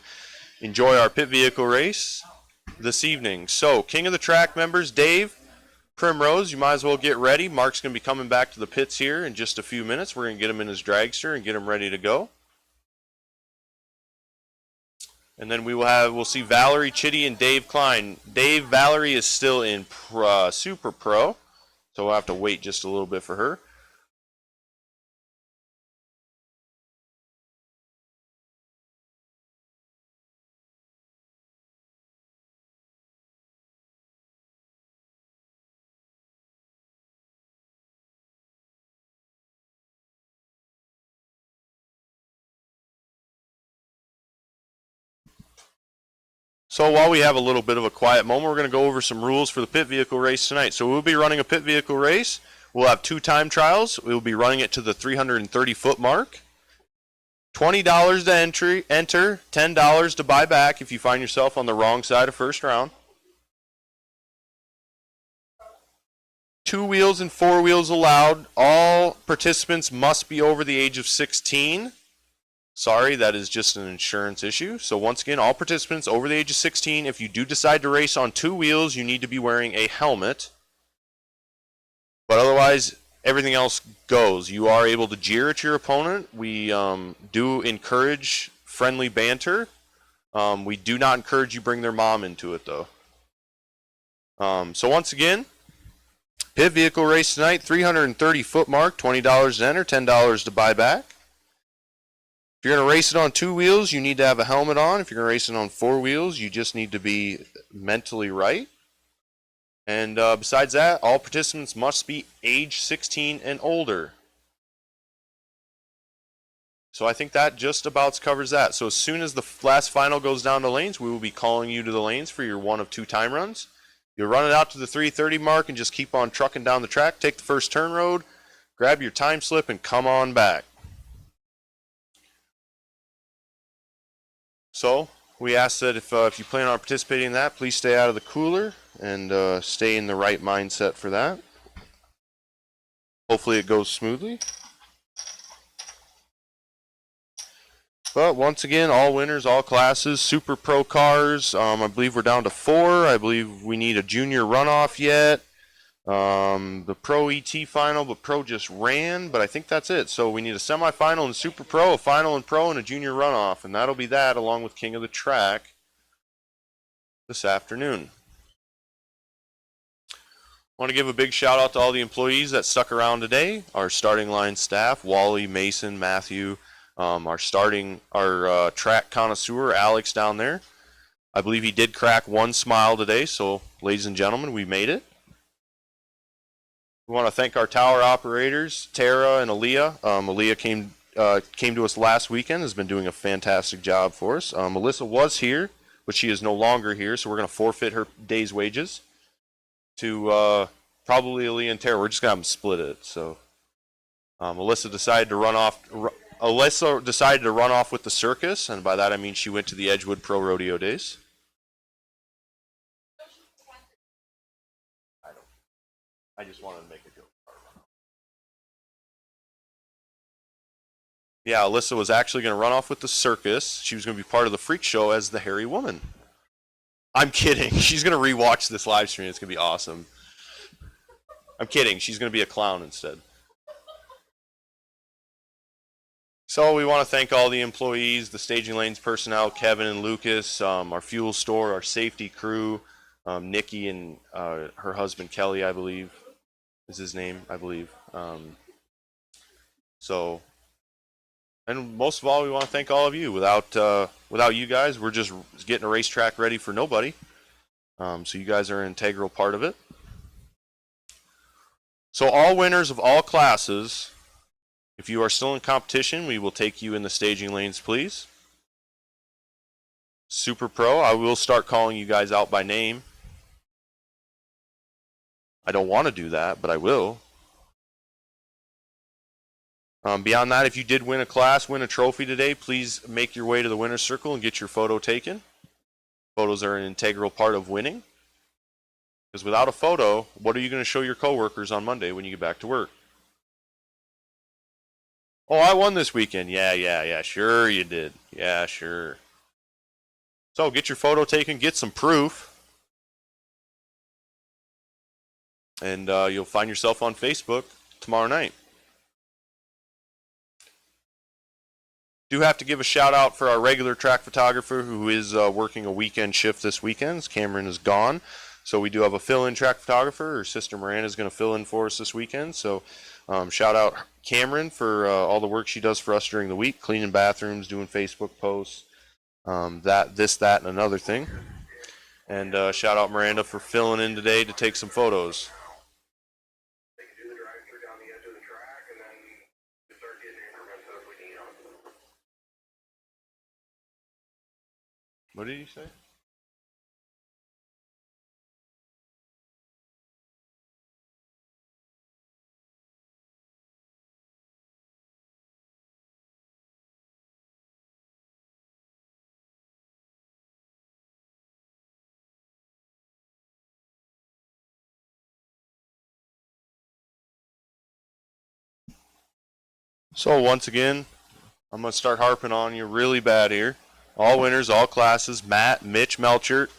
enjoy our pit vehicle race this evening. So King of the Track members, Dave, Primrose, you might as well get ready. Mark's going to be coming back to the pits here in just a few minutes. We're going to get him in his dragster and get him ready to go. And then we'll see Valerie Chitty and Dave Klein. Valerie is still in Super Pro. So we'll have to wait just a little bit for her. So while we have a little bit of a quiet moment, we're going to go over some rules for the pit vehicle race tonight. So we'll be running a pit vehicle race. We'll have 2 time trials. We'll be running it to the 330-foot mark. $20 to enter, $10 to buy back if you find yourself on the wrong side of first round. 2 wheels and 4 wheels allowed. All participants must be over the age of 16. Sorry, that is just an insurance issue. So once again, all participants over the age of 16, if you do decide to race on 2 wheels, you need to be wearing a helmet. But otherwise, everything else goes. You are able to jeer at your opponent. We do encourage friendly banter. We do not encourage you bring their mom into it, though. So once again, pit vehicle race tonight, 330-foot mark, $20 to enter, $10 to buy back. If you're going to race it on 2 wheels, you need to have a helmet on. If you're going to race it on 4 wheels, you just need to be mentally right. And besides that, all participants must be age 16 and older. So I think that just about covers that. So as soon as the last final goes down to lanes, we will be calling you to the lanes for your 1 of 2 time runs. You'll run it out to the 330 mark and just keep on trucking down the track. Take the first turn road, grab your time slip, and come on back. So we ask that if you plan on participating in that, please stay out of the cooler and stay in the right mindset for that. Hopefully it goes smoothly. But once again, all winners, all classes, Super Pro cars. I believe we're down to 4. I believe we need a junior runoff yet. The Pro ET final, but Pro just ran, but I think that's it. So we need a semifinal and Super Pro, a final and Pro, and a junior runoff, and that'll be that along with King of the Track this afternoon. I want to give a big shout out to all the employees that stuck around today, our starting line staff, Wally, Mason, Matthew, our track connoisseur, Alex down there. I believe he did crack 1 smile today, so ladies and gentlemen, we made it. We want to thank our tower operators, Tara and Aaliyah. Aaliyah came to us last weekend, has been doing a fantastic job for us. Melissa was here, but she is no longer here, so we're going to forfeit her day's wages to probably a Lee and Tara. We're just gonna have them split it. So Alyssa decided to run off. Alyssa decided to run off with the circus, and by that I mean she went to the Edgewood Pro Rodeo Days. I just wanted to make a joke. Yeah, Alyssa was actually going to run off with the circus. She was going to be part of the freak show as the hairy woman. I'm kidding. She's going to rewatch this live stream. It's going to be awesome. I'm kidding. She's going to be a clown instead. So we want to thank all the employees, the staging lanes personnel, Kevin and Lucas, our fuel store, our safety crew, Nikki and her husband Kelly, I believe, is his name, I believe. And most of all, we want to thank all of you. Without you guys, we're just getting a racetrack ready for nobody. So you guys are an integral part of it. So all winners of all classes, if you are still in competition, we will take you in the staging lanes, please. Super Pro, I will start calling you guys out by name. I don't want to do that, but I will. Beyond that, if you did win a class, win a trophy today, please make your way to the winner's circle and get your photo taken. Photos are an integral part of winning. Because without a photo, what are you going to show your coworkers on Monday when you get back to work? Oh, I won this weekend. Yeah, sure you did. Yeah, sure. So get your photo taken, get some proof. And you'll find yourself on Facebook tomorrow night. Do have to give a shout out for our regular track photographer who is working a weekend shift this weekend. Cameron is gone. So we do have a fill-in track photographer. Her sister Miranda is going to fill in for us this weekend. So shout out Cameron for all the work she does for us during the week, cleaning bathrooms, doing Facebook posts, that, and another thing. And shout out Miranda for filling in today to take some photos. What did you say? So once again, I'm going to start harping on you really bad here. All winners, all classes. Matt, Mitch, Melchert,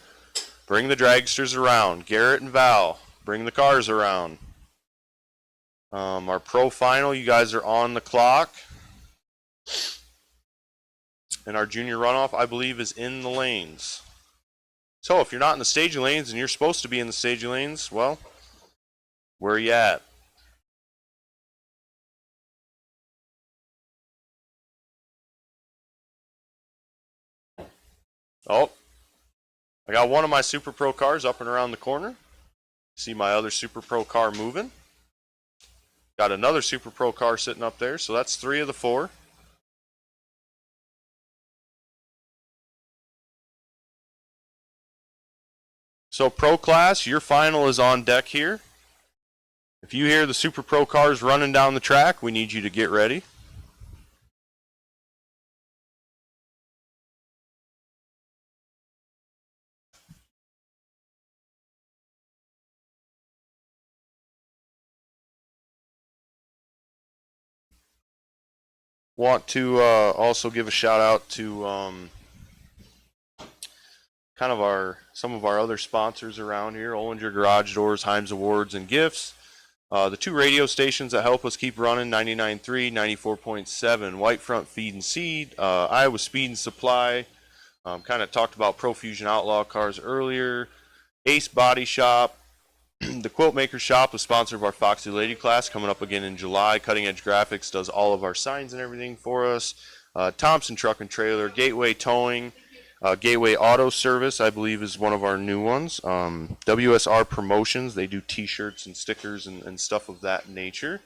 bring the dragsters around. Garrett and Val, bring the cars around. Our pro final, you guys are on the clock. And our junior runoff, I believe, is in the lanes. So if you're not in the staging lanes and you're supposed to be in the staging lanes, well, where are you at? Oh, I got one of my Super Pro cars up and around the corner. See my other Super Pro car moving. Got another Super Pro car sitting up there, so that's 3 of the 4. So Pro class, your final is on deck here. If you hear the Super Pro cars running down the track, we need you to get ready. Want to also give a shout out to some of our other sponsors around here: Ollinger Garage Doors, Heims Awards and Gifts. The 2 radio stations that help us keep running: 99.3, 94.7. Whitefront Feed and Seed, Iowa Speed and Supply. Kind of talked about Profusion Outlaw cars earlier. Ace Body Shop. The Quiltmaker shop, the sponsor of our Foxy Lady class, coming up again in July. Cutting Edge Graphics does all of our signs and everything for us. Thompson Truck and Trailer, Gateway Towing, Gateway Auto Service, I believe, is one of our new ones. WSA Promotions, they do T-shirts and stickers and stuff of that nature.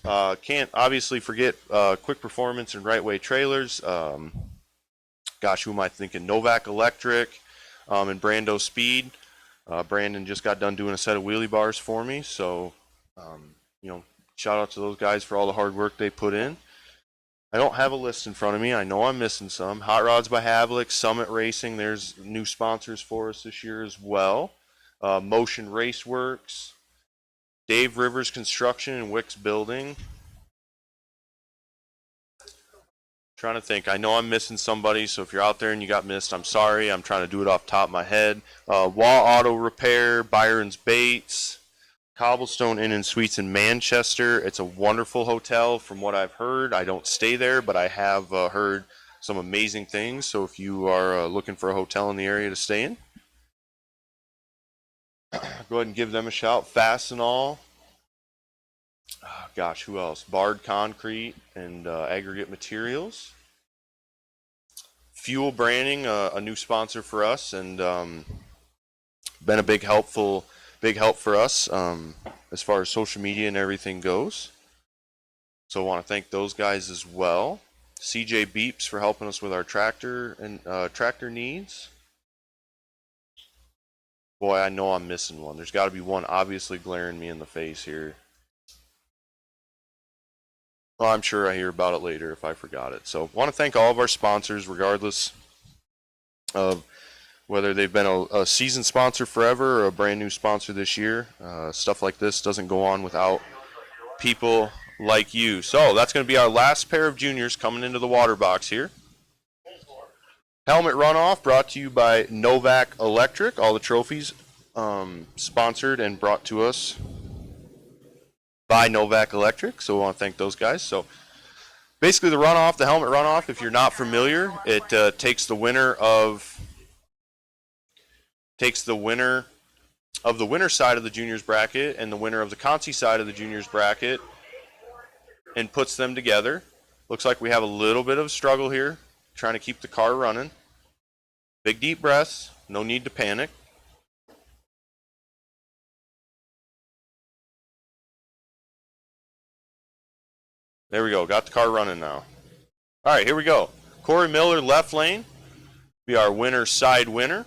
Can't obviously forget Quick Performance and Wright-Way Trailers. Gosh, who am I thinking? Novak Electric and Brandospeed. Brandon just got done doing a set of wheelie bars for me, so shout out to those guys for all the hard work they put in. I don't have a list in front of me. I know I'm missing some. HotRods by Havliks, Summit Racing. There's new sponsors for us this year as well. Motion Raceworks, Dave Rivers Construction and Wick Buildings. Trying to think. I know I'm missing somebody, so if you're out there and you got missed, I'm sorry. I'm trying to do it off the top of my head. Wall Auto Repair, Byron's Baits, Cobblestone Inn Suites in Manchester. It's a wonderful hotel from what I've heard. I don't stay there, but I have heard some amazing things. So if you are looking for a hotel in the area to stay in, go ahead and give them a shout. Fastenal. Oh, gosh, who else? Bard Concrete and Aggregate Materials. Fuel Branding, a new sponsor for us, and been a big help for us as far as social media and everything goes. So I want to thank those guys as well. CJ Beeps for helping us with our tractor and tractor needs. Boy, I know I'm missing one. There's got to be one obviously glaring me in the face here. Well, I'm sure I hear about it later if I forgot it. So I want to thank all of our sponsors, regardless of whether they've been a season sponsor forever or a brand new sponsor this year. Stuff like this doesn't go on without people like you. So that's going to be our last pair of juniors coming into the water box here. Helmet runoff brought to you by Novak Electric. All the trophies sponsored and brought to us by Novak Electric, so we want to thank those guys. So basically the runoff, the helmet runoff, if you're not familiar, it takes the winner of the winner side of the juniors bracket and the winner of the Consi side of the juniors bracket and puts them together. Looks like we have a little bit of a struggle here trying to keep the car running. Big deep breaths, no need to panic. There we go. Got the car running now. All right, here we go. Corey Miller, left lane. Be our winner, side winner.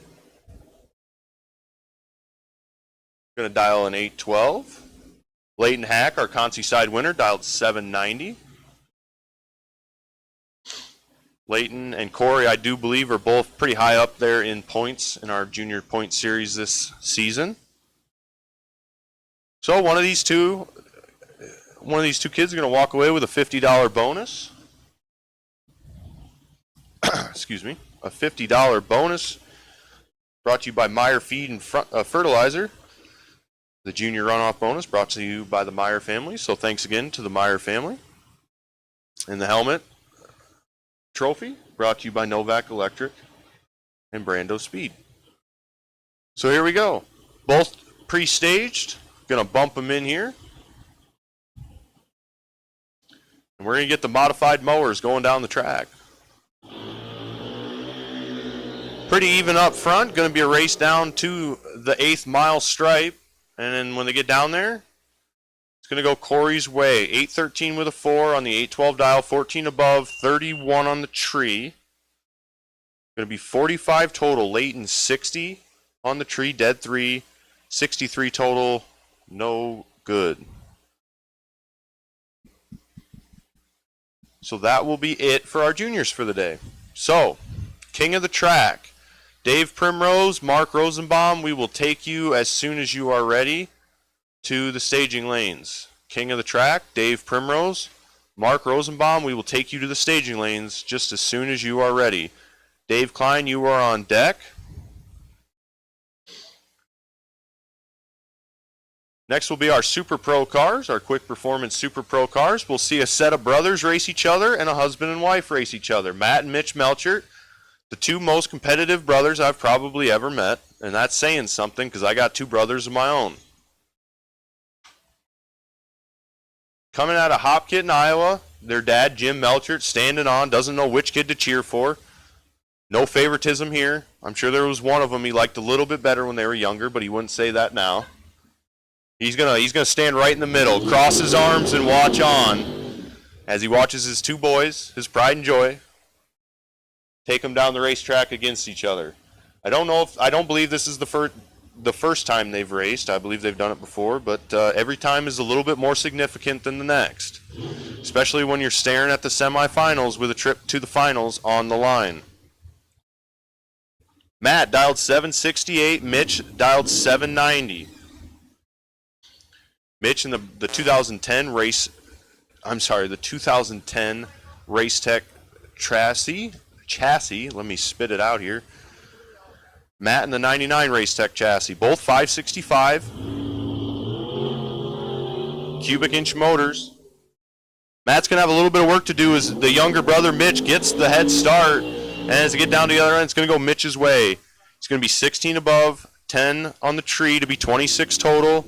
Going to dial an 812. Leighton Hack, our Consi side winner, dialed 790. Leighton and Corey, I do believe, are both pretty high up there in points in our junior point series this season. So one of these two kids are going to walk away with a $50 bonus. Excuse me. A $50 bonus brought to you by Meyer Feed and Fertilizer. The junior runoff bonus brought to you by the Meyer family. So thanks again to the Meyer family. And the helmet trophy brought to you by Novak Electric and Brandospeed. So here we go. Both pre-staged. Going to bump them in here. And we're going to get the modified mowers going down the track. Pretty even up front. Going to be a race down to the 8th mile stripe. And then when they get down there, it's going to go Corey's way. 813 with a 4 on the 812 dial, 14 above, 31 on the tree. Going to be 45 total. Leighton 60 on the tree, dead 3. 63 total, no good. So that will be it for our juniors for the day. So, king of the track, Dave Primrose, Mark Rosenbaum, we will take you as soon as you are ready to the staging lanes. King of the track, Dave Primrose, Mark Rosenbaum, we will take you to the staging lanes just as soon as you are ready. Dave Klein, you are on deck. Next will be our Super Pro cars, our quick performance Super Pro cars. We'll see a set of brothers race each other and a husband and wife race each other. Matt and Mitch Melchert, the two most competitive brothers I've probably ever met. And that's saying something because I got two brothers of my own. Coming out of Hopkins, Iowa, their dad, Jim Melchert, standing on, doesn't know which kid to cheer for. No favoritism here. I'm sure there was one of them he liked a little bit better when they were younger, but he wouldn't say that now. He's gonna stand right in the middle, cross his arms, and watch on as he watches his two boys, his pride and joy, take them down the racetrack against each other. I don't believe this is the the first time they've raced. I believe they've done it before, but every time is a little bit more significant than the next, especially when you're staring at the semifinals with a trip to the finals on the line. Matt dialed 768. Mitch dialed 790. Mitch in the 2010 race, the 2010 Race Tech chassis. Let me spit it out here. Matt in the 99 Race Tech chassis, both 565 cubic inch motors. Matt's going to have a little bit of work to do as the younger brother Mitch gets the head start. And as they get down to the other end, it's going to go Mitch's way. It's going to be 16 above, 10 on the tree to be 26 total.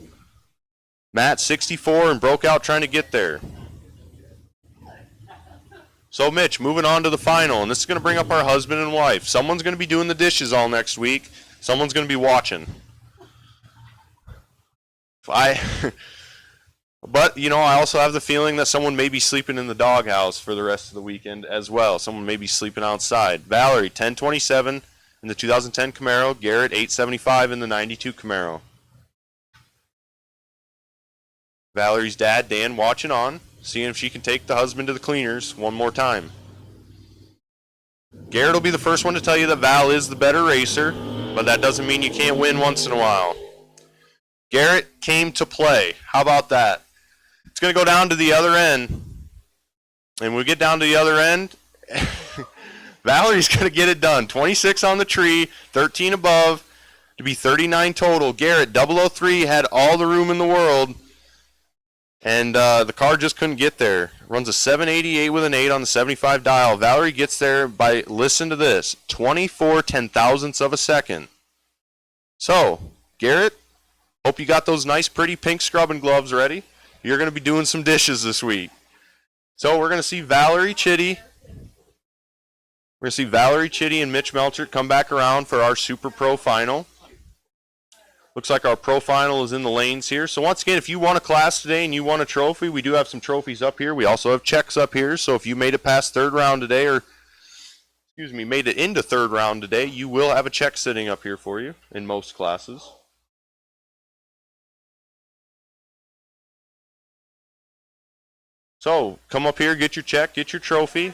Matt 64 and broke out trying to get there. So Mitch, moving on to the final, and this is going to bring up our husband and wife. Someone's going to be doing the dishes all next week. Someone's going to be watching. But, you know, I also have the feeling that someone may be sleeping in the doghouse for the rest of the weekend as well. Someone may be sleeping outside. Valerie, 1027 in the 2010 Camaro. Garrett, 875 in the 92 Camaro. Valerie's dad, Dan, watching on, seeing if she can take the husband to the cleaners one more time. Garrett will be the first one to tell you that Val is the better racer, but that doesn't mean you can't win once in a while. Garrett came to play. How about that? It's going to go down to the other end. And when we get down to the other end, Valerie's going to get it done. 26 on the tree, 13 above to be 39 total. Garrett, 003, had all the room in the world. And the car just couldn't get there. Runs a 788 with an 8 on the 75 dial. Valerie gets there by, listen to this, 24 ten-thousandths of a second. So, Garrett, hope you got those nice, pretty pink scrubbing gloves ready. You're going to be doing some dishes this week. So we're going to see Valerie Chitty. We're going to see Valerie Chitty and Mitch Melchert come back around for our Super Pro Final. Looks like our Pro Final is in the lanes here. So once again, if you won a class today and you won a trophy, we do have some trophies up here. We also have checks up here. So if you made it past third round today, or made it into third round today, you will have a check sitting up here for you in most classes. So come up here, get your check, get your trophy.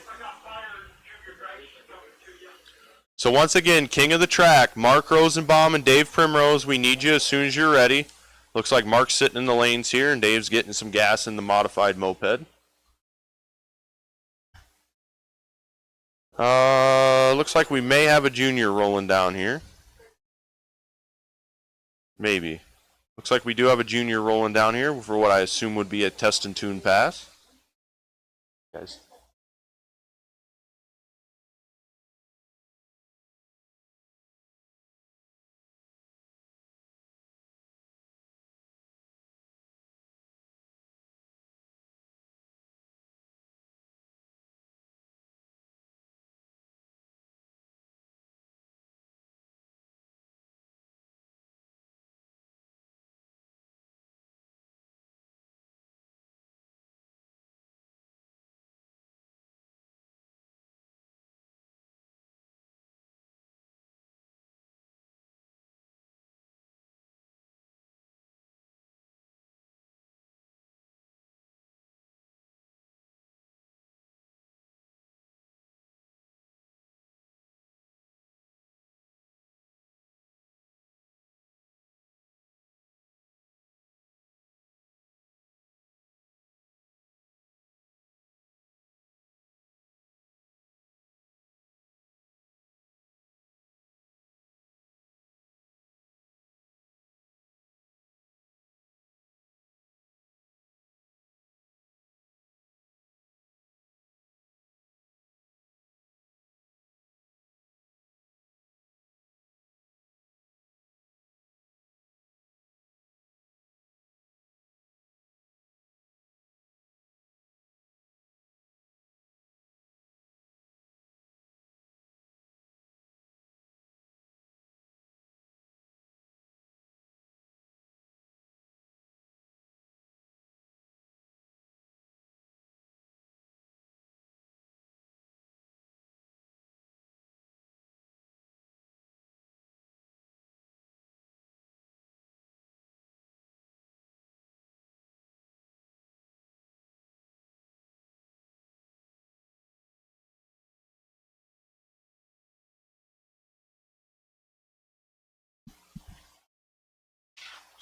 So once again, king of the track, Mark Rosenbaum and Dave Primrose, we need you as soon as you're ready. Looks like Mark's sitting in the lanes here, and Dave's getting some gas in the modified moped. Looks like we may have a junior rolling down here. Maybe. Looks like we do have a junior rolling down here for what I assume would be a test and tune pass. Guys.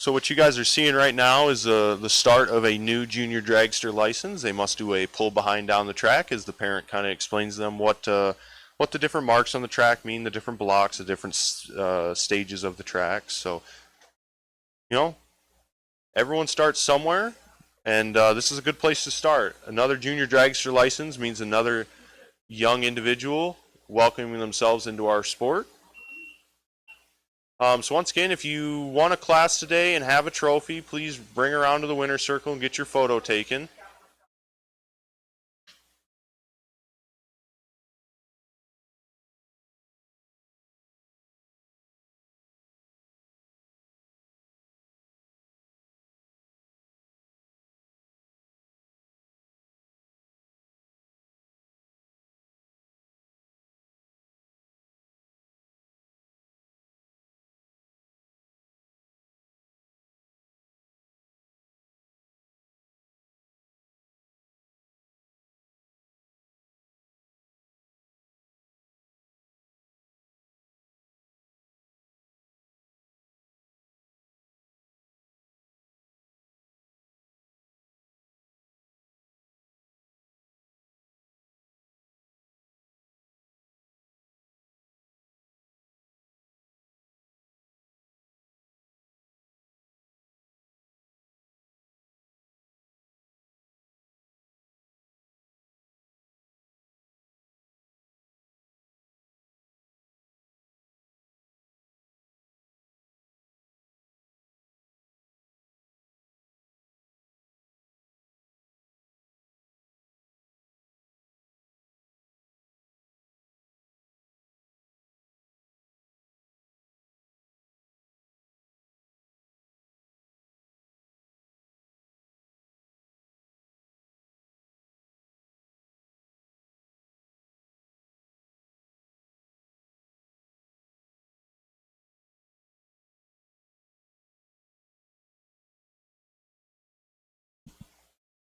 So what you guys are seeing right now is the start of a new junior dragster license. They must do a pull behind down the track as the parent kind of explains to them what the different marks on the track mean, the different blocks, the different stages of the track. So, you know, everyone starts somewhere, and this is a good place to start. Another junior dragster license means another young individual welcoming themselves into our sport. So once again, if you won a class today and have a trophy, please bring around to the winner's circle and get your photo taken.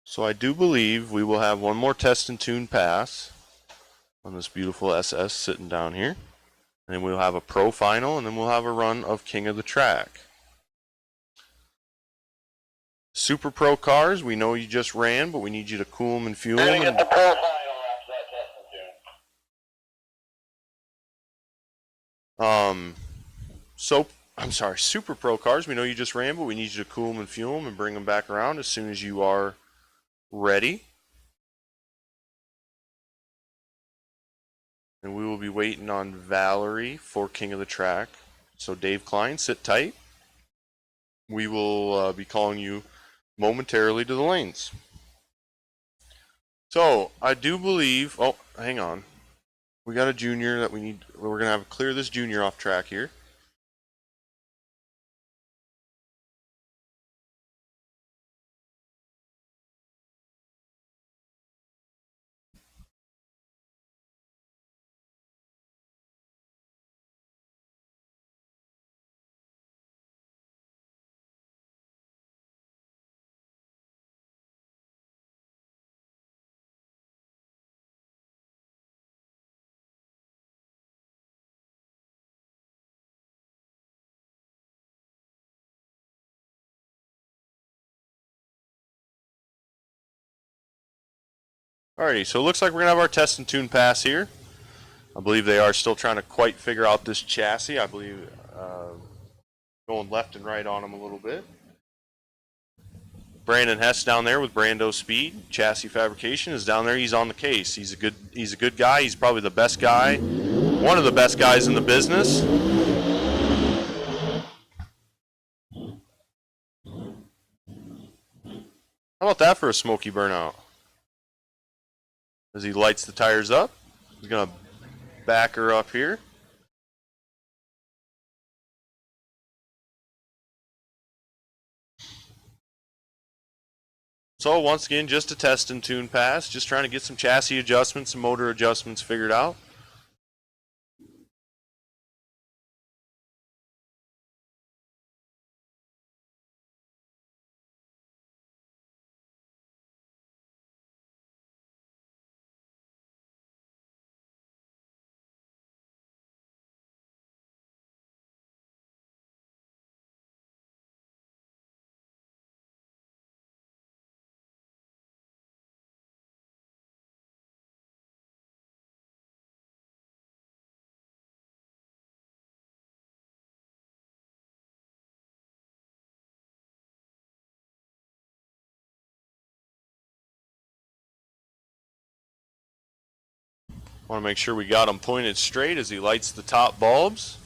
So I do believe we will have one more test and tune pass on this beautiful SS sitting down here. And then we'll have a pro final, and then we'll have a run of King of the Track. Super Pro cars, we know you just ran, but we need you to cool them and fuel them. Get the pro final after that test and tune. Super Pro cars, we know you just ran, but we need you to cool them and fuel them and bring them back around as soon as you are ready. And we will be waiting on Valerie for King of the Track. So Dave Klein, sit tight. We will be calling you momentarily to the lanes. So I do believe, oh, hang on. We got a junior that we're going to have to clear this junior off track here. Alrighty, so it looks like we're going to have our test and tune pass here. I believe they are still trying to quite figure out this chassis. I believe going left and right on them a little bit. Brandon Hess down there with Brandospeed. Chassis fabrication is down there. He's on the case. He's a good guy. He's probably the best guy, one of the best guys in the business. How about that for a smoky burnout? As he lights the tires up, he's going to back her up here. So once again, just a test and tune pass, just trying to get some chassis adjustments, some motor adjustments figured out. Want to make sure we got him pointed straight as he lights the top bulbs.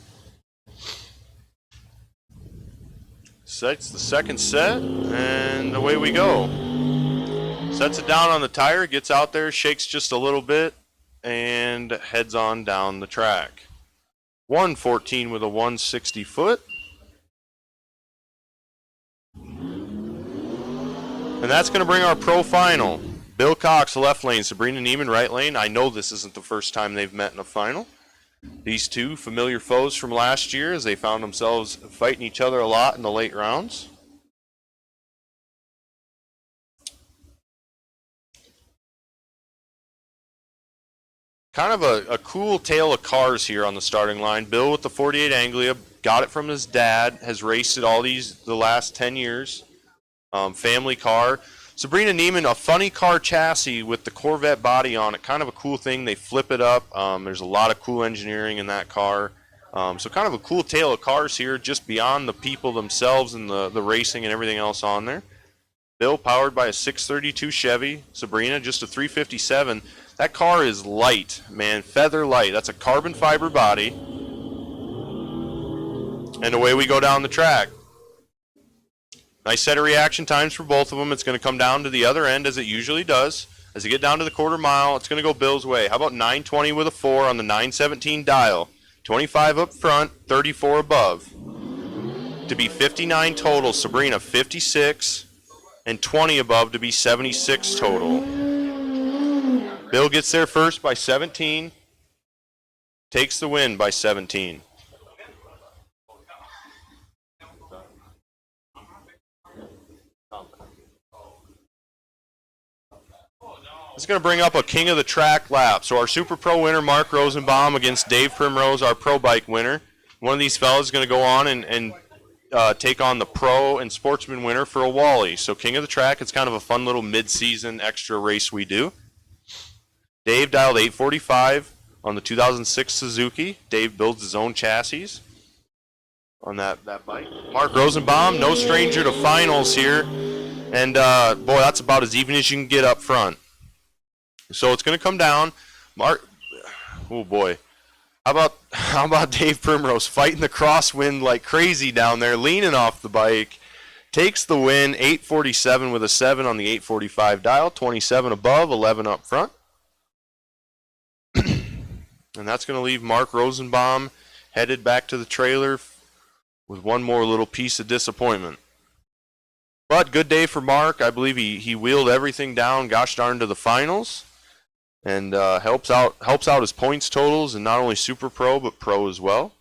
Sets the second set, and away we go. Sets it down on the tire, gets out there, shakes just a little bit, and heads on down the track. 114 with a 160 foot. And that's going to bring our pro final. Bill Cox, left lane, Sabrina Neiman, right lane. I know this isn't the first time they've met in a final. These two familiar foes from last year as they found themselves fighting each other a lot in the late rounds. Kind of a cool tale of cars here on the starting line. Bill with the 48 Anglia, got it from his dad, has raced it all the last 10 years. Family car. Sabrina Neiman, a funny car chassis with the Corvette body on it. Kind of a cool thing. They flip it up. There's a lot of cool engineering in that car. So kind of a cool tale of cars here, just beyond the people themselves and the racing and everything else on there. Bill powered by a 632 Chevy. Sabrina just a 357. That car is light, man, feather light. That's a carbon fiber body. And away we go down the track. Nice set of reaction times for both of them. It's going to come down to the other end as it usually does. As they get down to the quarter mile, it's going to go Bill's way. How about 920 with a 4 on the 917 dial? 25 up front, 34 above. To be 59 total, Sabrina 56, and 20 above to be 76 total. Bill gets there first by 17, takes the win by 17. This is going to bring up a king of the track lap. So our Super Pro winner, Mark Rosenbaum, against Dave Primrose, our Pro Bike winner. One of these fellas is going to go on and take on the Pro and Sportsman winner for a Wally. So king of the track, it's kind of a fun little mid-season extra race we do. Dave dialed 845 on the 2006 Suzuki. Dave builds his own chassis on that bike. Mark Rosenbaum, no stranger to finals here. And, boy, that's about as even as you can get up front. So it's going to come down. Mark, oh boy. How about Dave Primrose fighting the crosswind like crazy down there, leaning off the bike. Takes the win, 847 with a 7 on the 845 dial, 27 above, 11 up front. And that's going to leave Mark Rosenbaum headed back to the trailer with one more little piece of disappointment. But good day for Mark. I believe he wheeled everything down, gosh darn, to the finals. And helps out his points totals, and not only Super Pro, but Pro as well.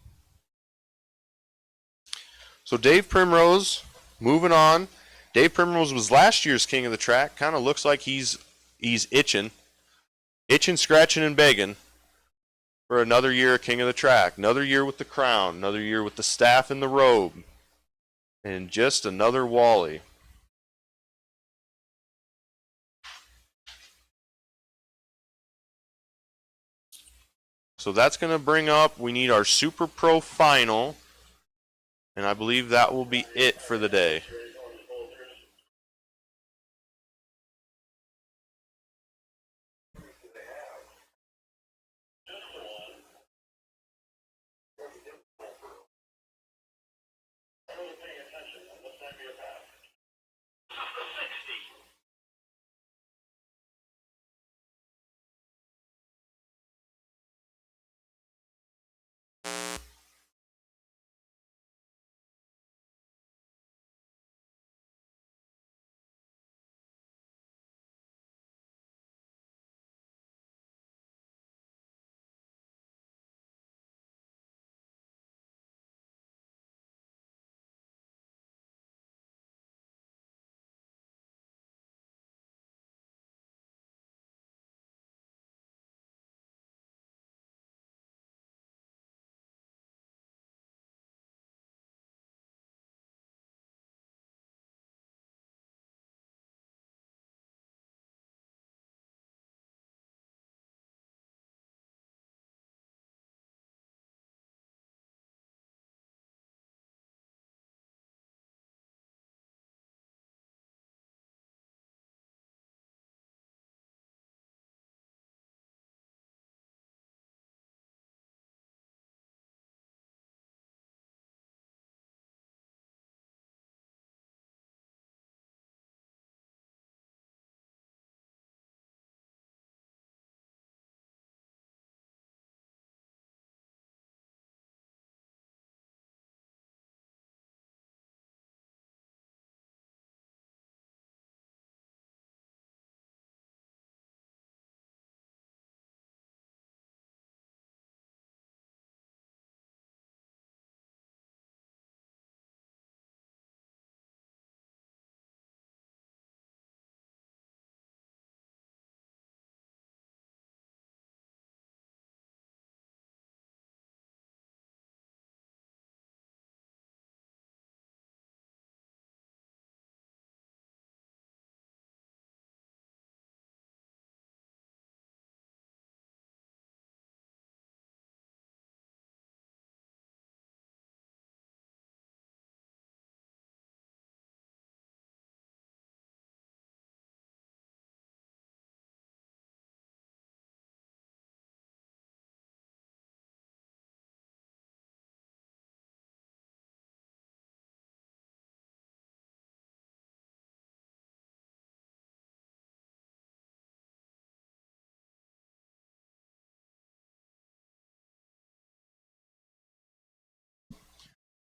So Dave Primrose, moving on. Dave Primrose was last year's king of the track. Kind of looks like he's itching, scratching, and begging for another year of king of the track. Another year with the crown. Another year with the staff and the robe. And just another Wally. So that's going to bring up, we need our Super Pro final, and I believe that will be it for the day.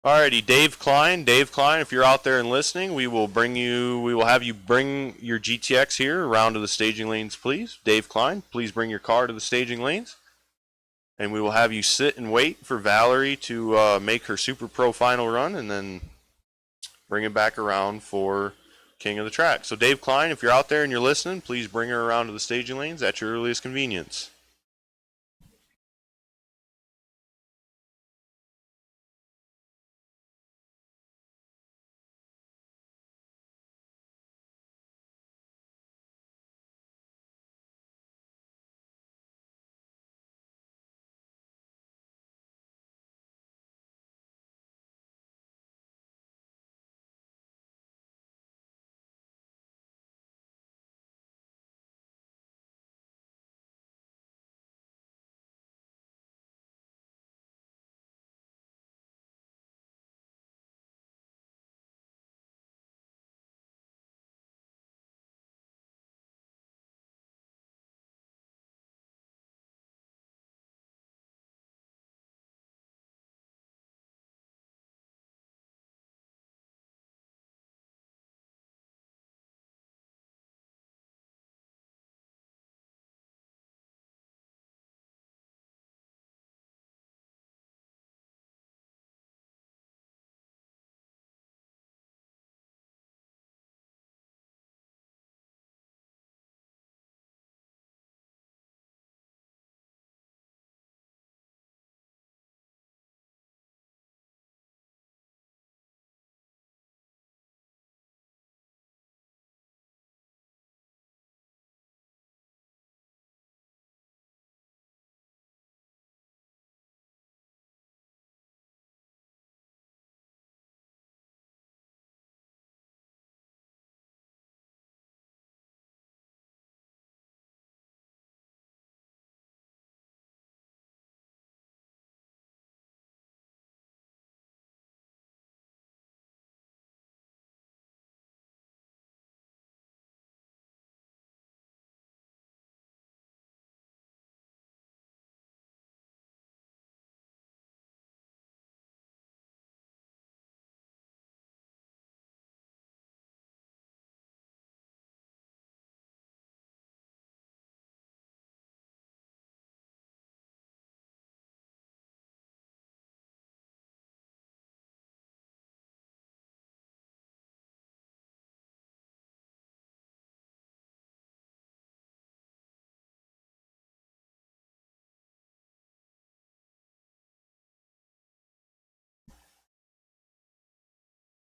Alrighty, Dave Klein. Dave Klein, if you're out there and listening, we will have you bring your GTX here around to the staging lanes, please. Dave Klein, please bring your car to the staging lanes. And we will have you sit and wait for Valerie to make her Super Pro final run and then bring it back around for King of the Track. So Dave Klein, if you're out there and you're listening, please bring her around to the staging lanes at your earliest convenience.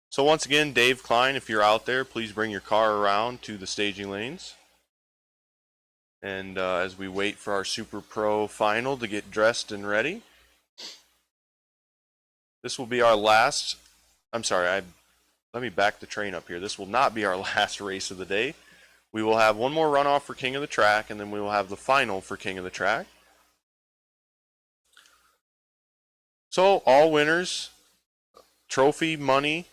So once again, Dave Klein, if you're out there, please bring your car around to the staging lanes. And as we wait for our Super Pro final to get dressed and ready, this will be our last, let me back the train up here. This will not be our last race of the day. We will have one more runoff for King of the Track, and then we will have the final for King of the Track. So all winners, trophy, money.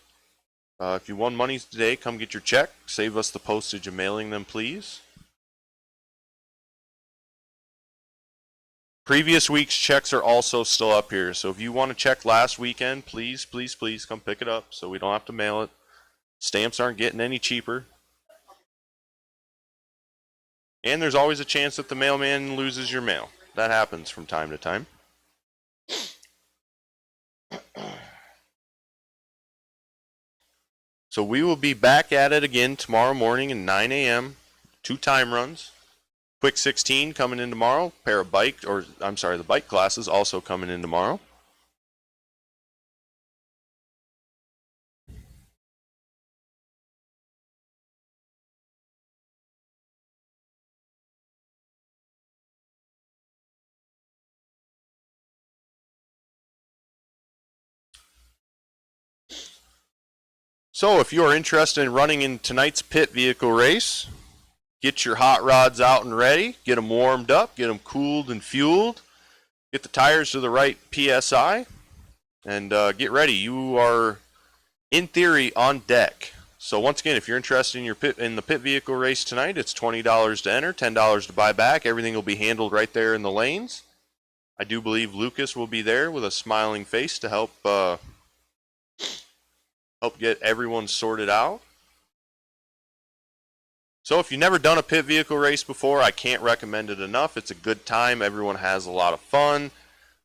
If you won money today, come get your check. Save us the postage of mailing them, please. Previous week's checks are also still up here. So if you want to check last weekend, please, please, please come pick it up so we don't have to mail it. Stamps aren't getting any cheaper. And there's always a chance that the mailman loses your mail. That happens from time to time. So we will be back at it again tomorrow morning at 9 a.m. 2 time runs. Quick 16 coming in tomorrow. The bike classes also coming in tomorrow. So if you are interested in running in tonight's pit vehicle race, get your hot rods out and ready, get them warmed up, get them cooled and fueled, get the tires to the right PSI, and get ready. You are, in theory, on deck. So once again, if you're interested in the pit vehicle race tonight, it's $20 to enter, $10 to buy back. Everything will be handled right there in the lanes. I do believe Lucas will be there with a smiling face to help help get everyone sorted out. So if you've never done a pit vehicle race before, I can't recommend it enough. It's a good time. Everyone has a lot of fun.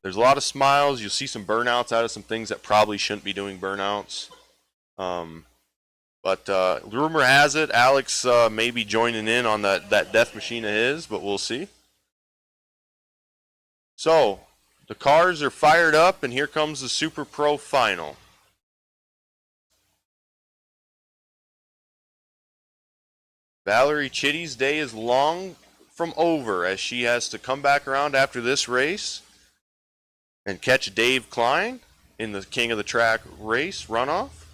There's a lot of smiles. You'll see some burnouts out of some things that probably shouldn't be doing burnouts. But rumor has it Alex may be joining in on that death machine of his, but we'll see. So the cars are fired up, and here comes the Super Pro Final. Valerie Chitty's day is long from over, as she has to come back around after this race and catch Dave Klein in the King of the Track race runoff.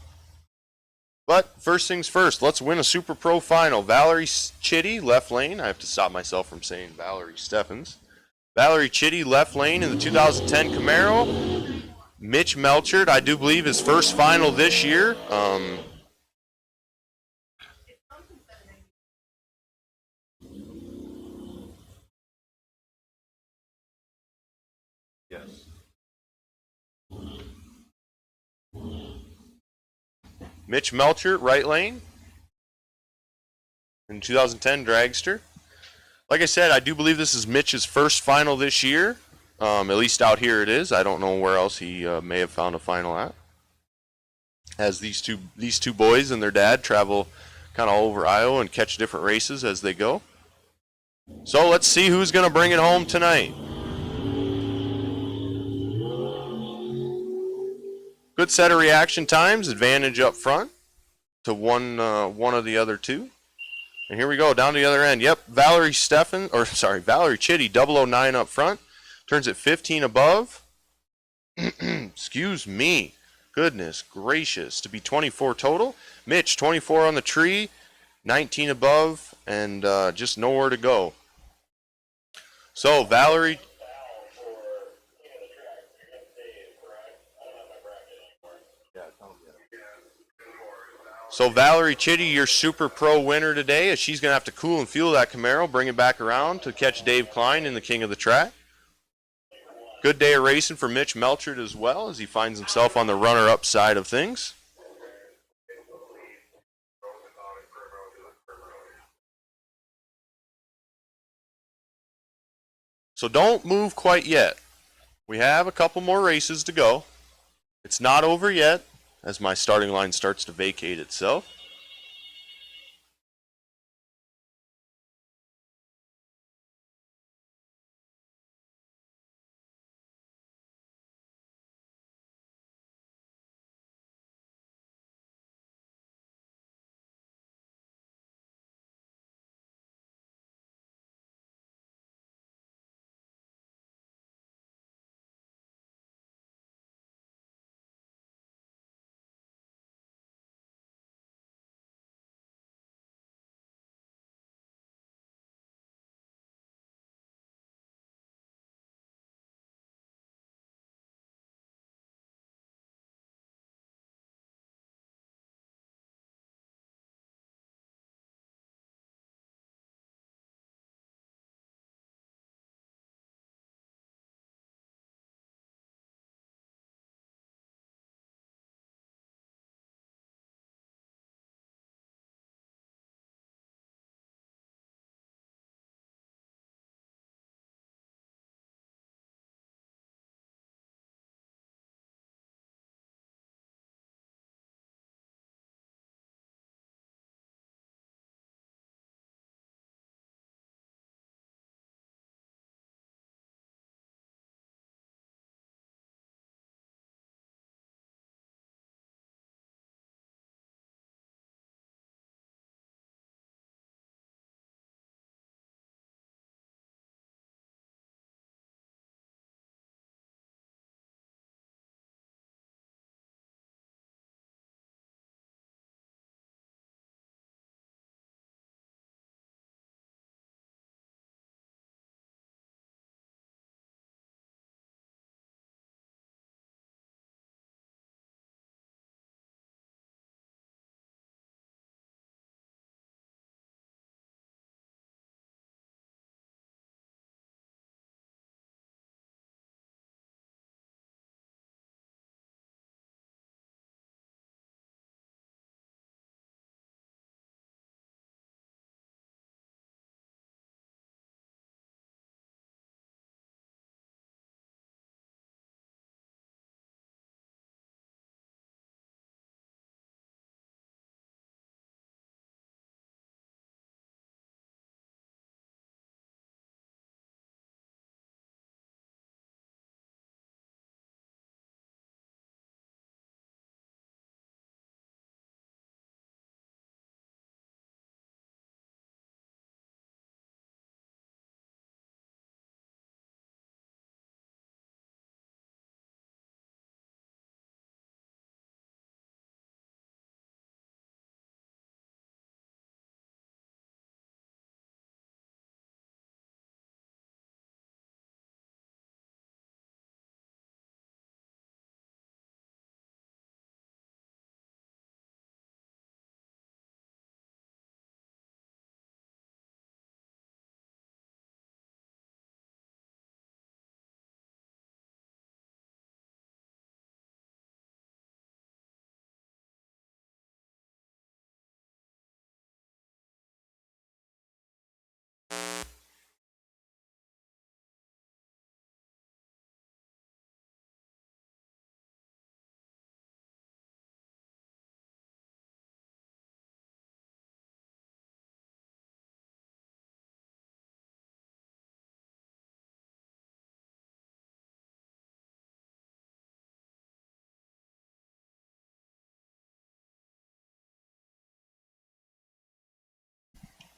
But first things first, let's win a Super Pro Final. Valerie Chitty, left lane. I have to stop myself from saying Valerie Steffens. Valerie Chitty, left lane in the 2010 Camaro. Mitch Melchert, I do believe his first final this year. Yes. Mitch Melchert, right lane in 2010 Dragster. Like I said, I do believe this is Mitch's first final this year. At least out here it is. I don't know where else he may have found a final at. As these two boys and their dad travel kind of all over Iowa and catch different races as they go. So let's see who's going to bring it home tonight. Good set of reaction times, advantage up front to one of the other two. And here we go, down to the other end. Yep, Valerie Chitty, 009 up front. Turns at 15 above. Excuse me. Goodness gracious. To be 24 total. Mitch, 24 on the tree, 19 above, and just nowhere to go. So, Valerie... So Valerie Chitty, your Super Pro winner today, as she's going to have to cool and fuel that Camaro, bring it back around to catch Dave Klein in the King of the Track. Good day of racing for Mitch Melchert as well, as he finds himself on the runner-up side of things. So don't move quite yet. We have a couple more races to go. It's not over yet, as my starting line starts to vacate itself.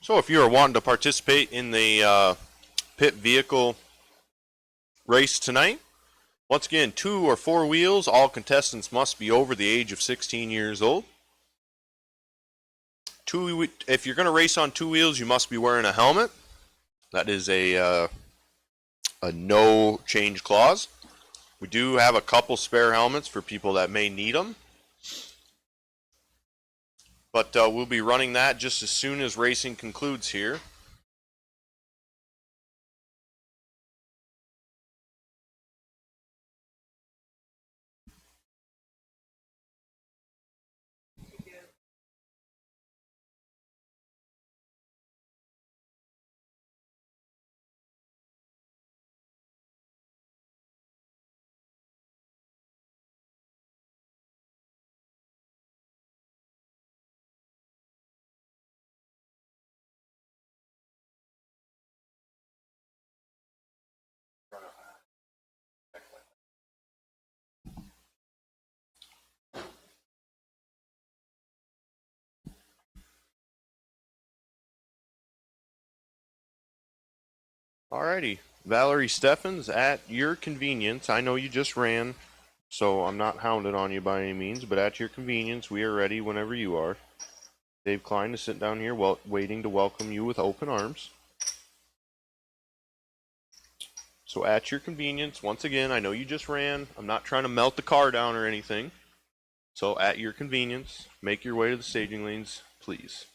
So if you are wanting to participate in the pit vehicle race tonight, once again, 2 or 4 wheels, all contestants must be over the age of 16 years old. If you're going to race on 2 wheels, you must be wearing a helmet. That is a no change clause. We do have a couple spare helmets for people that may need them. But we'll be running that just as soon as racing concludes here. Alrighty, Valerie Steffens, at your convenience. I know you just ran, so I'm not hounded on you by any means, but at your convenience, we are ready whenever you are. Dave Klein is sitting down here waiting to welcome you with open arms. So at your convenience, once again, I know you just ran. I'm not trying to melt the car down or anything. So at your convenience, make your way to the staging lanes, please.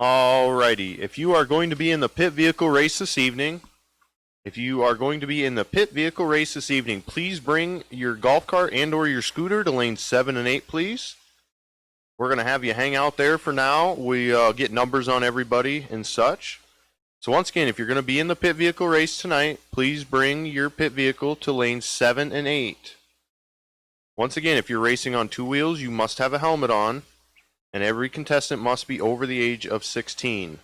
Alrighty, if you are going to be in the pit vehicle race this evening, please bring your golf cart and or your scooter to lanes 7 and 8, please. We're going to have you hang out there for now. We get numbers on everybody and such. So once again, if you're going to be in the pit vehicle race tonight, please bring your pit vehicle to lanes 7 and 8. Once again, if you're racing on 2 wheels, you must have a helmet on, and every contestant must be over the age of 16.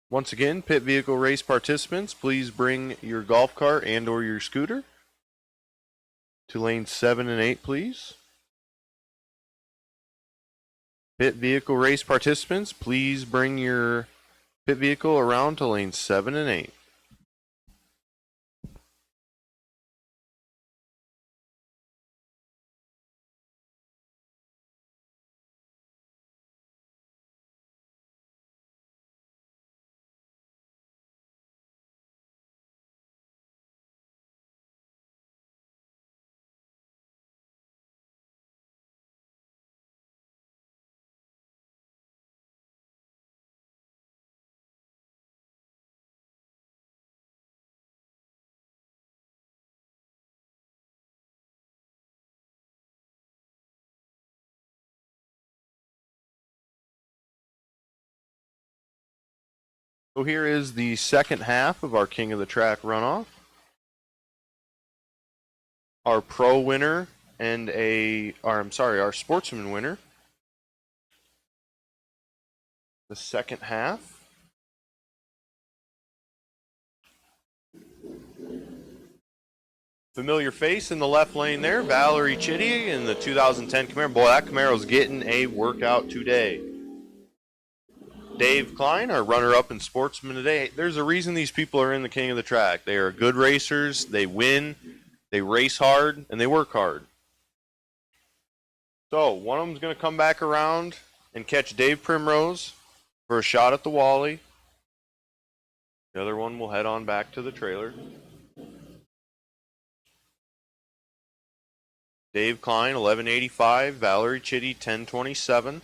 Once again, pit vehicle race participants, please bring your golf cart and or your scooter to lanes 7 and 8, please. Pit vehicle race participants, please bring your pit vehicle around to lanes 7 and 8. So here is the second half of our King of the Track runoff. Our pro winner and our sportsman winner. The second half. Familiar face in the left lane there, Valerie Chitty in the 2010 Camaro. Boy, that Camaro's getting a workout today. Dave Klein, our runner-up in sportsman today. There's a reason these people are in the King of the Track. They are good racers. They win. They race hard, and they work hard. So one of them's going to come back around and catch Dave Primrose for a shot at the Wally. The other one will head on back to the trailer. Dave Klein, 1185. Valerie Chitty, 1027.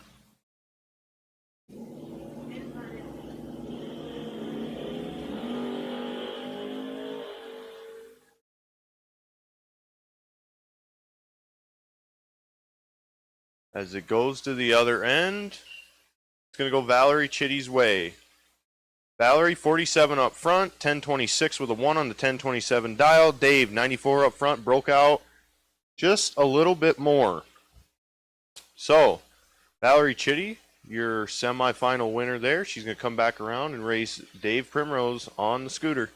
As it goes to the other end, it's going to go Valerie Chitty's way. Valerie, 47 up front, 1026 with a 1 on the 1027 dial. Dave, 94 up front, broke out just a little bit more. So, Valerie Chitty, your semifinal winner there. She's going to come back around and race Dave Primrose on the scooter.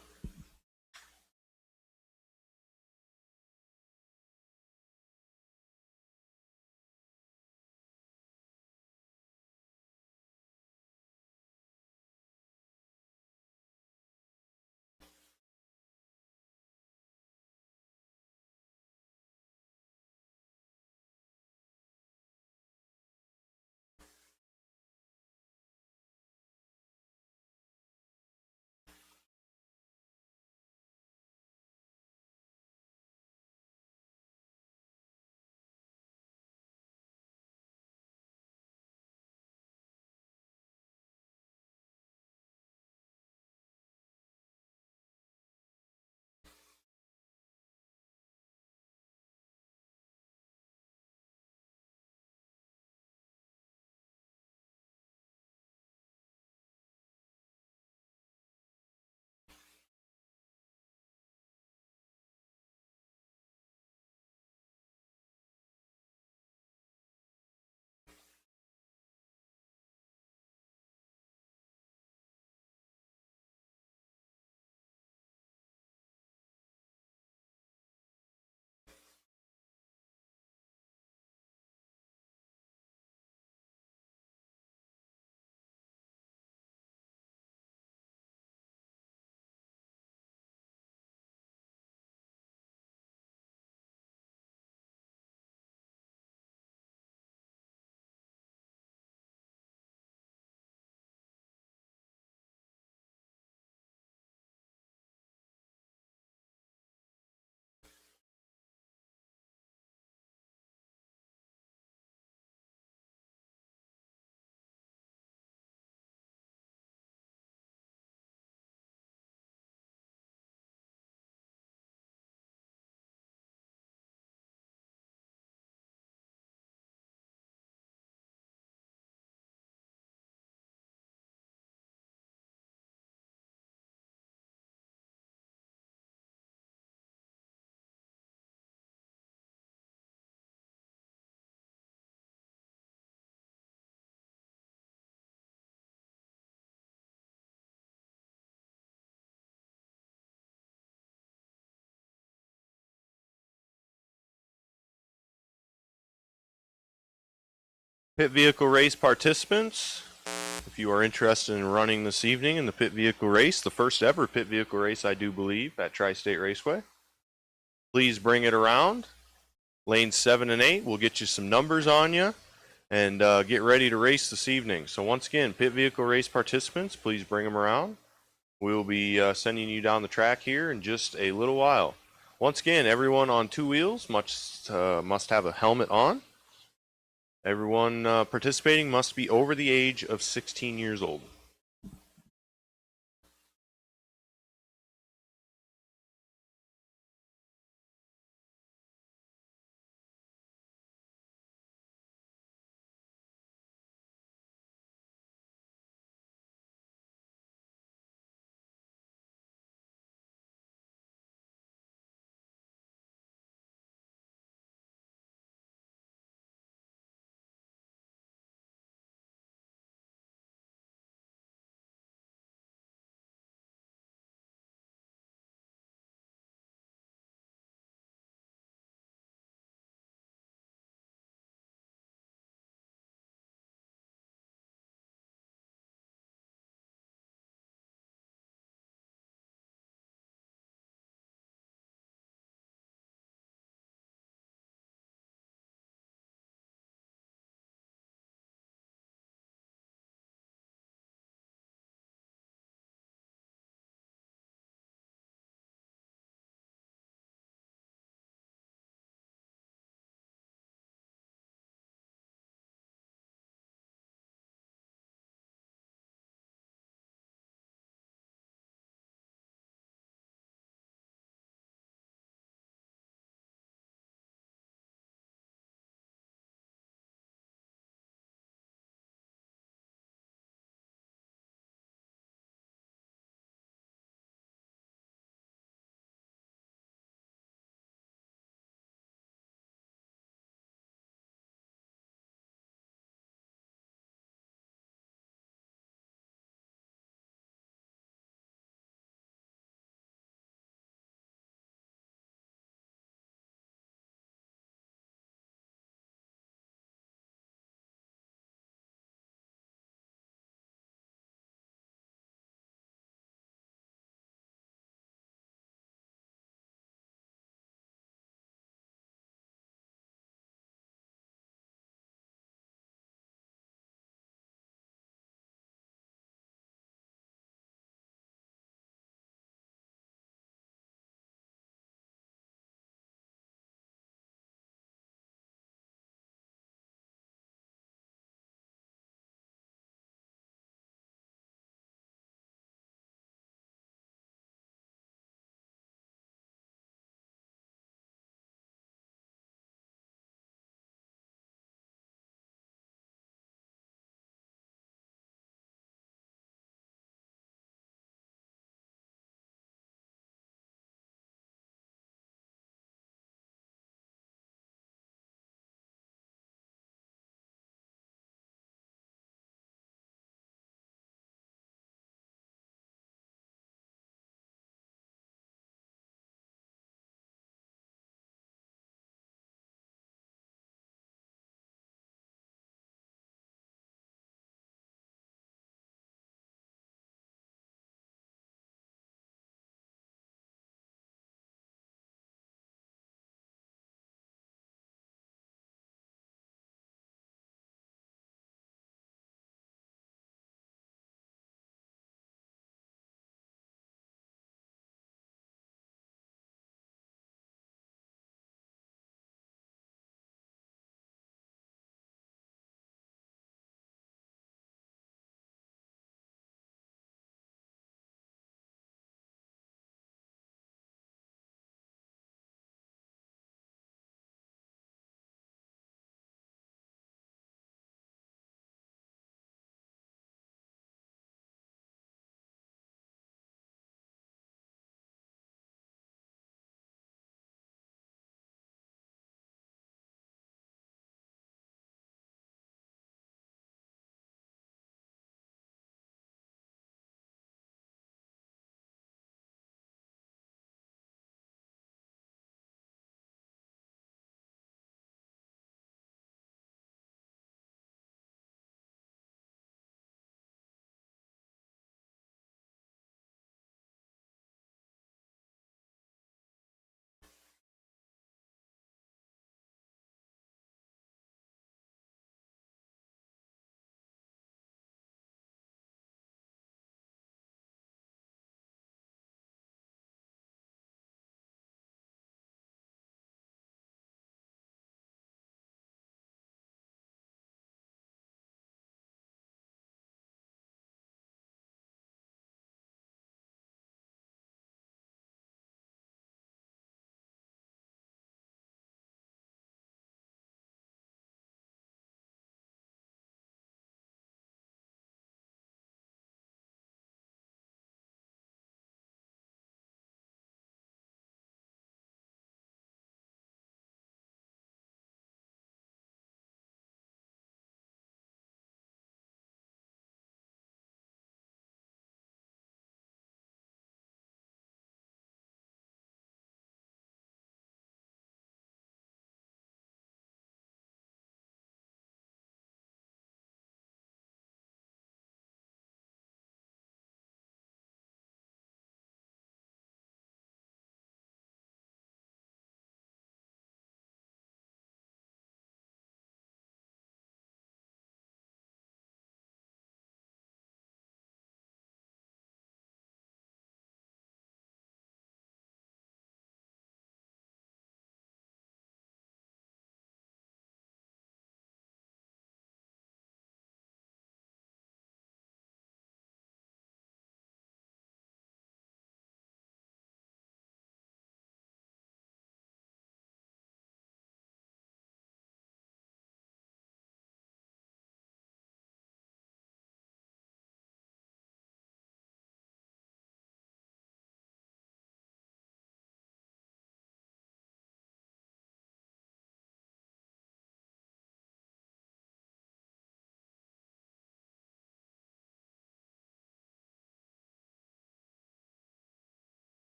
Pit vehicle race participants, if you are interested in running this evening in the pit vehicle race, the first ever pit vehicle race, I do believe, at Tri-State Raceway, please bring it around. Lanes 7 and 8, we'll get you some numbers on you and get ready to race this evening. So once again, pit vehicle race participants, please bring them around. We'll be sending you down the track here in just a little while. Once again, everyone on two wheels must have a helmet on. Everyone participating must be over the age of 16 years old.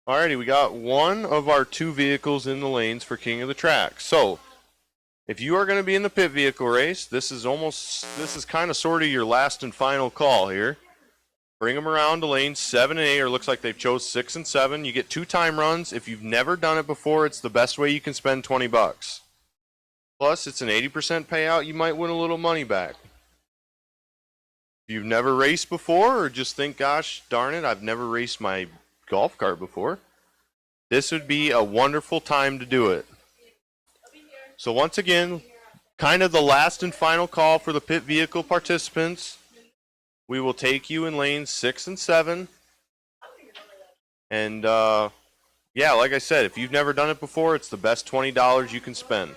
Alrighty, we got one of our 2 vehicles in the lanes for King of the Track. So, if you are going to be in the pit vehicle race, this is kind of sort of your last and final call here. Bring them around to lanes 7 and 8, or looks like they've chose 6 and 7. You get 2 time runs. If you've never done it before, it's the best way you can spend $20. Plus, it's an 80% payout. You might win a little money back. If you've never raced before, or just think, gosh, darn it, I've never raced my golf cart before, this would be a wonderful time to do it. So once again, kind of the last and final call for the pit vehicle participants. We will take you in lanes 6 and 7. And yeah, like I said, if you've never done it before, it's the best $20 you can spend.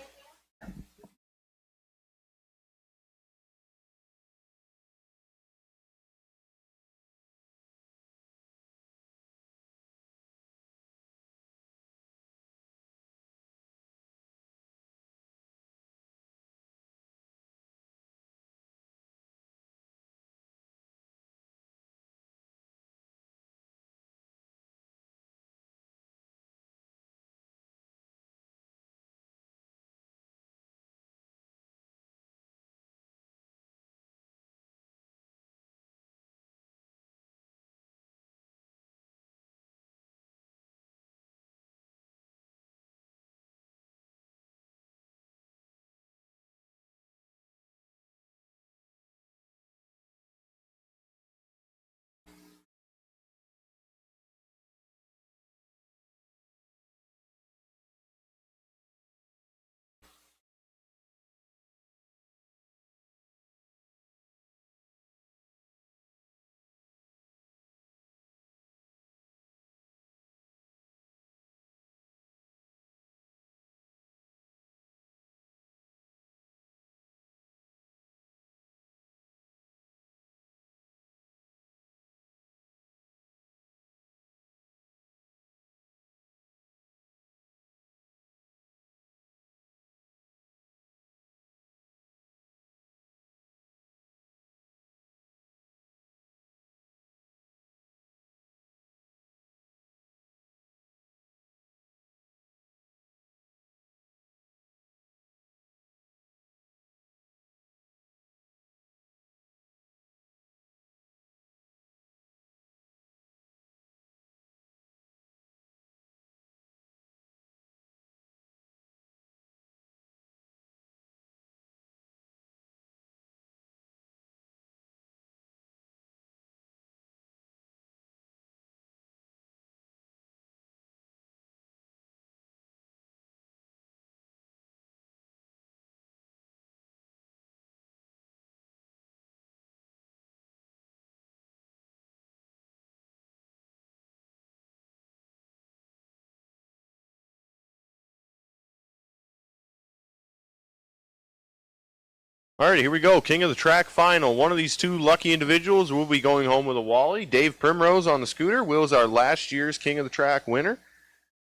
Alrighty, here we go. King of the Track final. One of these 2 lucky individuals will be going home with a Wally. Dave Primrose on the scooter. Will's our last year's King of the Track winner.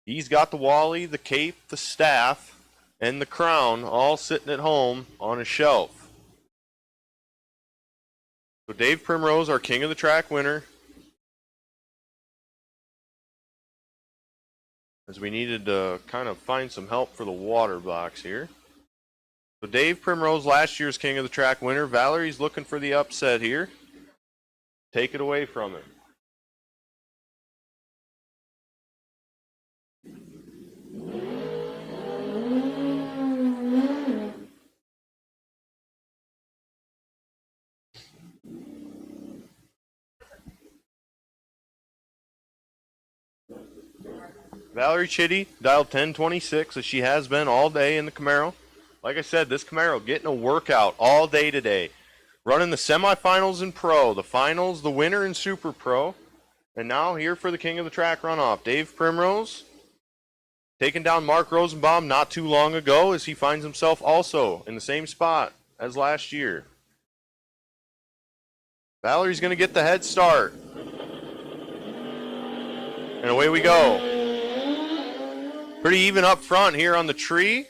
He's got the Wally, the cape, the staff, and the crown all sitting at home on a shelf. So Dave Primrose, our King of the Track winner. As we needed to kind of find some help for the water box here. So Dave Primrose, last year's King of the Track winner. Valerie's looking for the upset here. Take it away from him. Valerie Chitty dialed 1026 as she has been all day in the Camaro. Like I said, this Camaro getting a workout all day today. Running the semifinals in Pro, the finals, the winner in Super Pro. And now here for the King of the Track runoff. Dave Primrose taking down Mark Rosenbaum not too long ago as he finds himself also in the same spot as last year. Valerie's going to get the head start. And away we go. Pretty even up front here on the tree.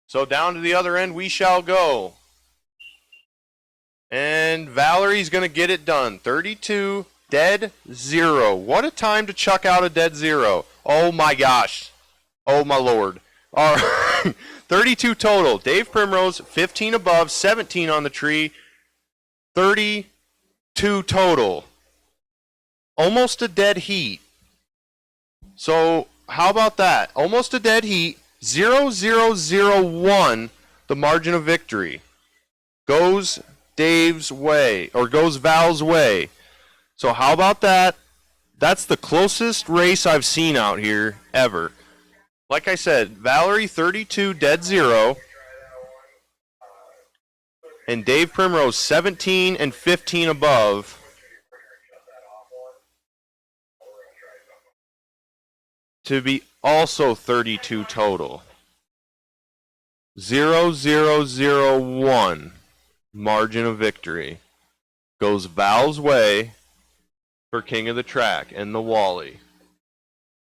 So down to the other end we shall go. And Valerie's going to get it done. 32 Dead zero. What a time to chuck out a dead zero. Oh my gosh. Oh my lord. All right. 32 total. Dave Primrose, 15 above, 17 on the tree. 32 total. Almost a dead heat. So how about that? Almost a dead heat. 0-0-0-1, the margin of victory. Goes Dave's way, or goes Val's way. So how about that? That's the closest race I've seen out here ever. Like I said, Valerie 32, dead zero. And Dave Primrose 17 and 15 above. To be also 32 total. 0-0-0-1 margin of victory. Goes Val's way for King of the Track and the Wally.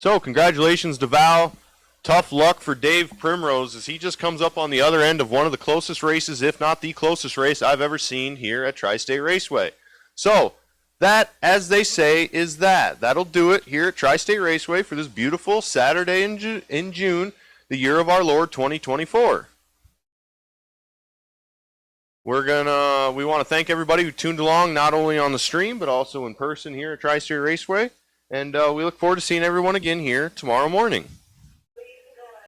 So congratulations to Val. Tough luck for Dave Primrose as he just comes up on the other end of one of the closest races, if not the closest race I've ever seen here at Tri-State Raceway. So that, as they say, is that. That'll do it here at Tri-State Raceway for this beautiful Saturday in June, the year of our Lord 2024. We want to thank everybody who tuned along, not only on the stream, but also in person here at Tri-State Raceway. And we look forward to seeing everyone again here tomorrow morning.